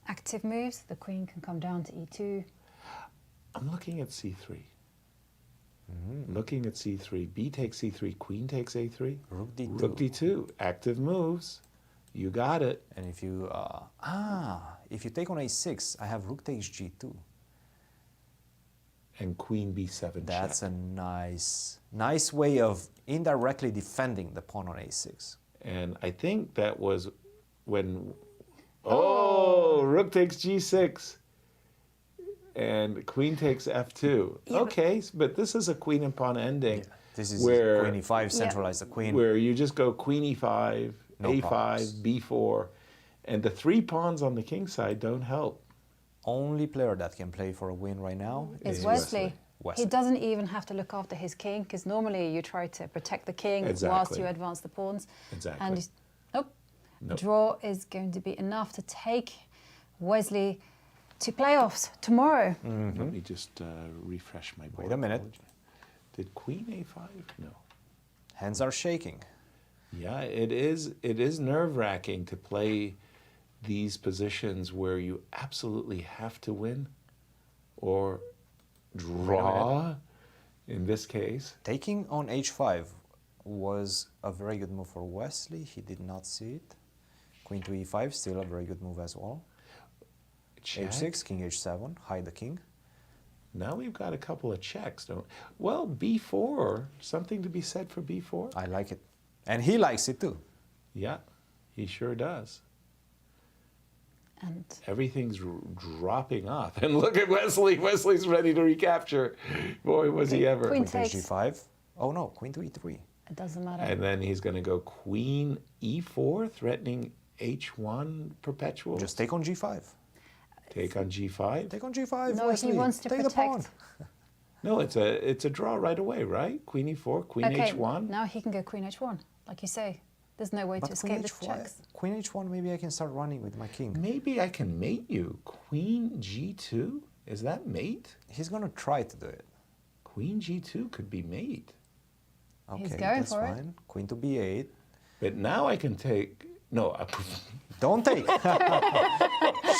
active moves? The queen can come down to e2. I'm looking at c3. Looking at c3. B takes c3. Queen takes a3. Rook d2. Rook d2. Active moves. You got it. And if you if you take on a6, I have rook takes g2. And queen b7 That's check. a nice way of indirectly defending the pawn on a6. And I think that was when... Oh, rook takes g6. And queen takes f2. Yeah, okay, but this is a queen and pawn ending. This is where, queen e5, centralize the queen. Where you just go queen e5, No a5, problems. b4. And the 3 pawns on the king side don't help. Only player that can play for a win right now Is is Wesley. Wesley. He doesn't even have to look after his king, because normally you try to protect the king whilst Exactly. you advance the pawns. Exactly. And nope. Nope. Draw is going to be enough to take Wesley to playoffs tomorrow. Let me just refresh my board. Wait a minute. Did queen a5? No. Hands are shaking. Yeah, it is nerve-wracking to play these positions where you absolutely have to win or draw in this case. Taking on h5 was a very good move for Wesley. He did not see it. Queen to e5, still a very good move as well. Check. h6, king h7, hide the king. Now we've got a couple of checks, don't? Well, b4, something to be said for b4. I like it. And he likes it too. Yeah, he sure does. And Everything's dropping off. And look at Wesley. Wesley's ready to recapture. Boy, was he ever. Queen Queen takes takes. g5. Oh no, queen to e3. it doesn't matter. And then he's going to go queen e4, threatening h1 perpetual. Just take on g5. Take on g5. Take on g5, No, Wesley. he wants to take the pawn. protect. No, it's a draw right away, right? Queen e4, queen Okay, h1. now he can go queen h1, like you say. There's no way to But queen escape the h1, checks. queen h1, maybe I can start running with my king. Maybe I can mate you. Queen g2? Is that mate? He's gonna try to do it. Queen g2 could be mate. Okay, He's going that's for it. fine. Queen to b8. But now I can take... No, Don't take.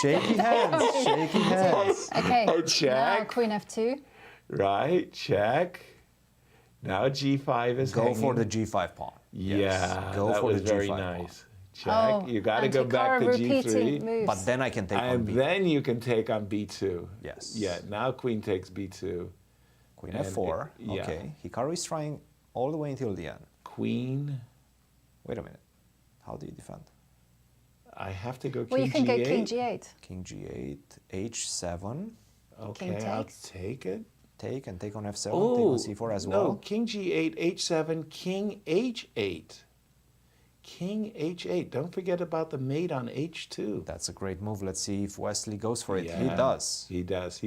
Shaky hands. Shaky hands. Okay, Oh, now check. queen f2. right, check. Now g5 is Go for the hanging. g5 pawn. Yeah, Go that for was the very g5 nice. Check. Oh, You got to and go back to Hikaru repeating g3. moves. But then I can take on And b. then you can take on b2. Yes. Yeah, now queen takes b2. Queen and f4. yeah. Okay. Hikaru is trying all the way until the end. Queen. Wait a minute. How do you defend? I have to go king Well, you can g8. go king g8. King g8, h7. Okay, King I'll takes. take it. Take and take on f7. Oh, take on c4 as no, well. king g8, h7, king h8. King h8. Don't forget about the mate on h2. That's a great move. Let's see if Wesley goes for it. He Yeah, does. He does.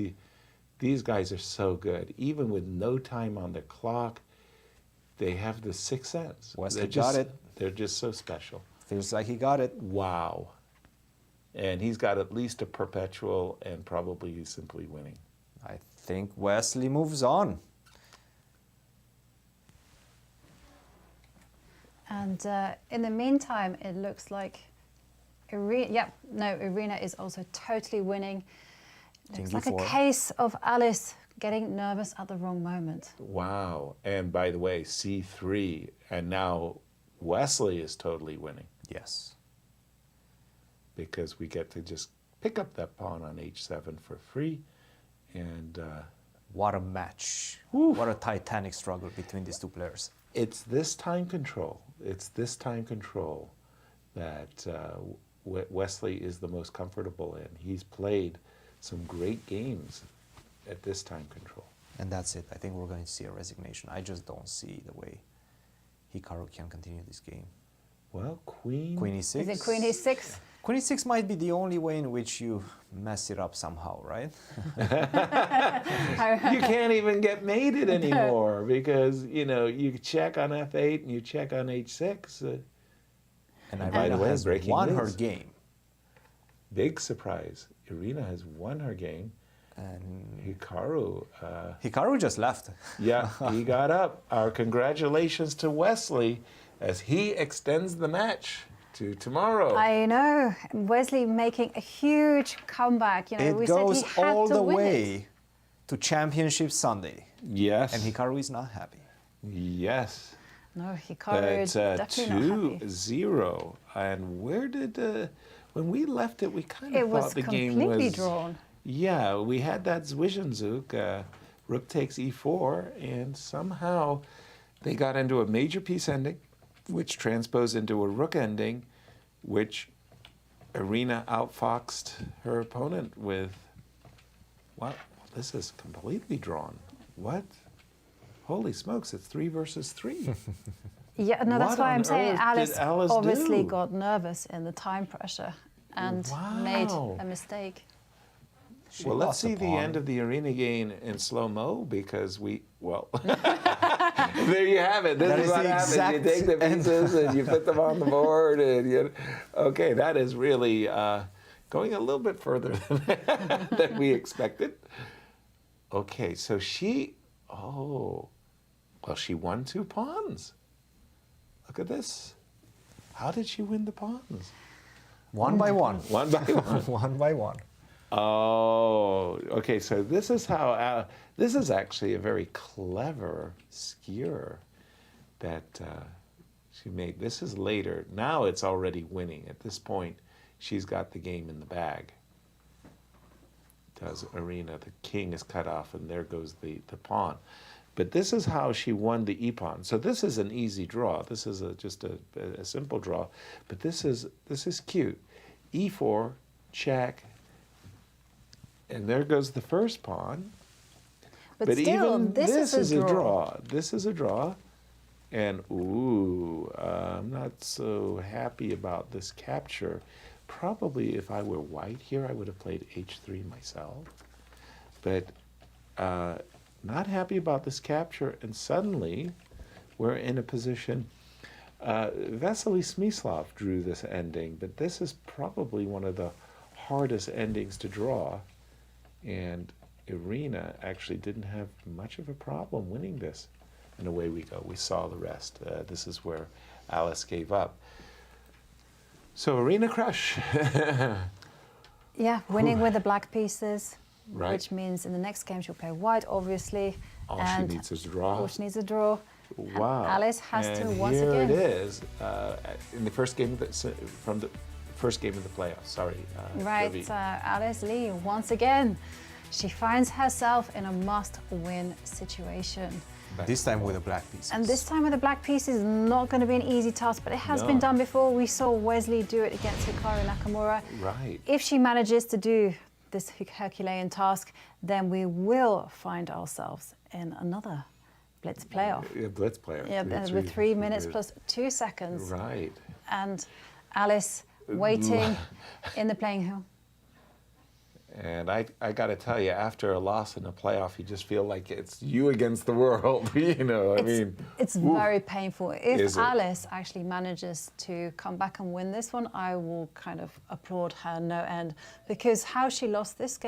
These guys are so good. Even with no time on the clock, they have the sixth sense. Wesley They're got just- it. They're just so special. Feels like he got it. Wow. And he's got at least a perpetual and probably simply winning. I think Wesley moves on. And in the meantime, it looks like Irina is also totally winning. Looks like a case of Alice getting nervous at the wrong moment. Wow. And by the way, C3, and now Wesley is totally winning. Yes. Because we get to just pick up that pawn on H7 for free. And what a match. What a titanic struggle between these two players. It's this time control. It's this time control that Wesley is the most comfortable in. He's played some great games at this time control. And that's it. I think we're going to see a resignation. I just don't see the way Hikaru can continue this game. Well, Queen E6. Is it Queen E6? Queen E6 might be the only way in which you mess it up somehow, right? You can't even get mated anymore because, you check on F8 and you check on H6. And Irina has won her game. Big surprise. Irina has won her game. And Hikaru... Hikaru just left. Yeah, he got up. Our congratulations to Wesley as he extends the match to tomorrow. I know. Wesley making a huge comeback. It goes all the way to Championship Sunday. Yes. And Hikaru is not happy. Yes. No, Hikaru is definitely not happy. 2-0. And where did... when we left it, we kind of thought the game was... It was completely drawn. Yeah, we had that Zwischenzug, rook takes e4, and somehow they got into a major piece ending, which transposed into a rook ending, which Irina outfoxed her opponent with. What? This is completely drawn. What? Holy smokes, it's 3 versus 3. Yeah, no, that's why I'm saying Alice obviously do? Got nervous in the time pressure and made a mistake. Well, let's see the end of the Irina game in slow-mo because there you have it. This is what happens. You take the pieces and you put them on the board. And okay, that is really going a little bit further than we expected. Okay, so she won 2 pawns. Look at this. How did she win the pawns? One by one. One by one. One by one. Oh, okay. So this is how. This is actually a very clever skewer that she made. This is later. Now it's already winning. At this point, she's got the game in the bag. Does Irina? The king is cut off, and there goes the pawn. But this is how she won the e-pawn. So this is an easy draw. This is just a simple draw. But this is cute. E4, check. And there goes the first pawn. But still, even this is a draw. This is a draw. And, I'm not so happy about this capture. Probably if I were white here, I would have played H3 myself. But not happy about this capture. And suddenly, we're in a position... Wesley Smyslov drew this ending, but this is probably one of the hardest endings to draw. And Irina actually didn't have much of a problem winning this. And away we go. We saw the rest. This is where Alice gave up. So Irina Krush. Yeah, winning with the black pieces, right. Which means in the next game she'll play white, obviously. All she needs is a draw. All she needs is a draw. Wow. Alice has to once here again. Here it is in the first game from the first game of the playoffs. Sorry. Right, Alice Lee once again. She finds herself in a must-win situation. This time with the black pieces. And this time with the black pieces is not going to be an easy task, but it has been done before. We saw Wesley do it against Hikaru Nakamura. Right. If she manages to do this Herculean task, then we will find ourselves in another Blitz playoff. Yeah, Blitz playoff. Yeah, with 3 minutes plus 2 seconds. Right. And Alice waiting in the playing field. And I got to tell you, after a loss in a playoff, you just feel like it's you against the world. It's very painful. If Alice actually manages to come back and win this one, I will kind of applaud her no end, because how she lost this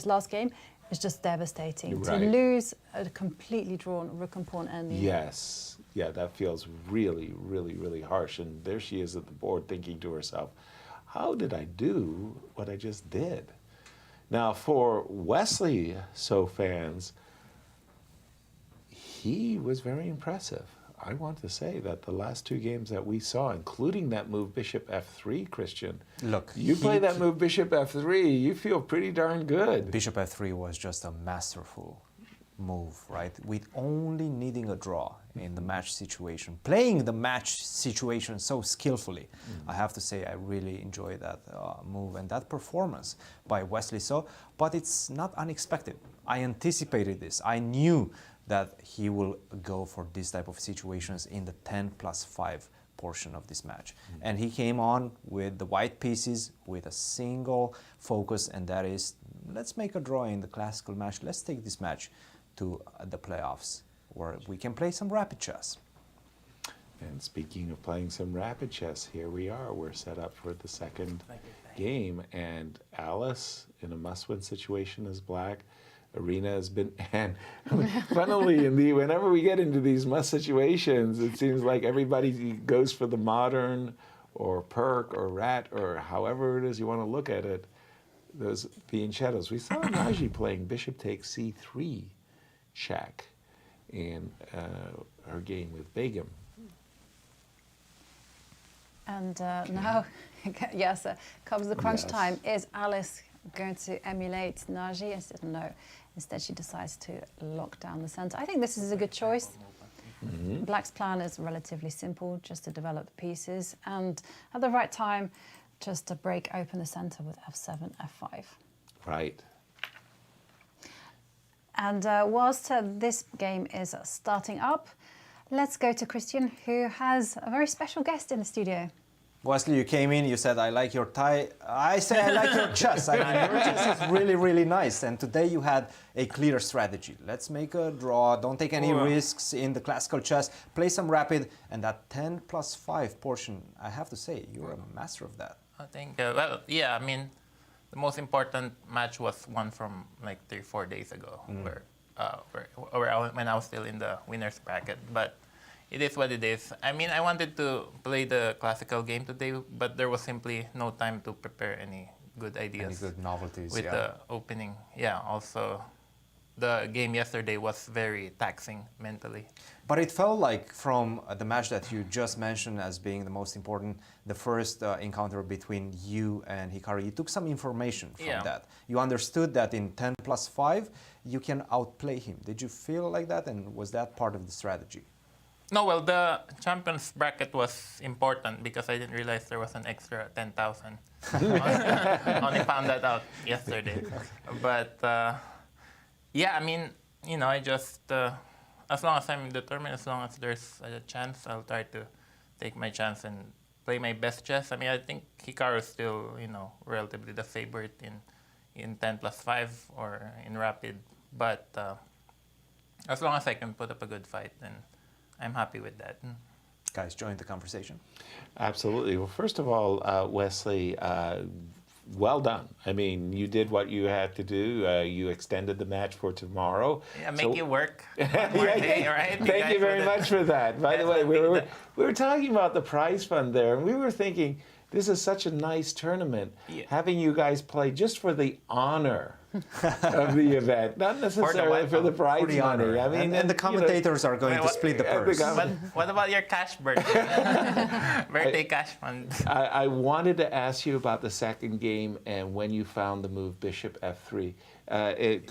last game, is just devastating. Right. To lose a completely drawn rook and pawn ending. Yes. yeah, that feels really, really, really harsh. And there she is at the board thinking to herself, how did I do what I just did? Now, for Wesley fans, he was very impressive. I want to say that the last two games that we saw, including that move Bishop F3, Cristian, Look, you play that move Bishop F3, you feel pretty darn good. Bishop F3 was just a masterful move, right? With only needing a draw in the match situation, playing the match situation so skillfully. I have to say I really enjoy that move and that performance by Wesley. But it's not unexpected. I anticipated this. I knew that he will go for this type of situations in the 10+5 portion of this match. And he came on with the white pieces with a single focus, and that is, let's make a draw in the classical match. Let's take this match to the playoffs, where we can play some rapid chess. And speaking of playing some rapid chess, here we are. We're set up for the second game, and Alice, in a must-win situation, is black. Irina has been, and funnily, whenever we get into these must situations, it seems like everybody goes for the modern or perk or rat or however it is you want to look at it, those being shadows. We saw Raji playing bishop takes c3 check in her game with Begum. And now, yes, comes the crunch time. Is Alice going to emulate Naji? I said no. Instead, she decides to lock down the center. I think this is a good choice. Black's plan is relatively simple, just to develop the pieces, and at the right time, just to break open the center with f7, f5. Right. And whilst this game is starting up, let's go to Cristian, who has a very special guest in the studio. Wesley, you came in, you said, I like your tie. I say, I like your chess. I mean, your chess is really, really nice. And today you had a clear strategy. Let's make a draw. Don't take any risks in the classical chess. Play some rapid. And that 10+5 portion, I have to say, you're a master of that. I think, well, yeah, I mean, the most important match was one from like 3-4 days ago, when I was still in the winner's bracket. But it is what it is. I mean, I wanted to play the classical game today, but there was simply no time to prepare any good ideas. Any good novelties, with the opening. Yeah, also, the game yesterday was very taxing mentally. But it felt like from the match that you just mentioned as being the most important, the first encounter between you and Hikaru, you took some information from that. You understood that in 10+5, you can outplay him. Did you feel like that, and was that part of the strategy? No, well, the champions bracket was important because I didn't realize there was an extra 10,000. Only found that out yesterday. But yeah, I mean, you know, I just, as long as I'm determined, as long as there's a chance, I'll try to take my chance and play my best chess. I mean, I think Hikaru is still, you know, relatively the favorite in 10+5 or in rapid. But as long as I can put up a good fight, then I'm happy with that. Guys, join the conversation. Absolutely. Well, first of all, Wesley, well done. I mean, you did what you had to do. You extended the match for tomorrow. Yeah, make it work. One more day, right? Thank you very much for that. By the way, we were talking about the prize fund there, and we were thinking, this is such a nice tournament. Having you guys play just for the honor of the event, not necessarily for the prize money. I mean, and the commentators are going to split the purse. But what about your cash birthday? Birthday cash fund. I wanted to ask you about the second game and when you found the move Bishop F3.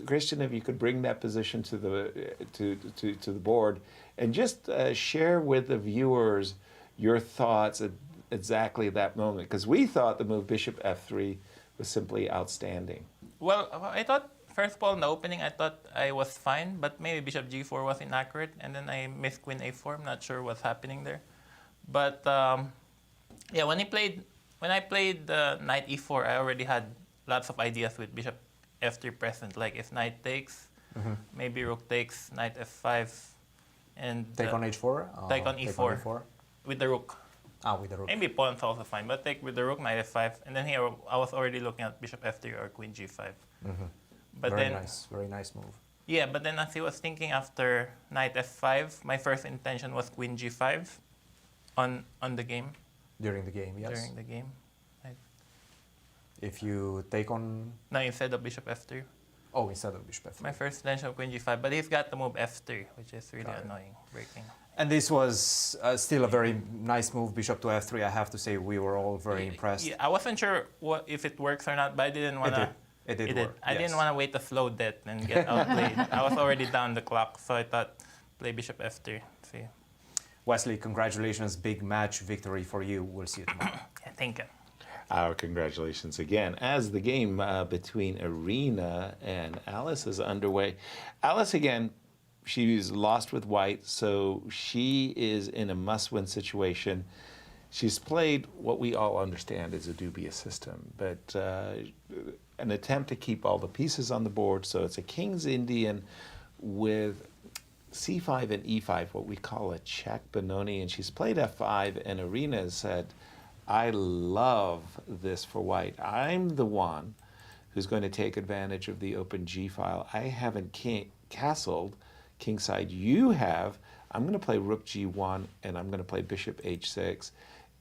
Cristian, if you could bring that position to the board and just share with the viewers your thoughts at exactly that moment, because we thought the move Bishop F3 was simply outstanding. Well, I thought, first of all, in the opening, I thought I was fine, but maybe Bishop G4 was inaccurate, and then I missed Queen A4. I'm not sure what's happening there. But yeah, when I played Knight E4, I already had lots of ideas with Bishop F3 present, like if Knight takes, maybe Rook takes, Knight F5, and take on H4? Take on E4 with the Rook. With the Rook. Maybe pawn's also fine, but take with the Rook, Knight F5, and then here I was already looking at Bishop F3 or Queen G5. But very nice move. Yeah, but then as I was thinking after knight f5, my first intention was queen g5 on the game. During the game, yes. During the game. If you take on... No, instead of bishop f3. Oh, instead of bishop f3. My first intention of queen g5, but he's got to move f3, which is really annoying, breaking. And this was still a very nice move, bishop to f3. I have to say we were all very impressed. Yeah, I wasn't sure if it works or not, but I didn't want to... It did work, I didn't want to wait a slow death and get outplayed. I was already down the clock, so I thought play bishop f3. See. Wesley, congratulations. Big match victory for you. We'll see you tomorrow. Yeah, thank you. Our congratulations again. As the game between Irina and Alice is underway, Alice again, she's lost with white, so she is in a must-win situation. She's played what we all understand is a dubious system, but an attempt to keep all the pieces on the board. So it's a King's Indian with c5 and e5, what we call a check Benoni, and she's played f5, and Irina has said, I love this for white. I'm the one who's going to take advantage of the open g file. I haven't castled kingside. You have. I'm going to play rook g1, and I'm going to play bishop h6.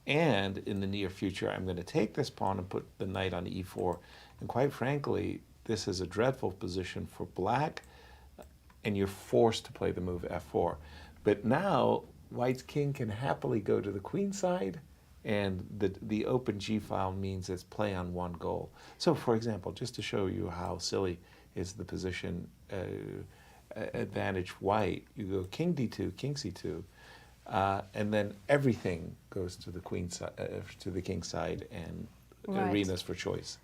And in the near future, I'm going to take this pawn and put the knight on e4. And quite frankly, this is a dreadful position for black, and you're forced to play the move f4. But now, white's king can happily go to the queen side, and the open g file means it's play on one goal. So, for example, just to show you how silly is the position advantage white, you go king d2, king c2, and then everything goes to the queen side, to the king side, and Irina's for choice.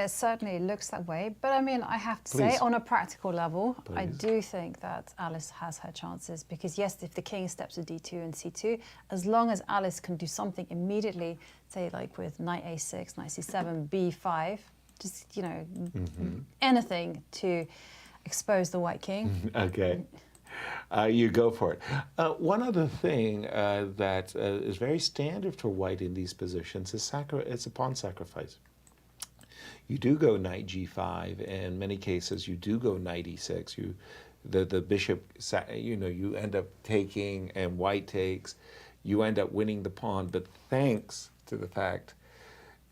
Certainly looks that way, but I mean, I have to say, on a practical level, I do think that Alice has her chances, because yes, if the king steps to d2 and c2, as long as Alice can do something immediately, say like with knight a6, knight c7, b5, just, you know, anything to expose the white king. Okay. You go for it. One other thing that is very standard for white in these positions is it's a pawn sacrifice. You do go knight g5, and in many cases you do go knight e6. The bishop, you know, you end up taking, and white takes. You end up winning the pawn, but thanks to the fact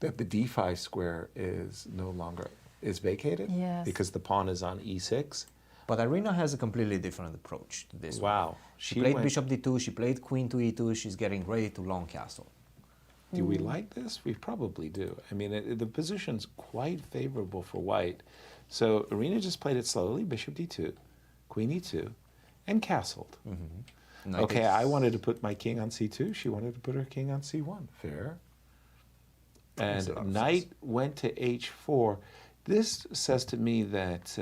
that the d5 square is no longer vacated, because the pawn is on e6. But Irina has a completely different approach to this. Wow. She played bishop d2, she played queen to e2, she's getting ready to long castle. Do we like this? We probably do. I mean, the position's quite favorable for white. So Irina just played it slowly, bishop d2, queen e2, and castled. Okay, I wanted to put my king on c2. She wanted to put her king on c1. Fair. And knight went to h4. This says to me that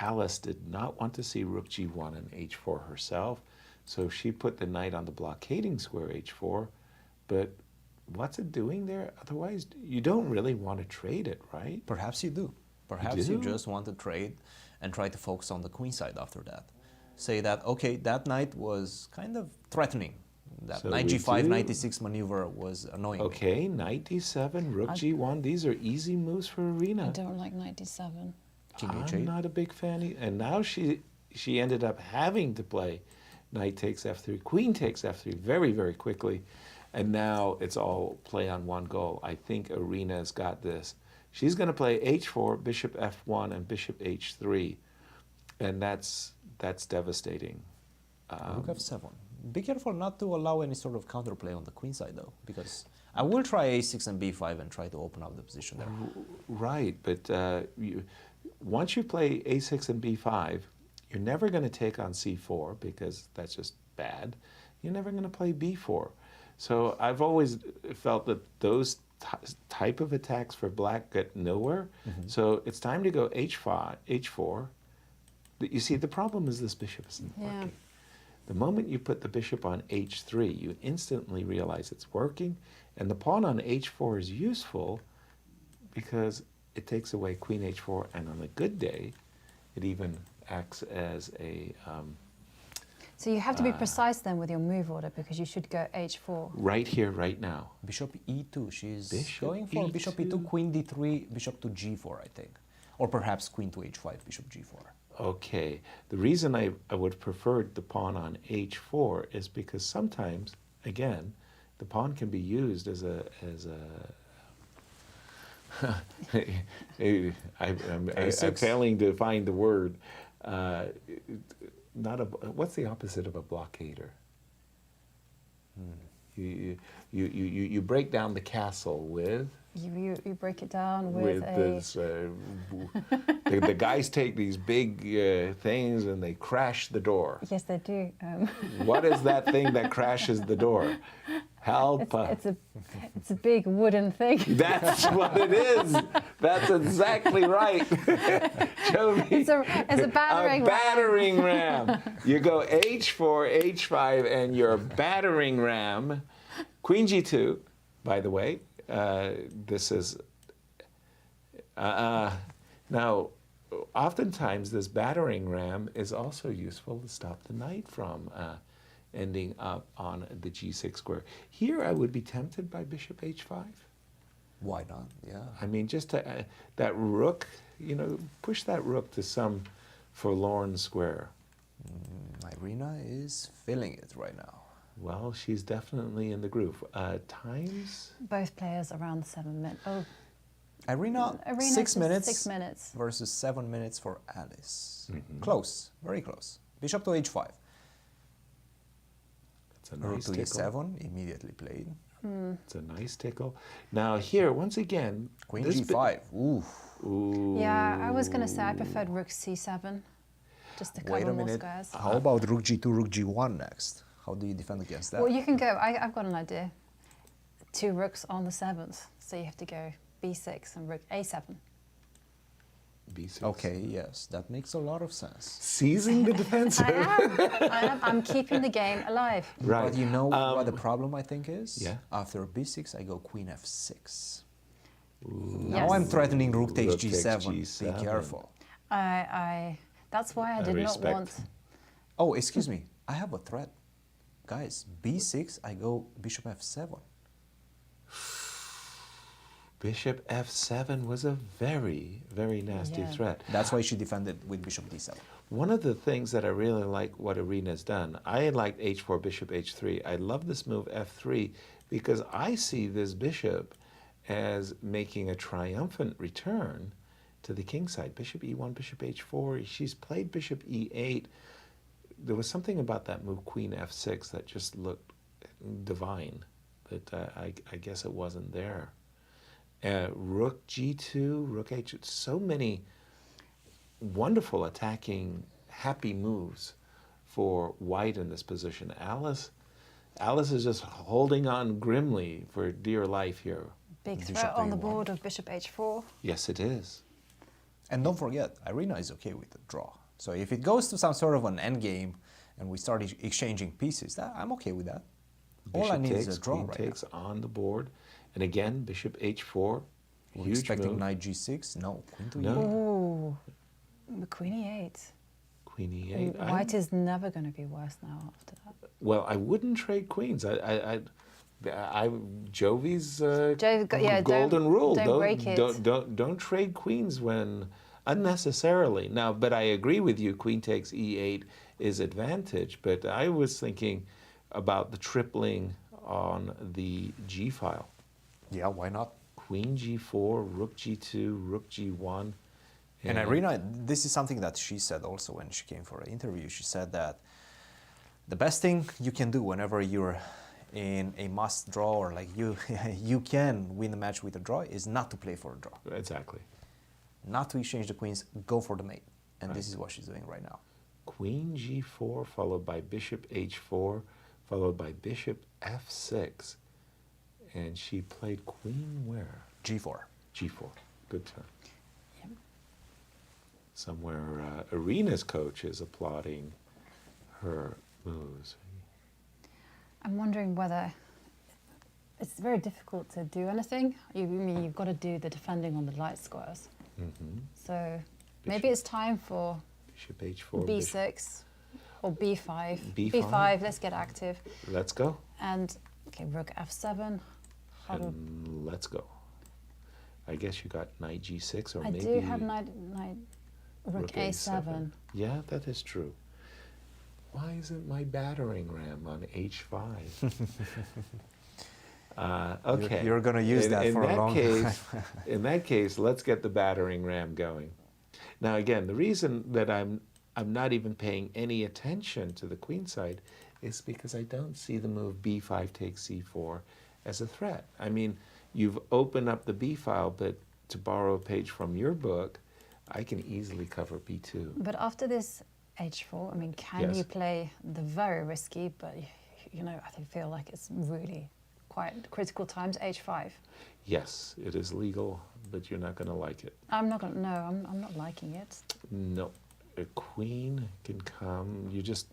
Alice did not want to see rook g1 and h4 herself, so she put the knight on the blockading square h4, but what's it doing there? Otherwise, you don't really want to trade it, right? Perhaps you do. Perhaps you just want to trade and try to focus on the queen side after that. Say that, okay, that knight was kind of threatening. That knight g5, knight d6 maneuver was annoying. Okay, knight d7, rook g1. These are easy moves for Irina. I don't like knight d7. I'm not a big fan. And now she ended up having to play knight takes f3, queen takes f3 very, very quickly. And now it's all play on one goal. I think Irina's got this. She's going to play h4, bishop f1, and bishop h3. And that's devastating. Rook f7. Be careful not to allow any sort of counterplay on the queen side, though, because I will try a6 and b5 and try to open up the position there. Right, but once you play a6 and b5, you're never going to take on c4 because that's just bad. You're never going to play b4. So I've always felt that those type of attacks for black get nowhere. So it's time to go h5, h4. You see, the problem is this bishop isn't working. The moment you put the bishop on h3, you instantly realize it's working, and the pawn on h4 is useful because it takes away queen h4, and on a good day, it even acts as a... So you have to be precise then with your move order, because you should go h4. Right here, right now. Bishop e2, she's going for bishop e2, queen d3, bishop to g4, I think. Or perhaps queen to h5, bishop g4. Okay. The reason I would prefer the pawn on h4 is because sometimes, again, the pawn can be used as a I'm failing to find the word. What's the opposite of a blockader? You break down the castle with. You break it down with a. This, the guys take these big things and they crash the door. Yes, they do. What is that thing that crashes the door? Help! It's a big wooden thing. That's what it is. That's exactly right. It's a battering ram. A battering ram. You go h4, h5, and your battering ram. Queen g2, by the way. This is now. Oftentimes, this battering ram is also useful to stop the knight from ending up on the g6 square. Here, I would be tempted by bishop h5. Why not? Yeah. I mean, just to, that rook, push that rook to some forlorn square. Irina is feeling it right now. Well, she's definitely in the groove. Times? Both players around the 7 minute. Oh. Irina 6 minutes. 6 minutes. Versus 7 minutes for Alice. Close, very close. Bishop to h5. It's a nice Rook to tickle. e7, immediately played. It's a nice tickle. Now here, once again... Queen g5. Ooh. Ooh. Yeah, I was going to say I preferred rook c7. Just to cover more squares. How about rook g2, rook g1 next? How do you defend against that? Well, you can go. I've got an idea. 2 rooks on the 7th. So you have to go b6 and rook a7. b6. Okay, yes, that makes a lot of sense. Seizing the defensive. I am. I'm keeping the game alive. Right. But you know what the problem I think is? Yeah. After b6, I go queen f6. Ooh. Now I'm threatening rook takes Rook takes g7. G7. Be careful. That's why I did not want. Oh, excuse me. I have a threat. Guys, b6, I go bishop f7. Bishop f7 was a very, very nasty threat. That's why she defended with bishop d7. One of the things that I really like what Irina's done, I liked h4, bishop h3. I love this move f3 because I see this bishop as making a triumphant return to the king side. Bishop e1, bishop h4. She's played bishop e8. There was something about that move, queen f6, that just looked divine, but I guess it wasn't there. Rook g2, rook h2, so many wonderful attacking, happy moves for white in this position. Alice is just holding on grimly for dear life here. Big threat on the board of bishop h4. Yes, it is. And don't forget, Irina is okay with the draw. So if it goes to some sort of an endgame and we start exchanging pieces, I'm okay with that. All I need is a draw queen right takes now. on the board. And again, bishop h4, We're huge expecting move. knight g6. No, queen to No. e8. Ooh, queen e8. Queen e8. White is never going to be worse now after that. Well, I wouldn't trade queens. Jovi's golden rule. Don't break it. Don't trade queens when unnecessarily. Now, but I agree with you. Queen takes e8 is advantage. But I was thinking about the tripling on the g file. Yeah, why not? Queen g4, rook g2, rook g1. And Irina, this is something that she said also when she came for an interview. She said that the best thing you can do whenever you're in a must draw or like you can win the match with a draw is not to play for a draw. Exactly. Not to exchange the queens, go for the mate. And this is what she's doing right now. Queen g4 followed by bishop h4 followed by bishop f6. And she played queen where? g4. g4. Good turn. Yep. Somewhere Irina's coach is applauding her moves. I'm wondering whether it's very difficult to do anything. You've got to do the defending on the light squares. Mm-hmm. So maybe it's time for bishop h4, b6 or b5. b5. b5, let's get active. Let's go. And okay, rook f7. Let's go. I guess you got knight g6 or I maybe... do have knight. Rook A7. Yeah, that is true. Why isn't my battering ram on H5? Okay. You're going to use that for a long time. In that case, let's get the battering ram going. Now, again, the reason that I'm not even paying any attention to the queen side is because I don't see the move B5 takes C4 as a threat. I mean, you've opened up the B file, but to borrow a page from your book, I can easily cover B2. But after this H4, I mean, can Yes. you play the very risky, but you know, I feel like it's really quite critical times H5? Yes, it is legal, but you're not going to like it. I'm not gonna. No, I'm not liking it. No, a queen can come. You just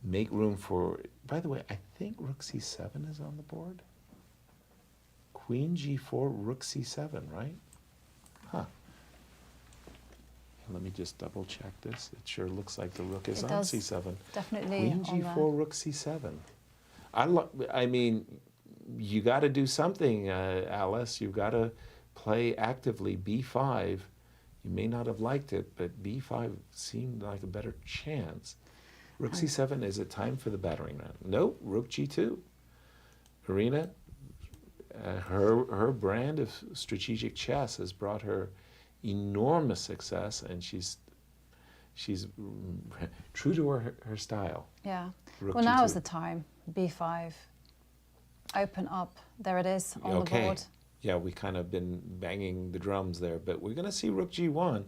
make room for. By the way, I think Rook C7 is on the board. Queen G4, Rook C7, right? Huh. Let me just double check this. It sure looks like the rook is It on does C7. definitely Queen on G4, the- Rook C7. I mean, you got to do something, Alice. You got to play actively B5. You may not have liked it, but B5 seemed like a better chance. Rook C7, is it time for the battering ram? No, Rook G2. Irina, her brand of strategic chess has brought her enormous success, and she's true to her style. Yeah. Rook Well, now G2. is the time. B5. Open up. There it is on the board. Yeah, we kind of been banging the drums there, but we're going to see Rook G1.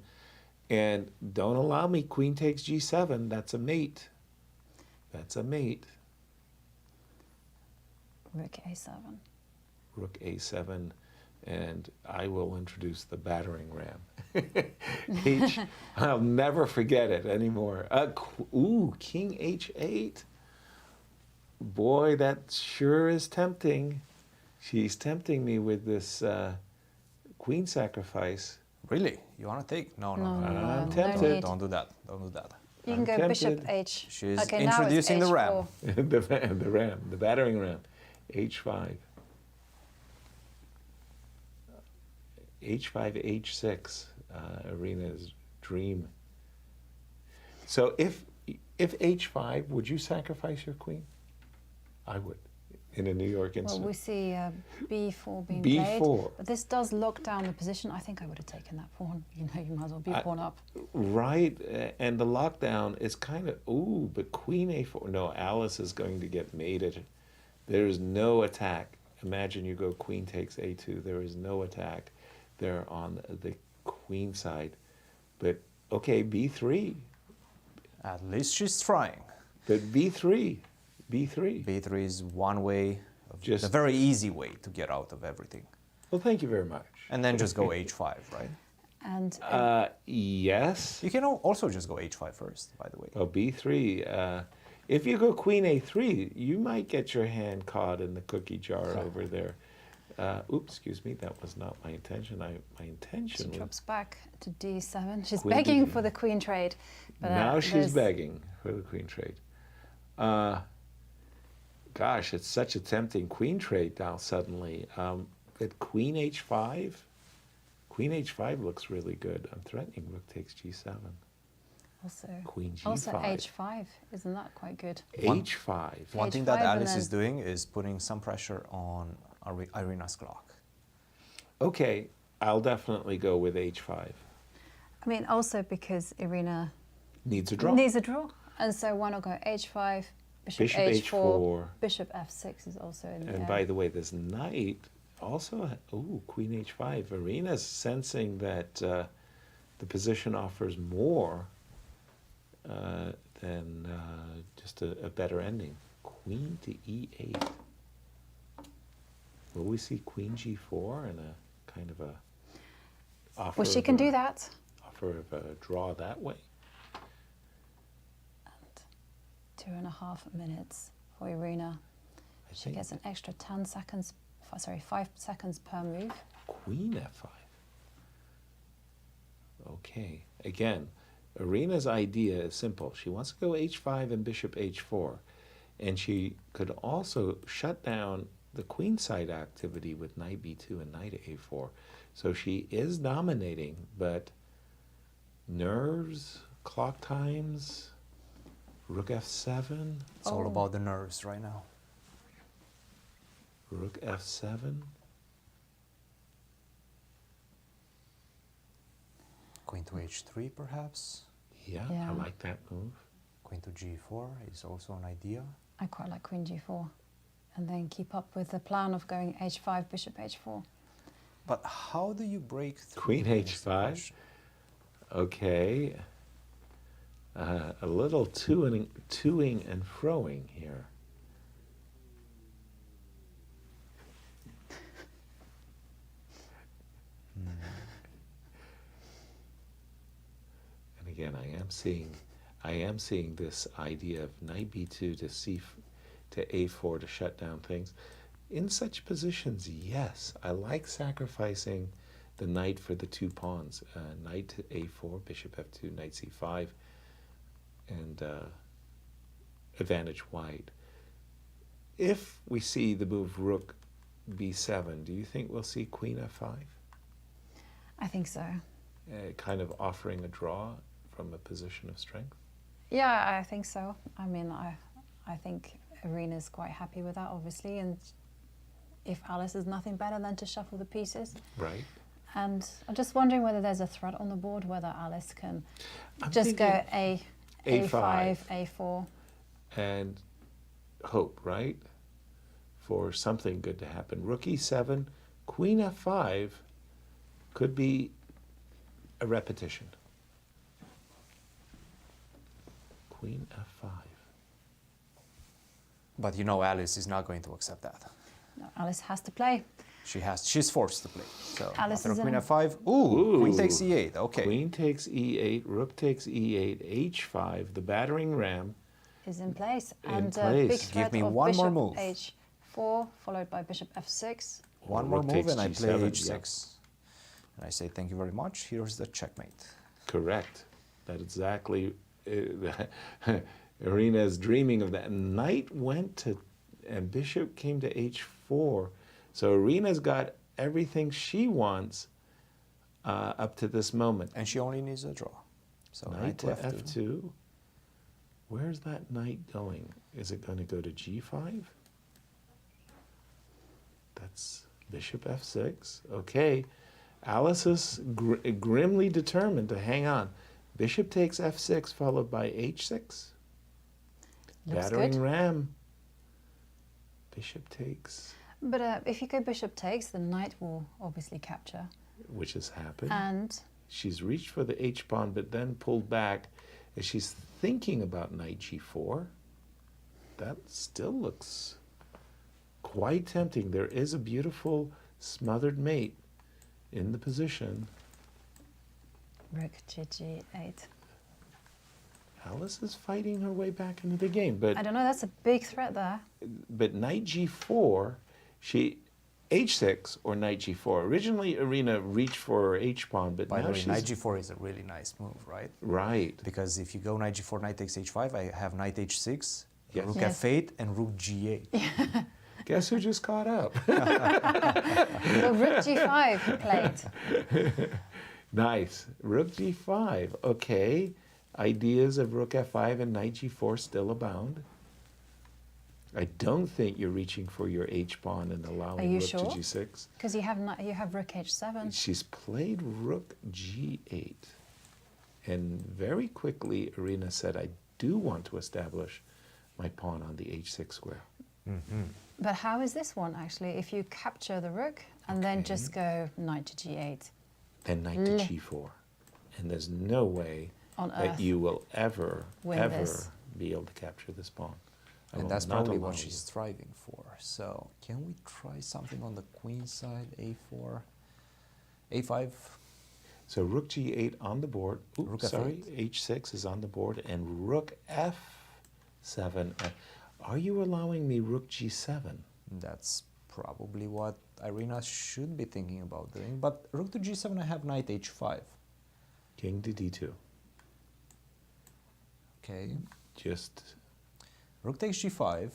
And don't allow me Queen takes G7. That's a mate. That's a mate. Rook A7. Rook A7, and I will introduce the battering ram. I'll never forget it anymore. King H8. Boy, that sure is tempting. She's tempting me with this queen sacrifice. Really? You want to take? No. I'm tempted. Don't do that. Don't do that. You can go bishop H. She's okay, now it's introducing the H4. ram. the ram, the battering ram. H5. H5, H6, Irina's dream. So if H5, would you sacrifice your queen? I would, in a New York instance. Well, we see B4 being B4. played, but this does lock down the position. I think I would have taken that pawn. You know, you might as well be pawn up. Right, and the lockdown is kind of, but Queen A4, no, Alice is going to get mated. There is no attack. Imagine you go Queen takes A2, there is no attack there on the queen side. But, okay, B3. At least she's trying. But B3. B3 is one way, Just a very easy way to get out of everything. Well, thank you very much. And then just go H5, right? And yes. You can also just go H5 first, by the way. Oh, B3. If you go Queen A3, you might get your hand caught in the cookie jar over there. Excuse me, that was not my intention. My intention she was... drops back to D7. She's Queen begging D. for the queen trade. But, now she's there's- begging for the queen trade. Gosh, it's such a tempting queen trade now suddenly. But Queen H5? Queen H5 looks really good. I'm threatening Rook takes G7. Also, Queen G5. Also H5, isn't that quite good? H5. One thing that H5 and Alice then- is doing is putting some pressure on Irina's clock. Okay, I'll definitely go with H5. I mean, also because Irina Needs a draw. needs a draw. And so why not go H5, bishop H4, bishop F6 is also in And there. by the way, this knight also, Queen H5. Irina's sensing that the position offers more than just a better ending. Queen to E8. Will we see Queen G4 and a kind of a offer? Well, she can do that. Offer of a draw that way. And 2.5 minutes for Irina. She gets an extra 10 seconds, 5 seconds per move. Queen F5. Okay, again, Irina's idea is simple. She wants to go H5 and bishop H4, and she could also shut down the queenside activity with knight B2 and knight A4. So she is dominating, but nerves, clock times, rook f7. It's all about the nerves right now. Rook f7. Queen to h3 perhaps. Yeah, Yeah. I like that move. Queen to g4 is also an idea. I quite like queen g4. And then keep up with the plan of going h5, bishop h4. But how do you break through? Queen is the h5. question. Okay. A little toing and froing here. And again, I am seeing this idea of knight b2 to a4 to shut down things. In such positions, yes, I like sacrificing the knight for the 2 pawns. Knight to a4, bishop f2, knight c5, and advantage white. If we see the move rook b7, do you think we'll see queen f5? I think so. Kind of offering a draw from a position of strength? Yeah, I think so. I mean, I think Irina's quite happy with that, obviously, and if Alice is nothing better than to shuffle the pieces. Right. And I'm just wondering whether there's a threat on the board, whether Alice can I'm just go thinking A5, A4. And hope, right? For something good to happen. Rook e7, queen f5 could be a repetition. Queen f5. But you know Alice is not going to accept that. No, Alice has to play. She's forced to play. So Alice after is queen in. f5, ooh, queen takes e8, okay. Queen takes e8, rook takes e8, h5, the battering ram. Is in place. In And place. big Give threat me of one bishop more move. h4, followed by bishop f6. One more Rook move takes and I play G7, h6. yeah. And I say thank you very much, here's the checkmate. Correct. That's exactly, Irina is dreaming of that. Knight went to, and bishop came to h4. So Irina's got everything she wants up to this moment. And she only needs a draw. So Knight to f2. Where's that knight going? Is it going to go to g5? That's bishop f6. Okay. Alice is grimly determined to hang on. Bishop takes f6 followed by h6. Looks Battering good. ram. Bishop takes, But if you go bishop takes, the knight will obviously capture. which has happened. And She's reached for the h-pawn, but then pulled back as she's thinking about knight g4. That still looks quite tempting. There is a beautiful smothered mate in the position. rook to g8. Alice is fighting her way back into the game, but I don't know, that's a big threat there. knight g4, she h6 or knight g4. Originally, Irina reached for her h-pawn, but By now the way, she's knight g4 is a really nice move, right? right. Because if you go knight g4, knight takes h5, I have knight h6, Yes. rook Yes. f8, and rook g8. Guess who just caught up? Well, rook g5 played. Nice. Rook g5. Okay. Ideas of rook f5 and knight g4 still abound. I don't think you're reaching for your h-pawn and allowing you rook sure? to g6. Because you have rook h7. She's played rook g8. And very quickly, Irina said, I do want to establish my pawn on the h6 square. But how is this one, actually? If you capture the rook and then just go knight to g8. Then knight to g4. And there's no way On that earth. you will ever, Win ever this. be able to capture this pawn. I And will that's not probably allow what you. she's striving for. So can we try something on the queen side, a4, a5? So rook g8 on the board. Oops, Rook sorry, f8. h6 is on the board, and rook f7. Are you allowing me rook g7? That's probably what Irina should be thinking about doing. But rook to g7, I have knight h5. King to d2. Okay. Just Rook takes g5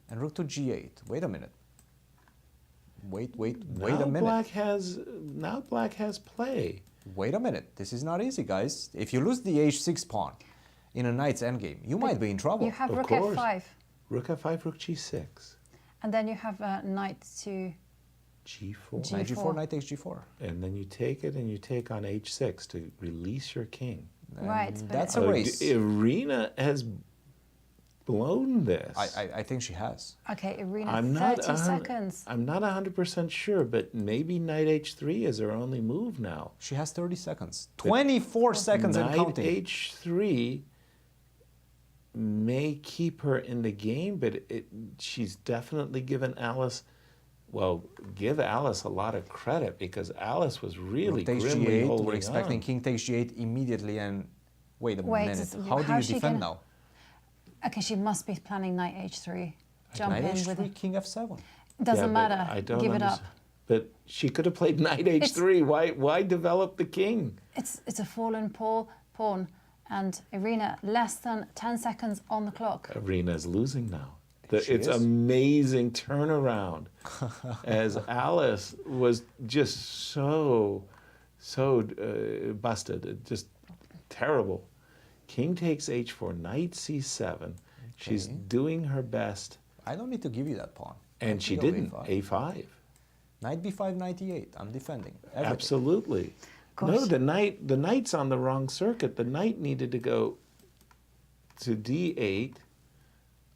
and rook to g8. Wait a minute. Wait a minute. now black has play. Wait a minute, this is not easy, guys. If you lose the h6 pawn in a knight's endgame, you might be in trouble. You have Of rook course. f5, Rook f5, rook g6, and then you have knight to g4. Knight G4. g4, knight takes g4. And then you take it and you take on h6 to release your king. right. And But that's a race. Irina has blown this. I think she has. okay, Irina, I'm not 30 seconds. I'm not 100% sure, but maybe knight h3 is her only move now. She has 30 seconds. 24 seconds and Knight counting. h3 may keep her in the game, but she's definitely given Alice, well, give Alice a lot of credit because Alice was really Rook takes grimly g8. holding We're expecting on. king takes g8 immediately and wait a Wait, minute. how How do you is she defend gonna- now? Okay, she must be planning knight h3. Jump Knight in h3, with king f7. Doesn't Yeah, but matter. I don't Give it up. understand. But she could have played knight h3. Why develop the king? It's a fallen pawn, and Irina less than 10 seconds on the clock. Irina's losing now. She It's is. amazing turnaround as Alice was just so busted, just terrible. King takes h4, knight c7. She's doing her best, I don't need to give you that pawn. and Knight she b5. didn't. A5. Knight b5, knight e8. I'm defending. Everything. Absolutely. No, the knight's on the wrong circuit. The knight needed to go to d8.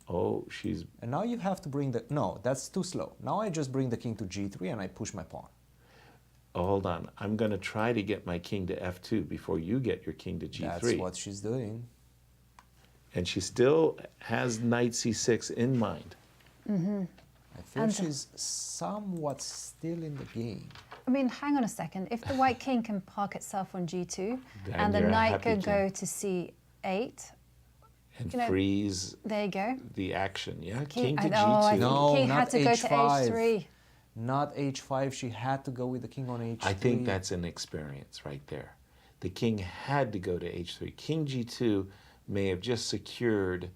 Oh, she's And now you have to bring the... No, that's too slow. Now I just bring the king to g3 and I push my pawn. oh, hold on. I'm going to try to get my king to f2 before you get your king to g3. That's what she's doing. And she still has knight c6 in mind. I feel she's somewhat still in the game. I mean, hang on a second. If the white king can park itself on g2, Then and the you're a knight happy could go king. to c8, And You know, freeze there you go. the action. Yeah, King- king to I g2. know, I think No, king not had to go to h5. h3. Not h5. She had to go with the king on h3. I think that's an experience right there. The king had to go to h3. King g2 may have just secured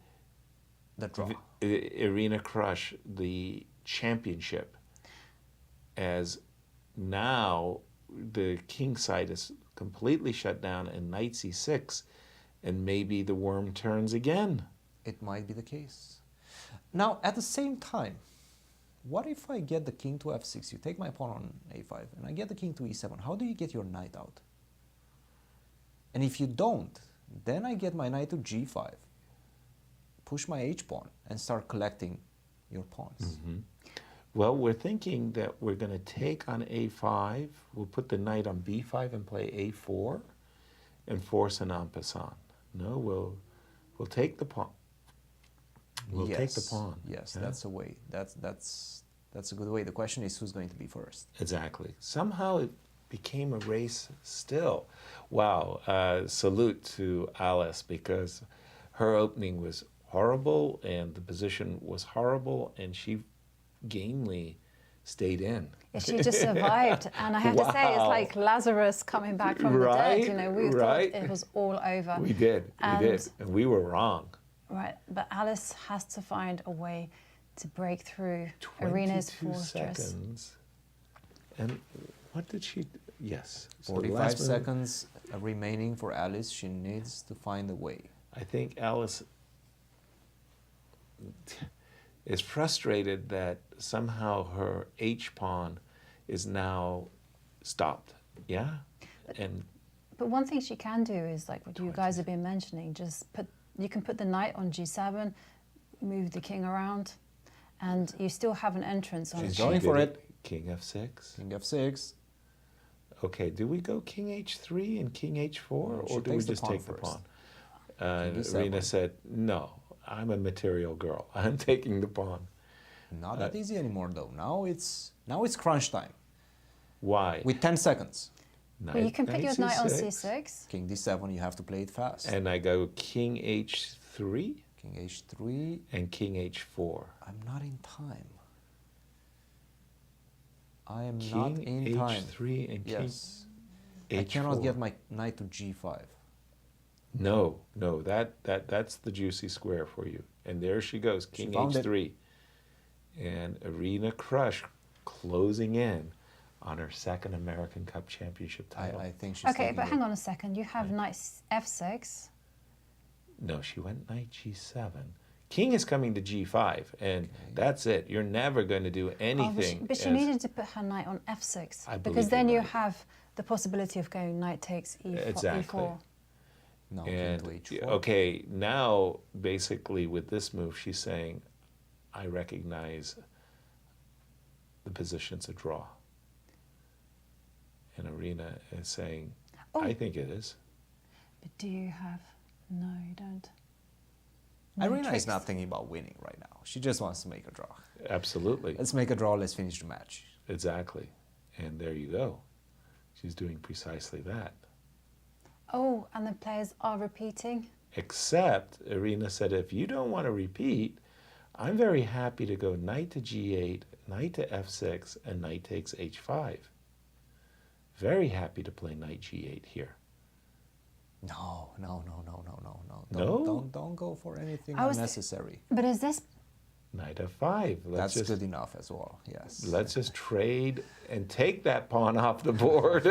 the draw. Irina Krush the championship, as now the king side is completely shut down and knight c6, and maybe the worm turns again. It might be the case. Now, at the same time, what if I get the king to f6? You take my pawn on a5, and I get the king to e7. How do you get your knight out? And if you don't, then I get my knight to g5, push my h-pawn, and start collecting your pawns. Well, we're thinking that we're going to take on a5. We'll put the knight on b5 and play a4 and force an en passant. No, we'll take the pawn. We'll take the pawn. Yes, Yeah? that's a way. That's a good way. The question is who's going to be first. Exactly. Somehow it became a race still. Wow. Salute to Alice, because her opening was horrible and the position was horrible, and she gamely stayed in. Yeah, she just survived, and I have to say, it's Wow. like Lazarus coming back from Right, the dead. You know, we right. thought it was all over. We did. And- We did. And we were wrong. Right, but Alice has to find a way to break through Irina's 22 fortress. seconds. And what did she do? Yes. So 45 last move, seconds remaining for Alice. She needs to find a way. I think Alice is frustrated that somehow her H-pawn is now stopped. Yeah? And But one thing she can do is like what you guys have been mentioning, you can put the knight on g7, move the king around, and you still have an entrance on She's g. going for it. King F6. King f6. Okay, do we go King H3 and King H4, No, she or do we takes the just pawn take the first. pawn? King D7. Irina said, no, I'm a material girl. I'm taking the pawn. Not that easy anymore though. Now it's crunch time. Why? With 10 seconds. Well, you can put your knight on c6. King d7, you have to play it fast. And I go King H3 King h3. and King H4. I'm not in time. I am King not in time. H3 and King Yes. H4. I cannot get my knight to g5. No, that's the juicy square for you. And there she goes, King found it. H3. And Irina Krush closing in on her second American Cup championship title. I think she's Okay, but hang on a second. You have knight f6. No, she went knight g7. King is coming to g5, and that's it. You're never going to do anything. But she needed to put her knight on f6 because then you have the possibility of going knight takes Exactly. e4. No, And king to h4. okay, now basically with this move, she's saying, I recognize the position's a draw. And Irina is saying, I think it is. But do you have? No, you don't. Irina is not thinking about winning right now. She just wants to make a draw. Absolutely. Let's make a draw, let's finish the match. Exactly. And there you go. She's doing precisely that. Oh, and the players are repeating? Except, Irina said, if you don't want to repeat, I'm very happy to go knight to g8, knight to f6, and knight takes h5. Very happy to play knight g8 here. No. No? Don't go for anything I was- unnecessary. But is this? Knight f5. That's good enough as well, yes. Let's just trade and take that pawn off the board.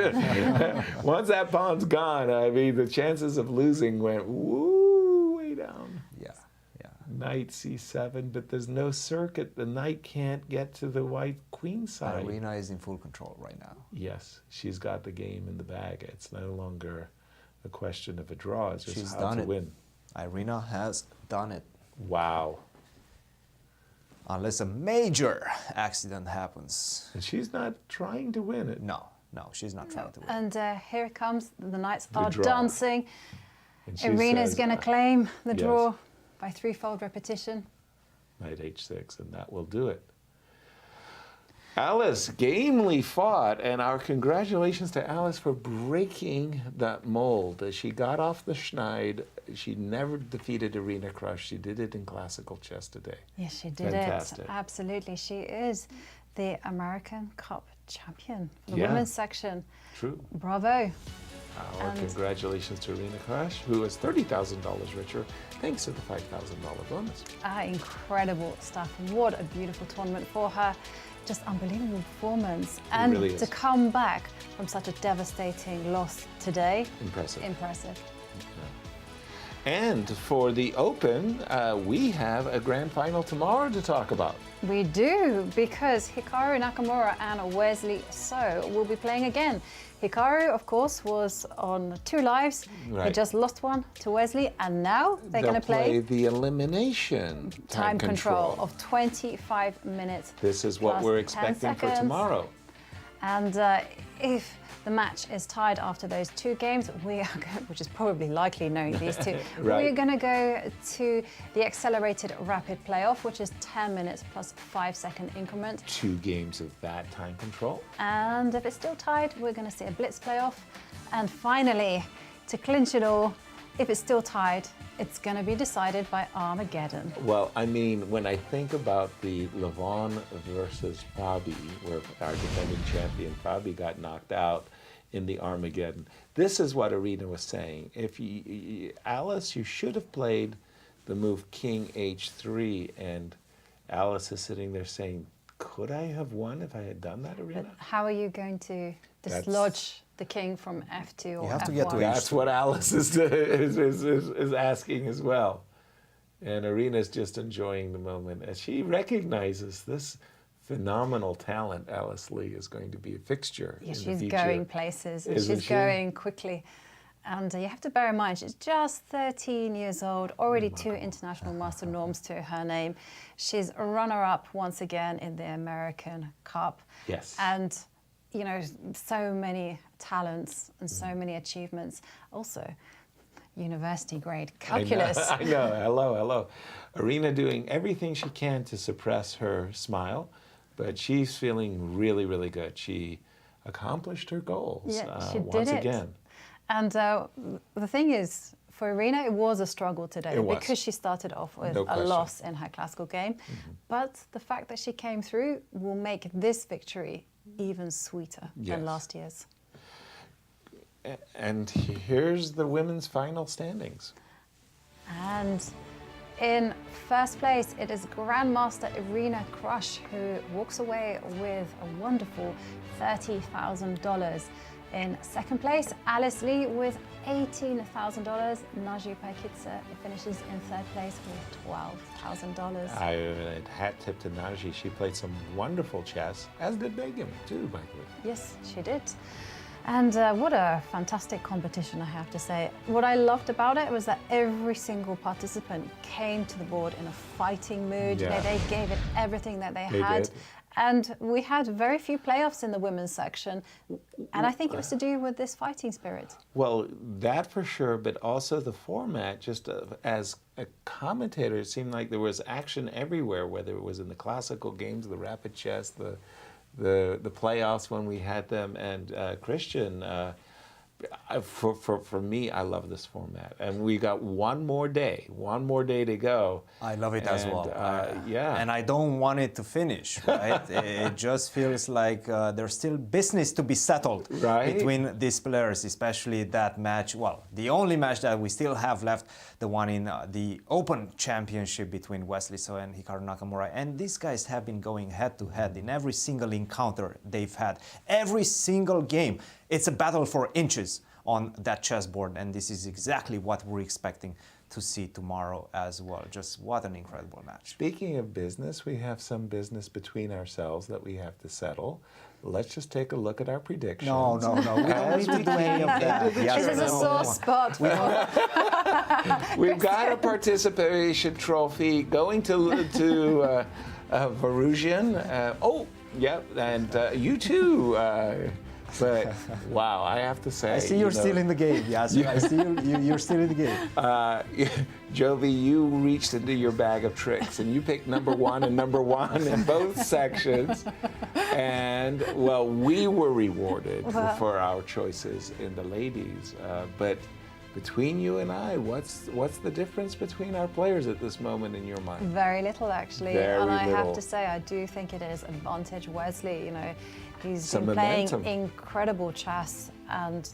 Once that pawn's gone, I mean, the chances of losing went way down. Yeah. Knight c7, but there's no circuit. The knight can't get to the white queen side. Irina is in full control right now. Yes, she's got the game in the bag. It's no longer a question of a draw. It's just She's how done to it. win. Irina has done it. Wow. Unless a major accident happens. And she's not trying to win it. No, she's not trying to win. And here it comes. The knights The are draw. dancing. And she Irina's says, going to claim the yes. draw by threefold repetition. Knight h6, and that will do it. Alice gamely fought, and our congratulations to Alice for breaking that mold. She got off the schneid. She never defeated Irina Krush. She did it in classical chess today. Yes, she did Fantastic. it. Absolutely. She is the American Cup champion for the Yeah. women's section. True. Bravo. Our And- congratulations to Irina Krush, who is $30,000 richer thanks to the $5,000 bonus. Incredible stuff. What a beautiful tournament for her. Just unbelievable performance. And really is. to come back from such a devastating loss today. Impressive. Impressive. And for the Open, we have a grand final tomorrow to talk about. We do, because Hikaru Nakamura and Wesley So will be playing again. Hikaru, of course, was on 2 lives. He Right. just lost one to Wesley, and now they're going to play the elimination time control of 25 minutes. This is what plus we're 10 expecting for seconds. tomorrow. And if the match is tied after those 2 games, we are which is probably likely knowing these two, Right. we're going to go to the accelerated rapid playoff, which is 10 minutes plus 5-second increment. 2 games of that time control. And if it's still tied, we're going to see a blitz playoff. And finally, to clinch it all, if it's still tied, it's going to be decided by Armageddon. Well, I mean, when I think about the Levon versus Fabi, where our defending champion Fabi got knocked out in the Armageddon, this is what Irina was saying. If Alice, you should have played the move King H3, and Alice is sitting there saying, could I have won if I had done that, Irina? But how are you going to dislodge the king from F2 or You have to F1? get to That's what Alice is asking as well. And Irina's just enjoying the moment as she recognizes this phenomenal talent. Alice Lee is going to be a fixture in the She's future. going places, and Isn't she's she? going quickly. And you have to bear in mind, she's just 13 years old, already 2 international master norms to her name. She's a runner-up once again in the American Cup. Yes. And, you know, so many talents and so many achievements. Also, university grade calculus. I know. Hello. Irina doing everything she can to suppress her smile, but she's feeling really, really good. She accomplished her goals Yeah, she did once it. again. And the thing is, for Irina, it was a struggle today It was. because she started off with No a question. loss in her classical game. But the fact that she came through will make this victory even sweeter Yes. than last year's. And here's the women's final standings. And In first place, it is Grandmaster Irina Krush, who walks away with a wonderful $30,000. In second place, Alice Lee with $18,000. Naji Paikitsa finishes in third place with $12,000. I hat tip to Naji. She played some wonderful chess, as did Begum too, by the way. Yes, she did. And what a fantastic competition, I have to say. What I loved about it was that every single participant came to the board in a fighting mood. Yeah. They gave it everything that they had. Did. And we had very few playoffs in the women's section. And I think it was to do with this fighting spirit. Well, that for sure, but also the format, just as a commentator, it seemed like there was action everywhere, whether it was in the classical games, the rapid chess, the playoffs when we had them, and Cristian, for me, I love this format, and we got one more day to go. I love it as well. Yeah, and I don't want it to finish. Right? It just feels like there's still business to be settled between these players, especially that match. Well, the only match that we still have left, the one in the Open Championship between Wesley and Hikaru Nakamura. And these guys have been going head to head in every single encounter they've had. Every single game, it's a battle for inches on that chessboard, and this is exactly what we're expecting to see tomorrow as well. Just what an incredible match. Speaking of business, we have some business between ourselves that we have to settle. Let's just take a look at our predictions. No. We don't need to do any of that. This is a sore spot. We've got a participation trophy going to Varusian. And you too. But wow, I have to say, I see you're still in the game. Yes, I see you're still in the game. Jovi, you reached into your bag of tricks and you picked number one and number one in both sections. And well, we were rewarded for our choices in the ladies. But between you and I, what's the difference between our players at this moment in your mind? Very little, actually. Very and I little. have to say, I do think it is advantage Wesley. You know, he's Some been playing momentum. incredible chess, and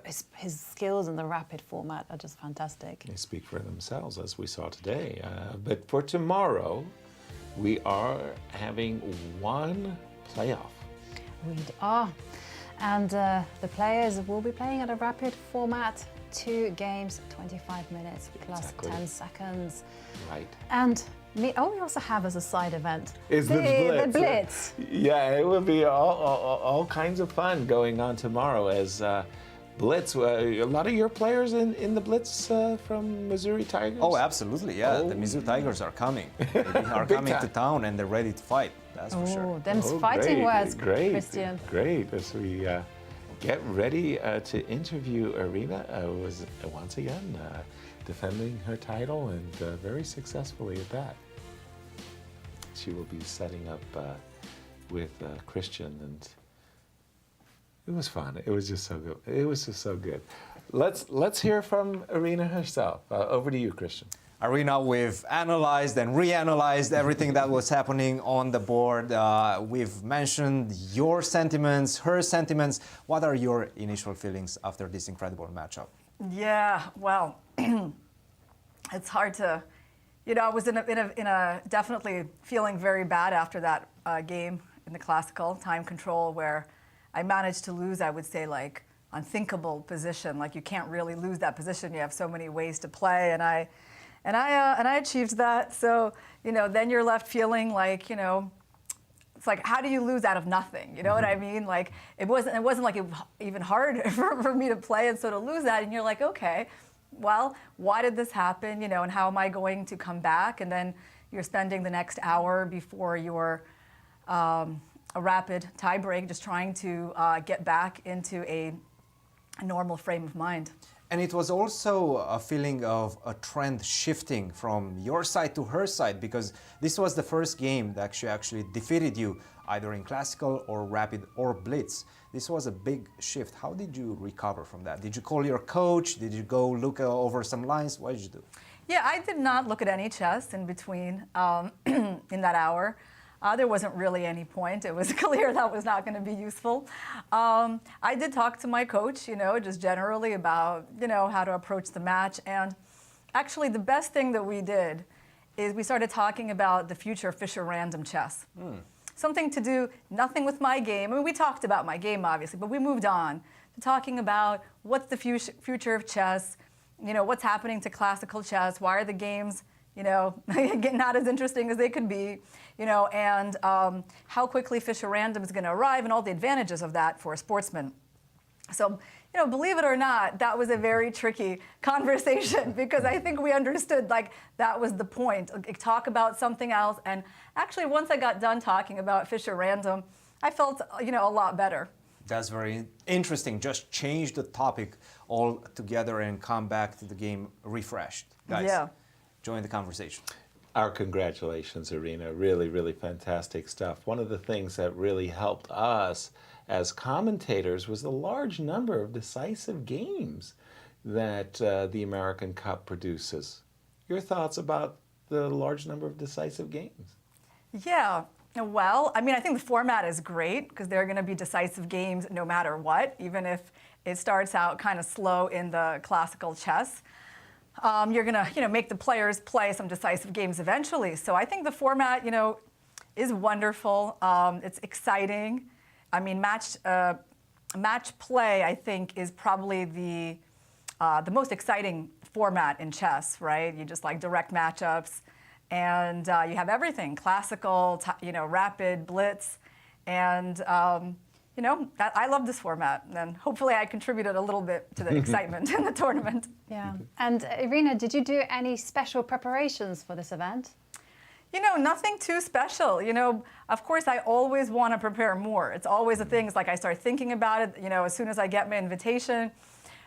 his skills in the rapid format are just fantastic. They speak for themselves, as we saw today. But for tomorrow, we are having one playoff. We are. And the players will be playing at a rapid format, 2 games, 25 minutes plus 10 seconds. Right. And we also have as a side event Is the Blitz. Yeah, it will be all kinds of fun going on tomorrow as Blitz. A lot of your players in the Blitz from Missouri Tigers? Oh, absolutely, yeah. The Missouri Tigers are coming. They are coming to town and they're ready to fight, that's for sure. Them's fighting words, Cristian. Great. As we get ready to interview Irina, was once again defending her title and very successfully at that. She will be setting up with Cristian, and it was fun. It was just so good. It was just so good. Let's hear from Irina herself. Over to you, Cristian. Irina, we've analyzed and reanalyzed everything that was happening on the board. We've mentioned your sentiments, her sentiments. What are your initial feelings after this incredible matchup? Yeah, well, it's hard to, I was in a definitely feeling very bad after that game in the classical time control where I managed to lose, I would say, like unthinkable position. Like you can't really lose that position. You have so many ways to play, and I achieved that. So then you're left feeling like it's like, how do you lose out of nothing? You know what I mean? Like it wasn't like it was even hard for me to play, and so to lose that, and you're like, okay, well, why did this happen? And how am I going to come back? And then you're spending the next hour before your a rapid tie break, just trying to get back into a normal frame of mind. And it was also a feeling of a trend shifting from your side to her side, because this was the first game that she actually defeated you, either in classical or rapid or blitz. This was a big shift. How did you recover from that? Did you call your coach? Did you go look over some lines? What did you do? Yeah, I did not look at any chess in between in that hour. There wasn't really any point. It was clear that was not going to be useful. I did talk to my coach, just generally about, how to approach the match. And actually, the best thing that we did is we started talking about the future of Fischer random chess. Something to do, nothing with my game. I mean, we talked about my game, obviously, but we moved on to talking about what's the future of chess, what's happening to classical chess, why are the games, not as interesting as they could be, and how quickly Fischer random is going to arrive and all the advantages of that for a sportsman. So, believe it or not, that was a very tricky conversation because I think we understood that was the point. Talk about something else. And actually, once I got done talking about Fischer random, I felt, a lot better. That's very interesting. Just change the topic altogether and come back to the game refreshed. Guys, join the conversation. Our congratulations, Irina. Really, really fantastic stuff. One of the things that really helped us as commentators was the large number of decisive games that the American Cup produces. Your thoughts about the large number of decisive games? Yeah, well, I mean, I think the format is great because there are going to be decisive games no matter what, even if it starts out kind of slow in the classical chess. You're going to, make the players play some decisive games eventually. So I think the format, is wonderful. It's exciting. I mean, match play, I think, is probably the most exciting format in chess, right? You just direct matchups, and you have everything: classical, rapid, blitz, and I love this format, and hopefully I contributed a little bit to the excitement in the tournament. Yeah. And Irina, did you do any special preparations for this event? Nothing too special. Of course, I always want to prepare more. It's always a thing. It's like I start thinking about it, as soon as I get my invitation.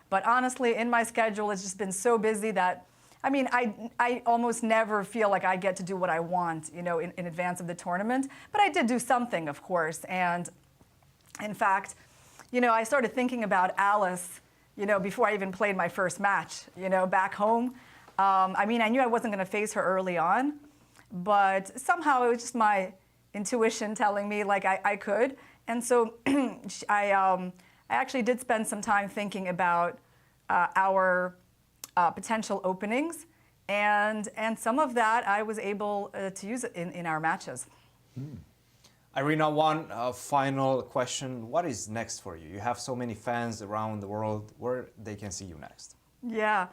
But honestly, in my schedule, it's just been so busy that, I almost never feel like I get to do what I want, in advance of the tournament. But I did do something, of course. And in fact, I started thinking about Alice, before I even played my first match, back home. I knew I wasn't going to face her early on. But somehow it was just my intuition telling me I could. And so I actually did spend some time thinking about our potential openings. And some of that I was able to use in our matches. Irina, one final question. What is next for you? You have so many fans around the world. Where they can see you next? Yeah.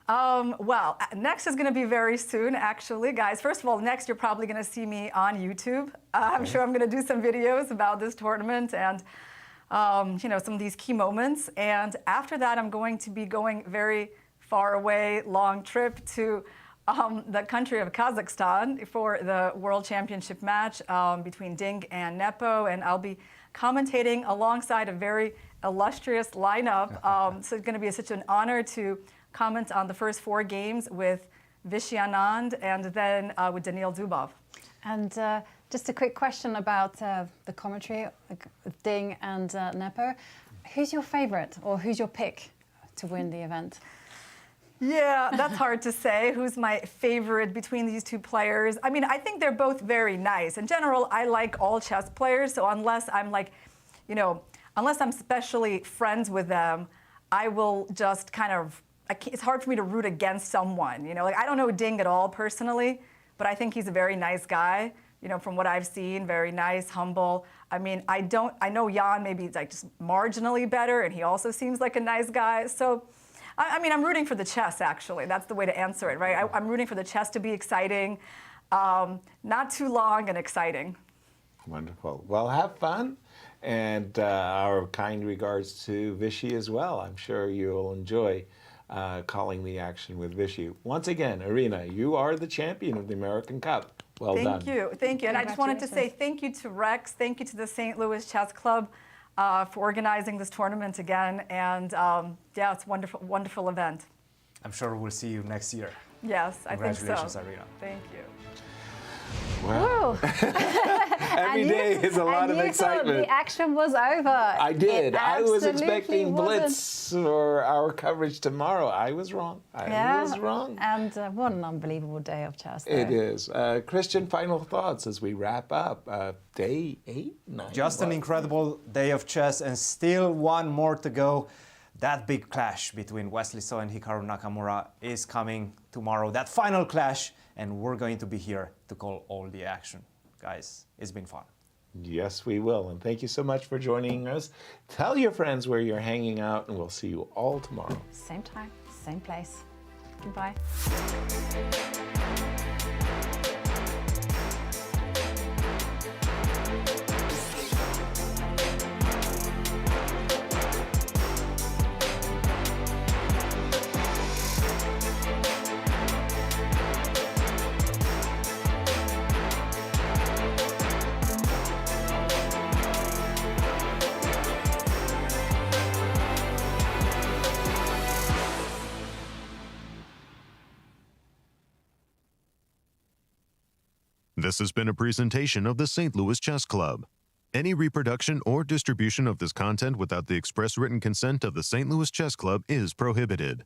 Well, next is going to be very soon, actually, guys. First of all, next you're probably going to see me on YouTube. I'm sure I'm going to do some videos about this tournament and, some of these key moments. And after that, I'm going to be going very far away, long trip to the country of Kazakhstan for the World Championship match between Ding and Nepo. And I'll be commentating alongside a very illustrious lineup. So it's going to be such an honor to comment on the first 4 games with Vishy Anand and then with Daniil Zubov. And just a quick question about the commentary, Ding and Nepo. Who's your favorite or who's your pick to win the event? Yeah, that's hard to say. Who's my favorite between these two players? I think they're both very nice. In general, I like all chess players, so unless I'm unless I'm specially friends with them, I will just kind of, it's hard for me to root against someone. I don't know Ding at all personally, but I think he's a very nice guy. From what I've seen, very nice, humble. I know Jan maybe just marginally better, and he also seems like a nice guy. So, I'm rooting for the chess, actually. That's the way to answer it, right? I'm rooting for the chess to be exciting, not too long and exciting. Wonderful. Well, have fun. And our kind regards to Vishy as well. I'm sure you'll enjoy calling the action with Vishy. Once again, Irina, you are the champion of the American Cup. Well done. Thank you. And I just wanted to say thank you to Rex, thank you to the St. Louis Chess Club for organizing this tournament again. And it's a wonderful, wonderful event. I'm sure we'll see you next year. Yes, I think so. Congratulations, Irina. Thank you. Wow. Every day is a lot of excitement. The action was over. I did. I was expecting wasn't. blitz for our coverage tomorrow. I was wrong. I was wrong. And what an unbelievable day of chess. It is. Cristian, final thoughts as we wrap up. Day 8, 9. Just an incredible day of chess, and still one more to go. That big clash between Wesley So and Hikaru Nakamura is coming tomorrow, that final clash, and we're going to be here to call all the action. Guys, it's been fun. Yes, we will. And thank you so much for joining us. Tell your friends where you're hanging out, and we'll see you all tomorrow. Same time, same place. Goodbye. This has been a presentation of the St. Louis Chess Club. Any reproduction or distribution of this content without the express written consent of the St. Louis Chess Club is prohibited.